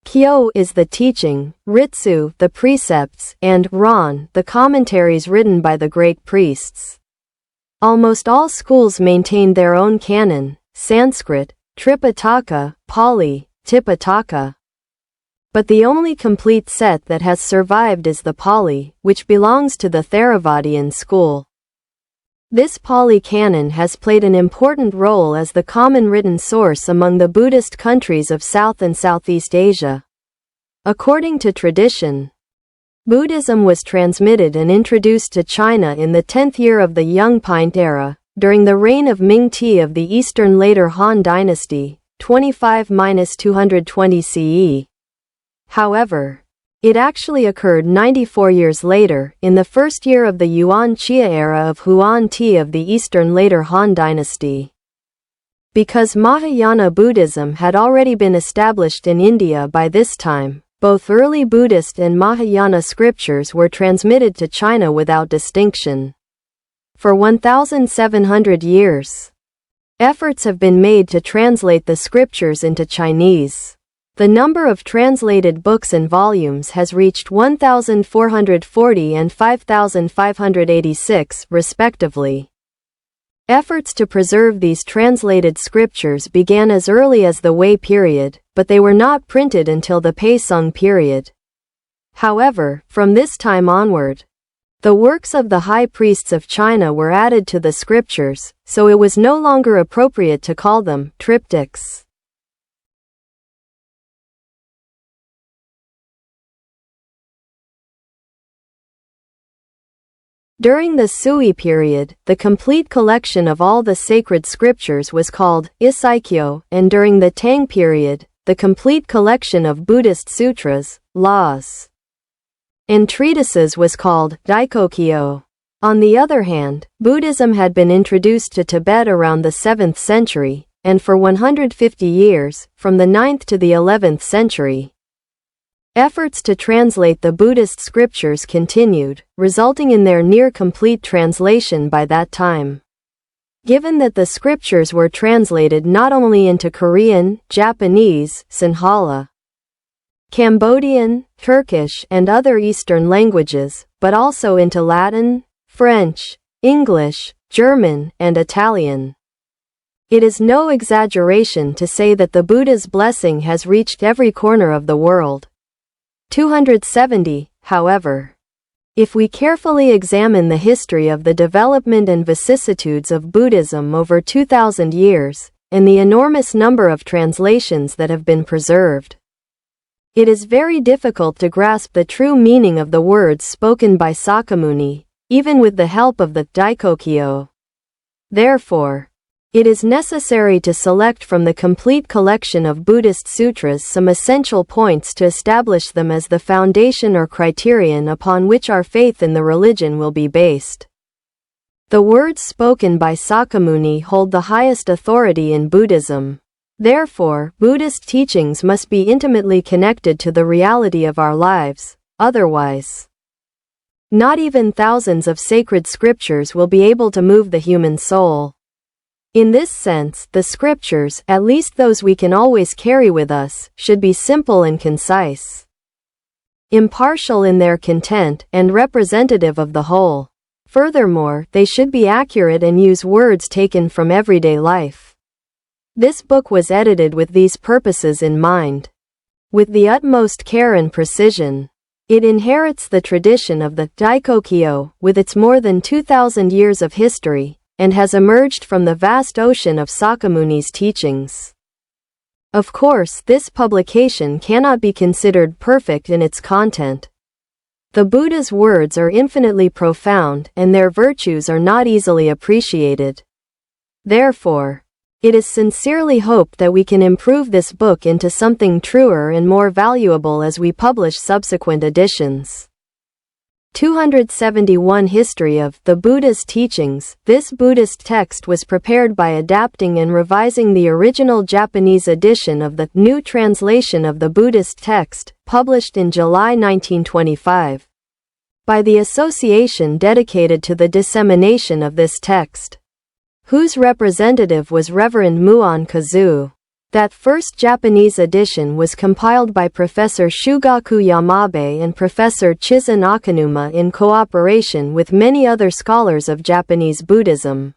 Kyo is the teaching, Ritsu the precepts, and Ran the commentaries written by the great priests. Almost all schools maintained their own canon, Sanskrit, Tripitaka, Pali, Tipitaka. But the only complete set that has survived is the Pali, which belongs to the Theravadian school. This Pali canon has played an important role as the common written source among the Buddhist countries of South and Southeast Asia. According to tradition, Buddhism was transmitted and introduced to China in the 10th year of the Young Pint era, during the reign of Ming Ti of the Eastern later Han Dynasty, 25–220 CE. However, it actually occurred 94 years later, in the first year of the Yuan Xia era of Huan Ti of the Eastern later Han Dynasty. Because Mahayana Buddhism had already been established in India by this time, both early Buddhist and Mahayana scriptures were transmitted to China without distinction. For 1,700 years, efforts have been made to translate the scriptures into Chinese. The number of translated books and volumes has reached 1,440 and 5,586, respectively. Efforts to preserve these translated scriptures began as early as the Wei period, but they were not printed until the Peisong period. However, from this time onward, the works of the high priests of China were added to the scriptures, so it was no longer appropriate to call them triptychs. During the Sui period, the complete collection of all the sacred scriptures was called Isaikyo, and during the Tang period, the complete collection of Buddhist sutras, laws, and treatises was called Daikokyo. On the other hand, Buddhism had been introduced to Tibet around the 7th century, and for 150 years, from the 9th to the 11th century, efforts to translate the Buddhist scriptures continued, resulting in their near-complete translation by that time. Given that the scriptures were translated not only into Korean, Japanese, Sinhala, Cambodian, Turkish, and other Eastern languages, but also into Latin, French, English, German, and Italian, it is no exaggeration to say that the Buddha's blessing has reached every corner of the world. 270, however. If we carefully examine the history of the development and vicissitudes of Buddhism over 2,000 years, and the enormous number of translations that have been preserved, it is very difficult to grasp the true meaning of the words spoken by Sakyamuni, even with the help of the Daikokyo. Therefore, it is necessary to select from the complete collection of Buddhist sutras some essential points to establish them as the foundation or criterion upon which our faith in the religion will be based. The words spoken by Sakyamuni hold the highest authority in Buddhism. Therefore, Buddhist teachings must be intimately connected to the reality of our lives, otherwise, not even thousands of sacred scriptures will be able to move the human soul. In this sense, the scriptures, at least those we can always carry with us, should be simple and concise, impartial in their content, and representative of the whole. Furthermore, they should be accurate and use words taken from everyday life. This book was edited with these purposes in mind. With the utmost care and precision, it inherits the tradition of the Daikokyo, with its more than 2,000 years of history, and has emerged from the vast ocean of Sakyamuni's teachings. Of course, this publication cannot be considered perfect in its content. The Buddha's words are infinitely profound, and their virtues are not easily appreciated. Therefore, it is sincerely hoped that we can improve this book into something truer and more valuable as we publish subsequent editions. 271 History of the Buddha's Teachings. This Buddhist text was prepared by adapting and revising the original Japanese edition of the New Translation of the Buddhist Text, published in July 1925, by the association dedicated to the dissemination of this text, whose representative was Reverend Muon Kazu. That first Japanese edition was compiled by Professor Shugaku Yamabe and Professor Chizen Akanuma in cooperation with many other scholars of Japanese Buddhism,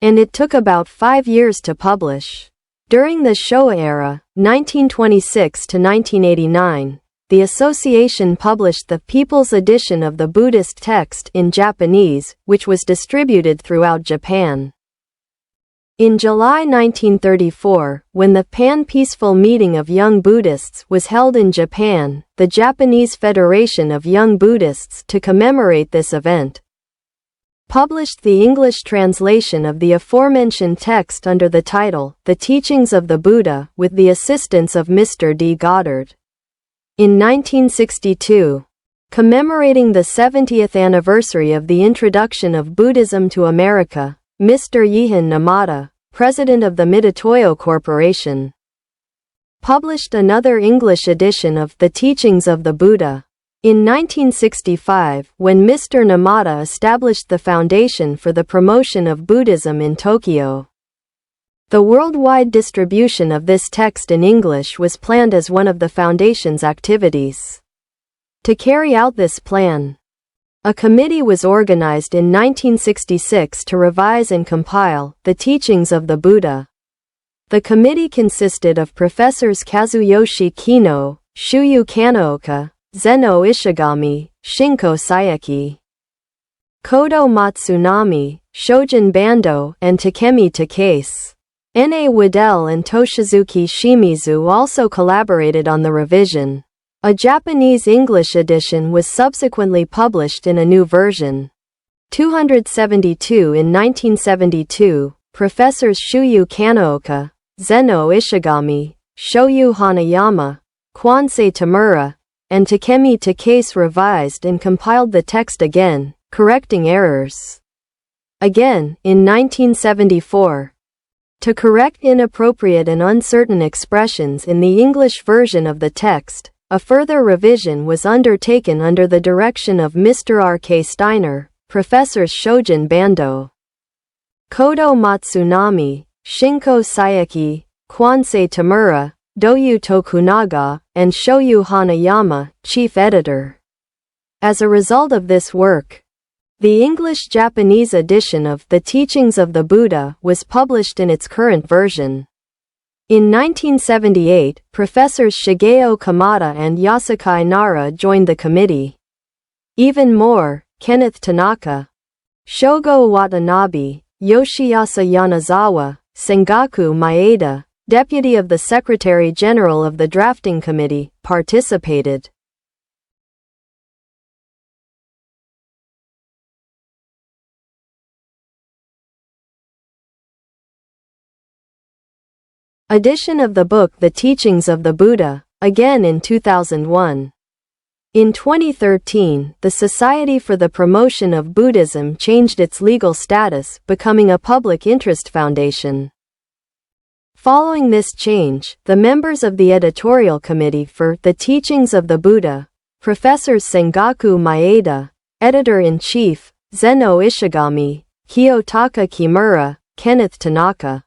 and it took about 5 years to publish. During the Showa era, 1926 to 1989, the association published the People's Edition of the Buddhist Text in Japanese, which was distributed throughout Japan. In July 1934, when the Pan-Peaceful Meeting of Young Buddhists was held in Japan, the Japanese Federation of Young Buddhists, to commemorate this event, published the English translation of the aforementioned text under the title, The Teachings of the Buddha, with the assistance of Mr. D. Goddard. In 1962, commemorating the 70th anniversary of the introduction of Buddhism to America, Mr. Yihan Namata, president of the Mitutoyo Corporation, published another English edition of The Teachings of the Buddha. In 1965, when Mr. Namata established the foundation for the promotion of Buddhism in Tokyo, the worldwide distribution of this text in English was planned as one of the foundation's activities. To carry out this plan, a committee was organized in 1966 to revise and compile The Teachings of the Buddha. The committee consisted of Professors Kazuyoshi Kino, Shuyu Kanaoka, Zeno Ishigami, Shinko Sayaki, Kodo Matsunami, Shojin Bando, and Takemi Takase. N.A. Waddell and Toshizuki Shimizu also collaborated on the revision. A Japanese English edition was subsequently published in a new version. 272 in 1972, Professors Shuyu Kanaoka, Zeno Ishigami, Shoyu Hanayama, Kwansei Tamura, and Takemi Takase revised and compiled the text again, correcting errors. Again, in 1974, to correct inappropriate and uncertain expressions in the English version of the text, a further revision was undertaken under the direction of Mr. R. K. Steiner, Professors Shojin Bando, Kodo Matsunami, Shinko Sayaki, Kwansei Tamura, Doyu Tokunaga, and Shoyu Hanayama, chief editor. As a result of this work, the English-Japanese edition of The Teachings of the Buddha was published in its current version. In 1978, Professors Shigeo Kamada and Yasukai Nara joined the committee. Even more, Kenneth Tanaka, Shogo Watanabe, Yoshiyasa Yanazawa, Sengaku Maeda, deputy of the Secretary General of the Drafting Committee, participated. Edition of the book The Teachings of the Buddha, again in 2001. In 2013, the Society for the Promotion of Buddhism changed its legal status, becoming a public interest foundation. Following this change, the members of the editorial committee for The Teachings of the Buddha, Professors Sengaku Maeda, Editor-in-Chief, Zeno Ishigami, Kiyotaka Kimura, Kenneth Tanaka,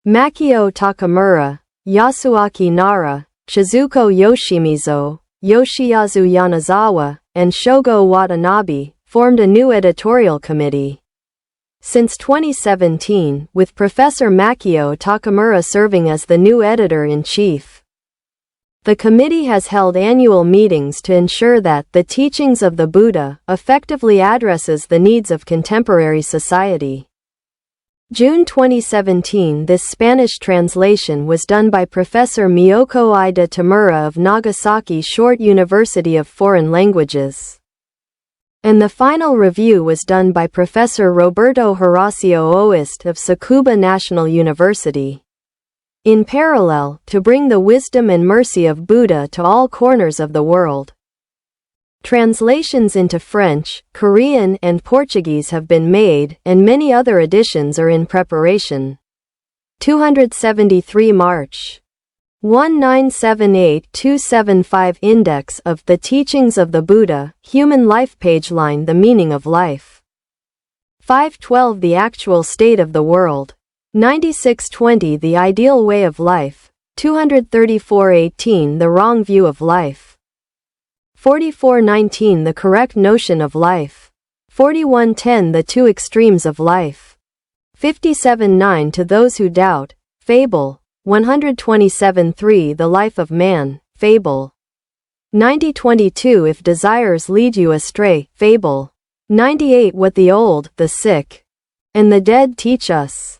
Makio Takamura, Yasuaki Nara, Shizuko Yoshimizo, Yoshiyasu Yanazawa, and Shogo Watanabe, formed a new editorial committee. Since 2017, with Professor Makio Takamura serving as the new editor-in-chief. The committee has held annual meetings to ensure that The Teachings of the Buddha effectively addresses the needs of contemporary society. June 2017, this Spanish translation was done by Professor Miyoko Ida Tamura of Nagasaki Short University of Foreign Languages. And the final review was done by Professor Roberto Horacio Oist of Tsukuba National University. In parallel, to bring the wisdom and mercy of Buddha to all corners of the world. Translations into French, Korean, and Portuguese have been made, and many other editions are in preparation. 273 March 1978275 Index of The Teachings of the Buddha, Human Life Pageline The Meaning of Life 512 The Actual State of the World 9620 The Ideal Way of Life 23418 The Wrong View of Life 4419 The Correct Notion of Life 4110 The Two Extremes of Life 57:9 To Those Who Doubt, Fable 127:3 The Life of Man, Fable 90:22 If Desires Lead You Astray, Fable 98 What the Old, the Sick, and the Dead Teach Us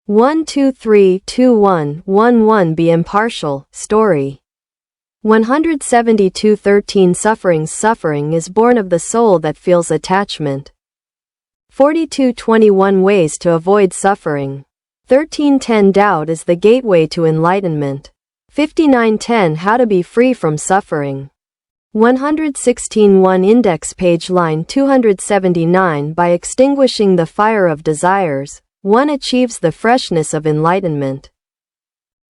1232111 Be impartial, story. 172:13 Suffering is born of the soul that feels attachment. 42:21 Ways to avoid suffering. 13:10 Doubt is the gateway to enlightenment. 59:10 How to be free from suffering. 116:1 Index page line 279 By extinguishing the fire of desires, one achieves the freshness of enlightenment.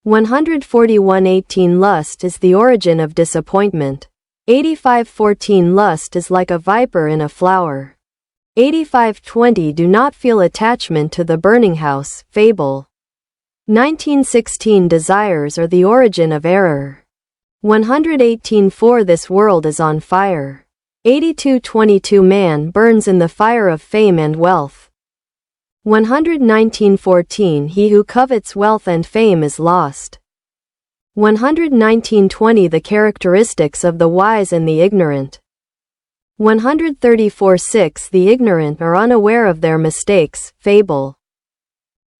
141:18 Lust is the origin of disappointment. 85:14 Lust is like a viper in a flower. 85:20 Do not feel attachment to the burning house, fable. 19:16 Desires are the origin of error. 118:4 This world is on fire. 82:22 Man burns in the fire of fame and wealth. 119:14 He who covets wealth and fame is lost. 119:20 The characteristics of the wise and the ignorant. 134:6 The ignorant are unaware of their mistakes, fable.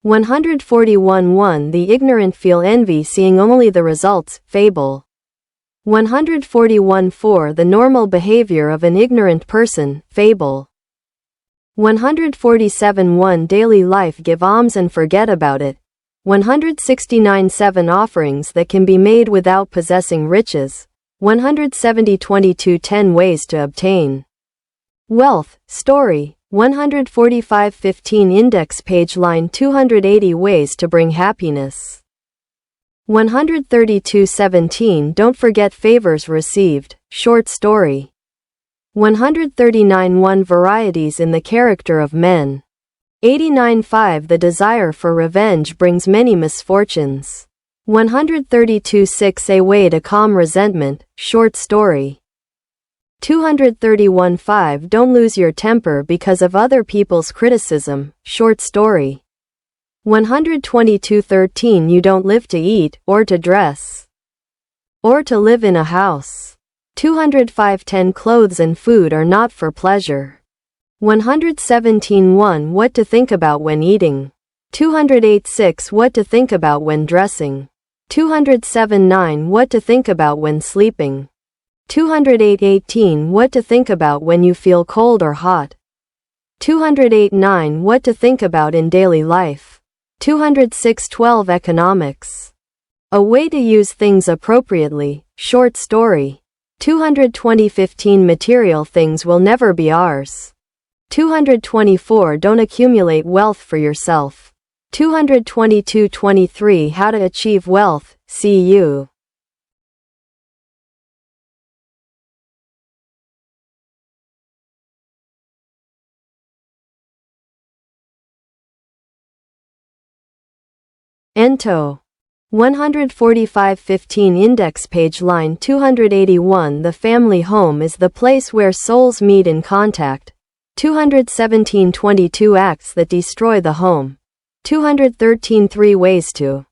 141:1 The ignorant feel envy seeing only the results, fable. 141:4 The normal behavior of an ignorant person, fable. 147:1 Daily life Give alms and forget about it. 169:7 Offerings that can be made without possessing riches. 170:22 10 Ways to obtain wealth, story. 145:15 Index page line 280 Ways to bring happiness. 132:17 Don't forget favors received, short story. 139:1 Varieties in the character of men. 89:5 The desire for revenge brings many misfortunes. 132:6 A way to calm resentment, short story. 231:5 Don't lose your temper because of other people's criticism, short story. 122:13 You don't live to eat, or to dress, or to live in a house. 205:10 Clothes and food are not for pleasure. 117:1 What to think about when eating. 208:6 What to think about when dressing. 207:9 What to think about when sleeping. 208:18 What to think about when you feel cold or hot. 208:9 What to think about in daily life. 206:12 Economics. A way to use things appropriately, short story. 220:15 Material things will never be ours. 224 Don't accumulate wealth for yourself. 222:23 How to achieve wealth, see you. Ento. 145:15 Index page line 281 The family home is the place where souls meet in contact. 217:22 Acts that destroy the home. 213:3 Ways to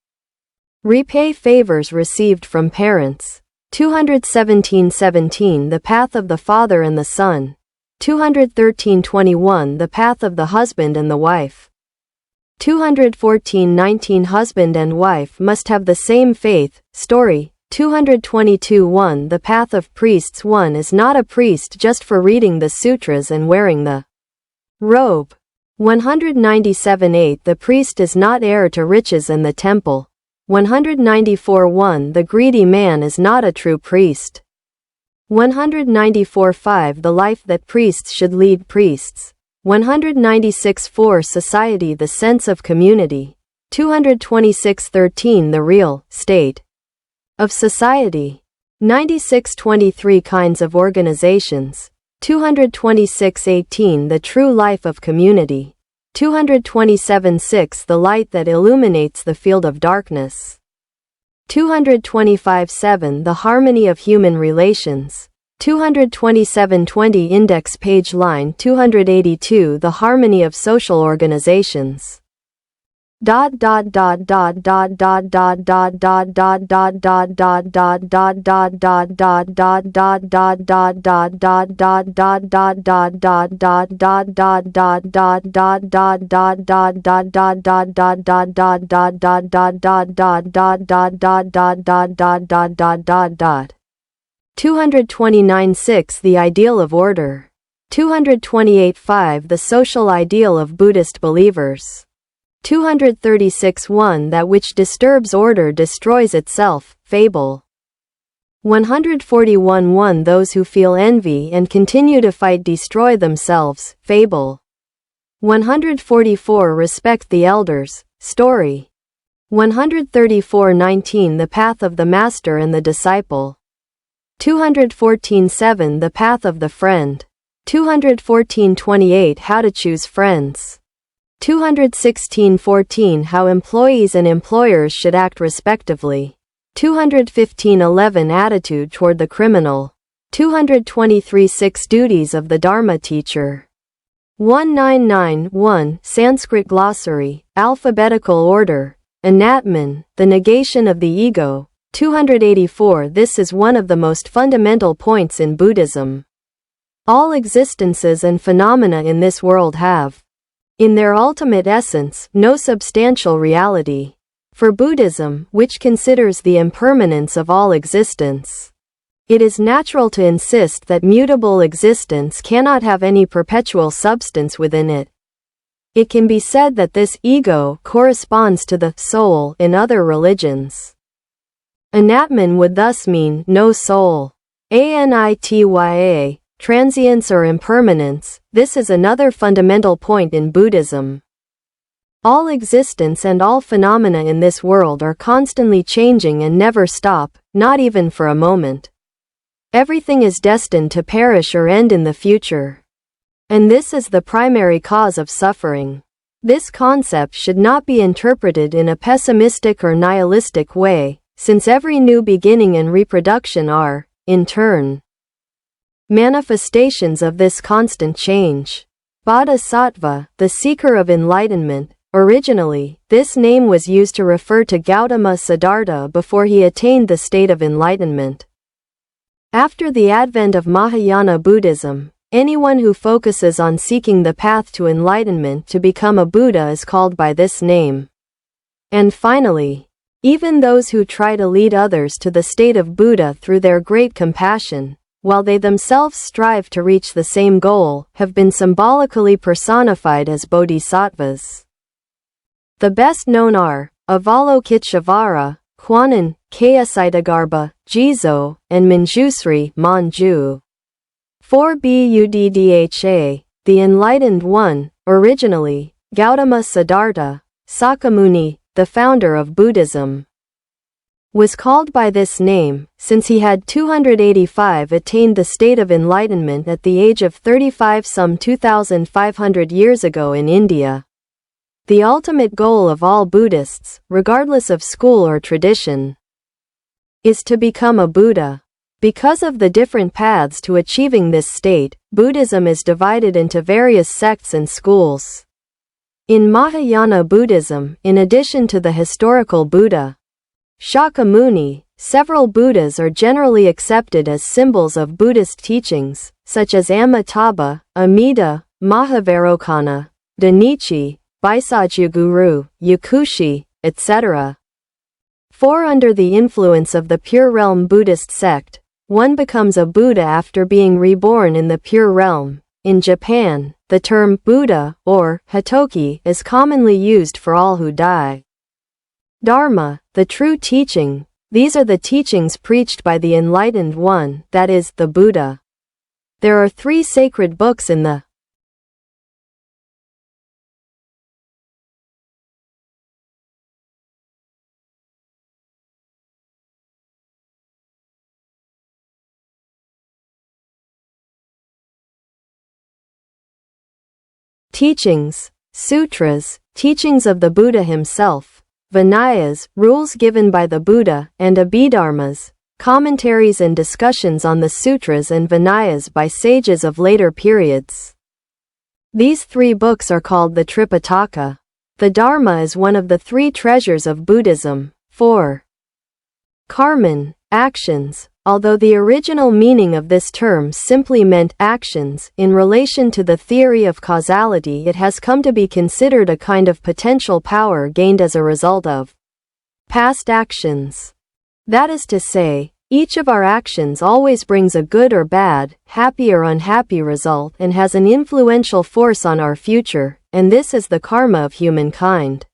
repay favors received from parents. 217:17 The path of the father and the son. 213:21 The path of the husband and the wife. 214:19 Husband and wife must have the same faith, story. 222:1 The path of priests. One is not a priest just for reading the sutras and wearing the robe. 197:8 The priest is not heir to riches and the temple. 194:1 The greedy man is not a true priest. 194:5 The life that priests should lead priests. 196:4 Society the sense of community. 226:13 The real state of society. 96:23 Kinds of organizations. 226:18 The true life of community. 227:6 The light that illuminates the field of darkness. 225:7 The harmony of human relations. 227:20 Index page line 282 The harmony of social organizations. 229.6 The ideal of order. 228.5 The social ideal of Buddhist believers. 236.1 That which disturbs order destroys itself, fable. 141.1 Those who feel envy and continue to fight destroy themselves, fable. 144 Respect the elders, story. 134.19 The path of the master and the disciple. 214.7 The path of the friend. 214.28 How to choose friends. 216.14 How employees and employers should act respectively. 215.11 Attitude toward the criminal. 223.6 Duties of the Dharma teacher. 199.1 Sanskrit glossary, alphabetical order, Anatman, the negation of the ego. 284 This is one of the most fundamental points in Buddhism. All existences and phenomena in this world have, in their ultimate essence, no substantial reality. For Buddhism, which considers the impermanence of all existence, it is natural to insist that mutable existence cannot have any perpetual substance within it. It can be said that this ego corresponds to the soul in other religions. Anatman would thus mean no soul. Anitya, transience or impermanence. This is another fundamental point in Buddhism. All existence and all phenomena in this world are constantly changing and never stop, not even for a moment. Everything is destined to perish or end in the future. And this is the primary cause of suffering. This concept should not be interpreted in a pessimistic or nihilistic way, since every new beginning and reproduction are, in turn, manifestations of this constant change. Bodhisattva, the seeker of enlightenment. Originally, this name was used to refer to Gautama Siddhartha before he attained the state of enlightenment. After the advent of Mahayana Buddhism, anyone who focuses on seeking the path to enlightenment to become a Buddha is called by this name. And finally, even those who try to lead others to the state of Buddha through their great compassion, while they themselves strive to reach the same goal, have been symbolically personified as bodhisattvas. The best known are Avalokiteshvara, Kwanan, Kayasitagarbha, Jizo, and Manjusri, Manju. 4 Buddha, the Enlightened One, originally, Gautama Siddhartha, Sakyamuni, the founder of Buddhism, was called by this name, since he had 285 attained the state of enlightenment at the age of 35 some 2,500 years ago in India. The ultimate goal of all Buddhists, regardless of school or tradition, is to become a Buddha. Because of the different paths to achieving this state, Buddhism is divided into various sects and schools. In Mahayana Buddhism, in addition to the historical Buddha, Shakyamuni, several Buddhas are generally accepted as symbols of Buddhist teachings, such as Amitabha, Amida, Mahavairocana, Danichi, Baisajyaguru, Yakushi, etc. For under the influence of the Pure Realm Buddhist sect, one becomes a Buddha after being reborn in the Pure Realm. In Japan, the term Buddha, or Hatoki, is commonly used for all who die. Dharma, the true teaching. These are the teachings preached by the Enlightened One, that is, the Buddha. There are 3 sacred books in the teachings, sutras, teachings of the Buddha himself, Vinayas, rules given by the Buddha, and Abhidharmas, commentaries and discussions on the sutras and Vinayas by sages of later periods. These 3 books are called the Tripitaka. The Dharma is one of the three treasures of Buddhism. 4. Karman, actions. Although the original meaning of this term simply meant actions, in relation to the theory of causality it has come to be considered a kind of potential power gained as a result of past actions. That is to say, each of our actions always brings a good or bad, happy or unhappy result and has an influential force on our future, and this is the karma of humankind.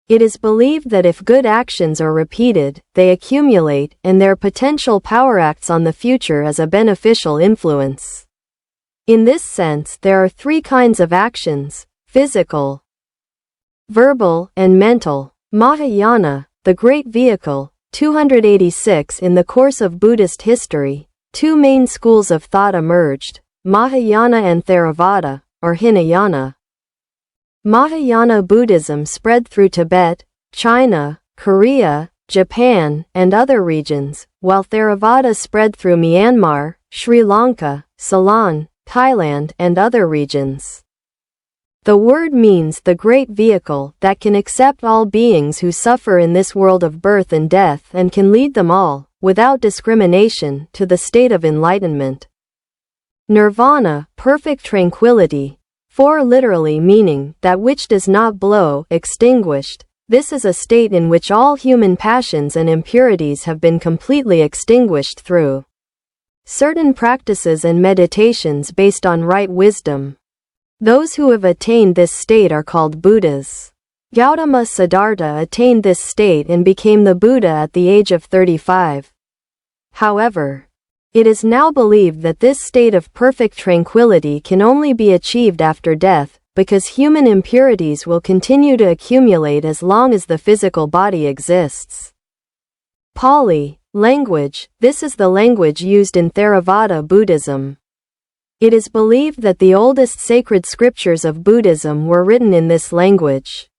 It is believed that if good actions are repeated, they accumulate, and their potential power acts on the future as a beneficial influence. In this sense, there are three kinds of actions: physical, verbal, and mental. Mahayana, the great vehicle. 286. In the course of Buddhist history, two main schools of thought emerged, Mahayana and Theravada, or Hinayana. Mahayana Buddhism spread through Tibet, China, Korea, Japan, and other regions, while Theravada spread through Myanmar, Sri Lanka, Ceylon, Thailand, and other regions. The word means the great vehicle that can accept all beings who suffer in this world of birth and death and can lead them all, without discrimination, to the state of enlightenment. Nirvana, perfect tranquility. 4. Literally meaning that which does not blow, extinguished. This is a state in which all human passions and impurities have been completely extinguished through certain practices and meditations based on right wisdom. Those who have attained this state are called Buddhas. Gautama Siddhartha attained this state and became the Buddha at the age of 35. However, it is now believed that this state of perfect tranquility can only be achieved after death, because human impurities will continue to accumulate as long as the physical body exists. Pali, language. This is the language used in Theravada Buddhism. It is believed that the oldest sacred scriptures of Buddhism were written in this language.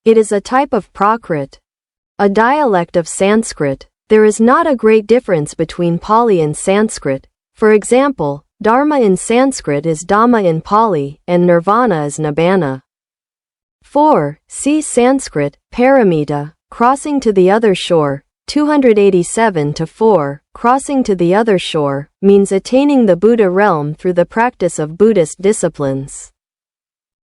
It is a type of Prakrit, a dialect of Sanskrit. There is not a great difference between Pali and Sanskrit. For example, Dharma in Sanskrit is Dhamma in Pali, and Nirvana is Nibbana. 4. See Sanskrit, paramita, crossing to the other shore. 287-4. Crossing to the other shore means attaining the Buddha realm through the practice of Buddhist disciplines.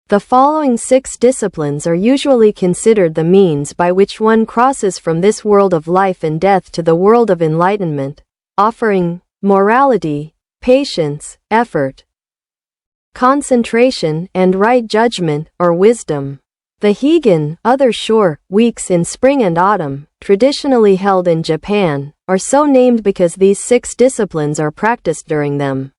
The following 6 disciplines are usually considered the means by which one crosses from this world of life and death to the world of enlightenment: offering, morality, patience, effort, concentration, and right judgment, or wisdom. The Higan, other shore, weeks in spring and autumn, traditionally held in Japan, are so named because these 6 disciplines are practiced during them.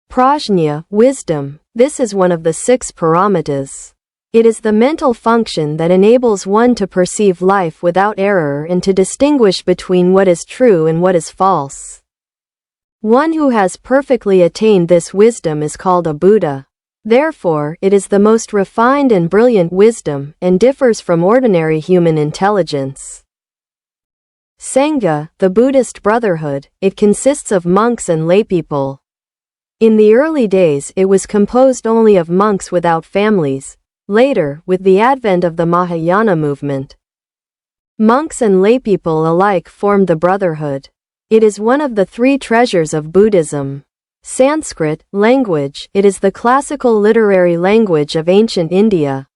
Prajna, wisdom. This is one of the 6 paramitas. It is the mental function that enables one to perceive life without error and to distinguish between what is true and what is false. One who has perfectly attained this wisdom is called a Buddha. Therefore, it is the most refined and brilliant wisdom, and differs from ordinary human intelligence. Sangha, the Buddhist brotherhood. It consists of monks and laypeople. In the early days it was composed only of monks without families. Later, with the advent of the Mahayana movement, monks and laypeople alike formed the brotherhood. It is one of the 3 treasures of Buddhism. Sanskrit, language. It is the classical literary language of ancient India.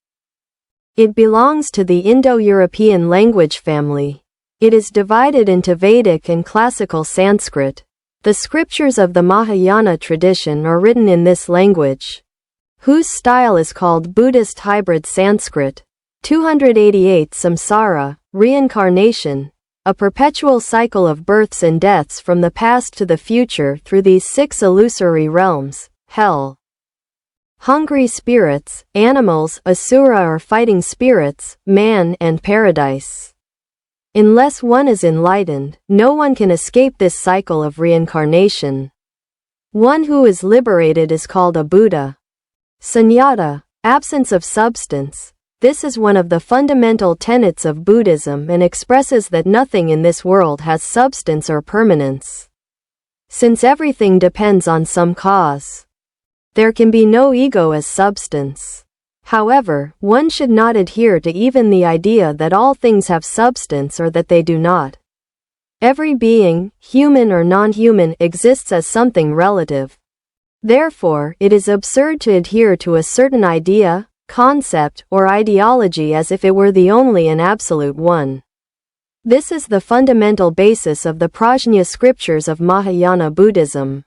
It belongs to the Indo-European language family. It is divided into Vedic and classical Sanskrit. The scriptures of the Mahayana tradition are written in this language, whose style is called Buddhist hybrid Sanskrit. 288. Samsara, reincarnation. A perpetual cycle of births and deaths from the past to the future through these 6 illusory realms: hell, hungry spirits, animals, asura or fighting spirits, man, and paradise. Unless one is enlightened, no one can escape this cycle of reincarnation. One who is liberated is called a Buddha. Sunyata, absence of substance. This is one of the fundamental tenets of Buddhism and expresses that nothing in this world has substance or permanence. Since everything depends on some cause, there can be no ego as substance. However, one should not adhere to even the idea that all things have substance or that they do not. Every being, human or non-human, exists as something relative. Therefore, it is absurd to adhere to a certain idea, concept, or ideology as if it were the only and absolute one. This is the fundamental basis of the Prajna scriptures of Mahayana Buddhism.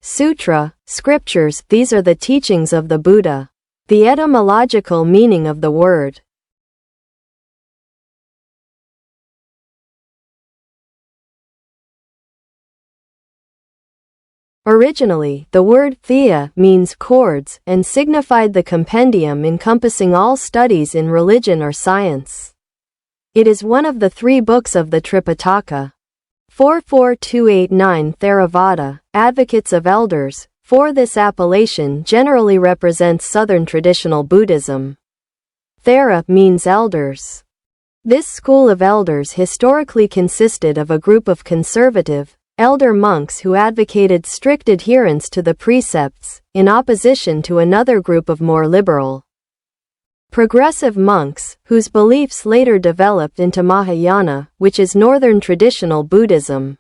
Sutra, scriptures, these are the teachings of the Buddha. The etymological meaning of the word. Originally, the word thea means cords and signified the compendium encompassing all studies in religion or science. It is one of the 3 books of the Tripitaka. 44289 Theravada, advocates of elders, for this appellation generally represents Southern traditional Buddhism. Thera means elders. This school of elders historically consisted of a group of conservative, elder monks who advocated strict adherence to the precepts, in opposition to another group of more liberal, progressive monks, whose beliefs later developed into Mahayana, which is Northern traditional Buddhism.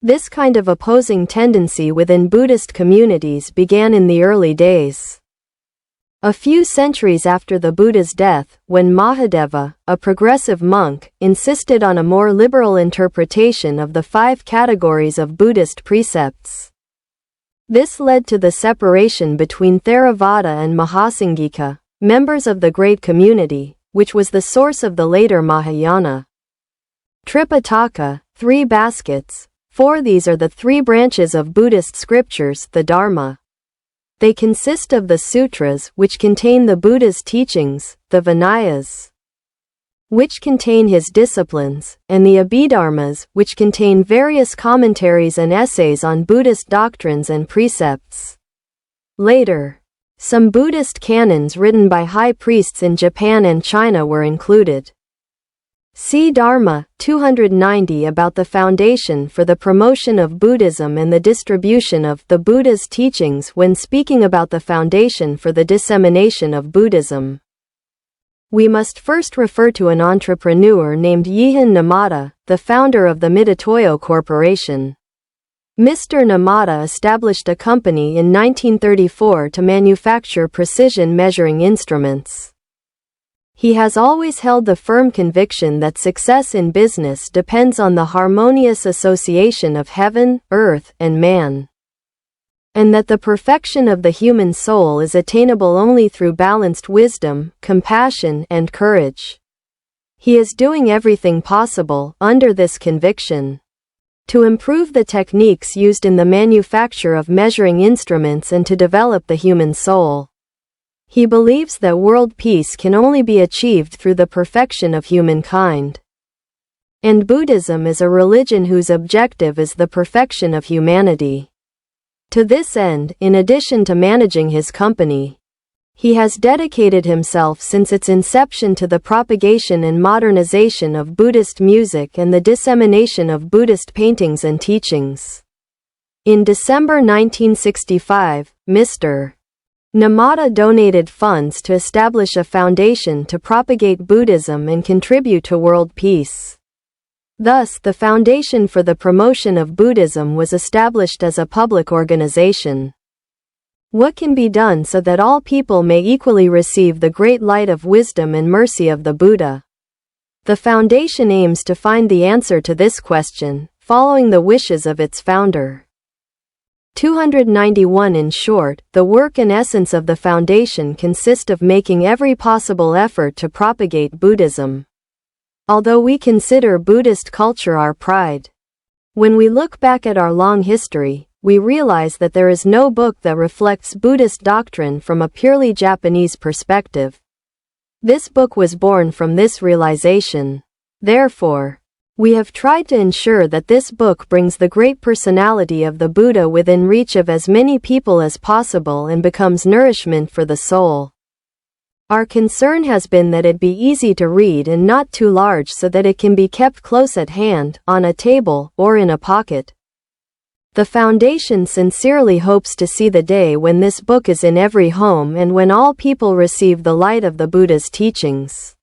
This kind of opposing tendency within Buddhist communities began in the early days. A few centuries after the Buddha's death, when Mahadeva, a progressive monk, insisted on a more liberal interpretation of the 5 categories of Buddhist precepts. This led to the separation between Theravada and Mahasanghika, members of the Great Community, which was the source of the later Mahayana. Tripitaka, 3 baskets. 4 These are the 3 branches of Buddhist scriptures, the Dharma. They consist of the sutras, which contain the Buddha's teachings, the Vinayas, which contain his disciplines, and the Abhidharmas, which contain various commentaries and essays on Buddhist doctrines and precepts. Later, some Buddhist canons written by high priests in Japan and China were included. See Dharma, 290 about the foundation for the promotion of Buddhism and the distribution of the Buddha's teachings when speaking about the foundation for the dissemination of Buddhism. We must first refer to an entrepreneur named Yihan Namata, the founder of the Mitutoyo Corporation. Mr. Namata established a company in 1934 to manufacture precision measuring instruments. He has always held the firm conviction that success in business depends on the harmonious association of heaven, earth, and man, and that the perfection of the human soul is attainable only through balanced wisdom, compassion, and courage. He is doing everything possible, under this conviction, to improve the techniques used in the manufacture of measuring instruments and to develop the human soul. He believes that world peace can only be achieved through the perfection of humankind. And Buddhism is a religion whose objective is the perfection of humanity. To this end, in addition to managing his company, he has dedicated himself since its inception to the propagation and modernization of Buddhist music and the dissemination of Buddhist paintings and teachings. In December 1965, Mr. Namata donated funds to establish a foundation to propagate Buddhism and contribute to world peace. Thus, the Foundation for the Promotion of Buddhism was established as a public organization. What can be done so that all people may equally receive the great light of wisdom and mercy of the Buddha? The Foundation aims to find the answer to this question, following the wishes of its founder. 291 In short, the work and essence of the Foundation consist of making every possible effort to propagate Buddhism. Although we consider Buddhist culture our pride, when we look back at our long history, we realize that there is no book that reflects Buddhist doctrine from a purely Japanese perspective. This book was born from this realization. Therefore, we have tried to ensure that this book brings the great personality of the Buddha within reach of as many people as possible and becomes nourishment for the soul. Our concern has been that it be easy to read and not too large so that it can be kept close at hand, on a table, or in a pocket. The Foundation sincerely hopes to see the day when this book is in every home and when all people receive the light of the Buddha's teachings.